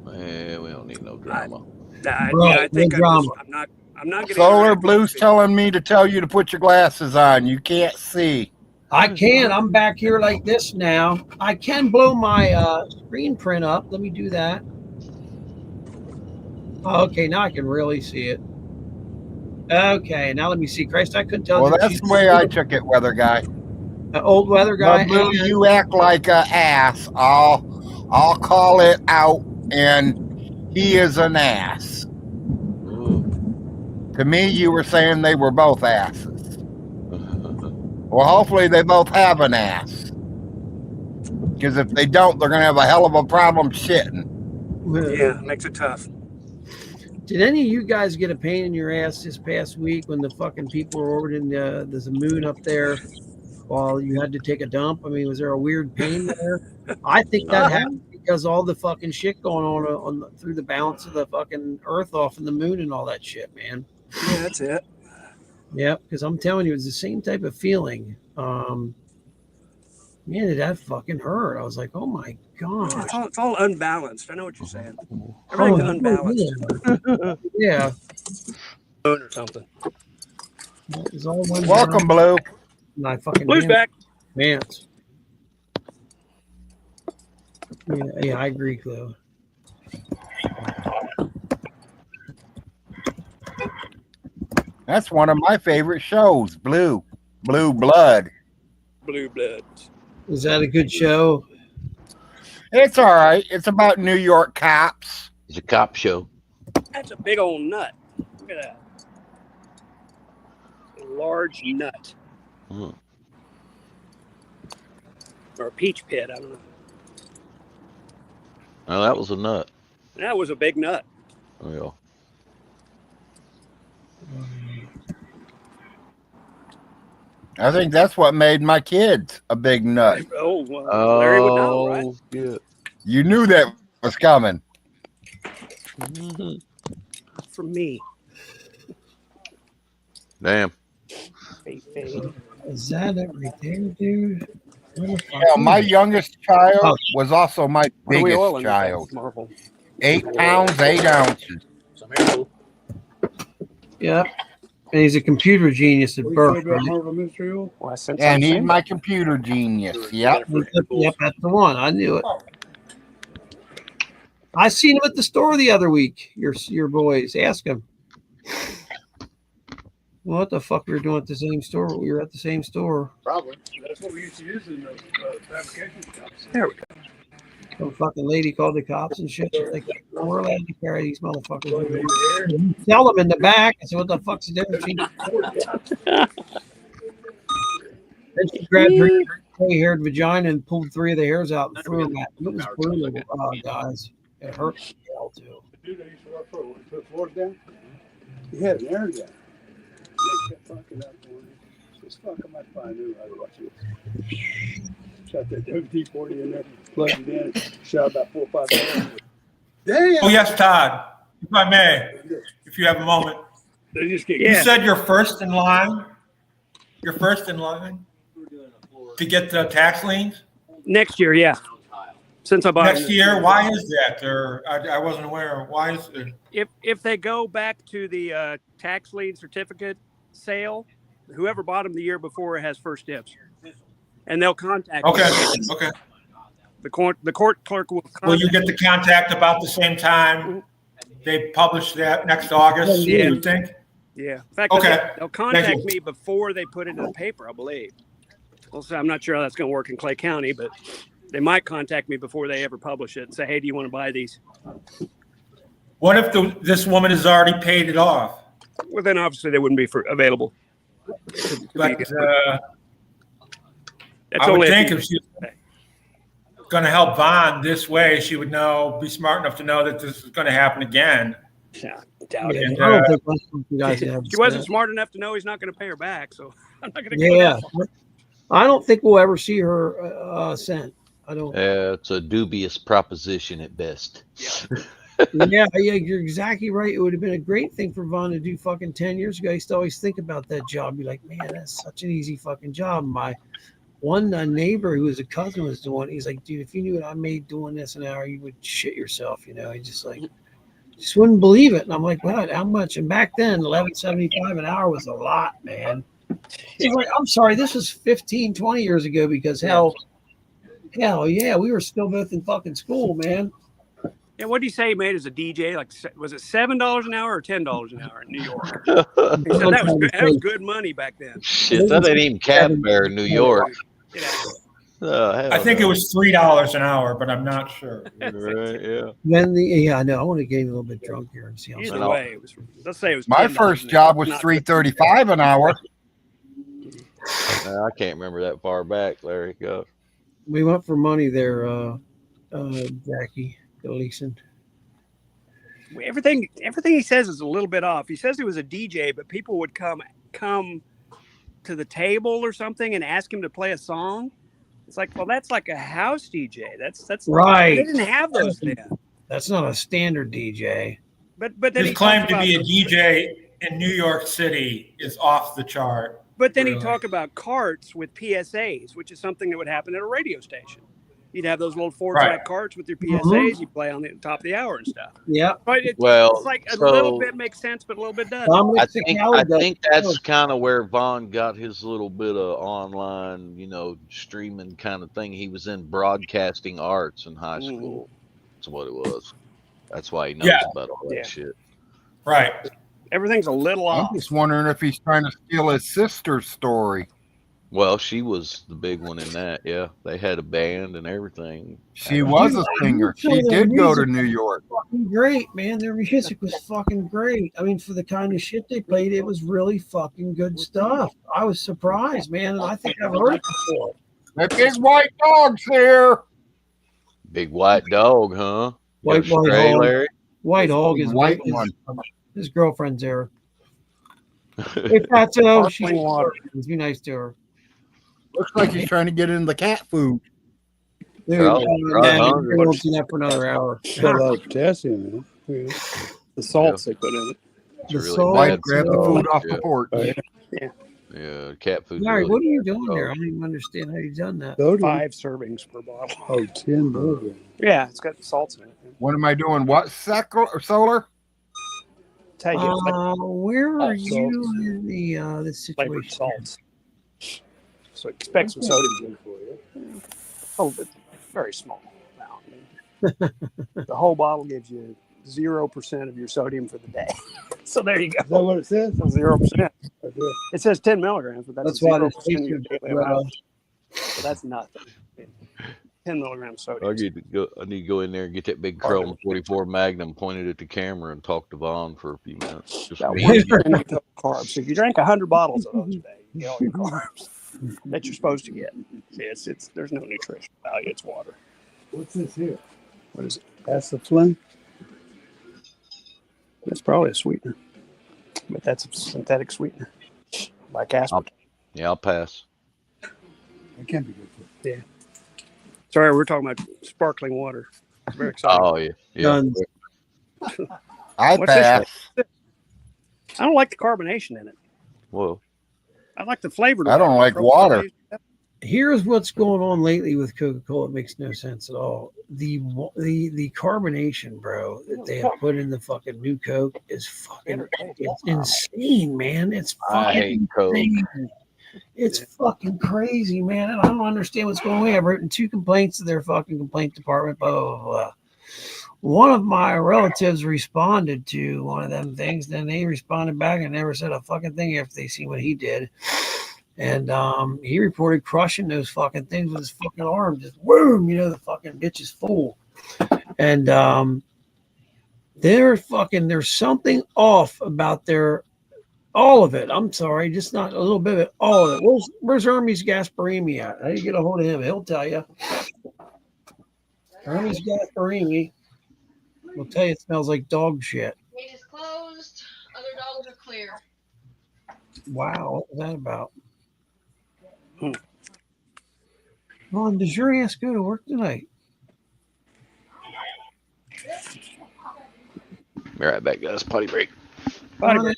Man, we don't need no drama. I think I'm not getting Solar Blue's telling me to tell you to put your glasses on. You can't see. I can. I'm back here like this now. I can blow my screen print up. Let me do that. Okay, now I can really see it. Okay, now let me see. Christ, I couldn't tell. Well, that's the way I took it, weather guy. Old weather guy. Blue, you act like a ass. I'll call it out, and he is an ass. To me, you were saying they were both asses. Well, hopefully they both have an ass. Because if they don't, they're going to have a hell of a problem shitting. Yeah, makes it tough. Did any of you guys get a pain in your ass this past week when the fucking people were orbiting there's a moon up there while you had to take a dump? I mean, was there a weird pain there? I think that happened because all the fucking shit going on through the balance of the fucking Earth off in the moon and all that shit, man. Yeah, that's it. Yeah, because I'm telling you, it's the same type of feeling. Man, did that fucking hurt? I was like, oh my god. It's all unbalanced. I know what you're saying. Everything's unbalanced. Yeah. Or something. It's all Welcome, Blue. And I fucking Blue's back. Mance. Yeah, I agree, Chloe. That's one of my favorite shows, Blue Blood. Blue Blood. Is that a good show? It's all right. It's about New York cops. It's a cop show. That's a big old nut. Look at that. A large nut. Hmm. Or a peach pit, I don't know. Now that was a nut. That was a big nut. Oh, yeah. I think that's what made my kids a big nut. Oh, well, Larry would know, right? Good. You knew that was coming. From me. Damn. Is that it right there, dude? Yeah, my youngest child was also my What are we oiling biggest child. Marvel? 8 pounds, 8 ounces. Yeah. And he's a computer genius at birth. Right? Well, And he's my computer genius. Yep. Yep, that's the one. I knew it. I seen him at the store the other week. Your boys. Ask him. What the fuck we were doing at the same store? We were at the same store. Probably. That's what we used to use in the fabrication shops. There we go. Some fucking lady called the cops and shit. She's like, we're allowed to carry these motherfuckers. Tell them in the back. I said, what the fuck's the difference? Then she grabbed her gray-haired vagina and pulled 3 of the hairs out and threw them at me. It was brutal, guys. It hurt the hell, too. Dude, I used to work for when we put floors down. He had an air gun. They kept fucking up on it. This fucking my fine knew I was watching it. Shot that WD-40 in there, plugged it in, shot about 4 or 5 hours. Damn! Oh, yes, Todd, if I may, if you have a moment. They just get You said you're first in line? You're first in line to get the tax liens? Next year, yeah. Since I bought Next year? Why is that? Or I wasn't aware. Why is it? If they go back to the tax lien certificate sale, whoever bought them the year before has first dibs, and they'll contact. Okay. you. Okay. The court clerk will. Will you get the contact about the same time they publish that next August? Yeah. You think? Yeah. In fact, Okay. they'll Thank contact you. me before they put it in the paper, I believe. Also, I'm not sure how that's going to work in Clay County, but they might contact me before they ever publish it and say, "Hey, do you want to buy these?" What if this woman has already paid it off? Well, then obviously they wouldn't be available. But That's I would only think if she's going to help Vaughn this way, she would be smart enough to know that this is going to happen again. Yeah, doubt it. And, I don't think most of you guys have She wasn't that. smart enough to know he's not going to pay her back, so I'm not going to. Yeah, I don't think we'll ever see her sent. I don't. Yeah, it's a dubious proposition at best. Yeah, you're exactly right. It would have been a great thing for Vaughn to do fucking 10 years ago. I used to always think about that job. Be like, man, that's such an easy fucking job. My one neighbor who was a cousin was doing. He's like, dude, if you knew what I made doing this an hour, you would shit yourself. You know, he just wouldn't believe it. And I'm like, what? How much? And back then, $11.75 an hour was a lot, man. He's like, I'm sorry, this was 15, 20 years ago because hell yeah, we were still both in fucking school, man. Yeah, what did he say he made as a DJ? Like, was it $7 an hour or $10 an hour in New York? He said that was good money back then. Shit, that ain't even cap fare in New York. I think it was $3 an hour, but I'm not sure. Right, yeah. Then I know. I want to get a little bit drunk here and see how. Either way, let's say it was. My $10 first an job hour, was not $3.35 an hour. I can't remember that far back, Larry. Go. We went for money there, Jackie Gleason. Everything he says is a little bit off. He says he was a DJ, but people would come to the table or something and ask him to play a song. It's like, well, that's like a house DJ. That's right. They didn't have those then. That's not a standard DJ. But then His he claim talked to about, be a DJ in New York City is off the chart. But then really. he talked about carts with PSAs, which is something that would happen at a radio station. You'd have those little 4-track carts with your PSAs. You play on the top of the hour and stuff. Yeah. But it's like a little bit makes sense, but a little bit doesn't. I think that's kind of where Vaughn got his little bit of online, streaming kind of thing. He was in broadcasting arts in high school. That's what it was. That's why he knows about all that shit. Right. Everything's a little off. I'm just wondering if he's trying to steal his sister's story. Well, she was the big one in that. Yeah, they had a band and everything. She was a singer. She did go to New York. Fucking great, man. Their music was fucking great. I mean, for the kind of shit they played, it was really fucking good stuff. I was surprised, man, and I think I've heard it before. That big white dog's here. Big white dog, huh? White Stray, dog. Larry? White hog is white his, one. His girlfriend's there. Hey, Fatso, she's water. Be nice to her. Looks like he's trying to get in the cat food. Dude, Oh, right, we won't see that for another hour. Got a lot of potassium in it. The salts they put in it. It's The really salt- bad Wife grabbed the stuff. food off the porch. Yeah, cat food. Larry, really what are you bad doing stuff. there? I don't even understand how you done that. 5 servings per bottle. Oh, 10 milligrams. Yeah, it's got salts in it. What am I doing? What? Solar? Tell you, it's like Where are salts. you in the flavored situation? salts. So expect some sodium for you. Oh, but very small amount. The whole bottle gives you 0% of your sodium for the day. So there you go. Is that what it says? 0%. It says 10 milligrams, but that's That's why 0% this of your tastes daily good. amount. So that's nothing. 10 milligrams sodium. I need to go in there and get that big Chrome 44 Magnum pointed at the camera and talk to Vaughn for a few minutes. Just Got me. 1 gram of carbs. So if you drank 100 bottles of those a day, you get all your carbs that you're supposed to get. It's there's no nutrition value. It's water. What's this here? What is it? That's the Flynn? It's probably a sweetener, but that's a synthetic sweetener, like aspartame. I'll pass. It can't be good for you. Yeah. Sorry, we're talking about sparkling water. It's very exciting. Oh yeah, yeah. Done. I What's this pass. thing? I don't like the carbonation in it. Well, I like the flavor. I don't like water. Here's what's going on lately with Coca-Cola. It makes no sense at all. The carbonation, bro, that they have put in the fucking new Coke is fucking it's insane, man. It's I hate fucking Coke. insane. It's fucking crazy, man. And I don't understand what's going on. I've written 2 complaints to their fucking complaint department, blah, blah, blah. One of my relatives responded to one of them things, then they responded back and never said a fucking thing after they see what he did. And he reported crushing those fucking things with his fucking arm. Just boom, the fucking bitch is full. And there's something off about all of it. I'm sorry, just not a little bit of it, all of it. Where's Hermes Gasparini at? How do you get a hold of him? He'll tell you. Hermes Gasparini will tell you it smells like dog shit. Gate is closed. Other dogs are clear. Wow, what was that about? Mom, does your ass go to work tonight? Be right back, guys. Potty break. That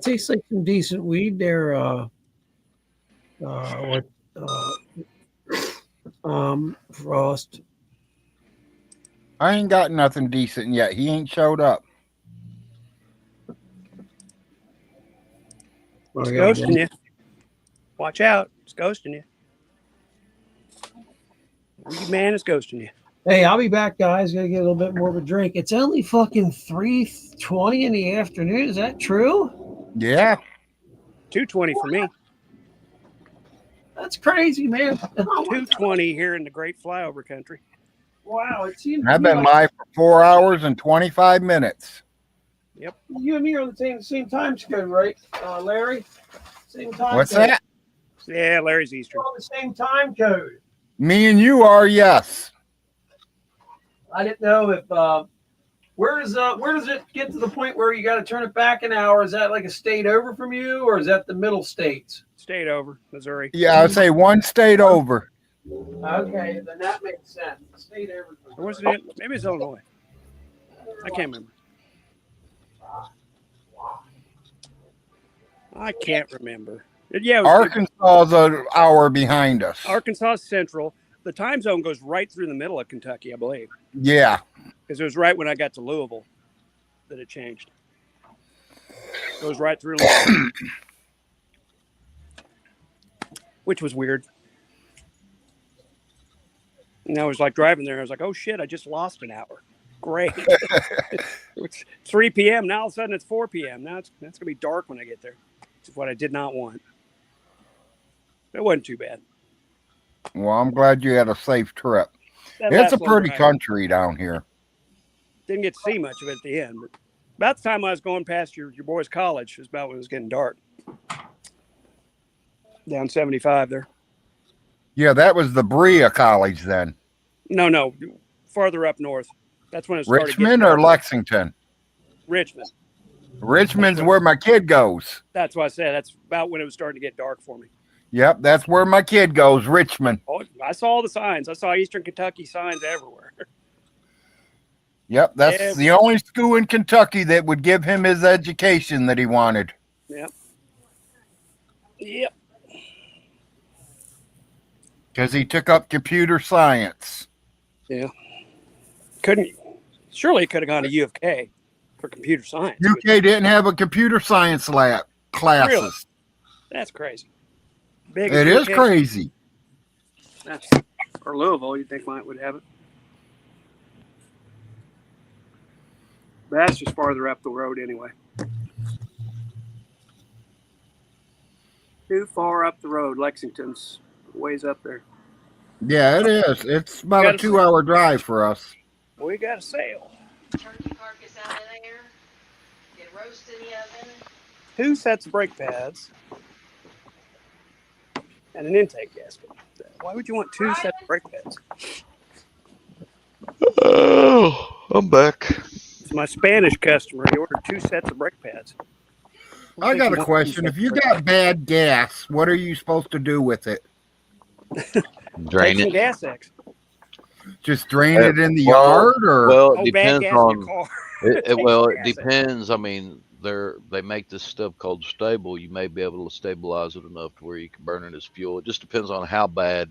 tastes like some decent weed there. Frost. I ain't got nothing decent yet. He ain't showed up. It's ghosting you. Watch out. It's ghosting you. You man is ghosting you. Hey, I'll be back, guys. Gotta get a little bit more of a drink. It's only fucking 3:20 in the afternoon. Is that true? Yeah. 2:20 for me. That's crazy, man. 2:20 here in the great flyover country. Wow, it seems I've been live for 4 hours and 25 minutes. Yep. You and me are on the same time code, right, Larry? Same time. What's code. that? Yeah, Larry's Eastern. We're on the same time code. Me and you are, yes. I didn't know if where does it get to the point where you got to turn it back an hour? Is that like a state over from you, or is that the middle states? State over, Missouri. Yeah, I'd say 1 state over. Okay, then that makes sense. State over. Or was it? Maybe it's Illinois. I can't remember. I can't remember. Yeah, Arkansas is an hour behind us. Arkansas Central. The time zone goes right through the middle of Kentucky, I believe. Yeah. Because it was right when I got to Louisville that it changed. Goes right through Louisville. Which was weird. And I was like driving there. I was like, oh shit, I just lost an hour. Great. It's 3 p.m. Now all of a sudden it's 4 p.m. Now it's going to be dark when I get there. Which is what I did not want. It wasn't too bad. Well, I'm glad you had a safe trip. That It's a last pretty little ride. country down here. Didn't get to see much of it at the end. But about the time I was going past your boy's college, was about when it was getting dark. Down 75 there. Yeah, that was the Berea College then. No, farther up north. That's when it started. Richmond or Lexington? Richmond. Richmond's where my kid goes. That's what I said. That's about when it was starting to get dark for me. Yep, that's where my kid goes, Richmond. Oh, I saw all the signs. I saw Eastern Kentucky signs everywhere. Yep, that's the only school in Kentucky that would give him his education that he wanted. Yep. Yep. Because he took up computer science. Yeah. Surely he could have gone to U of K for computer science. UK didn't have a computer science lab classes. Really? That's crazy. Big It is crazy. That's, or Louisville, you'd think would have it. But that's just farther up the road anyway. Too far up the road. Lexington's ways up there. Yeah, it is. It's about a 2-hour drive for us. We got a sale. Turkey carcass out of there. Get roast in the oven. 2 sets of brake pads and an intake gasket. Why would you want 2 sets of brake pads? Oh, I'm back. It's my Spanish customer. He ordered 2 sets of brake pads. I got a question. If you got bad gas, what are you supposed to do with it? Drain Take some it. Gas X. Just drain it in the yard, or well, it Oh, bad depends gas in your on. car. It Take well, some it gas X. depends. I mean, they make this stuff called stable. You may be able to stabilize it enough to where you can burn it as fuel. It just depends on how bad,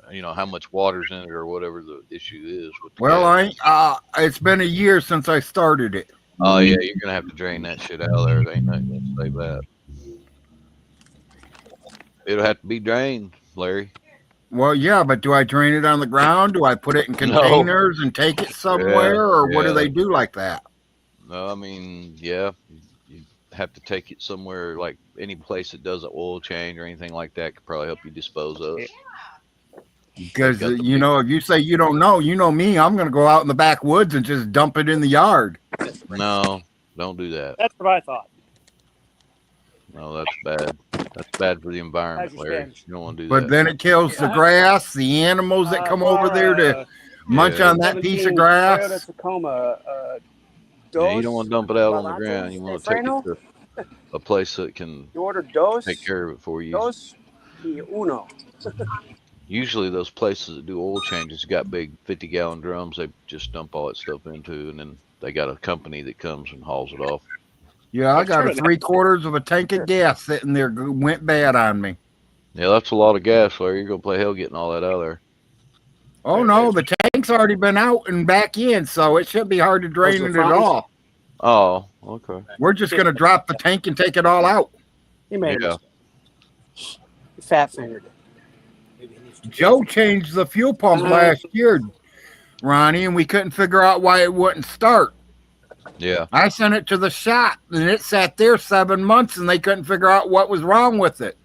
how much water's in it or whatever the issue is. With the Well, gas. it's been a year since I started it. Oh yeah, you're gonna have to drain that shit out of there. It ain't nothing gonna save that. It'll have to be drained, Larry. Well, yeah, but do I drain it on the ground? Do I put it in containers and take it somewhere, or what do they do like that? No, I mean, yeah, you have to take it somewhere, like any place that does an oil change or anything like that could probably help you dispose of it. Because, if you say you don't know, you know me, I'm going to go out in the backwoods and just dump it in the yard. No, don't do that. That's what I thought. No, that's bad. That's bad for the environment, Larry. You don't want to do that. But then it kills the grass, the animals that come over there to munch on that piece of grass. Yeah, you don't want to dump it out on the ground. You want to take it to a place that can take care of it for you. Usually those places that do oil changes got big 50-gallon drums they just dump all that stuff into, and then they got a company that comes and hauls it off. Yeah, I got a 3/4 of a tank of gas sitting there, went bad on me. Yeah, that's a lot of gas, Larry. You're going to play hell getting all that out of there. Oh, no, the tank's already been out and back in, so it shouldn't be hard to drain it at all. Oh, okay. We're just going to drop the tank and take it all out. He made it. Fat fingered it. Joe changed the fuel pump last year, Ronnie, and we couldn't figure out why it wouldn't start. Yeah. I sent it to the shop, and it sat there 7 months, and they couldn't figure out what was wrong with it.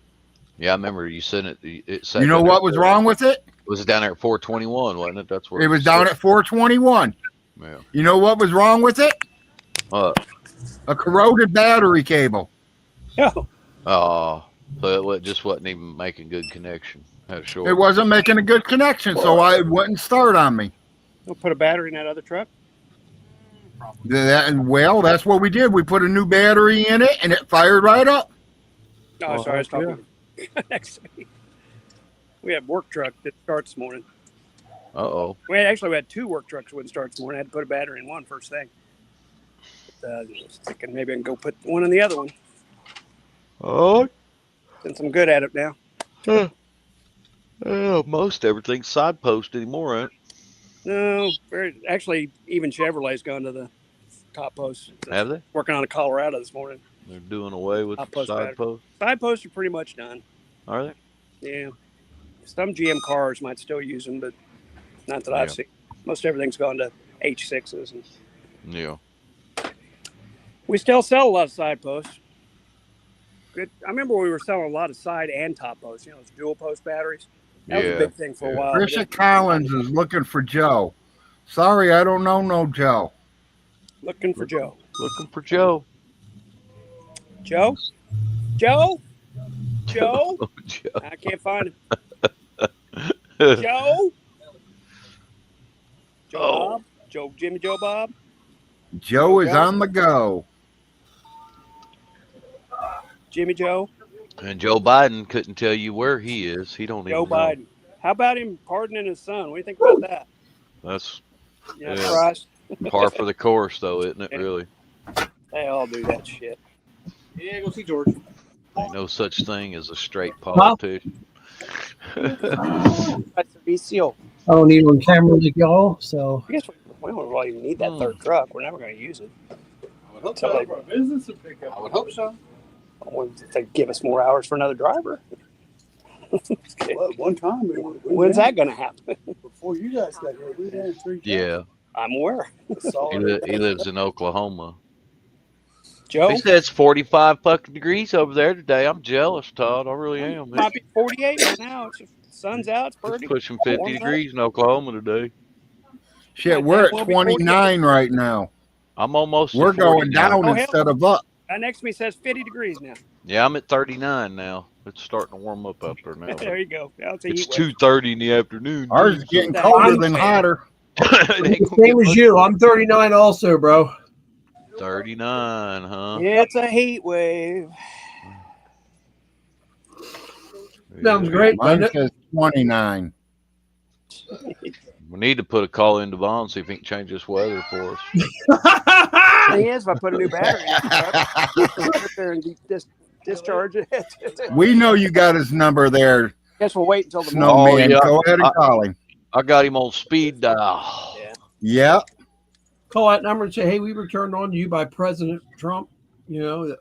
Yeah, I remember you sent it. You know what was wrong with it? It was down there at 421, wasn't it? That's where it was down at 421. Yeah. You know what was wrong with it? What? A corroded battery cable. Oh, so it just wasn't even making good connection. It wasn't making a good connection, so it wouldn't start on me. We'll put a battery in that other truck. Well, that's what we did. We put a new battery in it, and it fired right up. No, sorry, I was talking next week. We had work truck that starts this morning. Uh-oh. We had 2 work trucks that wouldn't start this morning. I had to put a battery in one first thing. But, I was thinking maybe I can go put one in the other one. Oh. Since I'm good at it now. Most everything's side post anymore, ain't it? No, actually, even Chevrolet's gone to the top post. Have they? Working on a Colorado this morning. They're doing away with side post. Side posts are pretty much done. Are they? Yeah. Some GM cars might still use them, but not that I've seen. Most everything's gone to H6s. Yeah. We still sell a lot of side posts. I remember we were selling a lot of side and top posts. Those dual post batteries. That was a big thing for a while. Trisha Collins is looking for Joe. Sorry, I don't know no Joe. Looking for Joe. Looking for Joe. Joe? Joe? Joe? I can't find him. Joe? Bob? Jimmy Joe Bob? Joe is on the go. Jimmy Joe? And Joe Biden couldn't tell you where he is. He don't Joe even know. Biden. How about him pardoning his son? What do you think about that? That's Christ. par for the course, though, isn't it, really? They all do that shit. Yeah, go see George. Ain't no such thing as a straight politician. That's a VCO. I don't need on camera like y'all, so. I guess we don't really even need that third truck. We're never going to use it. I would hope so. For a business to pick up. I would hope so. If they give us more hours for another driver. Well, one time. When's that going to happen? Before you guys got here, we ran 3 jobs. Yeah. I'm aware. He lives in Oklahoma. Joe? He said it's 45 fucking degrees over there today. I'm jealous, Todd. I really am. It might be 48 right now. It's just, the sun's out. It's pretty. It's pushing 50 degrees in Oklahoma today. Shit, we're at 29 right now. I'm almost. We're going down Oh, instead of up. That next to me says 50 degrees now. Yeah, I'm at 39 now. It's starting to warm up out there now. There you go. Now It's 2:30 in the afternoon. Ours is getting colder than hotter. Same as you. I'm 39 also, bro. 39, huh? It's a heat wave. Sounds great. Mine says 29. We need to put a call into Vaughn, see if he can change this weather for us. Thing is, if I put a new battery in it, sit there and discharge it. We know you got his number there. Guess we'll wait until the Snowman. Oh, yeah. Go ahead and call him. I got him on speed dial. Yep. Call that number and say, "Hey, we were turned on to you by President Trump." You know.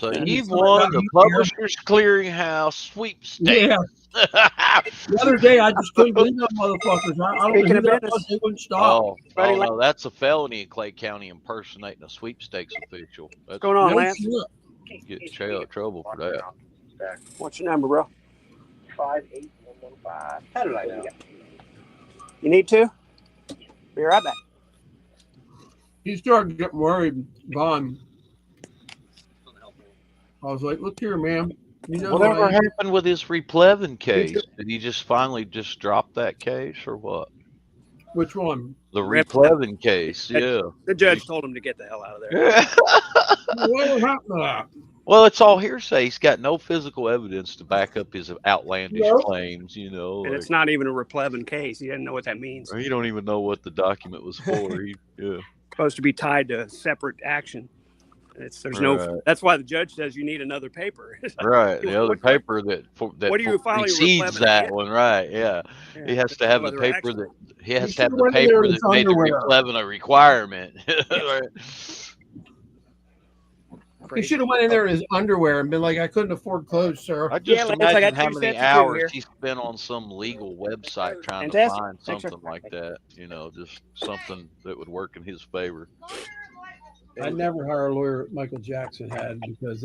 So And you've something won about the you here. Publishers Clearinghouse sweepstakes. Yeah. The other day, I just couldn't believe them motherfuckers. I don't Speaking know of who that business. was. They wouldn't stop. Oh, no, that's a felony in Clay County, impersonating a sweepstakes official. That's What's going on, No Lance? shit. get in trouble for that. What's your number, bro? 58115. How did I know? You need to? Be right back. He started getting worried, Vaughn. I was like, "Look here, man. You know Whatever happened with his Replevin case? Did he just finally just drop that case or what? which one? The Replevin case, yeah. The judge told him to get the hell out of there. What happened to that? Well, it's all hearsay. He's got no physical evidence to back up his outlandish claims, you know. And it's not even a Replevin case. He didn't know what that means. You don't even know what the document was for. Yeah. Supposed to be tied to a separate action. There's no. Right. That's why the judge says you need another paper. Right, the other paper that What are you filing precedes Replevin that against? one, right? Yeah, he has to have the other paper action. that he has He to have should've the went in there paper with that his made the underwear. Replevin a requirement. Right. He should have went in there in his underwear and been like, "I couldn't afford clothes, sir." I just Lance, I imagine got how 2 many cents to do hours here. he spent on some legal website trying Fantastic. to find Thanks, sir. something like that. You know, just something that would work in his favor. I'd never hire a lawyer like Michael Jackson had because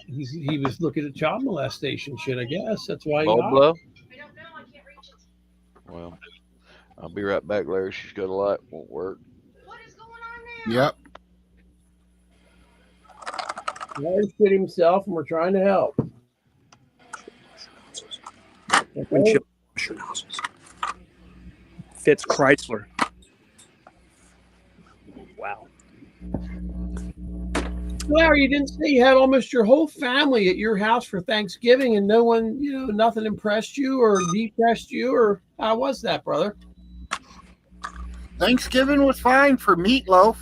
he was looking at child molestation shit. I guess that's why he Bold got it. blow? Well, I'll be right back, Larry. She's got a light, won't work. Yep. Larry shit himself, and we're trying to help. Windshield washer nozzles. Fitz Chrysler. Wow. Larry, you didn't say you had almost your whole family at your house for Thanksgiving, and no one, nothing impressed you or depressed you, or how was that, brother? Thanksgiving was fine for meatloaf.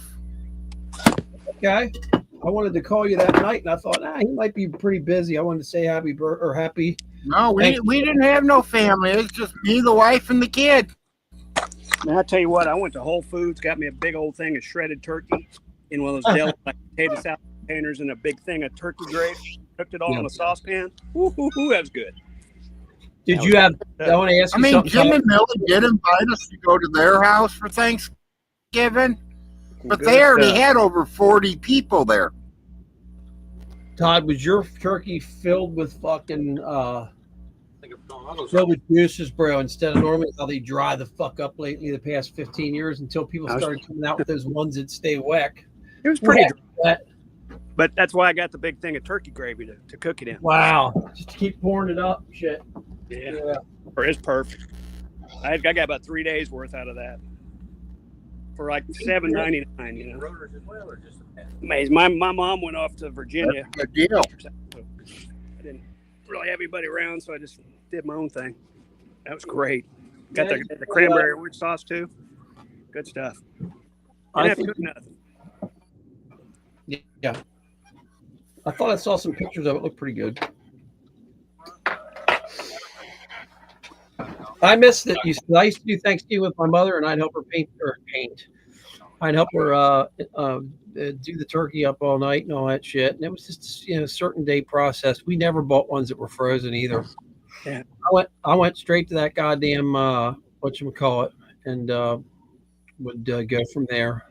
Okay. I wanted to call you that night, and I thought, he might be pretty busy. I wanted to say happy. No, we didn't have no family. It was just me, the wife, and the kid. Man, I tell you what, I went to Whole Foods, got me a big old thing of shredded turkey in one of those deli potato salad containers and a big thing of turkey gravy. Cooked it all in a saucepan. Ooh, that's good. Did you have? I want to ask you something. Jim and Millie did invite us to go to their house for Thanksgiving, but they already had over 40 people there. Todd, was your turkey filled with fucking filled with juices, bro? Instead of normally how they dry the fuck up lately the past 15 years until people started coming out with those ones that stay wet. It was pretty wet. But that's why I got the big thing of turkey gravy to cook it in. Wow. Just keep pouring it up. Shit. Yeah. Or it's perfect. I got about 3 days worth out of that. For like $7.99, you know. Amazing. My mom went off to Virginia. That's a good deal. I didn't really have anybody around, so I just did my own thing. That was great. Got the cranberry orange sauce too. Good stuff. I Didn't have to think- cook nothing. Yeah. I thought I saw some pictures of it. Looked pretty good. I missed that. I used to do Thanksgiving with my mother, and I'd help her paint. I'd help her do the turkey up all night and all that shit. And it was just a certain day process. We never bought ones that were frozen either. Yeah. I went straight to that goddamn whatchamacallit and would go from there.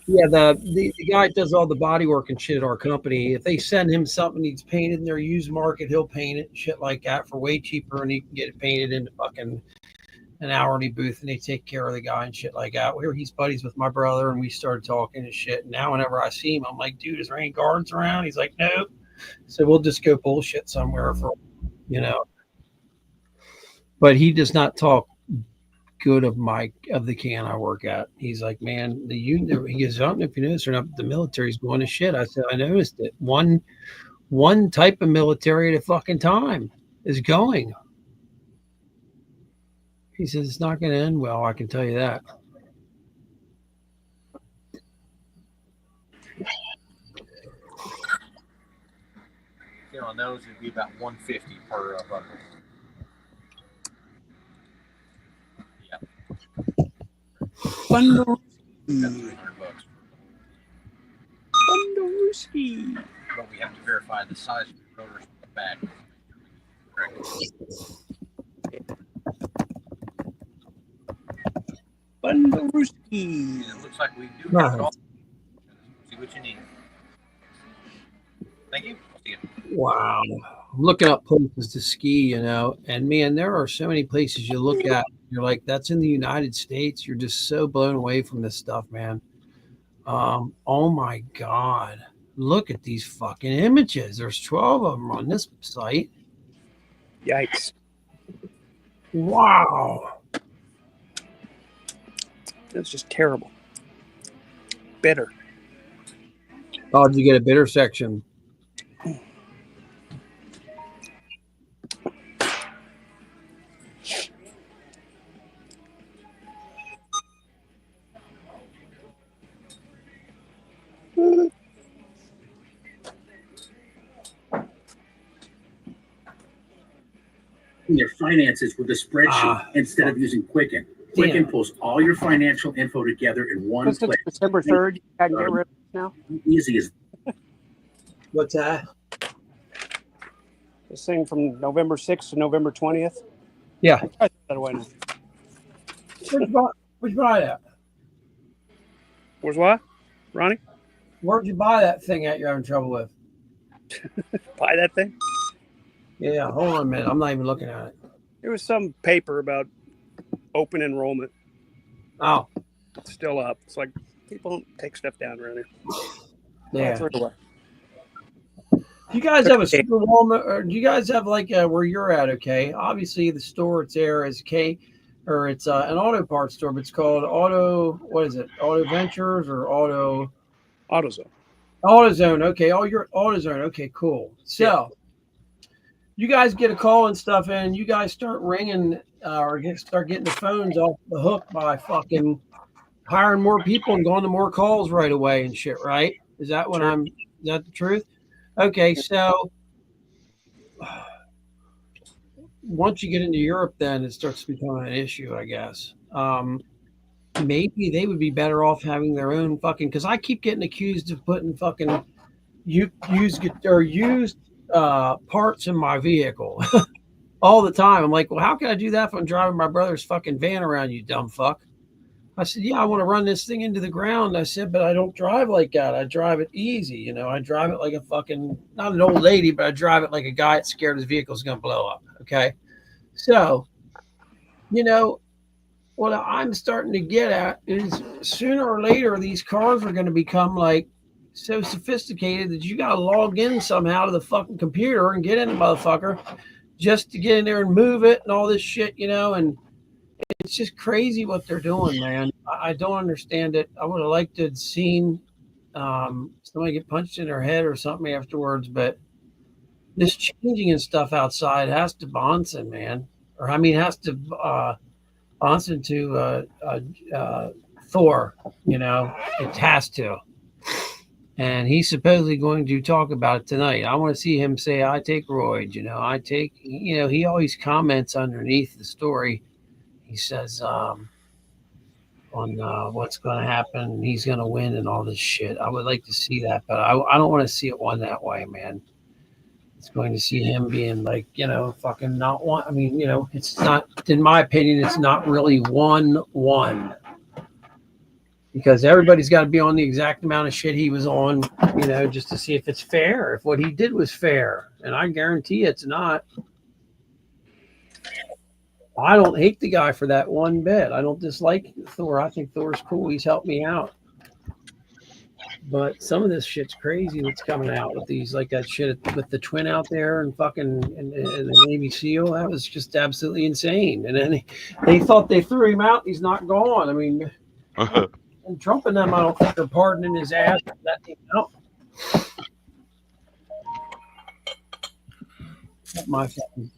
Yeah, the guy that does all the body work and shit at our company, if they send him something needs painted in their used market, he'll paint it and shit like that for way cheaper, and he can get it painted into fucking an hourly booth, and they take care of the guy and shit like that. He's buddies with my brother, and we started talking and shit. And now whenever I see him, I'm like, dude, is there any guards around? He's like, nope. So we'll just go bullshit somewhere for, But he does not talk good of the can I work at. He's like, man, he goes, I don't know if you noticed or not, but the military's going to shit. I said, I noticed it. One type of military at a fucking time is going. He says it's not going to end well. I can tell you that. looking on those, it'd be about $150 per bundle. Yeah. Bundle. That's $300. Bundle. But we have to verify the size of the rotors from the back. Bundle-ooski. It looks like we do have it all. See what you need. Thank you. I'll see you. Wow. I'm looking up places to ski, you know, and man, there are so many places you look at. You're like, that's in the United States. You're just so blown away from this stuff, man. Oh my God. Look at these fucking images. There's 12 of them on this site. Yikes. Wow. That's just terrible. Bitter. Oh, did you get a bitter section? Your finances with a spreadsheet instead of using Quicken. Quicken pulls all your financial info together in one Since place. December 3rd, you can get rid of it now. Easy as What's that? This thing from November 6th to November 20th. Yeah. I that away now. Where'd you buy that? Where's what, Ronnie? Where'd you buy that thing that you're having trouble with? Buy that thing? Yeah, hold on a minute. I'm not even looking at it. There was some paper about open enrollment. Oh. It's still up. It's like people don't take stuff down around here. Yeah. Throw it away. Do you guys have a Super Walmart, or do you guys have like where you're at? Okay, obviously the store it's there is it's an auto parts store, but it's called What is it? Auto Ventures or AutoZone. AutoZone. Okay, you're AutoZone. Okay, cool. So you guys get a call and stuff, and you guys start ringing start getting the phones off the hook by fucking hiring more people and going to more calls right away and shit. Right? Is that what is that the truth? Okay, so once you get into Europe, then it starts becoming an issue, I guess. Maybe they would be better off having their own fucking, because I keep getting accused of putting fucking used parts in my vehicle all the time. I'm like, well, how can I do that if I'm driving my brother's fucking van around, you dumb fuck? I said, yeah, I want to run this thing into the ground. I said, but I don't drive like that. I drive it easy. You know, I drive it like a fucking, not an old lady, but I drive it like a guy that's scared his vehicle's going to blow up. Okay. So, you know, what I'm starting to get at is sooner or later, these cars are going to become like so sophisticated that you got to log in somehow to the fucking computer and get in the motherfucker just to get in there and move it and all this shit, you know, and it's just crazy what they're doing, man. I don't understand it. I would have liked to have seen somebody get punched in their head or something afterwards, but this changing and stuff outside has to Bonson, man. Or, I mean, has to Bonson to Thor, you know. It has to. And he's supposedly going to talk about it tonight. I want to see him say, I take roids, you know. He always comments underneath the story. He says on what's going to happen, he's going to win and all this shit. I would like to see that, but I don't want to see it one that way, man. It's going to see him being like, you know, fucking not one. I mean, you know, it's not, in my opinion, it's not really 1-1. Because everybody's got to be on the exact amount of shit he was on, you know, just to see if it's fair, if what he did was fair. And I guarantee it's not. I don't hate the guy for that one bit. I don't dislike Thor. I think Thor's cool. He's helped me out. But some of this shit's crazy that's coming out with these, like that shit with the twin out there and fucking and the Navy SEAL. That was just absolutely insane. And then they thought they threw him out. He's not gone. I mean, and Trump and them, I don't think they're pardoning his ass for that thing out. Not my fucking.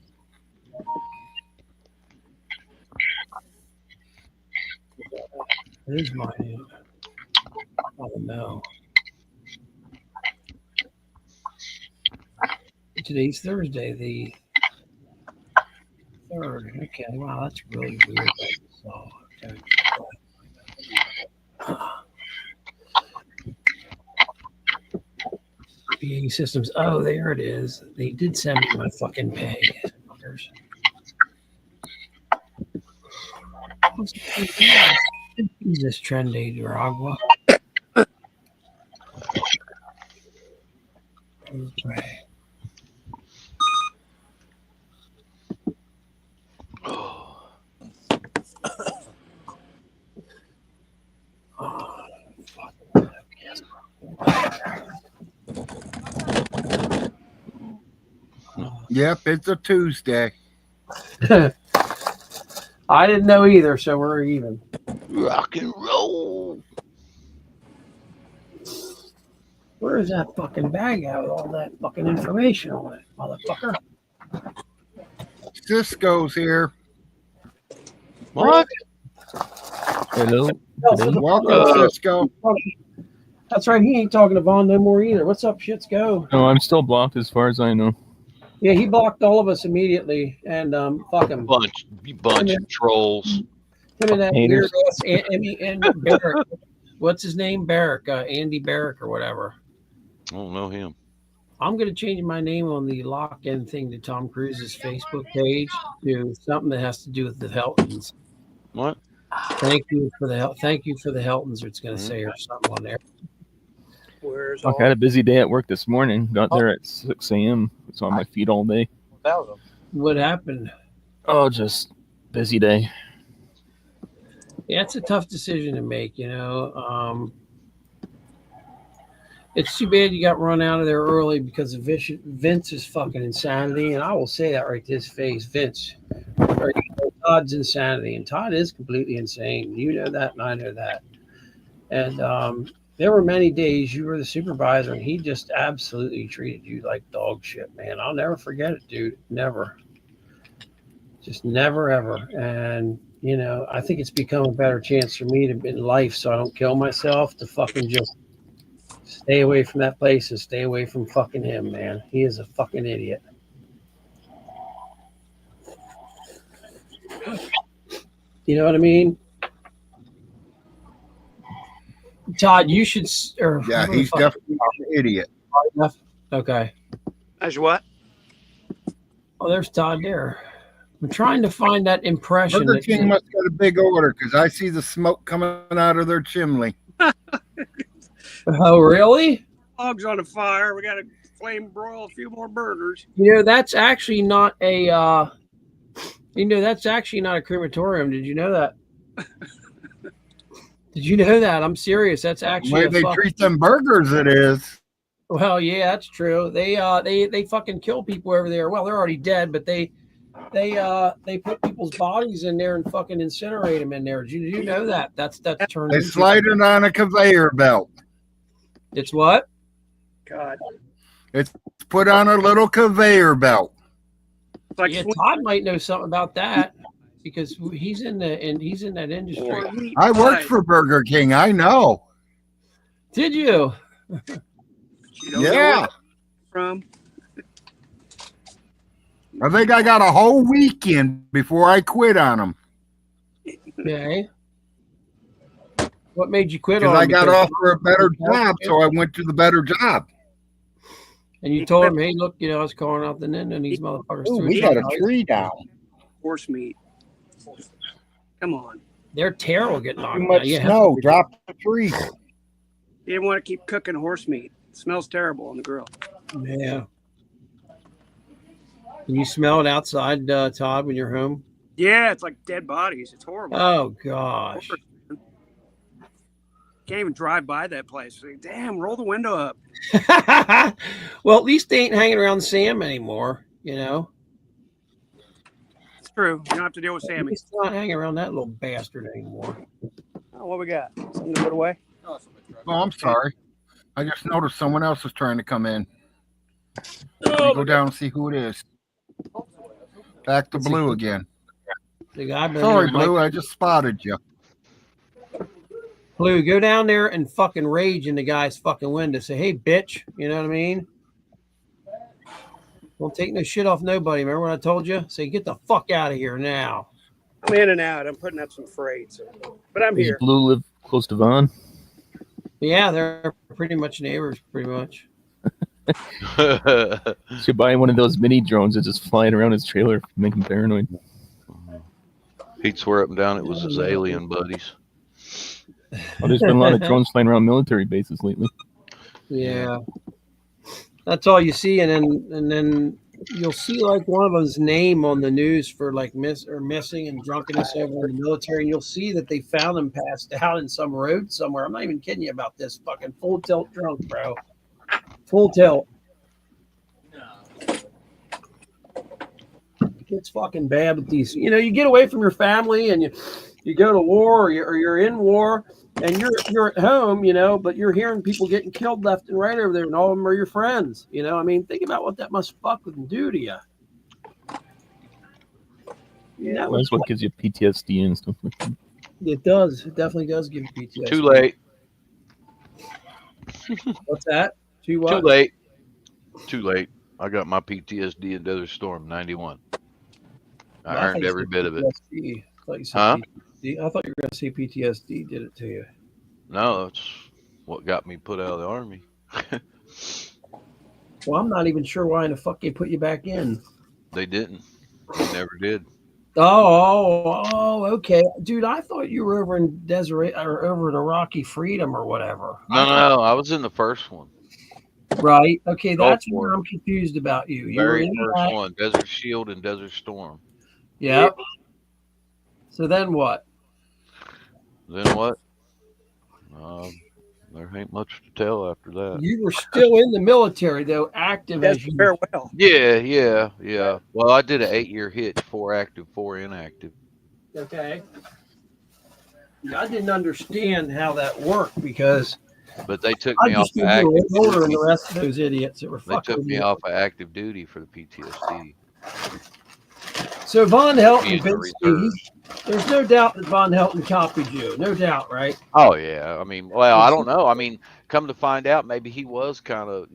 It is my name. Oh no. Today's Thursday, the 3rd. Okay, wow, that's really weird. So, okay. BA Systems. Oh, there it is. They did send me my fucking pay. Fuckers. Who's this Trendy Dragua? Okay. Yep, it's a Tuesday. I didn't know either, so we're even. Rock and roll. Where is that fucking bag at with all that fucking information on it, motherfucker? Cisco's here. What? Hello. Welcome, Cisco. That's right. He ain't talking to Vaughn no more either. What's up, shits go? No, I'm still blocked as far as I know. Yeah, he blocked all of us immediately, and fuck him. Bunch of trolls. Him and that weird ass and Barrick. What's his name? Barrick, Andy Barrick or whatever. I don't know him. I'm gonna change my name on the lock-in thing to Tom Cruise's Facebook page to something that has to do with the Heltons. What? Thank you for the help. Thank you for the Heltons. Or it's gonna say or something on there. Where's Fuck, I had a busy day at work this morning. Got there at 6 a.m. Was on my feet all day. What happened? Oh, just busy day. Yeah, it's a tough decision to make, you know. It's too bad you got run out of there early because of Vince's fucking insanity. And I will say that right to his face. Vince, or, Todd's insanity. And Todd is completely insane. You know that, and I know that. And there were many days you were the supervisor, and he just absolutely treated you like dog shit, man. I'll never forget it, dude. Never. Just never, ever. And, you know, I think it's become a better chance for me to in life so I don't kill myself to fucking just stay away from that place and stay away from fucking him, man. He is a fucking idiot. You know what I mean? Todd, you should. Or Yeah, he's definitely an idiot. Okay. As what? Oh, there's Todd there. I'm trying to find that impression. Burger King must got a big order because I see the smoke coming out of their chimney. Oh, really? Hogs on the fire. We got to flame broil a few more burgers. You know, that's actually not a. That's actually not a crematorium. Did you know that? Did you know that? I'm serious. That's actually the way they treat them burgers. It is. Well, yeah, that's true. They fucking kill people over there. Well, they're already dead, but they put people's bodies in there and fucking incinerate them in there. Did you know that? That's turned. They slide it on a conveyor belt. It's what? God. It's put on a little conveyor belt. Like yeah, Todd might know something about that because he's in that industry. I worked for Burger King. I know. Did you? Yeah. From. I think I got a whole weekend before I quit on them. Okay. What made you quit on Because them? I got off for a better job, so I went to the better job. And you told him, hey, look, I was calling out the end, and these motherfuckers. Ooh, we got a tree down. Horse meat. Come on. Their tail will get knocked Too much snow. Drop the tree. You didn't want to keep cooking horse meat. It smells terrible on the grill. Yeah. Can you smell it outside, Todd, when you're home? Yeah, it's like dead bodies. It's horrible. Oh, gosh. Can't even drive by that place. Like, damn, roll the window up. Well, at least they ain't hanging around Sam anymore, It's true. You don't have to deal with Sammy. He's not hanging around that little bastard anymore. Oh, what we got? Something to put away? Oh, I'm sorry. I just noticed someone else was trying to come in. Go down and see who it is. Back to Blue again. The guy Sorry, Blue. I just spotted you. Blue, go down there and fucking rage in the guy's fucking window. Say, hey, bitch. You know what I mean? Don't take no shit off nobody. Remember what I told you? Say, get the fuck out of here now. I'm in and out. I'm putting up some freight, but I'm Does here. Blue live close to Vaughn? Yeah, they're pretty much neighbors, pretty much. Should buy one of those mini drones that's just flying around his trailer, make him paranoid. He'd swear up and down it was his alien buddies. Oh, there's been a lot of drones flying around military bases lately. Yeah. That's all you see, and then you'll see like one of them's name on the news for like missing and drunkenness over in the military, and you'll see that they found him passed out in some road somewhere. I'm not even kidding you about this. Fucking full tilt drunk, bro. Full tilt. It's fucking bad with these. You know, you get away from your family and you go to war, or you're in war, and you're at home, you know, but you're hearing people getting killed left and right over there, and all of them are your friends. You know, I mean, think about what that must fuck with and do to you. Yeah, That's what gives you PTSD and stuff like that. It does. It definitely does give you PTSD. Too late. What's that? Too what? Too late. Too late. I got my PTSD in Desert Storm '91. I earned every bit of it. Huh? I thought you were going to say PTSD did it to you. No, that's what got me put out of the Army. Well, I'm not even sure why in the fuck they put you back in. They didn't. They never did. Oh, okay, dude. I thought you were over in Desert or over in Iraqi Freedom or whatever. No. I was in the first one. Right. Okay, that's where I'm confused about you. You were Very in first Iraq. one, Desert Shield and Desert Storm. Yeah. So then what? Then what? There ain't much to tell after that. You were still in the military, though, active as you. Farewell. Yeah. Well, I did an 8-year hit, 4 active, 4 inactive. Okay. Yeah, I didn't understand how that worked because But they took I me off just of knew you were active older than duty. the rest of those idiots that were They fucking took with me you. off of active duty for the PTSD. So Von Helton, Being the basically, there's no doubt that Von Helton copied you. No doubt, right? Oh yeah, I mean, well, I don't know. I mean, come to find out, maybe he was kind of,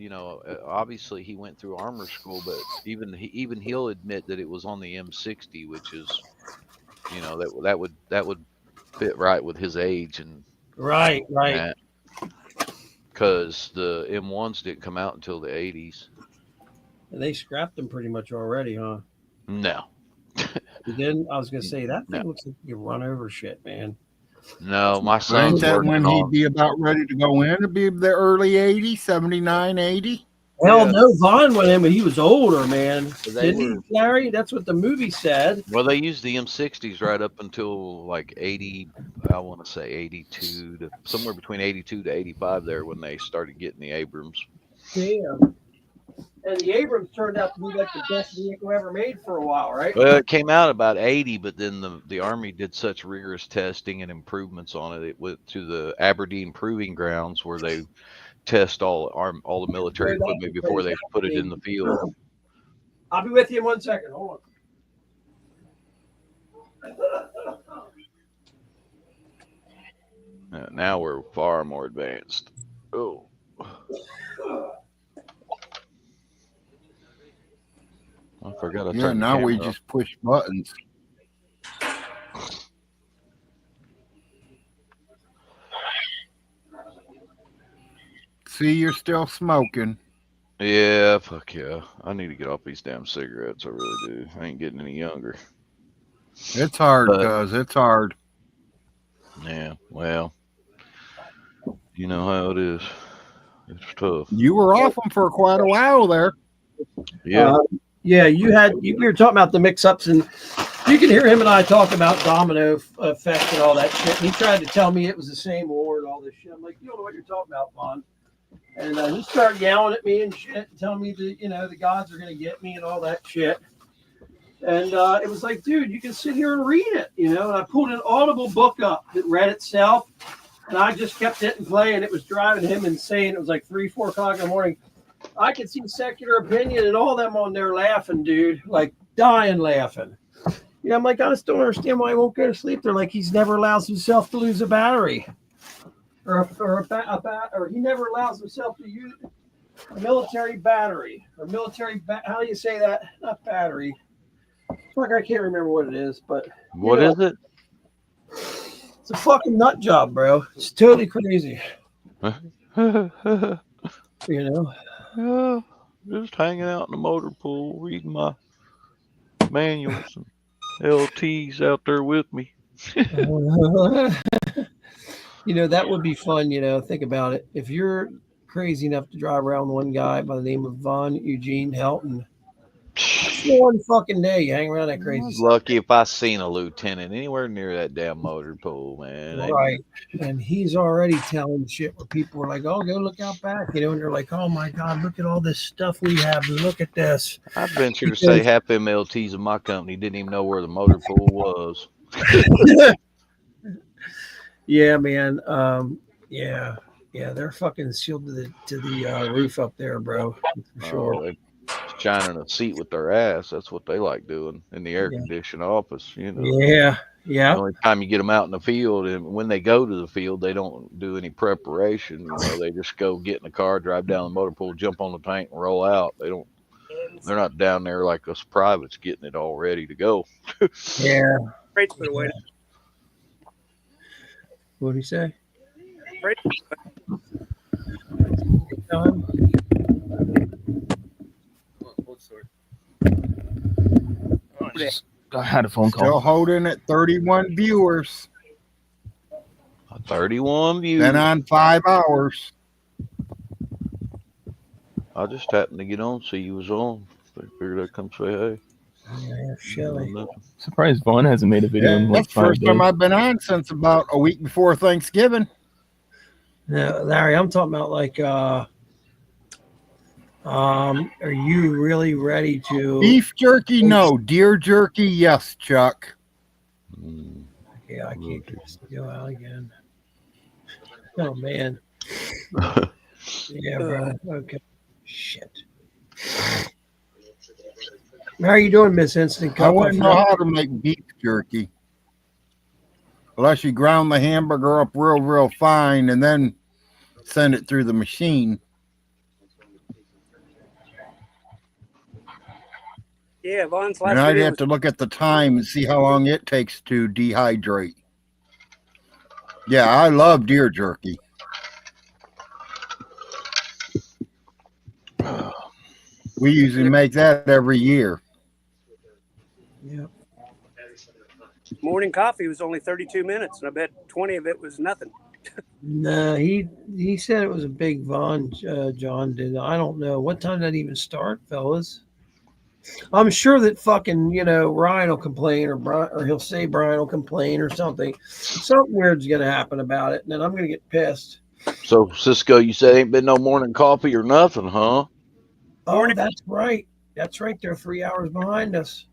obviously he went through armor school, but even he'll admit that it was on the M60, which is, that would fit right with his age and Right. because the M1s didn't come out until the 80s. And they scrapped them pretty much already, huh? No, You didn't? I was gonna say that thing looks like you run over shit, man. no, my Ain't son's that working when on. he'd be about ready to go in? It'd be the early 80s, 79, 80. Hell no, Vaughn went in, but he was older, man. They Didn't he, Larry? That's what the movie said. Well, they used the M60s right up until like 80, I want to say 82 to somewhere between 82 to 85 there when they started getting the Abrams. Damn. And the Abrams turned out to be like the best vehicle ever made for a while, right? Well, it came out about 80, but then the Army did such rigorous testing and improvements on it. It went to the Aberdeen Proving Grounds where they test all the military equipment before they put it in the field. I'll be with you in 1 second. Hold on. Now we're far more advanced. Oh. I forgot I Yeah, turned the now we camera off. just push buttons. See, you're still smoking. Yeah, fuck yeah. I need to get off these damn cigarettes. I really do. I ain't getting any younger. It's hard, But- cuz it's hard. Yeah, well, you know how it is. It's tough. You were off them for quite a while there. Yeah. Yeah, we were talking about the mix-ups, and you can hear him and I talk about domino effect and all that shit. And he tried to tell me it was the same war and all this shit. I'm like, you don't know what you're talking about, Vaughn. And he started yelling at me and shit, and telling me that the gods are gonna get me and all that shit. And it was like, dude, you can sit here and read it, And I pulled an Audible book up that read itself, and I just kept hitting play, and it was driving him insane. It was like 3, 4 o'clock in the morning. I could see Secular Opinion and all them on there laughing, dude, like dying laughing. I'm like, I just don't understand why he won't go to sleep. They're like, he's never allows himself to lose a battery, or he never allows himself to A military battery or military. How do you say that? Not battery. Fuck, I can't remember what it is, but What is it? It's a fucking nut job, bro. It's totally crazy. You know. Just hanging out in the motor pool, reading my manuals and LTs out there with me. You know, that would be fun. You know, think about it. If you're crazy enough to drive around with one guy by the name of Von Eugene Helton, one fucking day you hang around that crazy stuff. Lucky if I seen a lieutenant anywhere near that damn motor pool, man. Right. And he's already telling shit where people are like, oh, go look out back, you know, and they're like, oh my God, look at all this stuff we have. Look at this. I venture to say half them LTs in my company didn't even know where the motor pool was. Yeah, man. Yeah, they're fucking sealed to the roof up there, bro. For sure. They shining a seat with their ass. That's what they like doing in the air conditioned office, you know. Yeah. The only time you get them out in the field, and when they go to the field, they don't do any preparation. You know, they just go get in the car, drive down the motor pool, jump on the tank, and roll out. They're not down there like us privates getting it all ready to go. Yeah. Freight's been waiting. What did he say? I had a phone call. Still holding at 31 viewers. 31 views. Been on 5 hours. I just happened to get on, see you was on. I figured I'd come say hey. Yeah, Shelly. Surprised Vaughn hasn't made a video in like That's the 5 first days. time I've been on since about a week before Thanksgiving. No, Larry, I'm talking about like, are you really ready to Beef jerky? No. Deer jerky? Yes, Chuck. Yeah, I can't get this to go out again. Oh man. Yeah, bro. Okay. Shit. How are you doing, Miss Instant Cup? I wouldn't know how to make beef jerky unless you ground the hamburger up real fine and then send it through the machine. Yeah, Vaughn's last And I'd video have was to look at the time and see how long it takes to dehydrate. Yeah, I love deer jerky. We usually make that every year. Yeah. morning coffee was only 32 minutes, and I bet 20 of it was nothing. No, he said it was a big Vaughn. John did. I don't know what time did that even start, fellas. I'm sure that fucking Ryan will complain, or he'll say Brian will complain or something. Something weird's gonna happen about it, and then I'm gonna get pissed. So Cisco, you said ain't been no morning coffee or nothing, huh? Oh, that's right. That's right. They're 3 hours behind us.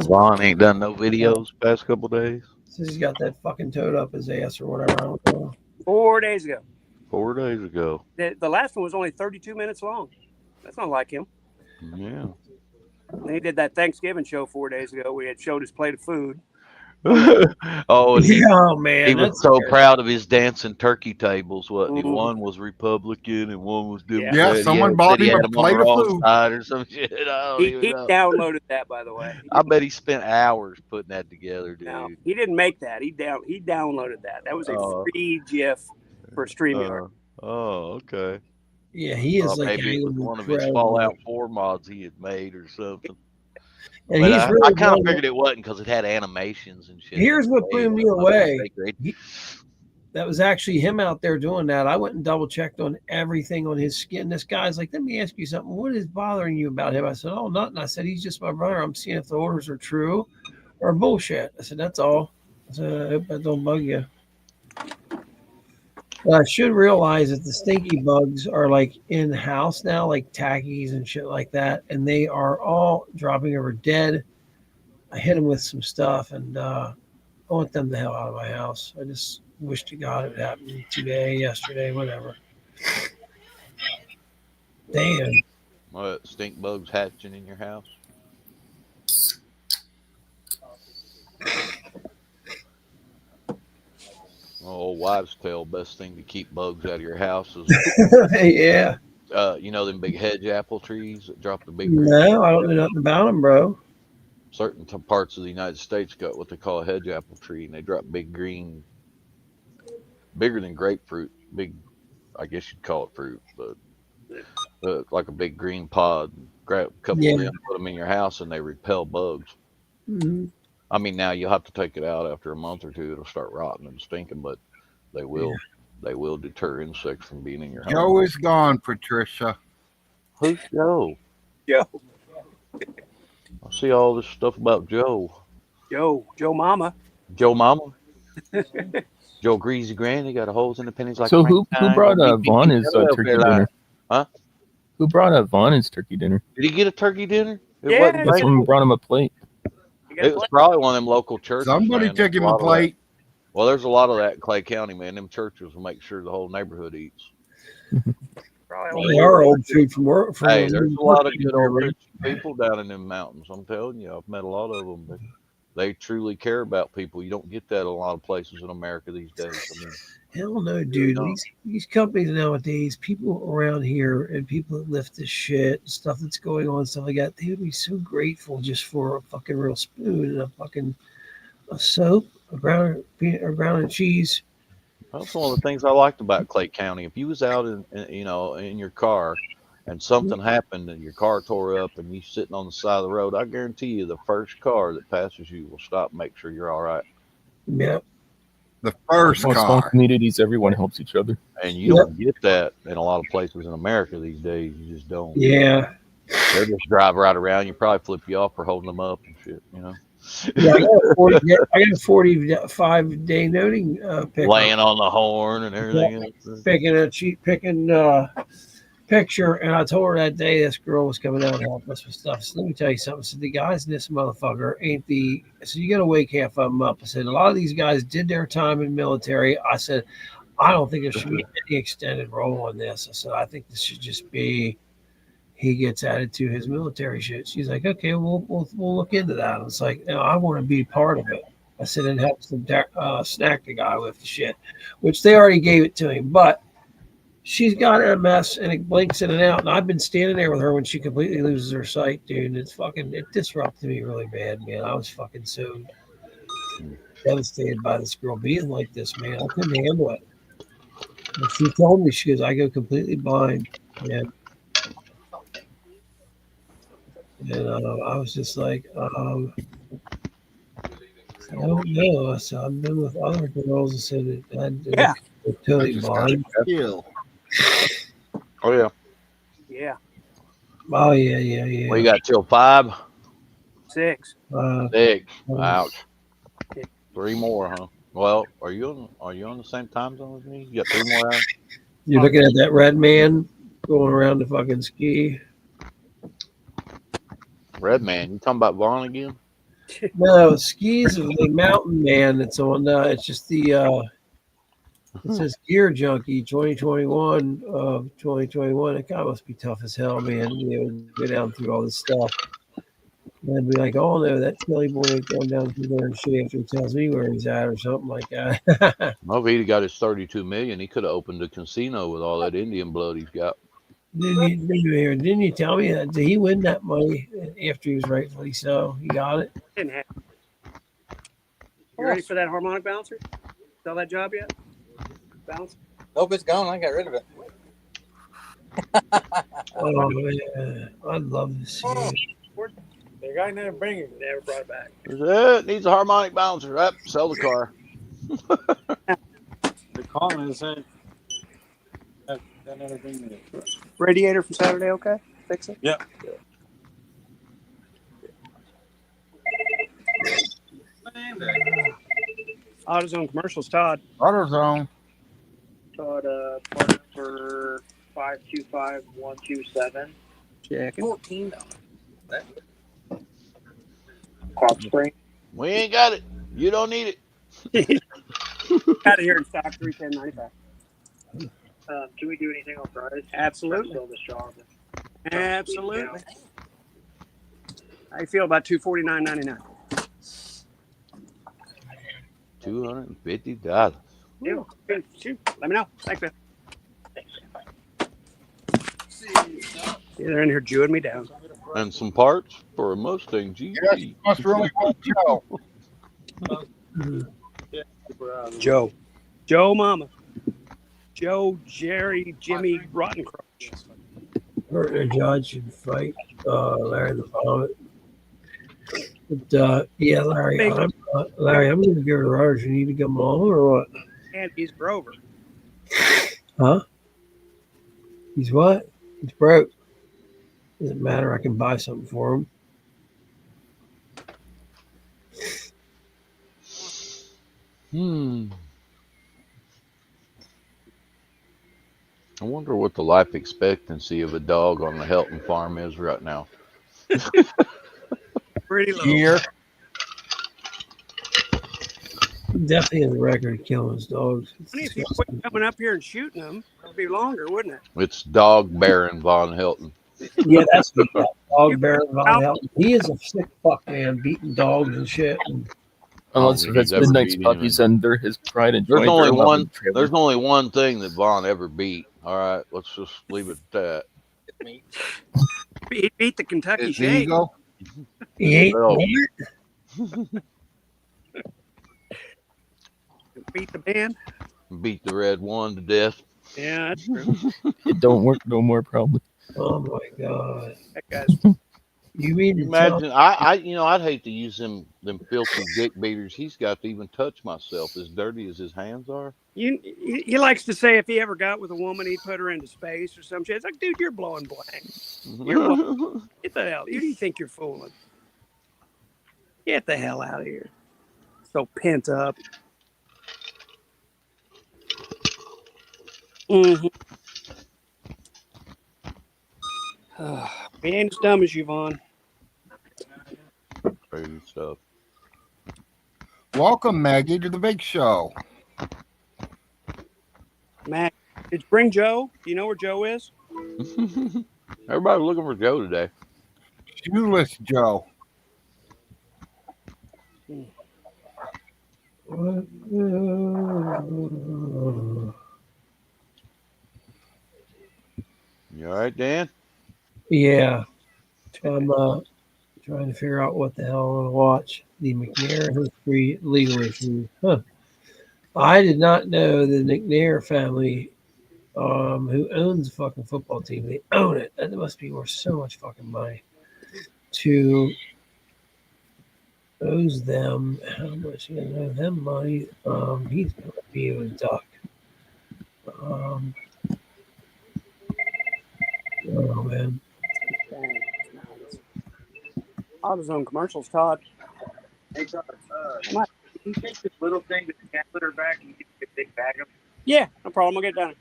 Ron ain't done no videos past couple days. Since he's got that fucking toad up his ass or whatever. I don't know. 4 days ago. 4 days ago. The last one was only 32 minutes long. That's not like him. Yeah. And he did that Thanksgiving show 4 days ago. We had showed his plate of food. Oh, and man, he was so proud of his dancing turkey tables. What? One was Republican and one was Democrat. Yeah, someone bought him a plate of food or some shit. He downloaded that, by the way. I bet he spent hours putting that together, dude. No, he didn't make that. He downloaded that. That was a free GIF for StreamYard. Oh, okay. Yeah, he is like maybe it was one of his Fallout 4 mods he had made or something. And But he's I really kind of one- figured it wasn't because it had animations and shit. Here's what blew me away. Great. That was actually him out there doing that. I went and double checked on everything on his skin. This guy's like, let me ask you something. What is bothering you about him? I said, oh, nothing. I said, he's just my brother. I'm seeing if the orders are true or bullshit. I said, that's all. I said, I hope that don't bug you. But I should realize that the stinky bugs are like in the house now, like tackies and shit like that. And they are all dropping over dead. I hit them with some stuff and I want them the hell out of my house. I just wish to God it happened today, yesterday, whatever. Damn. What, stink bugs hatching in your house? Oh, wives' tale, best thing to keep bugs out of your house is Yeah. You know them big hedge apple trees that drop the big green. No, I don't know nothing about them, bro. Certain parts of the United States got what they call a hedge apple tree, and they drop big green, bigger than grapefruit. Big, I guess you'd call it fruit, but like a big green pod. Grab a couple of them, put them in your house, and they repel bugs. Mm-hmm. I mean, now you'll have to take it out after a month or two. It'll start rotting and stinking, but they will deter insects from being in your house. Joe is gone, Patricia. Who's Joe? Joe. I see all this stuff about Joe. Joe Mama. Joe Mama. Joe Greasy Granny got a holes in the pennies like. So who brought Vaughn his turkey dinner? Huh? Who brought Vaughn his turkey dinner? Did he get a turkey dinner? Someone brought him a plate. It was probably one of them local churches. Somebody man. took him a plate. Well, there's a lot of that in Clay County, man. Them churches will make sure the whole neighborhood eats. They are old food from work. Hey, there's a lot of good old Christian people down in them mountains. I'm telling you, I've met a lot of them. But they truly care about people. You don't get that in a lot of places in America these days. I mean, hell no, dude. These companies nowadays, people around here and people that lift this shit, stuff that's going on, stuff like that, they would be so grateful just for a fucking real spoon and a soap, a ground and cheese. That's one of the things I liked about Clay County. If you was out in your car and something happened and your car tore up and you sitting on the side of the road, I guarantee you the first car that passes you will stop and make sure you're all right. Yeah. The first Small car. communities, everyone helps each other. And you don't get that in a lot of places in America these days. You just don't. Yeah. They'll just drive right around. You probably flip you off for holding them up and shit, you know. Yeah, I got a 45-day noting pickup. Laying on the horn and everything. Picking picture, and I told her that day this girl was coming out and helping us with stuff. So let me tell you something. So the guys in this motherfucker ain't so you got to wake half of them up. I said, a lot of these guys did their time in the military. I said, I don't think there should be any extended role on this. I said, I think this should just be he gets added to his military shit. She's like, okay, we'll look into that. I was like, no, I want to be part of it. I said, it helps them snack the guy with the shit, which they already gave it to him, but she's got MS and it blinks in and out. And I've been standing there with her when she completely loses her sight, dude. And it disrupted me really bad, man. I was fucking so devastated by this girl being like this, man. I couldn't handle it. And she told me, she goes, I go completely blind, man. And I was just like, I don't know. I said, I've been with other girls and said that they're totally blind. Oh, yeah. Yeah. Oh, yeah. Well, you got till 5? 6. 6. Ouch. 3 more, huh? Well, are you on the same time zone as me? You got 3 more hours? You're looking at that red man going around the fucking ski. Red man, you talking about Vaughn again? No, skis of the mountain man. It's on. It's just the. It says Gear Junkie 2021 of 2021. That guy must be tough as hell, man. You know, go down through all this stuff and be like, "Oh no, that Philly boy ain't going down through there and shit after he tells me where he's at or something like that." Well, if he'd got his $32 million, he could have opened a casino with all that Indian blood he's got. Didn't you tell me that? Did he win that money after he was rightfully so? He got it. Didn't have. You ready for that harmonic bouncer? Sell that job yet? Bounce? Nope, it's gone. I got rid of it. Oh man, I'd love to see it. The guy never bring it. Never brought it back. It needs a harmonic bouncer. Up, sell the car. The calling is saying that never bring it. Radiator from Saturday, okay? Fix it? Yep. AutoZone commercials, Todd. AutoZone. Todd, part for 525127. Check. $14. Crop spring. We ain't got it. You don't need it. Out of here in stock, $310.95. Can we do anything on Fridays? Absolutely. This job. Absolutely. How you feel about $249.99? $250. Shoot. Let me know. Thanks, man. Yeah, they're in here jewing me down. And some parts for a Mustang GT. Yes, you must really want Joe. Joe Mama. Joe, Jerry, Jimmy, Rotten Crotch. Partner Judge should fight Larry the Vomit. But yeah, Larry, I'm going to give it a rush. You need to come along or what? And he's Grover. Huh? He's what? He's broke. Doesn't matter. I can buy something for him. I wonder what the life expectancy of a dog on the Helton farm is right now. Pretty low. Here. Definitely has a record of killing his dogs. If you quit coming up here and shooting them, it'd be longer, wouldn't it? It's Dog Baron Von Helton. Yeah, that's the dog Baron Von Helton. He is a sick fuck, man, beating dogs and shit. And Unless if it's Midnight's puppies under his pride and joy. There's only one thing that Vaughn ever beat. All right, let's just leave it at that. He beat the Kentucky It's Shake. Eagle. He ain't Well, Beat the band. beat the red one to death. Yeah, that's true. It don't work no more, probably. Oh my god! That guy's. You mean to Imagine, I'd hate to use them filthy dick beaters he's got to even touch myself, as dirty as his hands are. He likes to say if he ever got with a woman, he'd put her into space or some shit. It's like, dude, you're blowing blank. Get the hell. Who do you think you're fooling? Get the hell out of here. So pent up. Mm-hmm. He ain't as dumb as you, Vaughn. Crazy stuff. Welcome, Maggie, to the big show. Matt, did you bring Joe? Do you know where Joe is? Everybody looking for Joe today. Shoeless Joe. You all right, Dan? Yeah, I'm trying to figure out what the hell I want to watch. The McNair history legal issue. Huh. I did not know the McNair family, who owns a fucking football team, they own it. That must be worth so much fucking money. To owes them how much he gonna owe them money. He's gonna be able to duck. Oh man. AutoZone commercials, Todd. Hey, Todd, can you take this little thing with the cat litter back and get a big bag of it? Yeah, no problem. I'll get it done.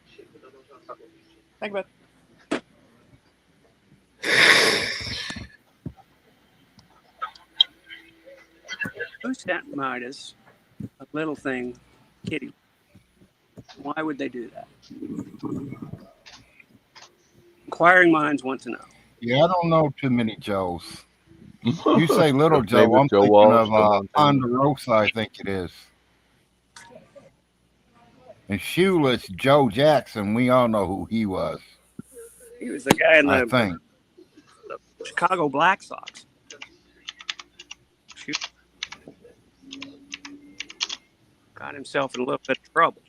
Thank you, bud. Who sent Midas a little thing, kitty? Why would they do that? Inquiring minds want to know. Yeah, I don't know too many Joes. You say Little Joe, David I'm Joe thinking Walsh, of Ponderosa, I think it is. And Shoeless Joe Jackson, we all know who he was. He was the guy in I the think. Chicago Black Sox. Got himself in a little bit of trouble.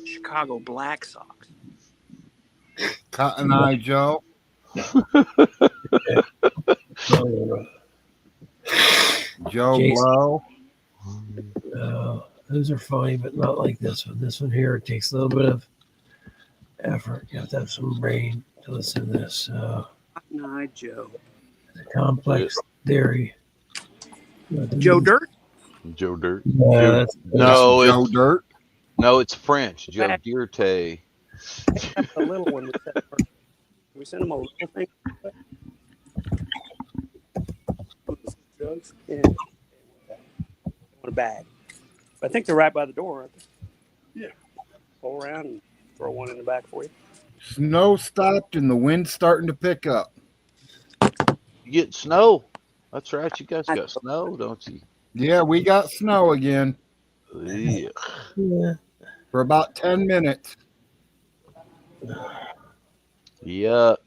Chicago Black Sox. Cotton Eye Joe. Joe Jason. Blow. Those are funny, but not like this one. This one here, it takes a little bit of effort. You have to have some brain to listen to this. Cotton Eye Joe. The complex theory. Joe Dirt? Joe Dirt. Yeah, No, Joe Dirt. No, it's French. Joe Dirte. That's the little one. We sent him a little thing. Yeah. On a bag. But I think they're right by the door, aren't they? Yeah. Pull around and throw one in the back for you. Snow stopped and the wind's starting to pick up. You get snow. That's right. You guys got snow, don't you? Yeah, we got snow again Yeah. Yeah. for about 10 minutes. Yuck.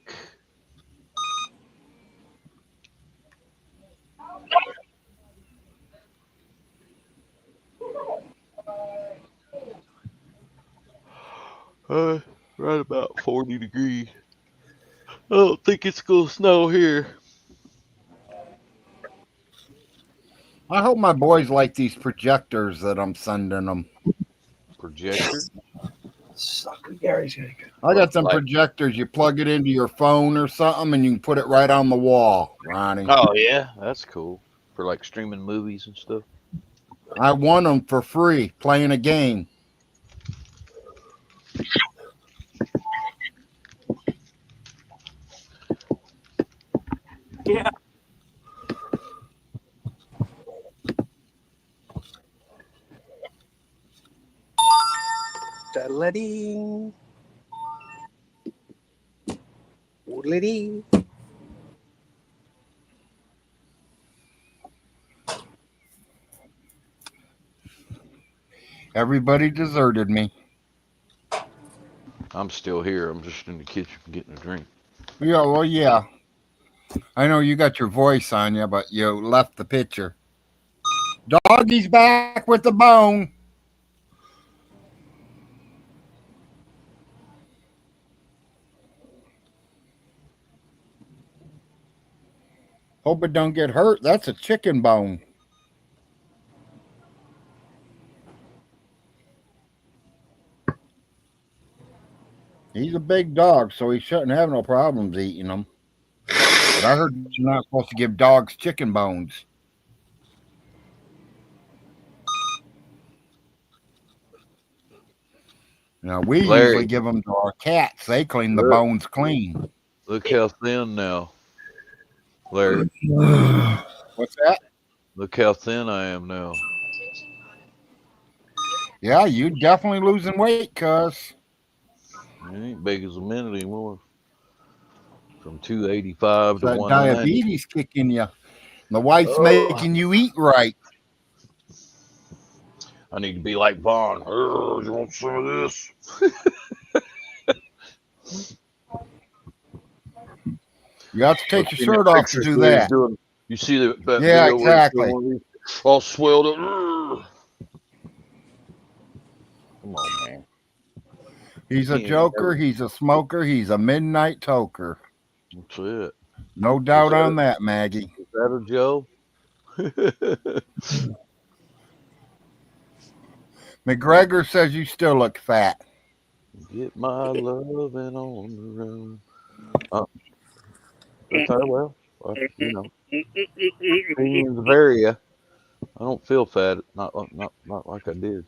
Right about 40 degrees. I don't think it's gonna snow here. I hope my boys like these projectors that I'm sending them. Projector? Sucker, Gary's gonna go. I got some projectors. You plug it into your phone or something, and you can put it right on the wall, Ronnie. Oh yeah, that's cool for like streaming movies and stuff. I won them for free playing a game. Yeah. Da-la-ding. Woodly-ding. Everybody deserted me. I'm still here. I'm just in the kitchen getting a drink. Yeah, well, yeah. I know you got your voice on you, but you left the picture. Doggy's back with the bone. Hope it don't get hurt. That's a chicken bone. He's a big dog, so he shouldn't have no problems eating them. But I heard you're not supposed to give dogs chicken bones. Now, we Larry. usually give them to our cats. They clean the bones clean. Look how thin now, Larry. What's that? Look how thin I am now. Yeah, you definitely losing weight, cuz. I ain't big as a minute anymore. From 285 to That 190. diabetes kicking you. The wife's making you eat right. I need to be like Vaughn. You want some of this? You have to take your shirt off to do that. You see that Yeah, video where he's exactly. doing all swelled up. Come on, man. He's a Yeah, joker. He's a smoker. He's a midnight toker. That's it. No doubt on that, Maggie. Is that a Joe? McGregor says you still look fat. Get my loving on the run. Well, you know, opinions vary. I don't feel fat. Not like I did.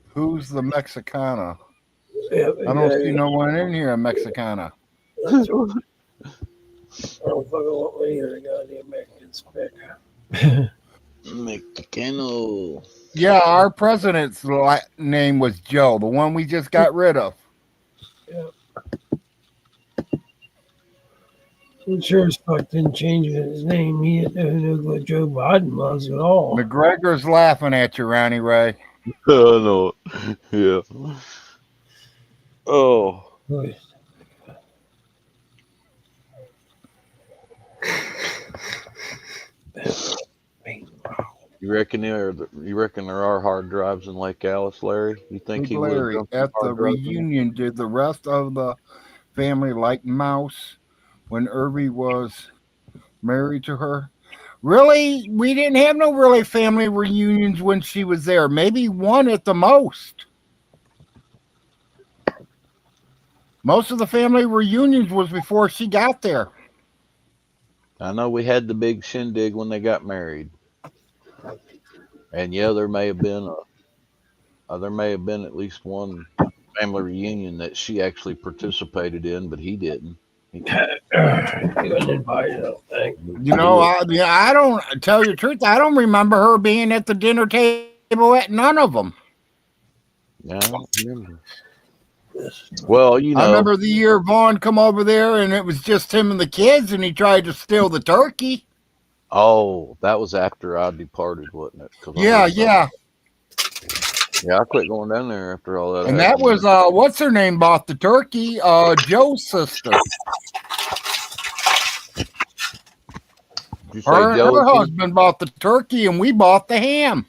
Who's the Mexicana? Yeah, I don't see no one in here, Mexicana. I don't fucking want any of the goddamn Mexicans pick. Mexicano. Yeah, our president's name was Joe, the one we just got rid of. Yeah. He sure as fuck didn't change his name. He didn't know what Joe Biden was at all. McGregor's laughing at you, Ronnie Ray. I know. Yeah. Oh. You reckon there are hard drives in Lake Alice, Larry? You think he would Larry, at the reunion, did the rest of the family like Mouse when Irby was married to her? Really? We didn't have no really family reunions when she was there. Maybe one at the most. Most of the family reunions was before she got there. I know we had the big shindig when they got married. And yeah, there may have been at least one family reunion that she actually participated in, but he didn't. He wasn't invited, I don't think. You know, I don't tell you the truth. I don't remember her being at the dinner table at none of them. Yeah, I don't remember. Well, you I know, remember the year Vaughn come over there and it was just him and the kids and he tried to steal the turkey. oh, that was after I departed, wasn't it? 'Cause I Yeah, heard about yeah. it. Yeah, I quit going down there after all that And that happened. was what's her name bought the turkey? Joe's sister. Did you say Her Joe again? husband bought the turkey and we bought the ham.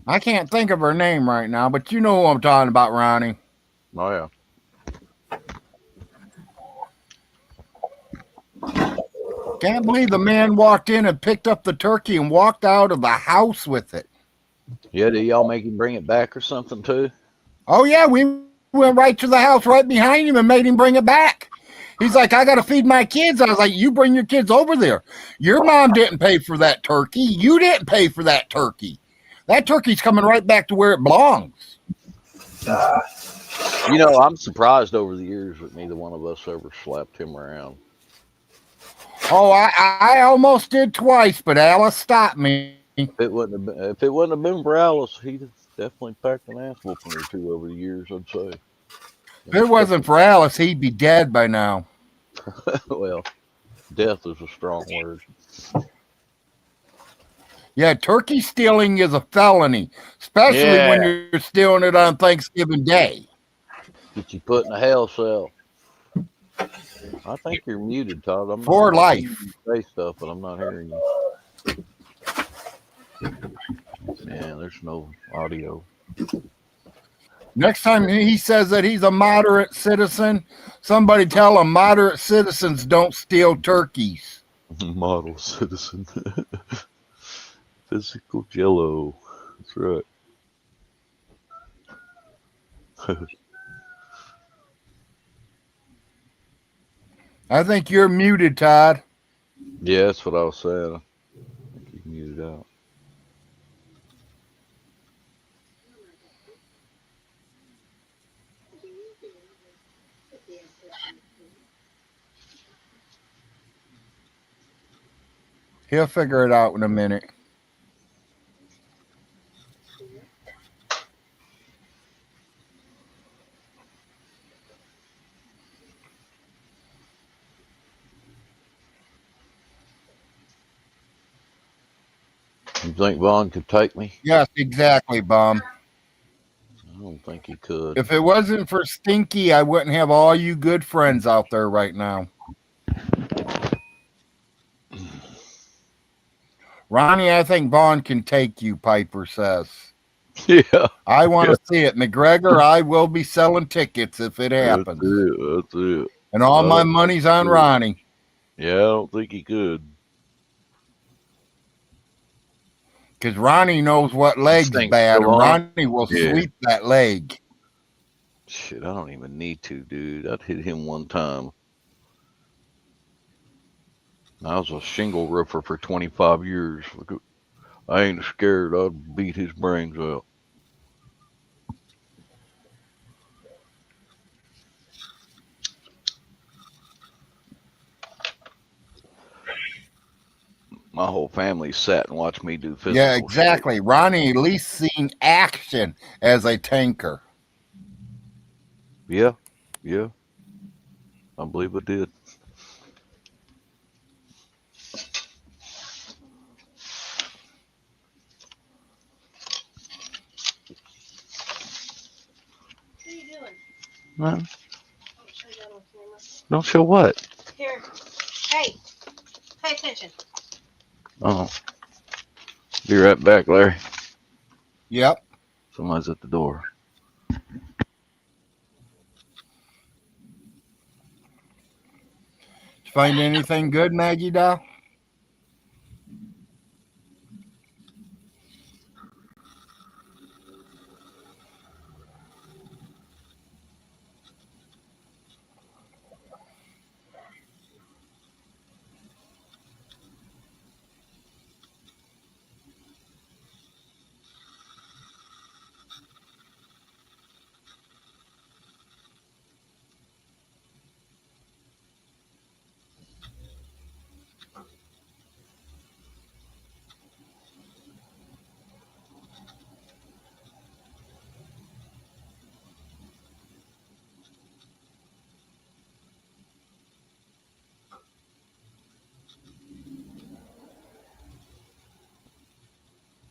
I can't think of her name right now, but you know who I'm talking about, Ronnie. Oh yeah. Can't believe the man walked in and picked up the turkey and walked out of the house with it. Yeah, did y'all make him bring it back or something too? Oh yeah, we went right to the house right behind him and made him bring it back. He's like, I got to feed my kids. I was like, you bring your kids over there. Your mom didn't pay for that turkey. You didn't pay for that turkey. That turkey's coming right back to where it belongs. You know, I'm surprised over the years that neither one of us ever slapped him around. Oh, I almost did twice, but Alice stopped me. If it wouldn't have been for Alice, he'd have definitely packed an ass whooping or two over the years, I'd say. If it wasn't for Alice, he'd be dead by now. Well, death is a strong word. Yeah, turkey stealing is a felony, especially when Yeah. you're stealing it on Thanksgiving Day. Get you put in a hell cell. I think you're muted, Todd. I'm For not life. hearing you say stuff, but I'm not hearing you. Man, there's no audio. Next time he says that he's a moderate citizen, somebody tell him moderate citizens don't steal turkeys. Model citizen. Physical jello. That's right. I think you're muted, Todd. Yeah, that's what I was saying. I think you muted out. He'll figure it out in a minute. You think Vaughn could take me? Yes, exactly, Bum. I don't think he could. If it wasn't for Stinky, I wouldn't have all you good friends out there right now. Ronnie, I think Vaughn can take you, Piper says. Yeah. I want to see it. McGregor, I will be selling tickets if it happens. That's it. And all my money's on Ronnie. Yeah, I don't think he could. Because Ronnie knows what leg's Thing's bad, and still on? Ronnie will Yeah. sweep that leg. Shit, I don't even need to, dude. I'd hit him one time. I was a shingle roofer for 25 years. I ain't scared. I'd beat his brains out. My whole family sat and watched me do physical. Yeah, exactly. Ronnie at least seen action as a tanker. Yeah, yeah. I believe I did. What are you doing? No. I'll show you that on camera. Don't show what? Here. Hey, pay attention. Oh. Be right back, Larry. Yep. Somebody's at the door. Did you find anything good, Maggie doll?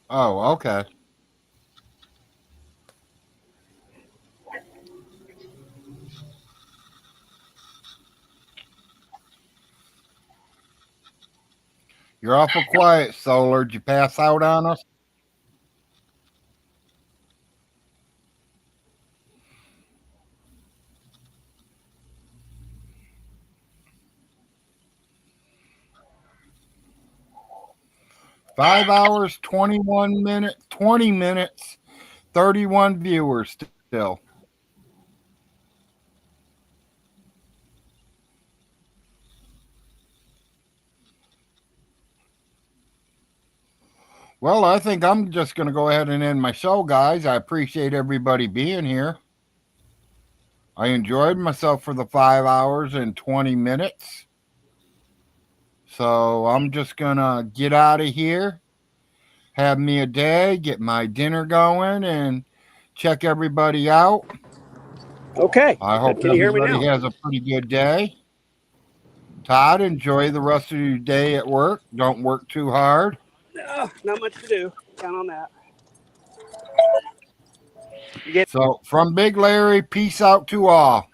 Oh, okay. You're awful quiet, Solar. Did you pass out on us? Five hours, 21 minutes, 20 minutes, 31 viewers still. Well, I think I'm just going to go ahead and end my show, guys. I appreciate everybody being here. I enjoyed myself for the 5 hours and 20 minutes. So I'm just going to get out of here, have me a day, get my dinner going, and check everybody out. Okay. I hope Can you hear me everybody now? has a pretty good day. Todd, enjoy the rest of your day at work. Don't work too hard. No, not much to do. Count on that. So from Big Larry, peace out to all.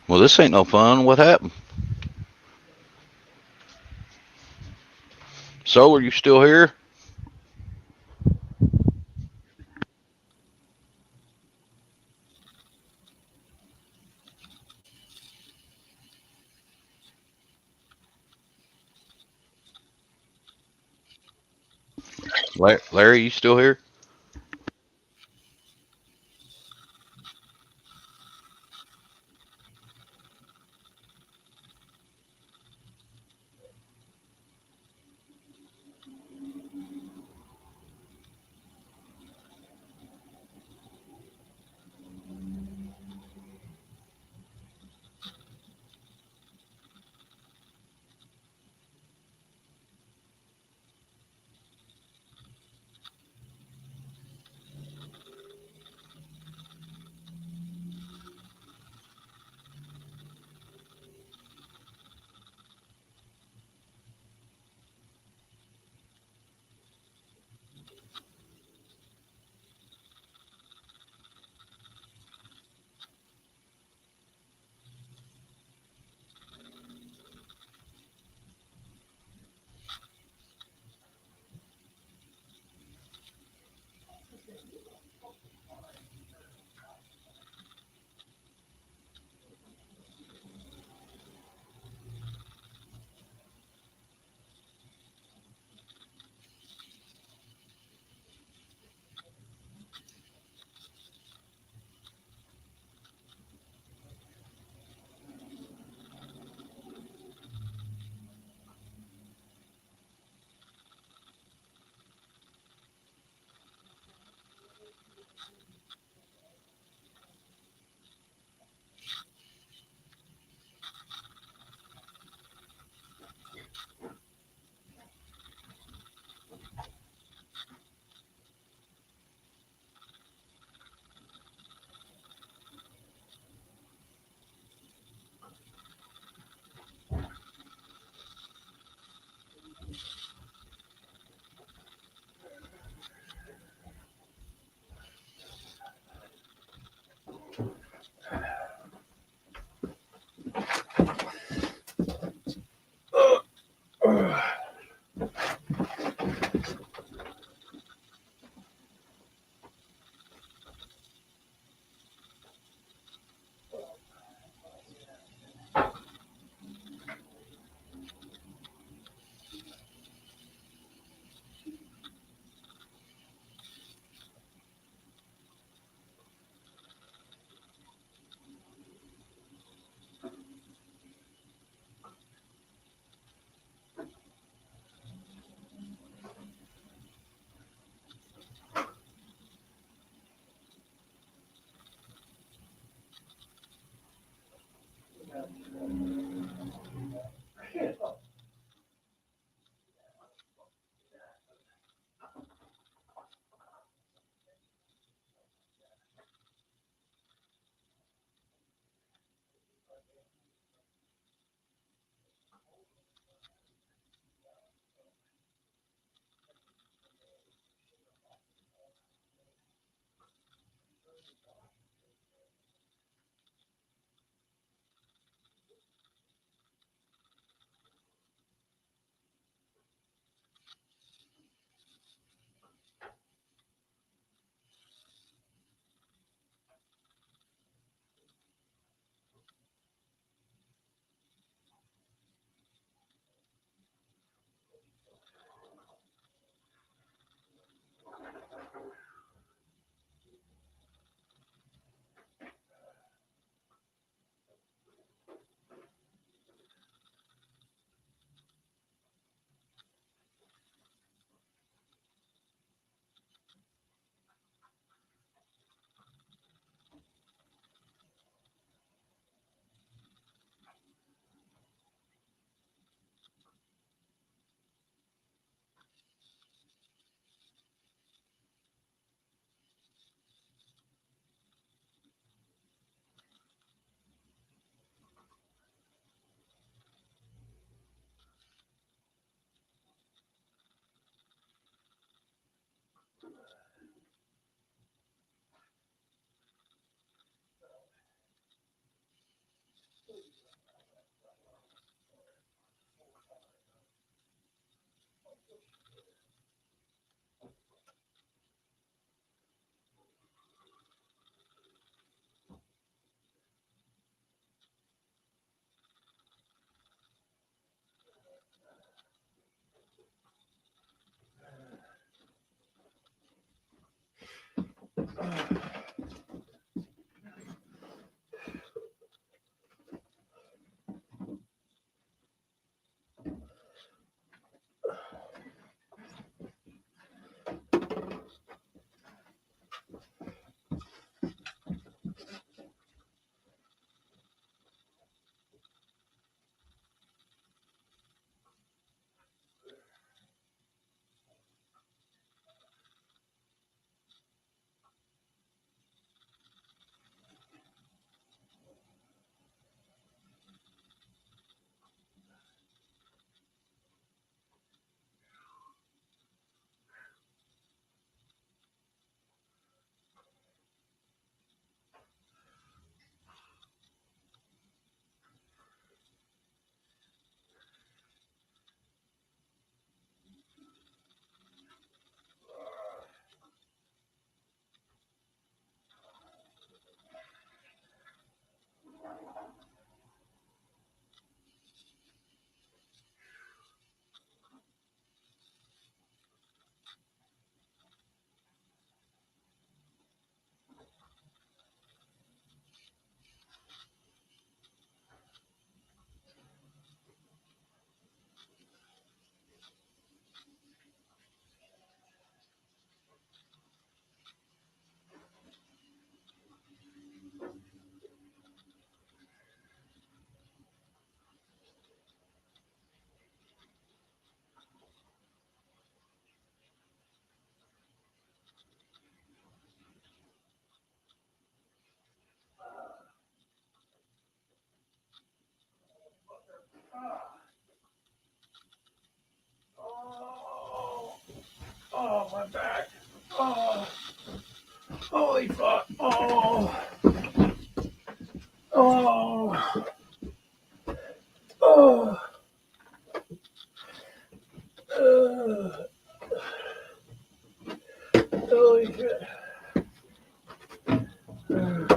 Well, this ain't no fun. What happened? Solar, you still here? Larry, you still here? Oh, my back. Oh, holy fuck. Oh, oh, oh. Holy shit. No.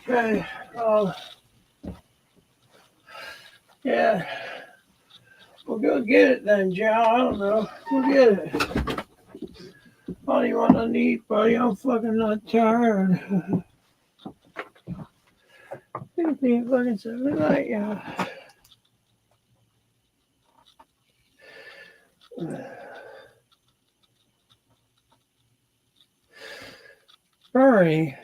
Okay. Yeah. We'll go get it then, Joe. I don't know. We'll get it. What do you want to eat, buddy? I'm fucking not tired. It's been fucking 7 o'clock, yeah. Bernie.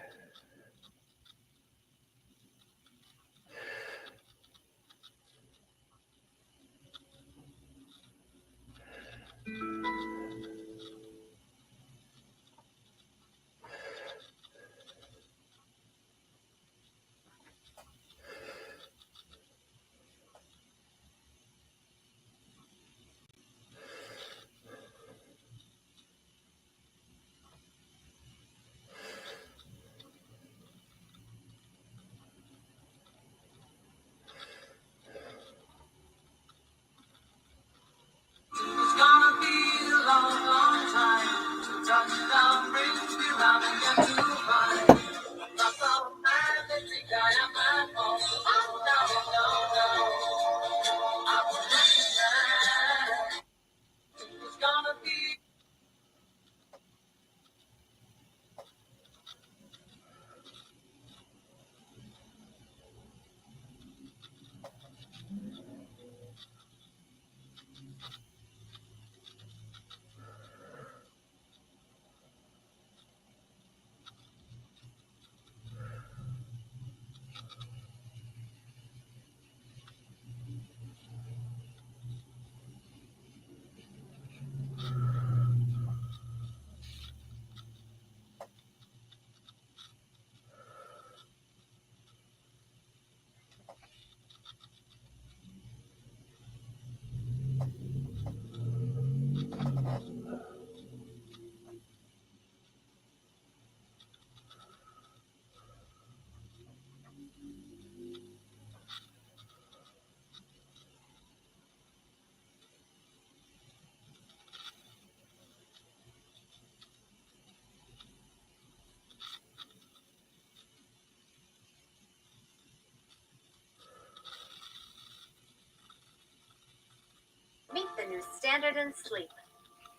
standard and sleep.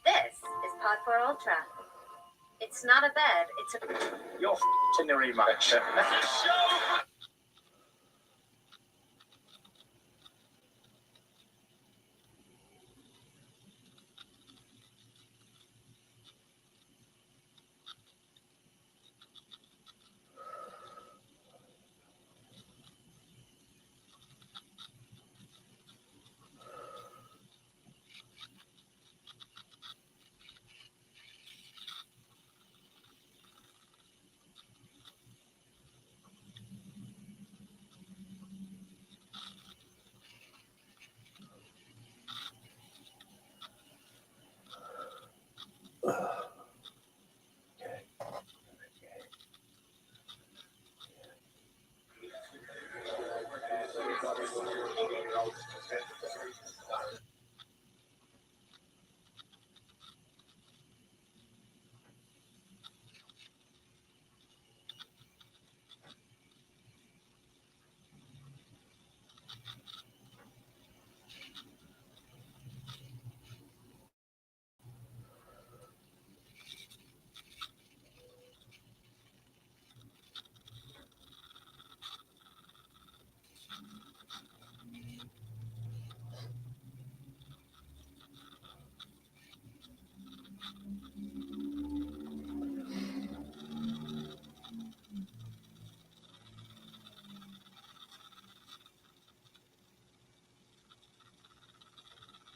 This is Pod 4 Ultra. It's not a bed, it's a... You're f***ing the rematch.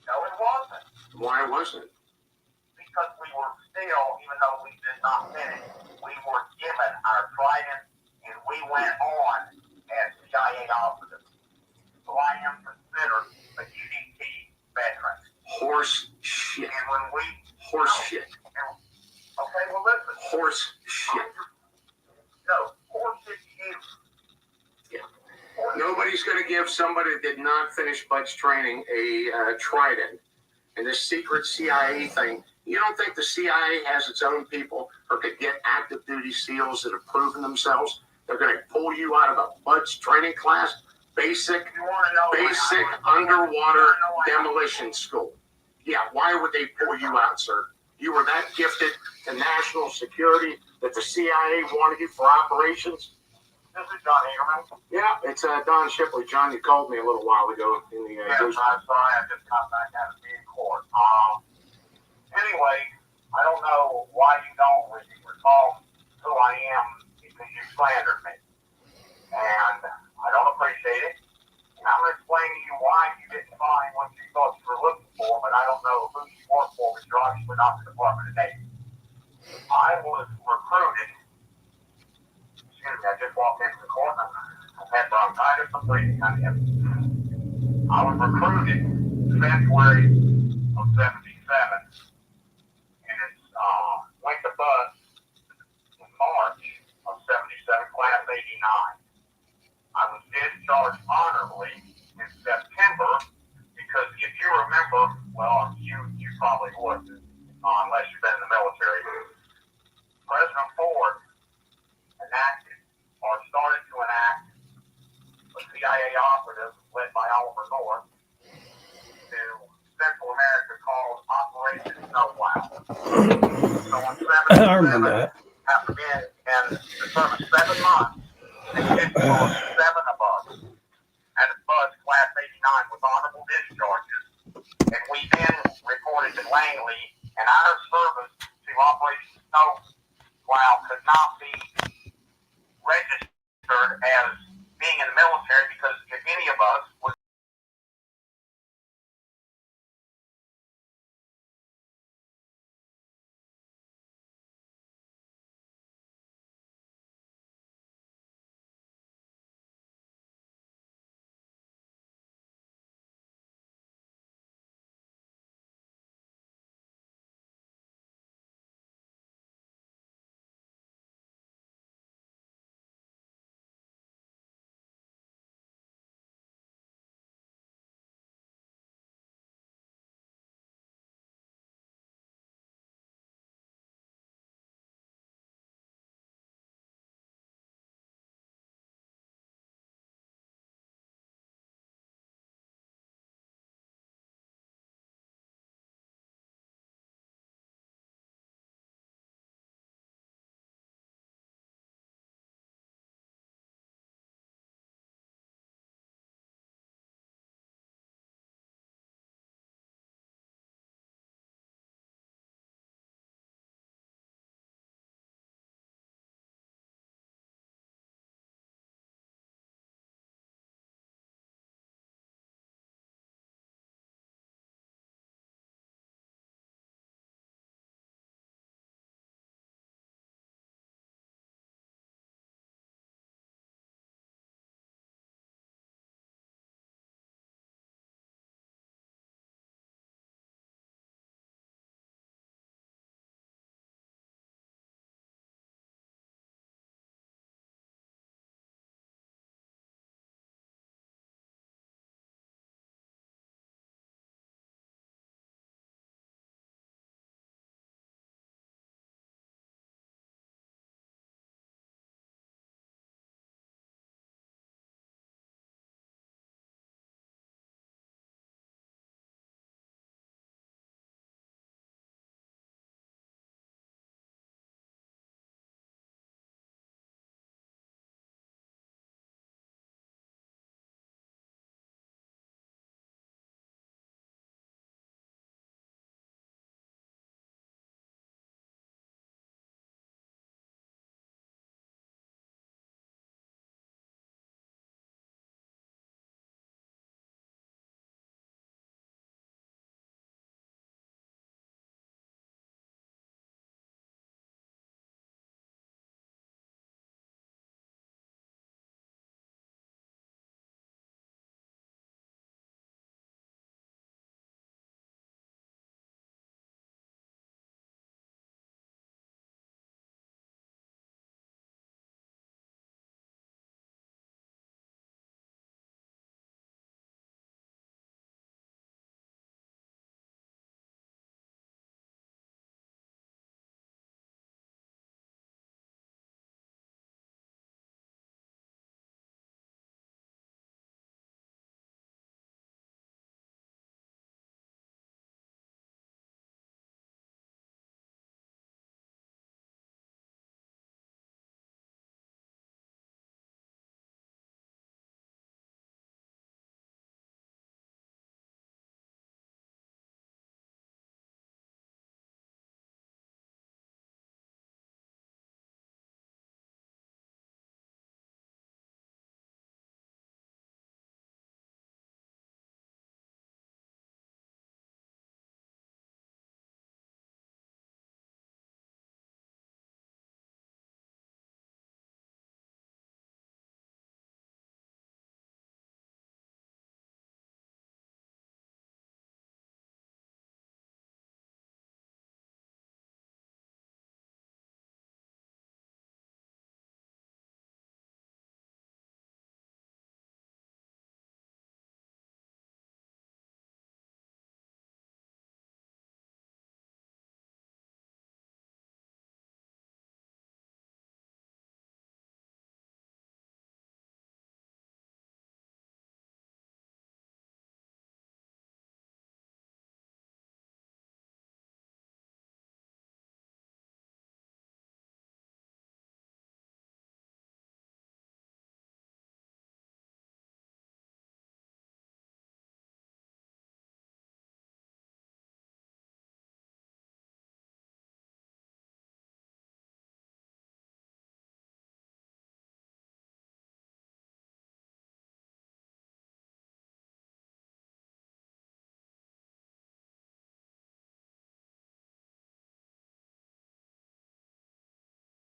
No, it wasn't. Why wasn't it? Because we were still, even though we did not finish, we were given our trident and we went on as CIA officers. So I am considered a UDT veteran. Horse shit. And when we... Horse shit. Okay, well listen. Horse shit. No, horse shit to you. Nobody's going to give somebody that did not finish Bud's training a trident. And this secret CIA thing, you don't think the CIA has its own people or could get active duty SEALs that have proven themselves? They're going to pull you out of a Bud's training class, basic underwater demolition school. Yeah, why would they pull you out, sir? You were that gifted to national security that the CIA wanted you for operations? This is John Hagerman. Yeah, it's Don Shipley. John, you called me a little while ago in the Yes, I'm sorry, I just got back out of being in court. Anyway, I don't know why you don't recall who I am because you slandered me. And I don't appreciate it. And I'm going to explain to you why you didn't find what you thought you were looking for, but I don't know who you work for, because you're obviously not the Department of Navy. I was recruited. Excuse me, I just walked into the courtroom. I've had bronchitis and breathing on him. I was recruited February of 77, and it's went to bus in March of 77, class 89. I was discharged honorably in September because if you remember, well, you probably wouldn't, unless you've been in the military. President Ford enacted or started to enact a CIA operative led by Oliver North to Central America called Operation Snowplow. So on 7 I remember that. After being in the service 7 months, they discharged 7 of us at a bus class 89 with honorable discharges, and we then reported to Langley, and our service to Operation Snowplow could not be registered as